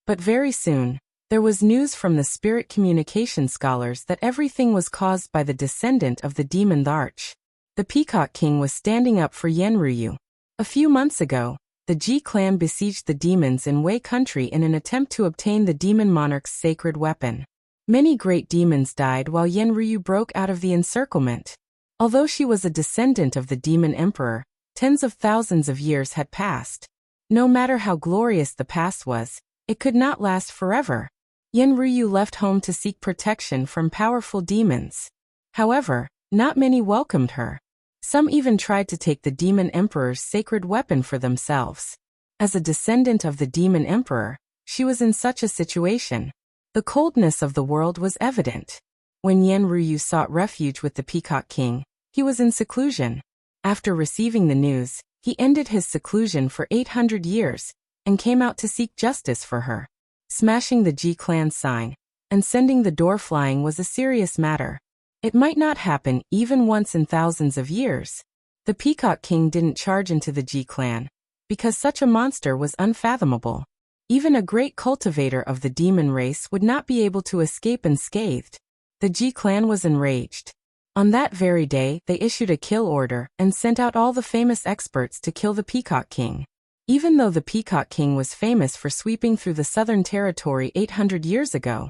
Speaker 1: But very soon, there was news from the spirit communication scholars that everything was caused by the descendant of the demon Arch. The Peacock King was standing up for Yenryu. A few months ago, the Ji clan besieged the demons in Wei country in an attempt to obtain the demon monarch's sacred weapon. Many great demons died while Yenryu broke out of the encirclement. Although she was a descendant of the demon emperor, tens of thousands of years had passed. No matter how glorious the past was, it could not last forever. Yenryu left home to seek protection from powerful demons. However, not many welcomed her. Some even tried to take the demon emperor's sacred weapon for themselves. As a descendant of the demon emperor, she was in such a situation. The coldness of the world was evident. When Yenryu sought refuge with the Peacock King, he was in seclusion. After receiving the news, he ended his seclusion for 800 years, and came out to seek justice for her. Smashing the Ji clan sign, and sending the door flying was a serious matter. It might not happen even once in thousands of years. The Peacock King didn't charge into the Ji clan, because such a monster was unfathomable. Even a great cultivator of the demon race would not be able to escape unscathed. The Ji clan was enraged. On that very day, they issued a kill order and sent out all the famous experts to kill the Peacock King. Even though the Peacock King was famous for sweeping through the southern territory 800 years ago,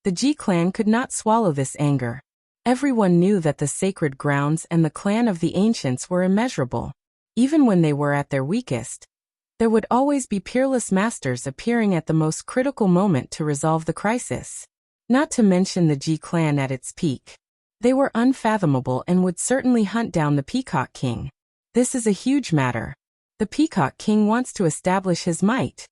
Speaker 1: the Ji clan could not swallow this anger. Everyone knew that the sacred grounds and the clan of the ancients were immeasurable. Even when they were at their weakest, There would always be peerless masters appearing at the most critical moment to resolve the crisis. Not to mention the Ji clan at its peak. They were unfathomable and would certainly hunt down the Peacock King. This is a huge matter. The Peacock King wants to establish his might.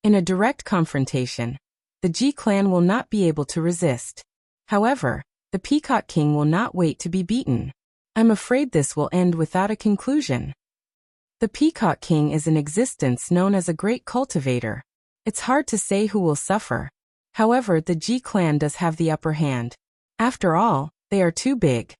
Speaker 1: In a direct confrontation, the Ji clan will not be able to resist. However, the Peacock King will not wait to be beaten. I'm afraid this will end without a conclusion. The Peacock King is in existence known as a great cultivator. It's hard to say who will suffer. However, the Ji clan does have the upper hand. After all, they are too big.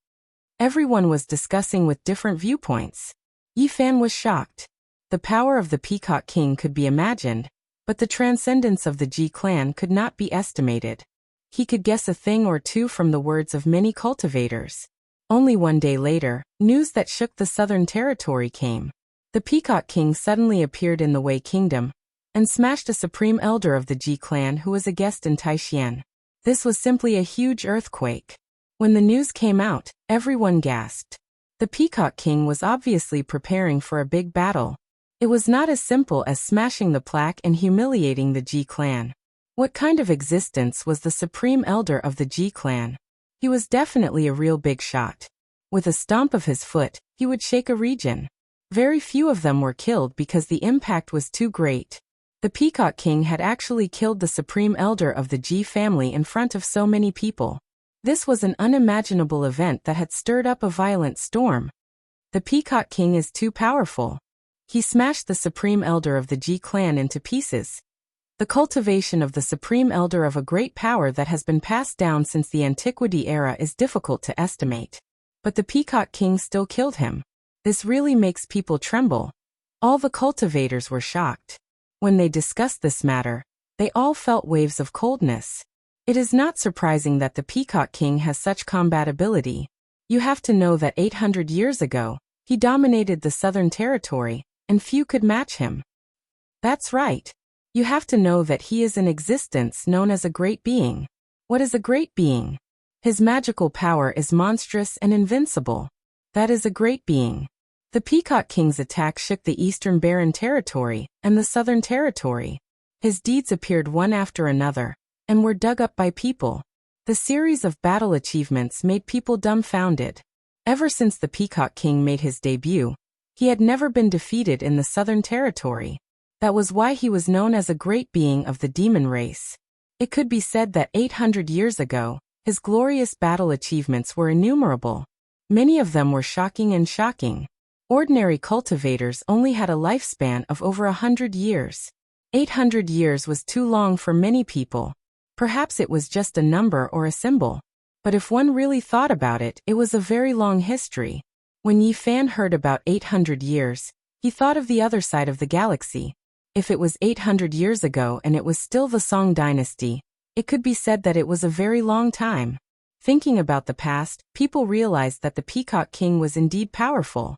Speaker 1: Everyone was discussing with different viewpoints. Yi Fan was shocked. The power of the Peacock King could be imagined, but the transcendence of the Ji clan could not be estimated. He could guess a thing or two from the words of many cultivators. Only one day later, news that shook the southern territory came. The Peacock King suddenly appeared in the Wei Kingdom and smashed a supreme elder of the Ji clan who was a guest in Taishan. This was simply a huge earthquake. When the news came out, everyone gasped. The Peacock King was obviously preparing for a big battle. It was not as simple as smashing the plaque and humiliating the Ji clan. What kind of existence was the supreme elder of the Ji clan? He was definitely a real big shot. With a stomp of his foot, he would shake a region. Very few of them were killed because the impact was too great. The Peacock King had actually killed the supreme elder of the Ji family in front of so many people. This was an unimaginable event that had stirred up a violent storm. The Peacock King is too powerful. He smashed the supreme elder of the Ji clan into pieces. The cultivation of the supreme elder of a great power that has been passed down since the antiquity era is difficult to estimate. But the Peacock King still killed him. This really makes people tremble. All the cultivators were shocked. When they discussed this matter, they all felt waves of coldness. It is not surprising that the Peacock King has such combat ability. You have to know that 800 years ago, he dominated the southern territory, and few could match him. That's right. You have to know that he is in existence known as a great being. What is a great being? His magical power is monstrous and invincible. That is a great being. The Peacock King's attack shook the Eastern Barren Territory and the Southern Territory. His deeds appeared one after another, and were dug up by people. The series of battle achievements made people dumbfounded. Ever since the Peacock King made his debut, he had never been defeated in the Southern Territory. That was why he was known as a great being of the demon race. It could be said that 800 years ago, his glorious battle achievements were innumerable. Many of them were shocking and shocking. Ordinary cultivators only had a lifespan of over 100 years. 800 years was too long for many people. Perhaps it was just a number or a symbol. But if one really thought about it, it was a very long history. When Yi Fan heard about 800 years, he thought of the other side of the galaxy. If it was 800 years ago and it was still the Song dynasty, it could be said that it was a very long time. Thinking about the past, people realized that the Peacock King was indeed powerful.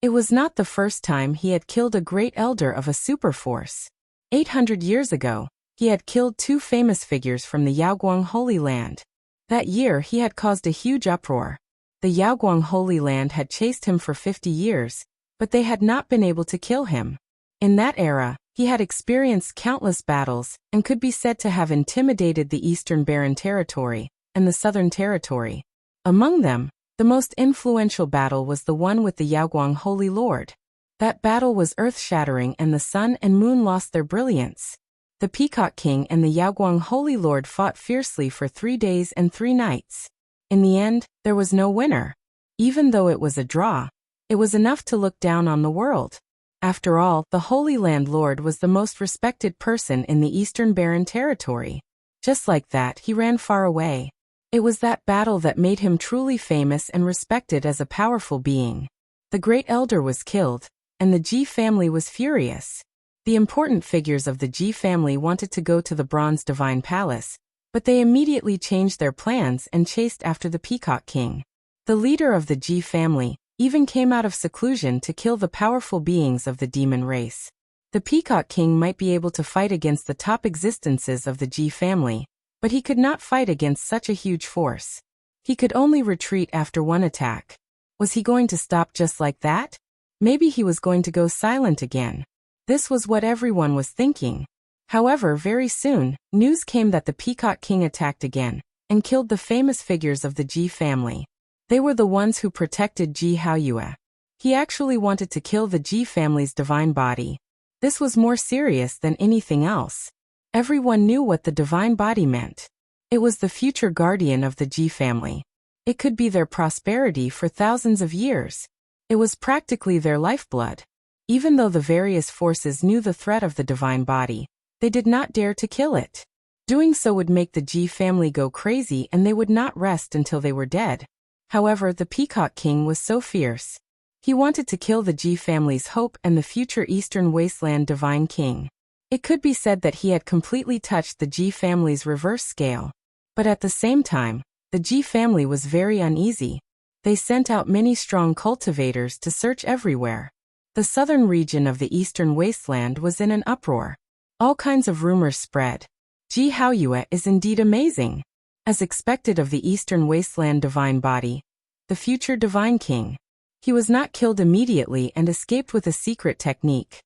Speaker 1: It was not the first time he had killed a great elder of a superforce. 800 years ago, he had killed two famous figures from the Yaoguang Holy Land. That year he had caused a huge uproar. The Yaoguang Holy Land had chased him for 50 years, but they had not been able to kill him. In that era, he had experienced countless battles and could be said to have intimidated the Eastern Barren Territory and the Southern Territory. Among them, the most influential battle was the one with the Yaoguang Holy Lord. That battle was earth-shattering and the sun and moon lost their brilliance. The Peacock King and the Yaoguang Holy Lord fought fiercely for 3 days and 3 nights. In the end, there was no winner. Even though it was a draw, it was enough to look down on the world. After all, the Holy Land Lord was the most respected person in the Eastern Barren Territory. Just like that, he ran far away. It was that battle that made him truly famous and respected as a powerful being. The great elder was killed, and the Ji family was furious. The important figures of the Ji family wanted to go to the Bronze Divine Palace, but they immediately changed their plans and chased after the Peacock King. The leader of the Ji family even came out of seclusion to kill the powerful beings of the demon race. The Peacock King might be able to fight against the top existences of the Ji family, but he could not fight against such a huge force. He could only retreat after one attack. Was he going to stop just like that? Maybe he was going to go silent again. This was what everyone was thinking. However, very soon, news came that the Peacock King attacked again and killed the famous figures of the Ji family. They were the ones who protected Ji Haoyue. He actually wanted to kill the Ji family's divine body. This was more serious than anything else. Everyone knew what the divine body meant. It was the future guardian of the Ji family. It could be their prosperity for thousands of years. It was practically their lifeblood. Even though the various forces knew the threat of the divine body, they did not dare to kill it. Doing so would make the Ji family go crazy and they would not rest until they were dead. However, the Peacock King was so fierce. He wanted to kill the Ji family's hope and the future Eastern Wasteland Divine King. It could be said that he had completely touched the Ji family's reverse scale. But at the same time, the Ji family was very uneasy. They sent out many strong cultivators to search everywhere. The southern region of the Eastern Wasteland was in an uproar. All kinds of rumors spread. Ji Haoyue is indeed amazing. As expected of the Eastern Wasteland Divine Body, the future Divine King. He was not killed immediately and escaped with a secret technique.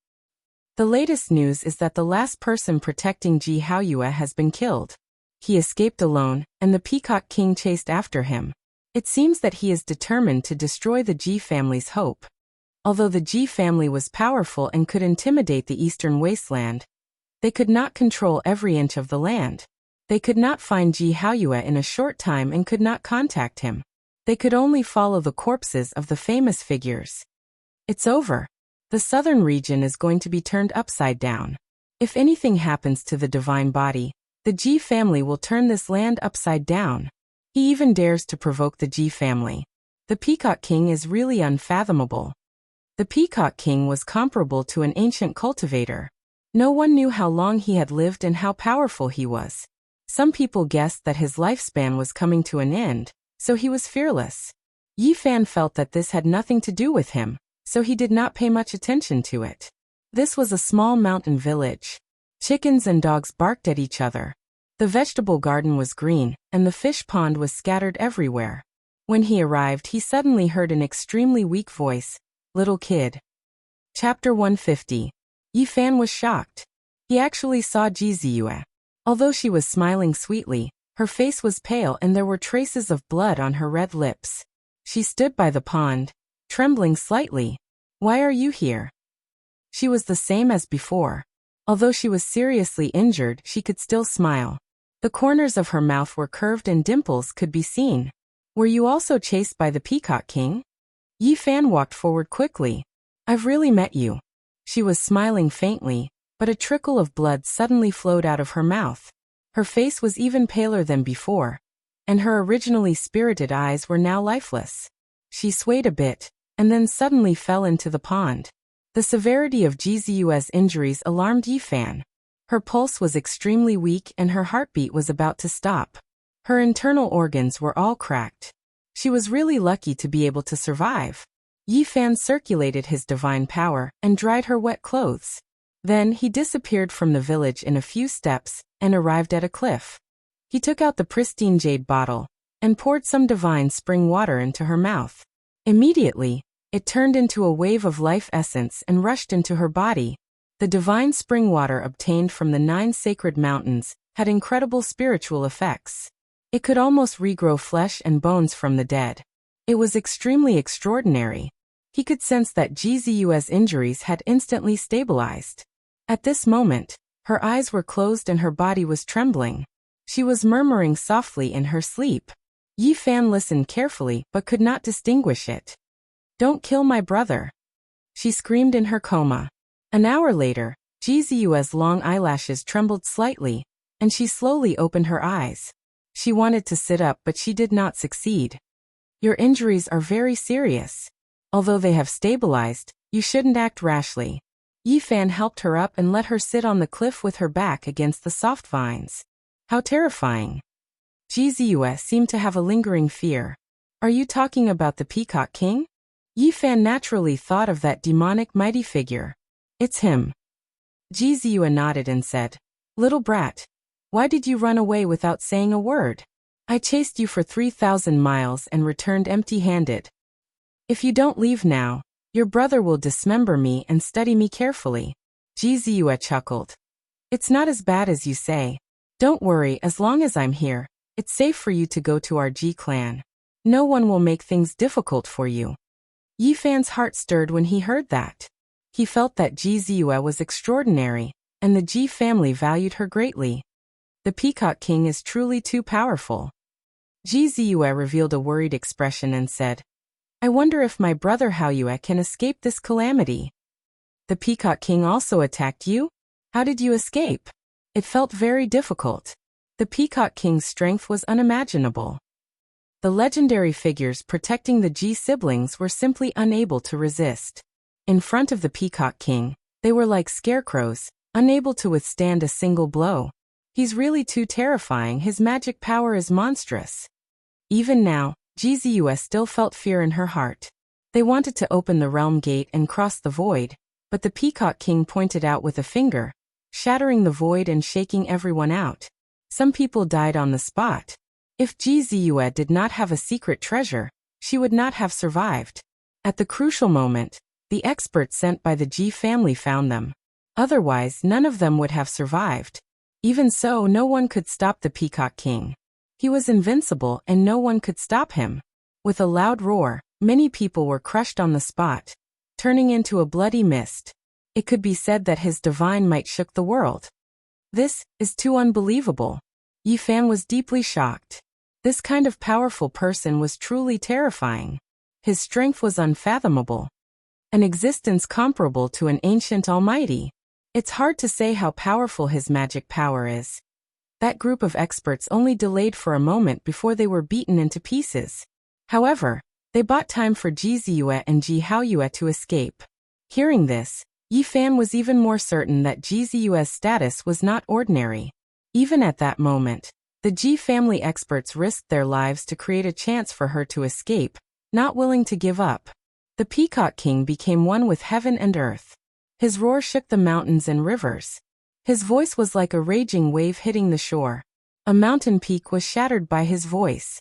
Speaker 1: The latest news is that the last person protecting Ji Haoyue has been killed. He escaped alone, and the Peacock King chased after him. It seems that he is determined to destroy the Ji family's hope. Although the Ji family was powerful and could intimidate the Eastern Wasteland, they could not control every inch of the land. They could not find Ji Haoyue in a short time and could not contact him. They could only follow the corpses of the famous figures. It's over. The southern region is going to be turned upside down. If anything happens to the divine body, the Ji family will turn this land upside down. He even dares to provoke the Ji family. The Peacock King is really unfathomable. The Peacock King was comparable to an ancient cultivator. No one knew how long he had lived and how powerful he was. Some people guessed that his lifespan was coming to an end, so he was fearless. Yi Fan felt that this had nothing to do with him, so he did not pay much attention to it. This was a small mountain village. Chickens and dogs barked at each other. The vegetable garden was green, and the fish pond was scattered everywhere. When he arrived, he suddenly heard an extremely weak voice. Little kid. Chapter 150. Yi Fan was shocked. He actually saw Ji Ziyue. Although she was smiling sweetly, her face was pale and there were traces of blood on her red lips. She stood by the pond, trembling slightly. Why are you here? She was the same as before. Although she was seriously injured, she could still smile. The corners of her mouth were curved and dimples could be seen. Were you also chased by the Peacock King? Yi Fan walked forward quickly. I've really met you. She was smiling faintly, but a trickle of blood suddenly flowed out of her mouth. Her face was even paler than before, and her originally spirited eyes were now lifeless. She swayed a bit, and then suddenly fell into the pond. The severity of Ji Ziyue's injuries alarmed Yi Fan. Her pulse was extremely weak and her heartbeat was about to stop. Her internal organs were all cracked. She was really lucky to be able to survive. Yi Fan circulated his divine power and dried her wet clothes. Then he disappeared from the village in a few steps and arrived at a cliff. He took out the pristine jade bottle and poured some divine spring water into her mouth. Immediately, it turned into a wave of life essence and rushed into her body. The divine spring water obtained from the 9 sacred mountains had incredible spiritual effects. It could almost regrow flesh and bones from the dead. It was extremely extraordinary. He could sense that Ji Ziyue's injuries had instantly stabilized. At this moment, her eyes were closed and her body was trembling. She was murmuring softly in her sleep. Yi Fan listened carefully but could not distinguish it. Don't kill my brother. She screamed in her coma. An hour later, Ji Ziyue's long eyelashes trembled slightly, and she slowly opened her eyes. She wanted to sit up but she did not succeed. Your injuries are very serious. Although they have stabilized, you shouldn't act rashly. Yi Fan helped her up and let her sit on the cliff with her back against the soft vines. How terrifying. Ji Ziyue seemed to have a lingering fear. Are you talking about the Peacock King? Yi Fan naturally thought of that demonic mighty figure. It's him. Ji Ziyue nodded and said, Little brat, why did you run away without saying a word? I chased you for 3,000 miles and returned empty-handed. If you don't leave now, your brother will dismember me and study me carefully. Jizue chuckled. It's not as bad as you say. Don't worry, as long as I'm here, it's safe for you to go to our Ji clan. No one will make things difficult for you. Yi Fan's heart stirred when he heard that. He felt that Jizue was extraordinary, and the Ji family valued her greatly. The Peacock King is truly too powerful. Jizue revealed a worried expression and said, I wonder if my brother Haoyue can escape this calamity. The Peacock King also attacked you? How did you escape? It felt very difficult. The Peacock King's strength was unimaginable. The legendary figures protecting the Ji siblings were simply unable to resist. In front of the Peacock King, they were like scarecrows, unable to withstand a single blow. He's really too terrifying, his magic power is monstrous. Even now, Jizue still felt fear in her heart. They wanted to open the realm gate and cross the void, but the Peacock King pointed out with a finger, shattering the void and shaking everyone out. Some people died on the spot. If Jizue did not have a secret treasure, she would not have survived. At the crucial moment, the experts sent by the Ji family found them. Otherwise, none of them would have survived. Even so, no one could stop the Peacock King. He was invincible and no one could stop him. With a loud roar, many people were crushed on the spot, turning into a bloody mist. It could be said that his divine might shook the world. This is too unbelievable. Yi Fan was deeply shocked. This kind of powerful person was truly terrifying. His strength was unfathomable. An existence comparable to an ancient almighty. It's hard to say how powerful his magic power is. That group of experts only delayed for a moment before they were beaten into pieces. However, they bought time for Jizue and Ji Haoyue to escape. Hearing this, Yi Fan was even more certain that Jizue's status was not ordinary. Even at that moment, the Ji family experts risked their lives to create a chance for her to escape, not willing to give up. The Peacock King became one with heaven and earth. His roar shook the mountains and rivers. His voice was like a raging wave hitting the shore. A mountain peak was shattered by his voice.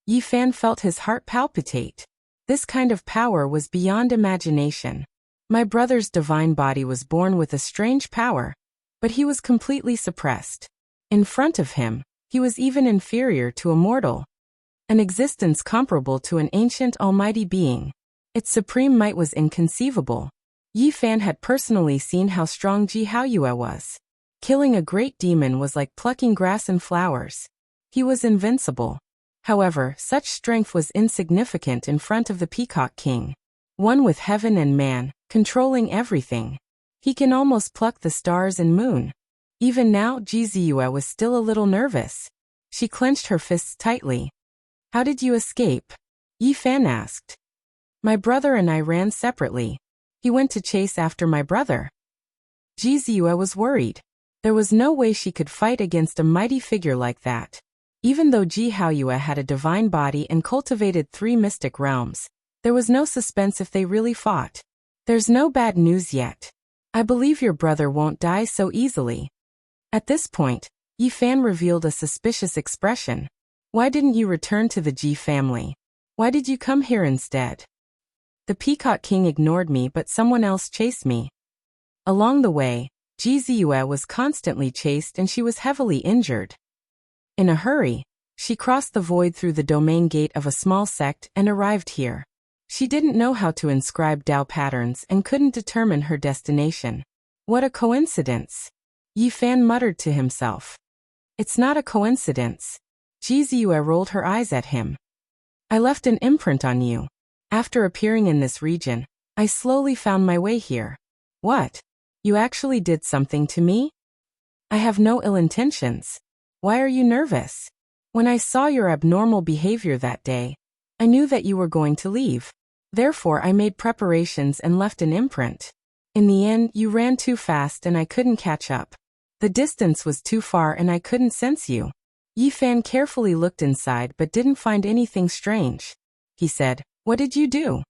Speaker 1: Yi Fan felt his heart palpitate. This kind of power was beyond imagination. My brother's divine body was born with a strange power, but he was completely suppressed. In front of him, he was even inferior to a mortal. An existence comparable to an ancient almighty being. Its supreme might was inconceivable. Yi Fan had personally seen how strong Ji Haoyue was. Killing a great demon was like plucking grass and flowers. He was invincible. However, such strength was insignificant in front of the Peacock King. One with heaven and man, controlling everything. He can almost pluck the stars and moon. Even now, Jizue was still a little nervous. She clenched her fists tightly. How did you escape? Yi Fan asked. My brother and I ran separately. He went to chase after my brother. Jizue was worried. There was no way she could fight against a mighty figure like that. Even though Ji Haoyue had a divine body and cultivated 3 mystic realms, there was no suspense if they really fought. There's no bad news yet. I believe your brother won't die so easily. At this point, Yi Fan revealed a suspicious expression. Why didn't you return to the Ji family? Why did you come here instead? The Peacock King ignored me, but someone else chased me. Along the way, Jizue was constantly chased and she was heavily injured. In a hurry, she crossed the void through the domain gate of a small sect and arrived here. She didn't know how to inscribe Dao patterns and couldn't determine her destination. What a coincidence! Yi Fan muttered to himself. It's not a coincidence. Jizue rolled her eyes at him. I left an imprint on you. After appearing in this region, I slowly found my way here. What? You actually did something to me? I have no ill intentions. Why are you nervous? When I saw your abnormal behavior that day, I knew that you were going to leave. Therefore, I made preparations and left an imprint. In the end, you ran too fast and I couldn't catch up. The distance was too far and I couldn't sense you. Yi Fan carefully looked inside but didn't find anything strange. He said, What did you do?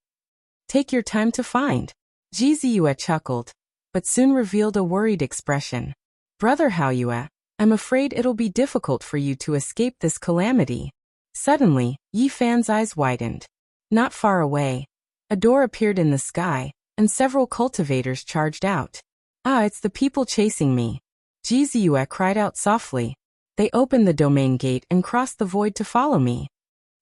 Speaker 1: Take your time to find. Jizue chuckled, but soon revealed a worried expression. Brother Haoyue, I'm afraid it'll be difficult for you to escape this calamity. Suddenly, Yi Fan's eyes widened. Not far away, a door appeared in the sky, and several cultivators charged out. Ah, it's the people chasing me. Jizue cried out softly. They opened the domain gate and crossed the void to follow me.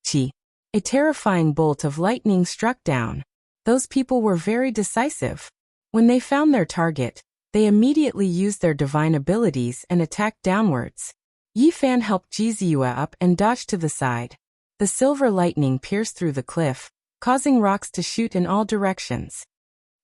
Speaker 1: Chi. A terrifying bolt of lightning struck down. Those people were very decisive. When they found their target, they immediately used their divine abilities and attacked downwards. Yi Fan helped Jizue up and dodged to the side. The silver lightning pierced through the cliff, causing rocks to shoot in all directions.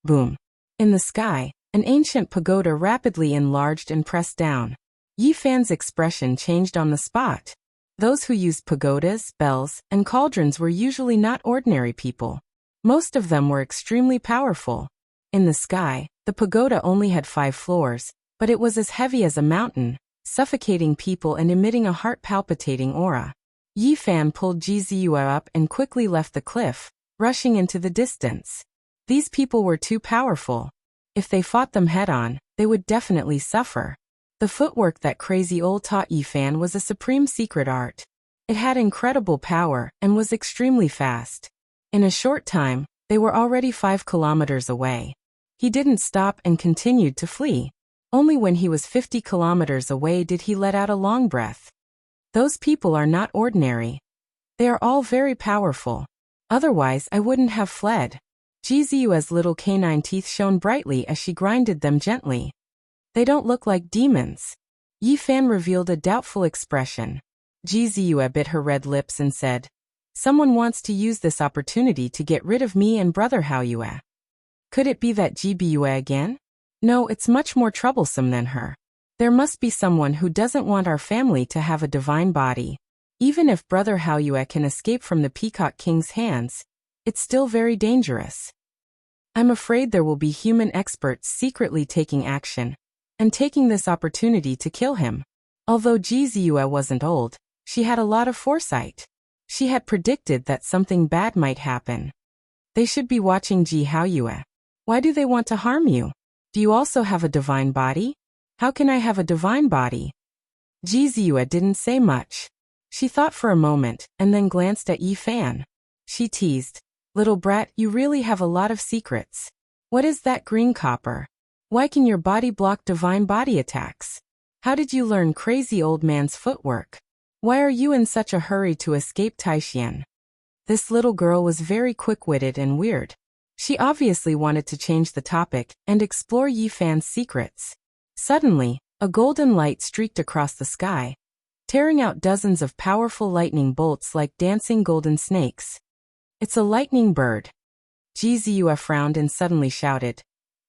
Speaker 1: Boom. In the sky, an ancient pagoda rapidly enlarged and pressed down. Yi Fan's expression changed on the spot. Those who used pagodas, bells, and cauldrons were usually not ordinary people. Most of them were extremely powerful. In the sky, the pagoda only had 5 floors, but it was as heavy as a mountain, suffocating people and emitting a heart-palpitating aura. Yi Fan pulled Jizue up and quickly left the cliff, rushing into the distance. These people were too powerful. If they fought them head-on, they would definitely suffer. The footwork that crazy old taught Yi Fan was a supreme secret art. It had incredible power and was extremely fast. In a short time, they were already 5 kilometers away. He didn't stop and continued to flee. Only when he was 50 kilometers away did he let out a long breath. Those people are not ordinary. They are all very powerful. Otherwise, I wouldn't have fled. Jizue's little canine teeth shone brightly as she grinded them gently. They don't look like demons. Yi Fan revealed a doubtful expression. Jizue bit her red lips and said, "Someone wants to use this opportunity to get rid of me and brother Haoyue. Could it be that Jibue again? No, it's much more troublesome than her. There must be someone who doesn't want our family to have a divine body. Even if brother Haoyue can escape from the Peacock King's hands, it's still very dangerous. I'm afraid there will be human experts secretly taking action and taking this opportunity to kill him." Although Jizue wasn't old, she had a lot of foresight. She had predicted that something bad might happen. They should be watching Ji Haoyue. Why do they want to harm you? Do you also have a divine body? How can I have a divine body? Jizue didn't say much. She thought for a moment and then glanced at Yi Fan. She teased, "Little brat, you really have a lot of secrets. What is that green copper? Why can your body block divine body attacks? How did you learn crazy old man's footwork? Why are you in such a hurry to escape Taishian?" This little girl was very quick-witted and weird. She obviously wanted to change the topic and explore Yi Fan's secrets. Suddenly, a golden light streaked across the sky, tearing out dozens of powerful lightning bolts like dancing golden snakes. "It's a lightning bird." Jizue frowned and suddenly shouted,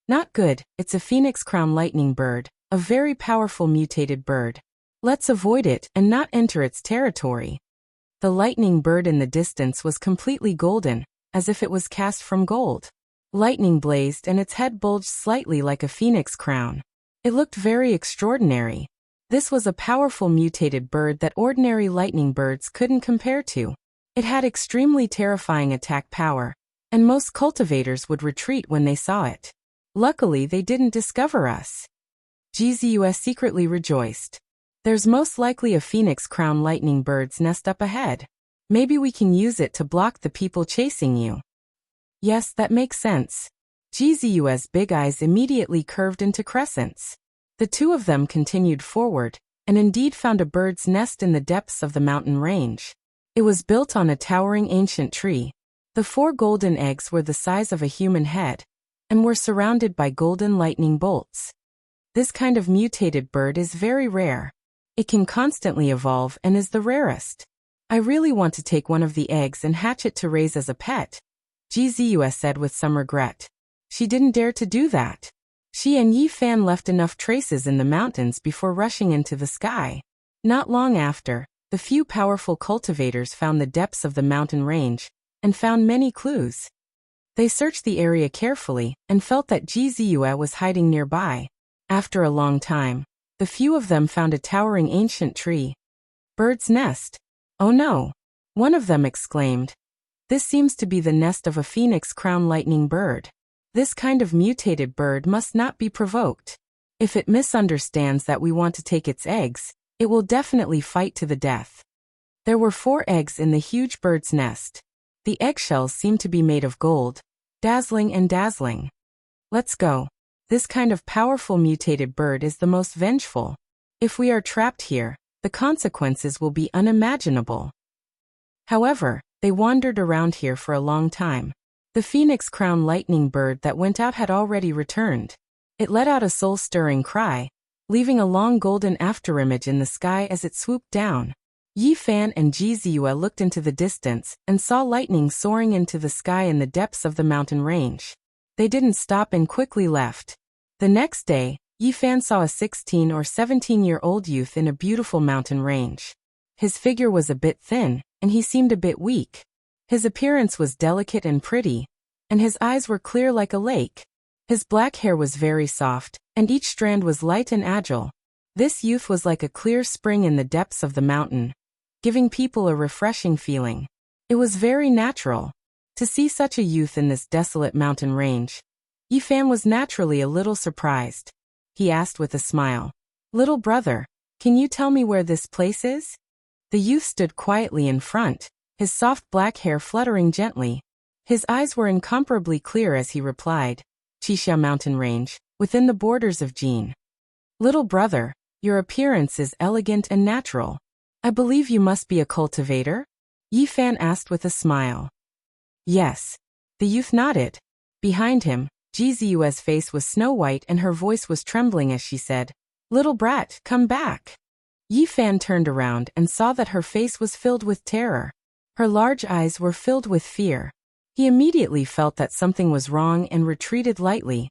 Speaker 1: "Not good, it's a phoenix crown lightning bird, a very powerful mutated bird. Let's avoid it and not enter its territory." The lightning bird in the distance was completely golden, as if it was cast from gold. Lightning blazed and its head bulged slightly like a phoenix crown. It looked very extraordinary. This was a powerful mutated bird that ordinary lightning birds couldn't compare to. It had extremely terrifying attack power, and most cultivators would retreat when they saw it. Luckily, they didn't discover us. Jizue secretly rejoiced. There's most likely a phoenix crown lightning bird's nest up ahead. Maybe we can use it to block the people chasing you. Yes, that makes sense. Jizue's big eyes immediately curved into crescents. The two of them continued forward, and indeed found a bird's nest in the depths of the mountain range. It was built on a towering ancient tree. The 4 golden eggs were the size of a human head, and were surrounded by golden lightning bolts. This kind of mutated bird is very rare. It can constantly evolve and is the rarest. I really want to take one of the eggs and hatch it to raise as a pet, Jizue said with some regret. She didn't dare to do that. She and Yi Fan left enough traces in the mountains before rushing into the sky. Not long after, the few powerful cultivators found the depths of the mountain range, and found many clues. They searched the area carefully, and felt that Jizue was hiding nearby. After a long time, the few of them found a towering ancient tree. "Bird's nest. Oh no!" One of them exclaimed. "This seems to be the nest of a phoenix crown lightning bird. This kind of mutated bird must not be provoked. If it misunderstands that we want to take its eggs, it will definitely fight to the death." There were 4 eggs in the huge bird's nest. The eggshells seemed to be made of gold, dazzling and dazzling. "Let's go. This kind of powerful mutated bird is the most vengeful. If we are trapped here, the consequences will be unimaginable. However, they wandered around here for a long time. The phoenix crown lightning bird that went out had already returned. It let out a soul-stirring cry, leaving a long golden afterimage in the sky as it swooped down. Yi Fan and Ji Ziyue looked into the distance and saw lightning soaring into the sky in the depths of the mountain range. They didn't stop and quickly left. The next day, Yi Fan saw a 16 or 17-year-old youth in a beautiful mountain range. His figure was a bit thin, and he seemed a bit weak. His appearance was delicate and pretty, and his eyes were clear like a lake. His black hair was very soft, and each strand was light and agile. This youth was like a clear spring in the depths of the mountain, giving people a refreshing feeling. It was very natural to see such a youth in this desolate mountain range. Yi Fan was naturally a little surprised. He asked with a smile, "Little brother, can you tell me where this place is?" The youth stood quietly in front, his soft black hair fluttering gently. His eyes were incomparably clear as he replied, "Qixia Mountain Range, within the borders of Jin." "Little brother, your appearance is elegant and natural. I believe you must be a cultivator?" Yi Fan asked with a smile. "Yes." The youth nodded. Behind him, Ji Ziyue's face was snow-white and her voice was trembling as she said, "Little brat, come back." Yi Fan turned around and saw that her face was filled with terror. Her large eyes were filled with fear. He immediately felt that something was wrong and retreated lightly.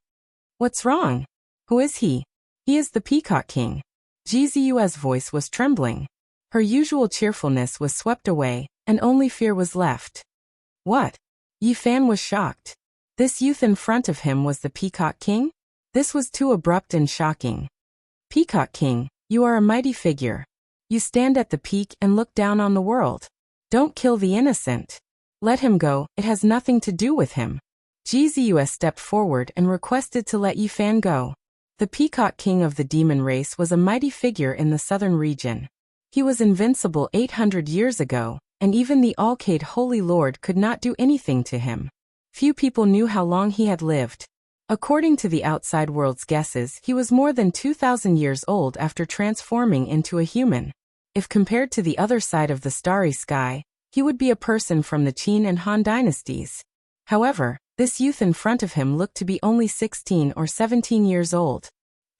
Speaker 1: "What's wrong? Who is he?" "He is the Peacock King." Ji Ziyue's voice was trembling. Her usual cheerfulness was swept away, and only fear was left. "What?" Yi Fan was shocked. This youth in front of him was the Peacock King? This was too abrupt and shocking. "Peacock King, you are a mighty figure. You stand at the peak and look down on the world. Don't kill the innocent. Let him go, it has nothing to do with him." Ji Ziyue stepped forward and requested to let Yi Fan go. The Peacock King of the demon race was a mighty figure in the southern region. He was invincible 800 years ago, and even the Alcade Holy Lord could not do anything to him. Few people knew how long he had lived. According to the outside world's guesses, he was more than 2,000 years old after transforming into a human. If compared to the other side of the starry sky, he would be a person from the Qin and Han dynasties. However, this youth in front of him looked to be only 16 or 17 years old.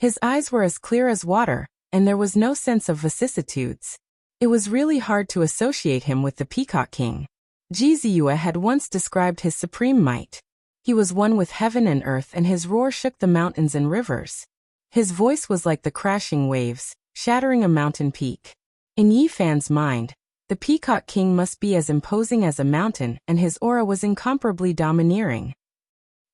Speaker 1: His eyes were as clear as water, and there was no sense of vicissitudes. It was really hard to associate him with the Peacock King. Ji Ziyue had once described his supreme might. He was one with heaven and earth, and his roar shook the mountains and rivers. His voice was like the crashing waves, shattering a mountain peak. In Yi Fan's mind, the Peacock King must be as imposing as a mountain, and his aura was incomparably domineering.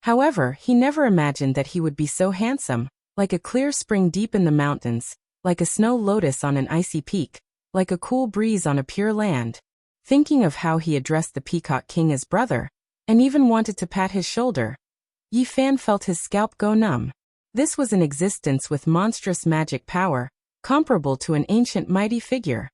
Speaker 1: However, he never imagined that he would be so handsome, like a clear spring deep in the mountains, like a snow lotus on an icy peak, like a cool breeze on a pure land. Thinking of how he addressed the Peacock King as brother, and even wanted to pat his shoulder, Yi Fan felt his scalp go numb. This was an existence with monstrous magic power, comparable to an ancient mighty figure.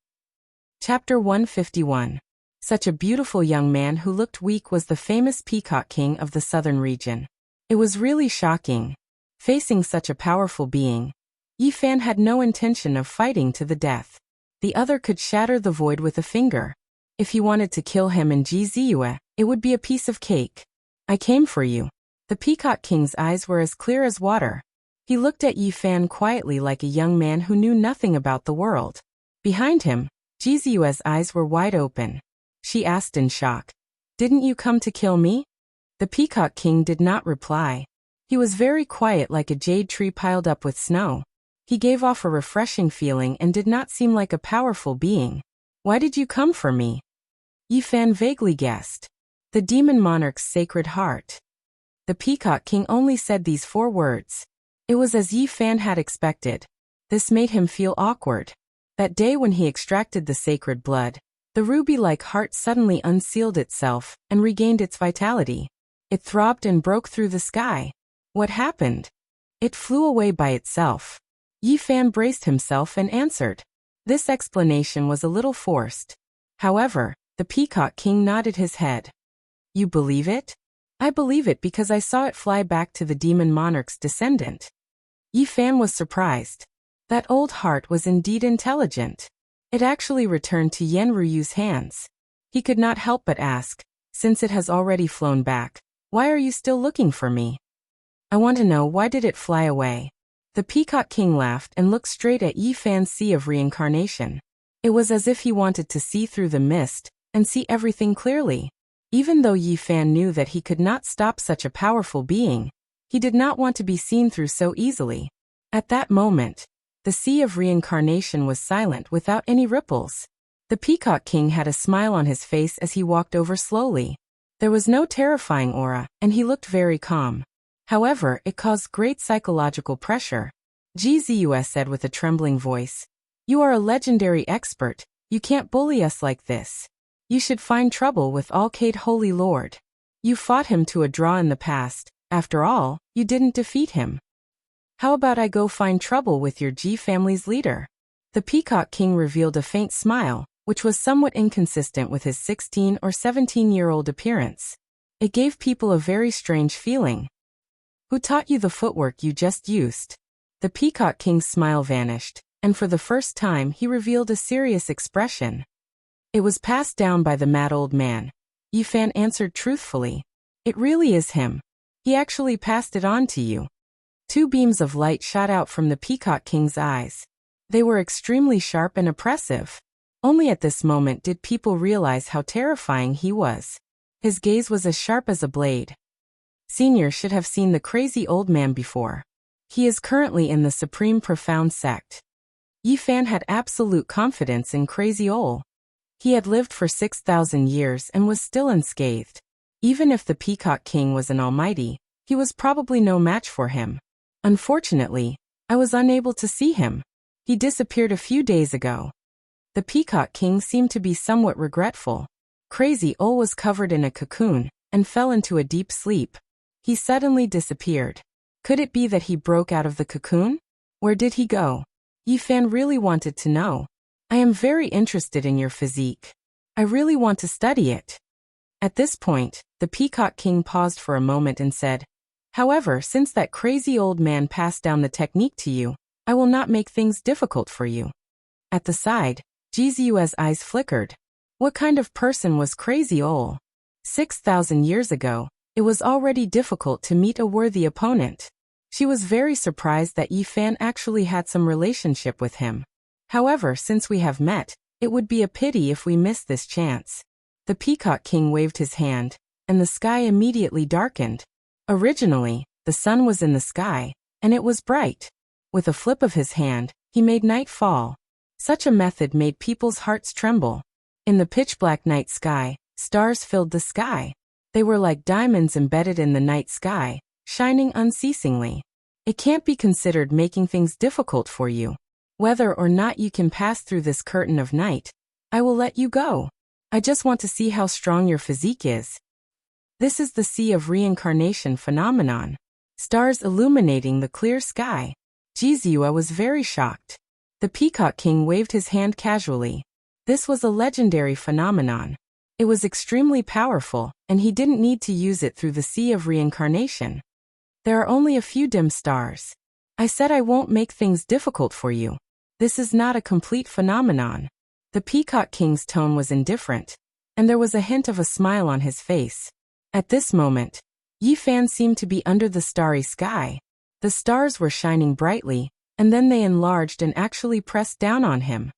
Speaker 1: Chapter 151. Such a beautiful young man who looked weak was the famous Peacock King of the southern region. It was really shocking. Facing such a powerful being, Yi Fan had no intention of fighting to the death. The other could shatter the void with a finger. If he wanted to kill him and Ji Ziyue, it would be a piece of cake. "I came for you." The Peacock King's eyes were as clear as water. He looked at Yi Fan quietly like a young man who knew nothing about the world. Behind him, Ji Ziyue's eyes were wide open. She asked in shock, "Didn't you come to kill me?" The Peacock King did not reply. He was very quiet like a jade tree piled up with snow. He gave off a refreshing feeling and did not seem like a powerful being. "Why did you come for me?" Yi Fan vaguely guessed. "The demon monarch's sacred heart." The Peacock King only said these 4 words. It was as Yi Fan had expected. This made him feel awkward. That day when he extracted the sacred blood, the ruby-like heart suddenly unsealed itself and regained its vitality. It throbbed and broke through the sky. What happened? It flew away by itself. Yi Fan braced himself and answered. This explanation was a little forced. However, the Peacock King nodded his head. "You believe it?" I believe it because I saw it fly back to the demon monarch's descendant. Yi Fan was surprised. That old heart was indeed intelligent. It actually returned to Yan Ruyu's hands. He could not help but ask, since it has already flown back, why are you still looking for me? I want to know, why did it fly away? The Peacock King laughed and looked straight at Yi Fan's sea of reincarnation. It was as if he wanted to see through the mist and see everything clearly. Even though Yi Fan knew that he could not stop such a powerful being, he did not want to be seen through so easily. At that moment, the sea of reincarnation was silent without any ripples. The Peacock King had a smile on his face as he walked over slowly. There was no terrifying aura, and he looked very calm. However, it caused great psychological pressure. GZUS said with a trembling voice, "You are a legendary expert, you can't bully us like this. You should find trouble with Alcade Holy Lord. You fought him to a draw in the past, after all, you didn't defeat him. How about I go find trouble with your G family's leader?" The Peacock King revealed a faint smile, which was somewhat inconsistent with his 16 or 17-year-old appearance. It gave people a very strange feeling. Who taught you the footwork you just used? The Peacock King's smile vanished, and for the first time he revealed a serious expression. It was passed down by the mad old man. Yi Fan answered truthfully. It really is him. He actually passed it on to you. Two beams of light shot out from the Peacock King's eyes. They were extremely sharp and oppressive. Only at this moment did people realize how terrifying he was. His gaze was as sharp as a blade. Senior should have seen the crazy old man before. He is currently in the Supreme Profound Sect. Yi Fan had absolute confidence in Crazy Ol. He had lived for 6,000 years and was still unscathed. Even if the Peacock King was an almighty, he was probably no match for him. Unfortunately, I was unable to see him. He disappeared a few days ago. The Peacock King seemed to be somewhat regretful. Crazy Ol was covered in a cocoon and fell into a deep sleep. He suddenly disappeared. Could it be that he broke out of the cocoon? Where did he go? Yi Fan really wanted to know. I am very interested in your physique. I really want to study it. At this point, the Peacock King paused for a moment and said, however, since that crazy old man passed down the technique to you, I will not make things difficult for you. At the side, Jizu's eyes flickered. What kind of person was Crazy Ol? 6,000 years ago, it was already difficult to meet a worthy opponent. She was very surprised that Yi Fan actually had some relationship with him. However, since we have met, it would be a pity if we miss this chance. The Peacock King waved his hand, and the sky immediately darkened. Originally, the sun was in the sky, and it was bright. With a flip of his hand, he made night fall. Such a method made people's hearts tremble. In the pitch-black night sky, stars filled the sky. They were like diamonds embedded in the night sky, shining unceasingly. It can't be considered making things difficult for you. Whether or not you can pass through this curtain of night, I will let you go. I just want to see how strong your physique is. This is the sea of reincarnation phenomenon. Stars illuminating the clear sky. Jizua was very shocked. The Peacock King waved his hand casually. This was a legendary phenomenon. It was extremely powerful, and he didn't need to use it through the sea of reincarnation. There are only a few dim stars. I said I won't make things difficult for you. This is not a complete phenomenon. The Peacock King's tone was indifferent, and there was a hint of a smile on his face. At this moment, Yi Fan seemed to be under the starry sky. The stars were shining brightly, and then they enlarged and actually pressed down on him.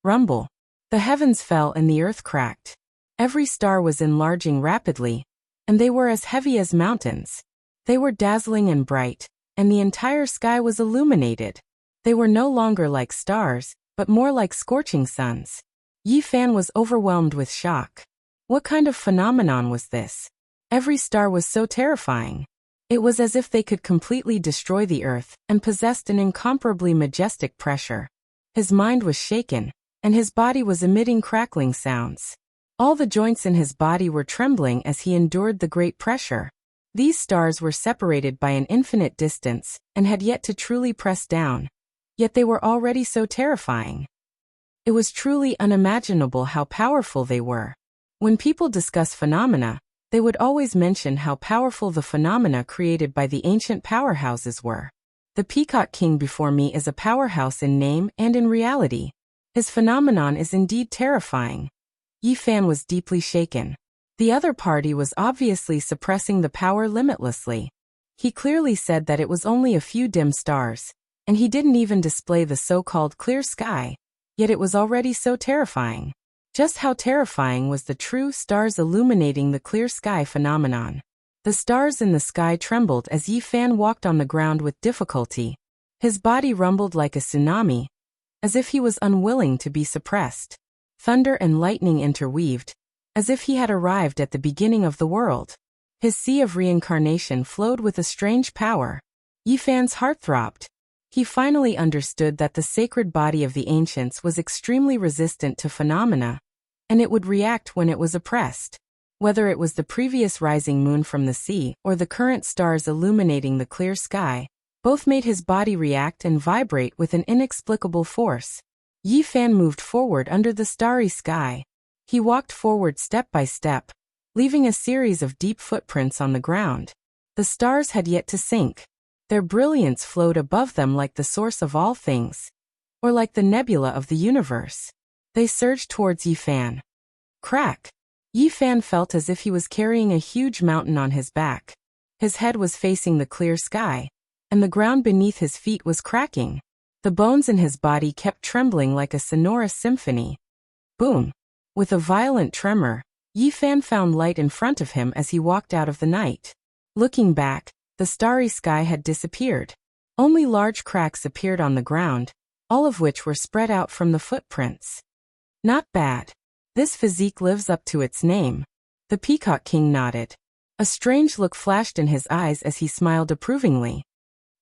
Speaker 1: Rumble. The heavens fell and the earth cracked. Every star was enlarging rapidly, and they were as heavy as mountains. They were dazzling and bright, and the entire sky was illuminated. They were no longer like stars, but more like scorching suns. Yi Fan was overwhelmed with shock. What kind of phenomenon was this? Every star was so terrifying. It was as if they could completely destroy the earth and possessed an incomparably majestic pressure. His mind was shaken, and his body was emitting crackling sounds. All the joints in his body were trembling as he endured the great pressure. These stars were separated by an infinite distance and had yet to truly press down. Yet they were already so terrifying. It was truly unimaginable how powerful they were. When people discuss phenomena, They would always mention how powerful the phenomena created by the ancient powerhouses were. The Peacock King before me is a powerhouse in name and in reality. His phenomenon is indeed terrifying. Yi Fan was deeply shaken. The other party was obviously suppressing the power limitlessly. He clearly said that it was only a few dim stars, and he didn't even display the so-called clear sky, yet it was already so terrifying. Just how terrifying was the true stars illuminating the clear sky phenomenon. The stars in the sky trembled as Yi Fan walked on the ground with difficulty. His body rumbled like a tsunami, as if he was unwilling to be suppressed. Thunder and lightning interweaved, as if he had arrived at the beginning of the world. His sea of reincarnation flowed with a strange power. Yi Fan's heart throbbed. He finally understood that the sacred body of the ancients was extremely resistant to phenomena, and it would react when it was oppressed. Whether it was the previous rising moon from the sea or the current stars illuminating the clear sky, both made his body react and vibrate with an inexplicable force. Yi Fan moved forward under the starry sky. He walked forward step by step, leaving a series of deep footprints on the ground. The stars had yet to sink. Their brilliance flowed above them like the source of all things, or like the nebula of the universe. They surged towards Yi Fan. Crack! Yi Fan felt as if he was carrying a huge mountain on his back. His head was facing the clear sky, and the ground beneath his feet was cracking. The bones in his body kept trembling like a sonorous symphony. Boom! With a violent tremor, Yi Fan found light in front of him as he walked out of the night. Looking back, the starry sky had disappeared. Only large cracks appeared on the ground, all of which were spread out from the footprints. Not bad. This physique lives up to its name. The Peacock King nodded. A strange look flashed in his eyes as he smiled approvingly.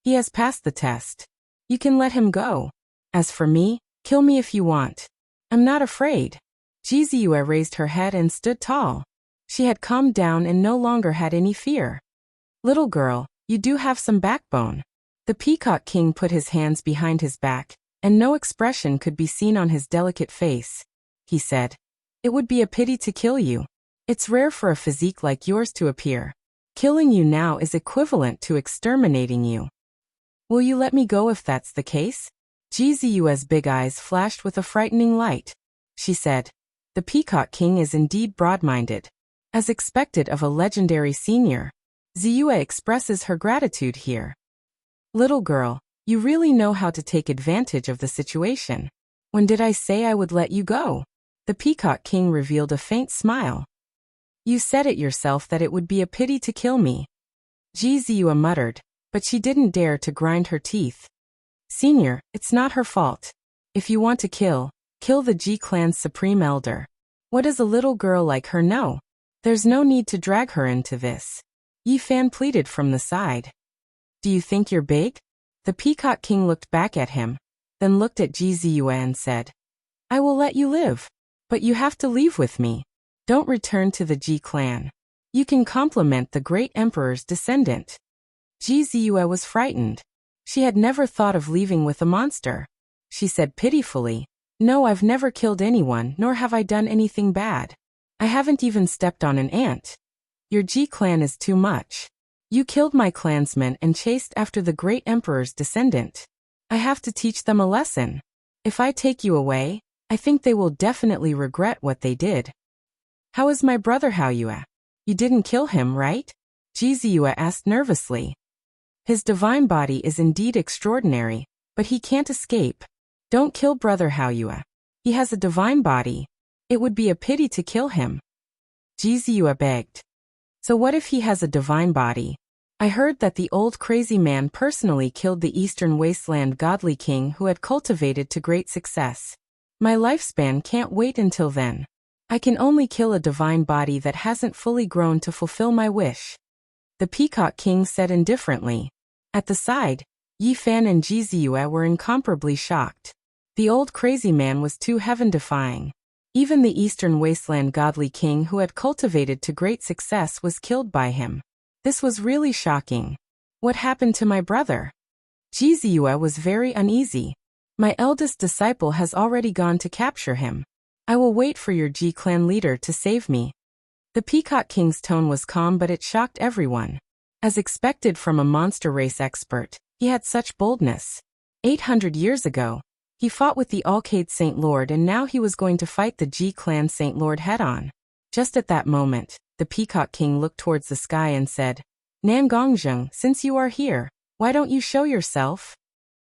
Speaker 1: He has passed the test. You can let him go. As for me, kill me if you want. I'm not afraid. Jiziyue raised her head and stood tall. She had calmed down and no longer had any fear. Little girl, you do have some backbone. The Peacock King put his hands behind his back, and no expression could be seen on his delicate face. He said, "It would be a pity to kill you. It's rare for a physique like yours to appear. Killing you now is equivalent to exterminating you. Will you let me go if that's the case?" Jiziyue's big eyes flashed with a frightening light. She said, "The Peacock King is indeed broad-minded. As expected of a legendary senior, Ziyue expresses her gratitude here. Little girl, you really know how to take advantage of the situation. When did I say I would let you go?" The Peacock King revealed a faint smile. "You said it yourself that it would be a pity to kill me." Jiziyue muttered, but she didn't dare to grind her teeth. "Senior, it's not her fault. If you want to kill the Ji clan's supreme elder. What does a little girl like her know? There's no need to drag her into this." Yi Fan pleaded from the side. "Do you think you're big?" The Peacock King looked back at him, then looked at Jiziyue and said, "I will let you live. But you have to leave with me. Don't return to the Ji clan. You can compliment the great emperor's descendant." Jiziyue was frightened. She had never thought of leaving with a monster. She said pitifully, "No, I've never killed anyone, nor have I done anything bad. I haven't even stepped on an ant. Your Ji clan is too much. You killed my clansmen and chased after the great emperor's descendant. I have to teach them a lesson. If I take you away, I think they will definitely regret what they did." "How is my brother Haoyue? You didn't kill him, right?" Jiziyue asked nervously. "His divine body is indeed extraordinary, but he can't escape. Don't kill brother Haoyue. He has a divine body. It would be a pity to kill him." Jiziyue begged. "So what if he has a divine body? I heard that the old crazy man personally killed the Eastern Wasteland godly king who had cultivated to great success. My lifespan can't wait until then. I can only kill a divine body that hasn't fully grown to fulfill my wish." The Peacock King said indifferently. At the side, Yi Fan and Jiziyue were incomparably shocked. The old crazy man was too heaven-defying. Even the Eastern Wasteland godly king who had cultivated to great success was killed by him. This was really shocking. What happened to my brother? Jiziyue was very uneasy. "My eldest disciple has already gone to capture him. I will wait for your Ji clan leader to save me." The Peacock King's tone was calm, but it shocked everyone. As expected from a monster race expert, he had such boldness. 800 years ago, he fought with the Alcade Saint Lord, and now he was going to fight the G-Clan Saint Lord head-on. Just at that moment, the Peacock King looked towards the sky and said, "Nangongjung, since you are here, why don't you show yourself?"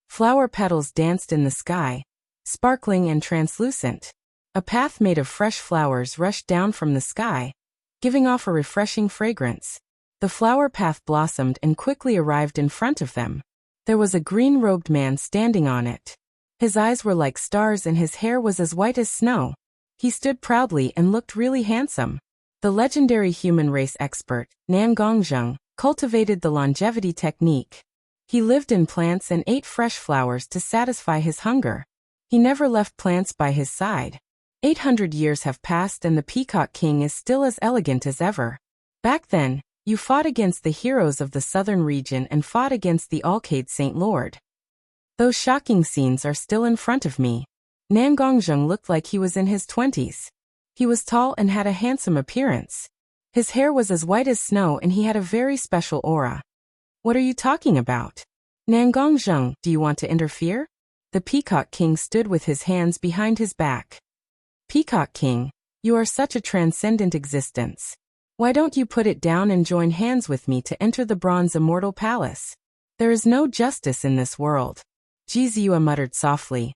Speaker 1: Flower petals danced in the sky, sparkling and translucent. A path made of fresh flowers rushed down from the sky, giving off a refreshing fragrance. The flower path blossomed and quickly arrived in front of them. There was a green-robed man standing on it. His eyes were like stars and his hair was as white as snow. He stood proudly and looked really handsome. The legendary human race expert, Nangongjung, cultivated the longevity technique. He lived in plants and ate fresh flowers to satisfy his hunger. He never left plants by his side. 800 years have passed and the Peacock King is still as elegant as ever. Back then, you fought against the heroes of the southern region and fought against the Alcade Saint Lord. Those shocking scenes are still in front of me. Nangongjung looked like he was in his 20s. He was tall and had a handsome appearance. His hair was as white as snow and he had a very special aura. "What are you talking about? Nangongjung, do you want to interfere?" The Peacock King stood with his hands behind his back. "Peacock King, you are such a transcendent existence. Why don't you put it down and join hands with me to enter the Bronze Immortal Palace? There is no justice in this world." Jiziua muttered softly.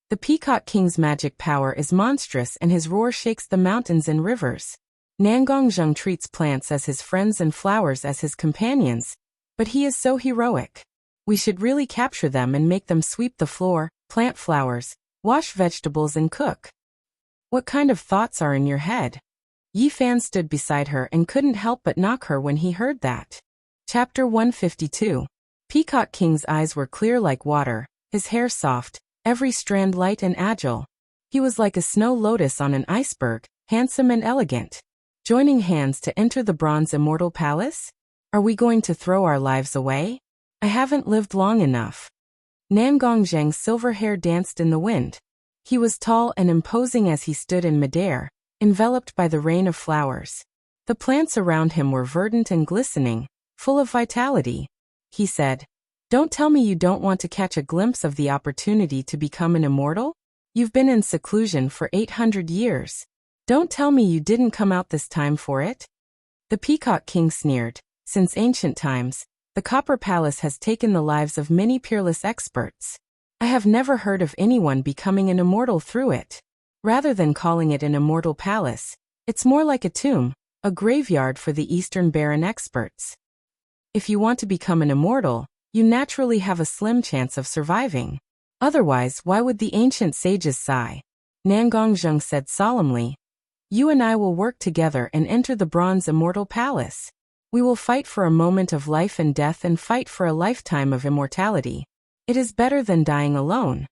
Speaker 1: The Peacock King's magic power is monstrous and his roar shakes the mountains and rivers. Nangongjung treats plants as his friends and flowers as his companions, but he is so heroic. We should really capture them and make them sweep the floor, plant flowers, wash vegetables and cook. What kind of thoughts are in your head? Yifan stood beside her and couldn't help but knock her when he heard that. Chapter 152. Peacock King's eyes were clear like water, his hair soft, every strand light and agile. He was like a snow lotus on an iceberg, handsome and elegant. Joining hands to enter the Bronze Immortal Palace? Are we going to throw our lives away? I haven't lived long enough. Nangongjung's silver hair danced in the wind. He was tall and imposing as he stood in midair, enveloped by the rain of flowers. The plants around him were verdant and glistening, full of vitality. He said, "Don't tell me you don't want to catch a glimpse of the opportunity to become an immortal? You've been in seclusion for 800 years. Don't tell me you didn't come out this time for it?" The Peacock King sneered. Since ancient times, the Copper Palace has taken the lives of many peerless experts. I have never heard of anyone becoming an immortal through it. Rather than calling it an immortal palace, it's more like a tomb, a graveyard for the Eastern Baron experts. If you want to become an immortal, you naturally have a slim chance of surviving. Otherwise, why would the ancient sages sigh? Nangongjung said solemnly, "You and I will work together and enter the Bronze Immortal Palace. We will fight for a moment of life and death and fight for a lifetime of immortality. It is better than dying alone."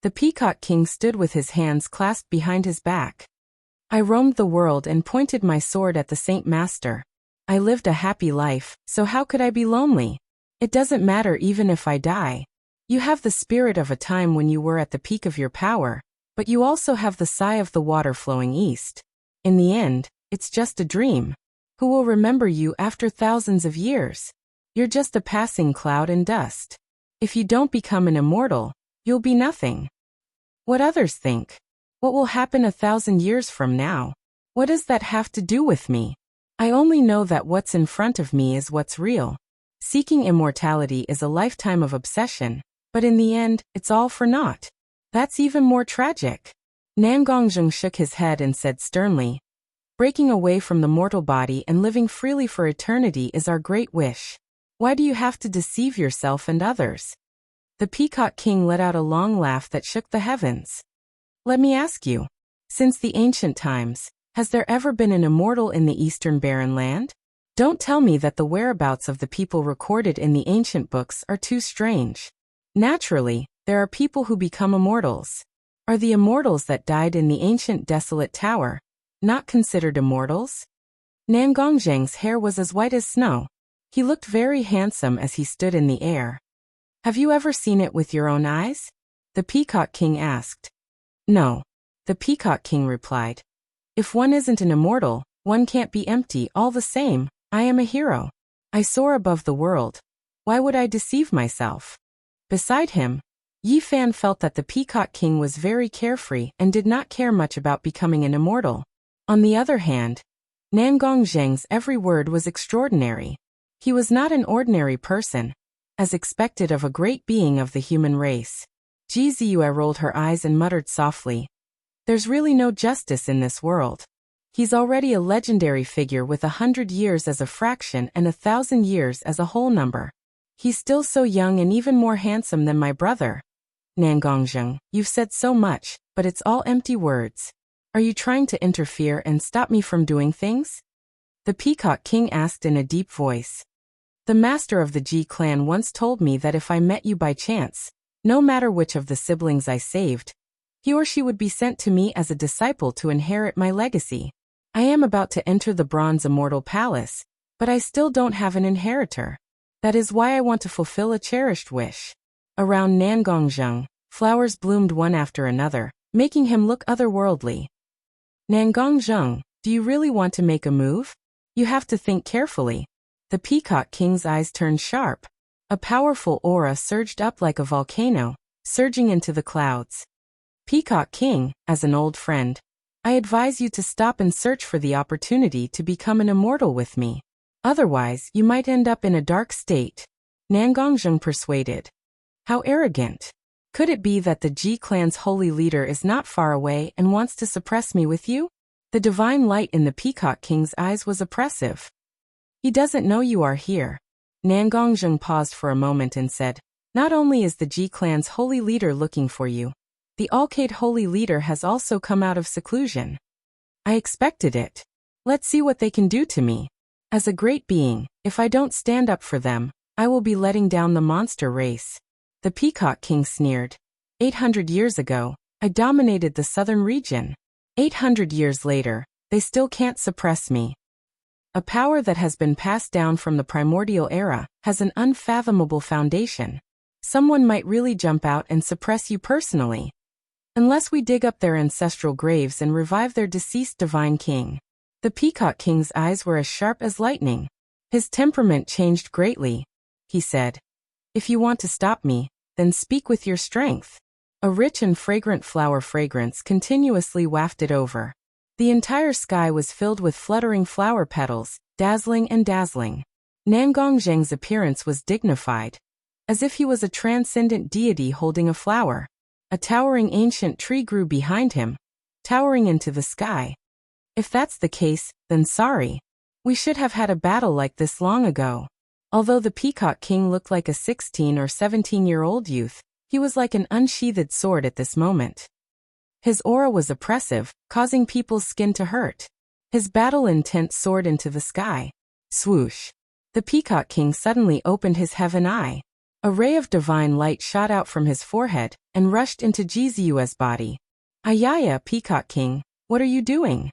Speaker 1: The Peacock King stood with his hands clasped behind his back. "I roamed the world and pointed my sword at the Saint Master. I lived a happy life, so how could I be lonely? It doesn't matter even if I die. You have the spirit of a time when you were at the peak of your power, but you also have the sigh of the water flowing east. In the end, it's just a dream. Who will remember you after thousands of years? You're just a passing cloud and dust. If you don't become an immortal, you'll be nothing. What others think? What will happen 1,000 years from now? What does that have to do with me? I only know that what's in front of me is what's real. Seeking immortality is a lifetime of obsession, but in the end, it's all for naught. That's even more tragic." Nangongjung shook his head and said sternly, "Breaking away from the mortal body and living freely for eternity is our great wish. Why do you have to deceive yourself and others?" The Peacock King let out a long laugh that shook the heavens. "Let me ask you, since the ancient times, has there ever been an immortal in the Eastern Barren Land? Don't tell me that the whereabouts of the people recorded in the ancient books are too strange. Naturally, there are people who become immortals. Are the immortals that died in the ancient desolate tower not considered immortals?" Nangongjung's hair was as white as snow. He looked very handsome as he stood in the air. "Have you ever seen it with your own eyes?" the Peacock King asked. "No," the Peacock King replied. "If one isn't an immortal, One can't be empty all the same. I am a hero. I soar above the world. Why would I deceive myself? Beside him, Yi Fan felt that the Peacock King was very carefree and did not care much about becoming an immortal. On the other hand, Nangong Zheng's every word was extraordinary. He was not an ordinary person, as expected of a great being of the human race. Ji Ziyue rolled her eyes and muttered softly, "There's really no justice in this world. He's already a legendary figure with 100 years as a fraction and 1,000 years as a whole number. He's still so young and even more handsome than my brother." "Nangongzheng, you've said so much, but it's all empty words. Are you trying to interfere and stop me from doing things?" The Peacock King asked in a deep voice. "The master of the Ji clan once told me that if I met you by chance, no matter which of the siblings I saved, he or she would be sent to me as a disciple to inherit my legacy. I am about to enter the Bronze Immortal Palace, but I still don't have an inheritor. That is why I want to fulfill a cherished wish." Around Nangongzheng, flowers bloomed one after another, making him look otherworldly. "Nangongzheng, do you really want to make a move? You have to think carefully." The Peacock King's eyes turned sharp. A powerful aura surged up like a volcano, surging into the clouds. "Peacock King, as an old friend, I advise you to stop and search for the opportunity to become an immortal with me. Otherwise, you might end up in a dark state," Nangongzheng persuaded. "How arrogant. Could it be that the Ji clan's holy leader is not far away and wants to suppress me with you?" The divine light in the Peacock King's eyes was oppressive. "He doesn't know you are here." Nangongzheng paused for a moment and said, "Not only is the Ji clan's holy leader looking for you, the Alcade holy leader has also come out of seclusion. I expected it. Let's see what they can do to me. As a great being, if I don't stand up for them, I will be letting down the monster race." The Peacock King sneered. 800 years ago, I dominated the southern region. 800 years later, they still can't suppress me. A power that has been passed down from the primordial era has an unfathomable foundation. Someone might really jump out and suppress you personally. Unless we dig up their ancestral graves and revive their deceased divine king. The Peacock King's eyes were as sharp as lightning. His temperament changed greatly. He said, "If you want to stop me, then speak with your strength." A rich and fragrant flower fragrance continuously wafted over. The entire sky was filled with fluttering flower petals, dazzling and dazzling. Nangongzheng's appearance was dignified, as if he was a transcendent deity holding a flower. A towering ancient tree grew behind him, towering into the sky. "If that's the case, then sorry. We should have had a battle like this long ago." Although the Peacock King looked like a 16 or 17-year-old youth, he was like an unsheathed sword at this moment. His aura was oppressive, causing people's skin to hurt. His battle intent soared into the sky. Swoosh! The Peacock King suddenly opened his heaven eye. A ray of divine light shot out from his forehead and rushed into Ji Ziyue's body. "Ayaya, Peacock King, what are you doing?"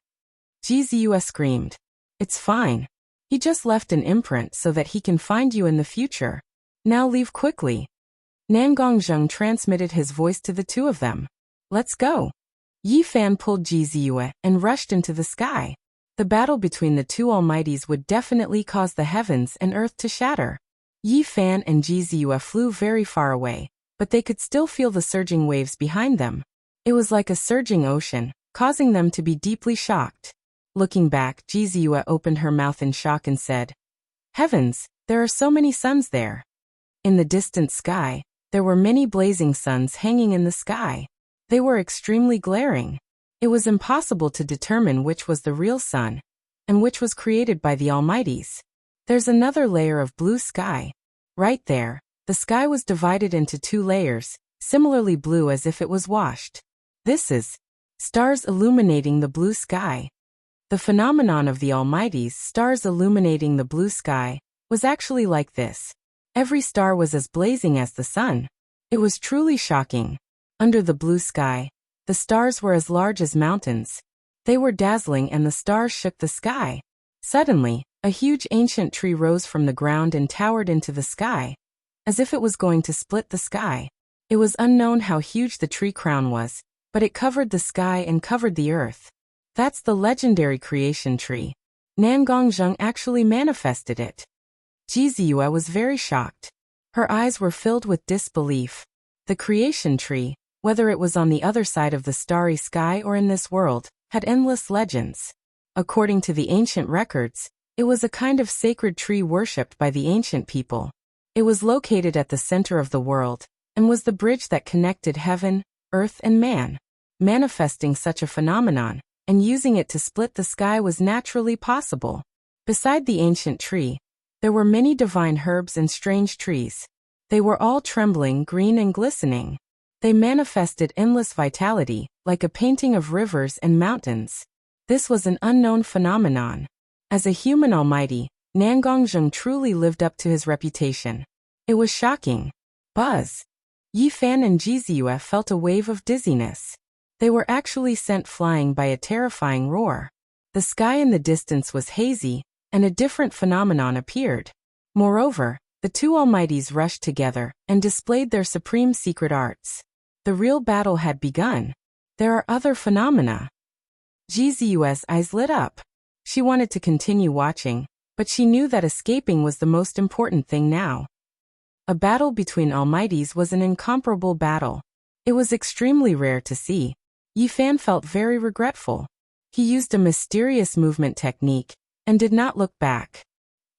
Speaker 1: Ji Ziyue screamed. "It's fine. He just left an imprint so that he can find you in the future. Now leave quickly." Nangongzheng transmitted his voice to the two of them. "Let's go." Yi Fan pulled Ji Ziyue and rushed into the sky. The battle between the two almighties would definitely cause the heavens and earth to shatter. Yi Fan and Ji Ziyue flew very far away, but they could still feel the surging waves behind them. It was like a surging ocean, causing them to be deeply shocked. Looking back, Ji Ziyue opened her mouth in shock and said, "Heavens, there are so many suns there." In the distant sky, there were many blazing suns hanging in the sky. They were extremely glaring. It was impossible to determine which was the real sun, and which was created by the Almighties. There's another layer of blue sky. Right there, the sky was divided into two layers, similarly blue as if it was washed. This is stars illuminating the blue sky. The phenomenon of the Almighty's stars illuminating the blue sky was actually like this. Every star was as blazing as the sun. It was truly shocking. Under the blue sky, the stars were as large as mountains. They were dazzling and the stars shook the sky. Suddenly, a huge ancient tree rose from the ground and towered into the sky, as if it was going to split the sky. It was unknown how huge the tree crown was, but it covered the sky and covered the earth. That's the legendary creation tree, Nangongzheng actually manifested it. Jiziyue was very shocked. Her eyes were filled with disbelief. The creation tree, whether it was on the other side of the starry sky or in this world, had endless legends. According to the ancient records, it was a kind of sacred tree worshipped by the ancient people. It was located at the center of the world, and was the bridge that connected heaven, earth and man. Manifesting such a phenomenon, and using it to split the sky was naturally possible. Beside the ancient tree, there were many divine herbs and strange trees. They were all trembling, green and glistening. They manifested endless vitality, like a painting of rivers and mountains. This was an unknown phenomenon. As a human almighty, Nangongzheng truly lived up to his reputation. It was shocking. Buzz! Yi Fan and Jiziyue felt a wave of dizziness. They were actually sent flying by a terrifying roar. The sky in the distance was hazy, and a different phenomenon appeared. Moreover, the two almighties rushed together and displayed their supreme secret arts. The real battle had begun. There are other phenomena. Jiziyue's eyes lit up. She wanted to continue watching, but she knew that escaping was the most important thing now. A battle between almighties was an incomparable battle. It was extremely rare to see. Yi Fan felt very regretful. He used a mysterious movement technique, and did not look back.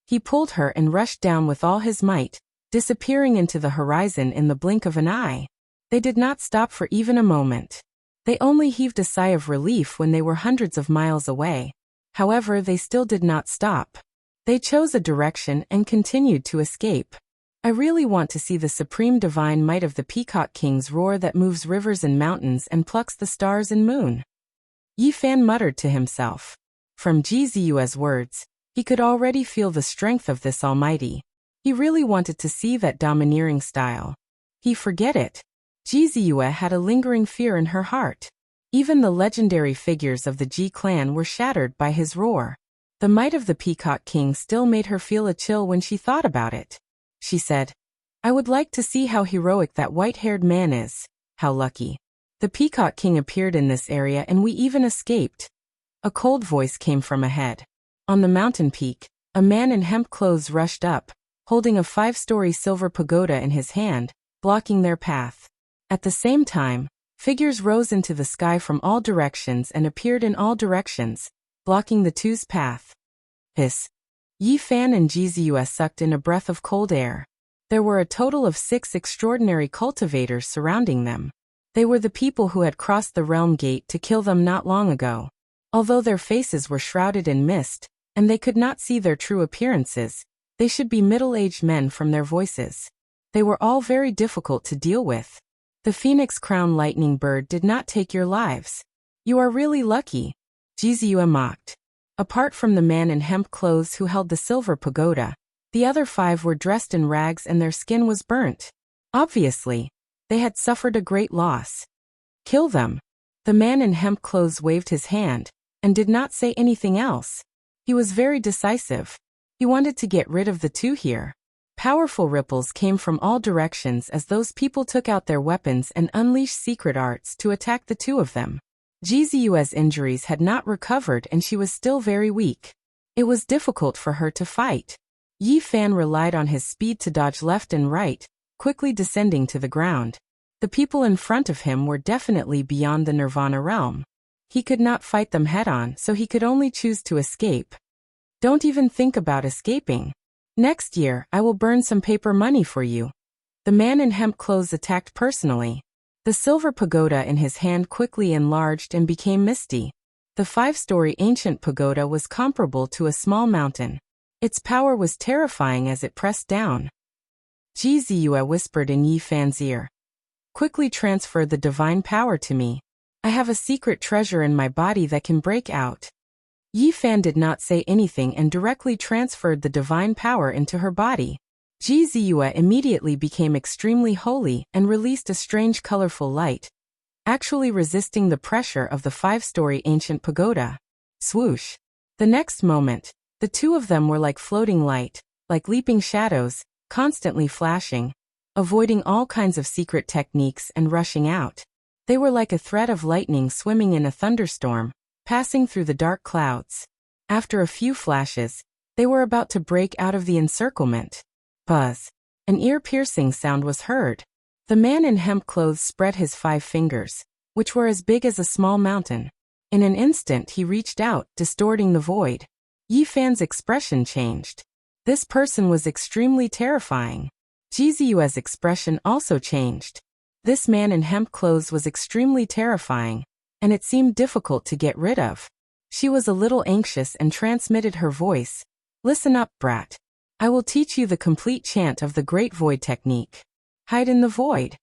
Speaker 1: He pulled her and rushed down with all his might, disappearing into the horizon in the blink of an eye. They did not stop for even a moment. They only heaved a sigh of relief when they were hundreds of miles away. However, they still did not stop. They chose a direction and continued to escape. I really want to see the supreme divine might of the Peacock King's roar that moves rivers and mountains and plucks the stars and moon. Yi Fan muttered to himself. From Jiziyue's words, he could already feel the strength of this almighty. He really wanted to see that domineering style. He forget it. Jiziyue had a lingering fear in her heart. Even the legendary figures of the Ji clan were shattered by his roar. The might of the Peacock King still made her feel a chill when she thought about it. She said, I would like to see how heroic that white-haired man is. How lucky. The Peacock King appeared in this area and we even escaped. A cold voice came from ahead. On the mountain peak, a man in hemp clothes rushed up, holding a 5-story silver pagoda in his hand, blocking their path. At the same time, figures rose into the sky from all directions and appeared in all directions, blocking the two's path. Hiss. Yi Fan and Jiziyue sucked in a breath of cold air. There were a total of 6 extraordinary cultivators surrounding them. They were the people who had crossed the realm gate to kill them not long ago. Although their faces were shrouded in mist, and they could not see their true appearances, they should be middle-aged men from their voices. They were all very difficult to deal with. The Phoenix Crown Lightning Bird did not take your lives. You are really lucky. Jiziyue mocked. Apart from the man in hemp clothes who held the silver pagoda, the other 5 were dressed in rags and their skin was burnt. Obviously, they had suffered a great loss. Kill them. The man in hemp clothes waved his hand, and did not say anything else. He was very decisive. He wanted to get rid of the two here. Powerful ripples came from all directions as those people took out their weapons and unleashed secret arts to attack the two of them. Jiziyue's injuries had not recovered and she was still very weak. It was difficult for her to fight. Yi Fan relied on his speed to dodge left and right, quickly descending to the ground. The people in front of him were definitely beyond the Nirvana realm. He could not fight them head-on, so he could only choose to escape. Don't even think about escaping. Next year, I will burn some paper money for you. The man in hemp clothes attacked personally. The silver pagoda in his hand quickly enlarged and became misty. The 5-story ancient pagoda was comparable to a small mountain. Its power was terrifying as it pressed down. Jiziyue whispered in Yi Fan's ear. Quickly transfer the divine power to me. I have a secret treasure in my body that can break out. Yi Fan did not say anything and directly transferred the divine power into her body. Jiziyue immediately became extremely holy and released a strange colorful light, actually resisting the pressure of the 5-story ancient pagoda. Swoosh! The next moment, the two of them were like floating light, like leaping shadows, constantly flashing, avoiding all kinds of secret techniques and rushing out. They were like a thread of lightning swimming in a thunderstorm, passing through the dark clouds. After a few flashes, they were about to break out of the encirclement. Buzz. An ear-piercing sound was heard. The man in hemp clothes spread his 5 fingers, which were as big as a small mountain. In an instant he reached out, distorting the void. Yi Fan's expression changed. This person was extremely terrifying. Jizuyue's expression also changed. This man in hemp clothes was extremely terrifying, and it seemed difficult to get rid of. She was a little anxious and transmitted her voice. Listen up, brat. I will teach you the complete chant of the Great Void technique. Hide in the void.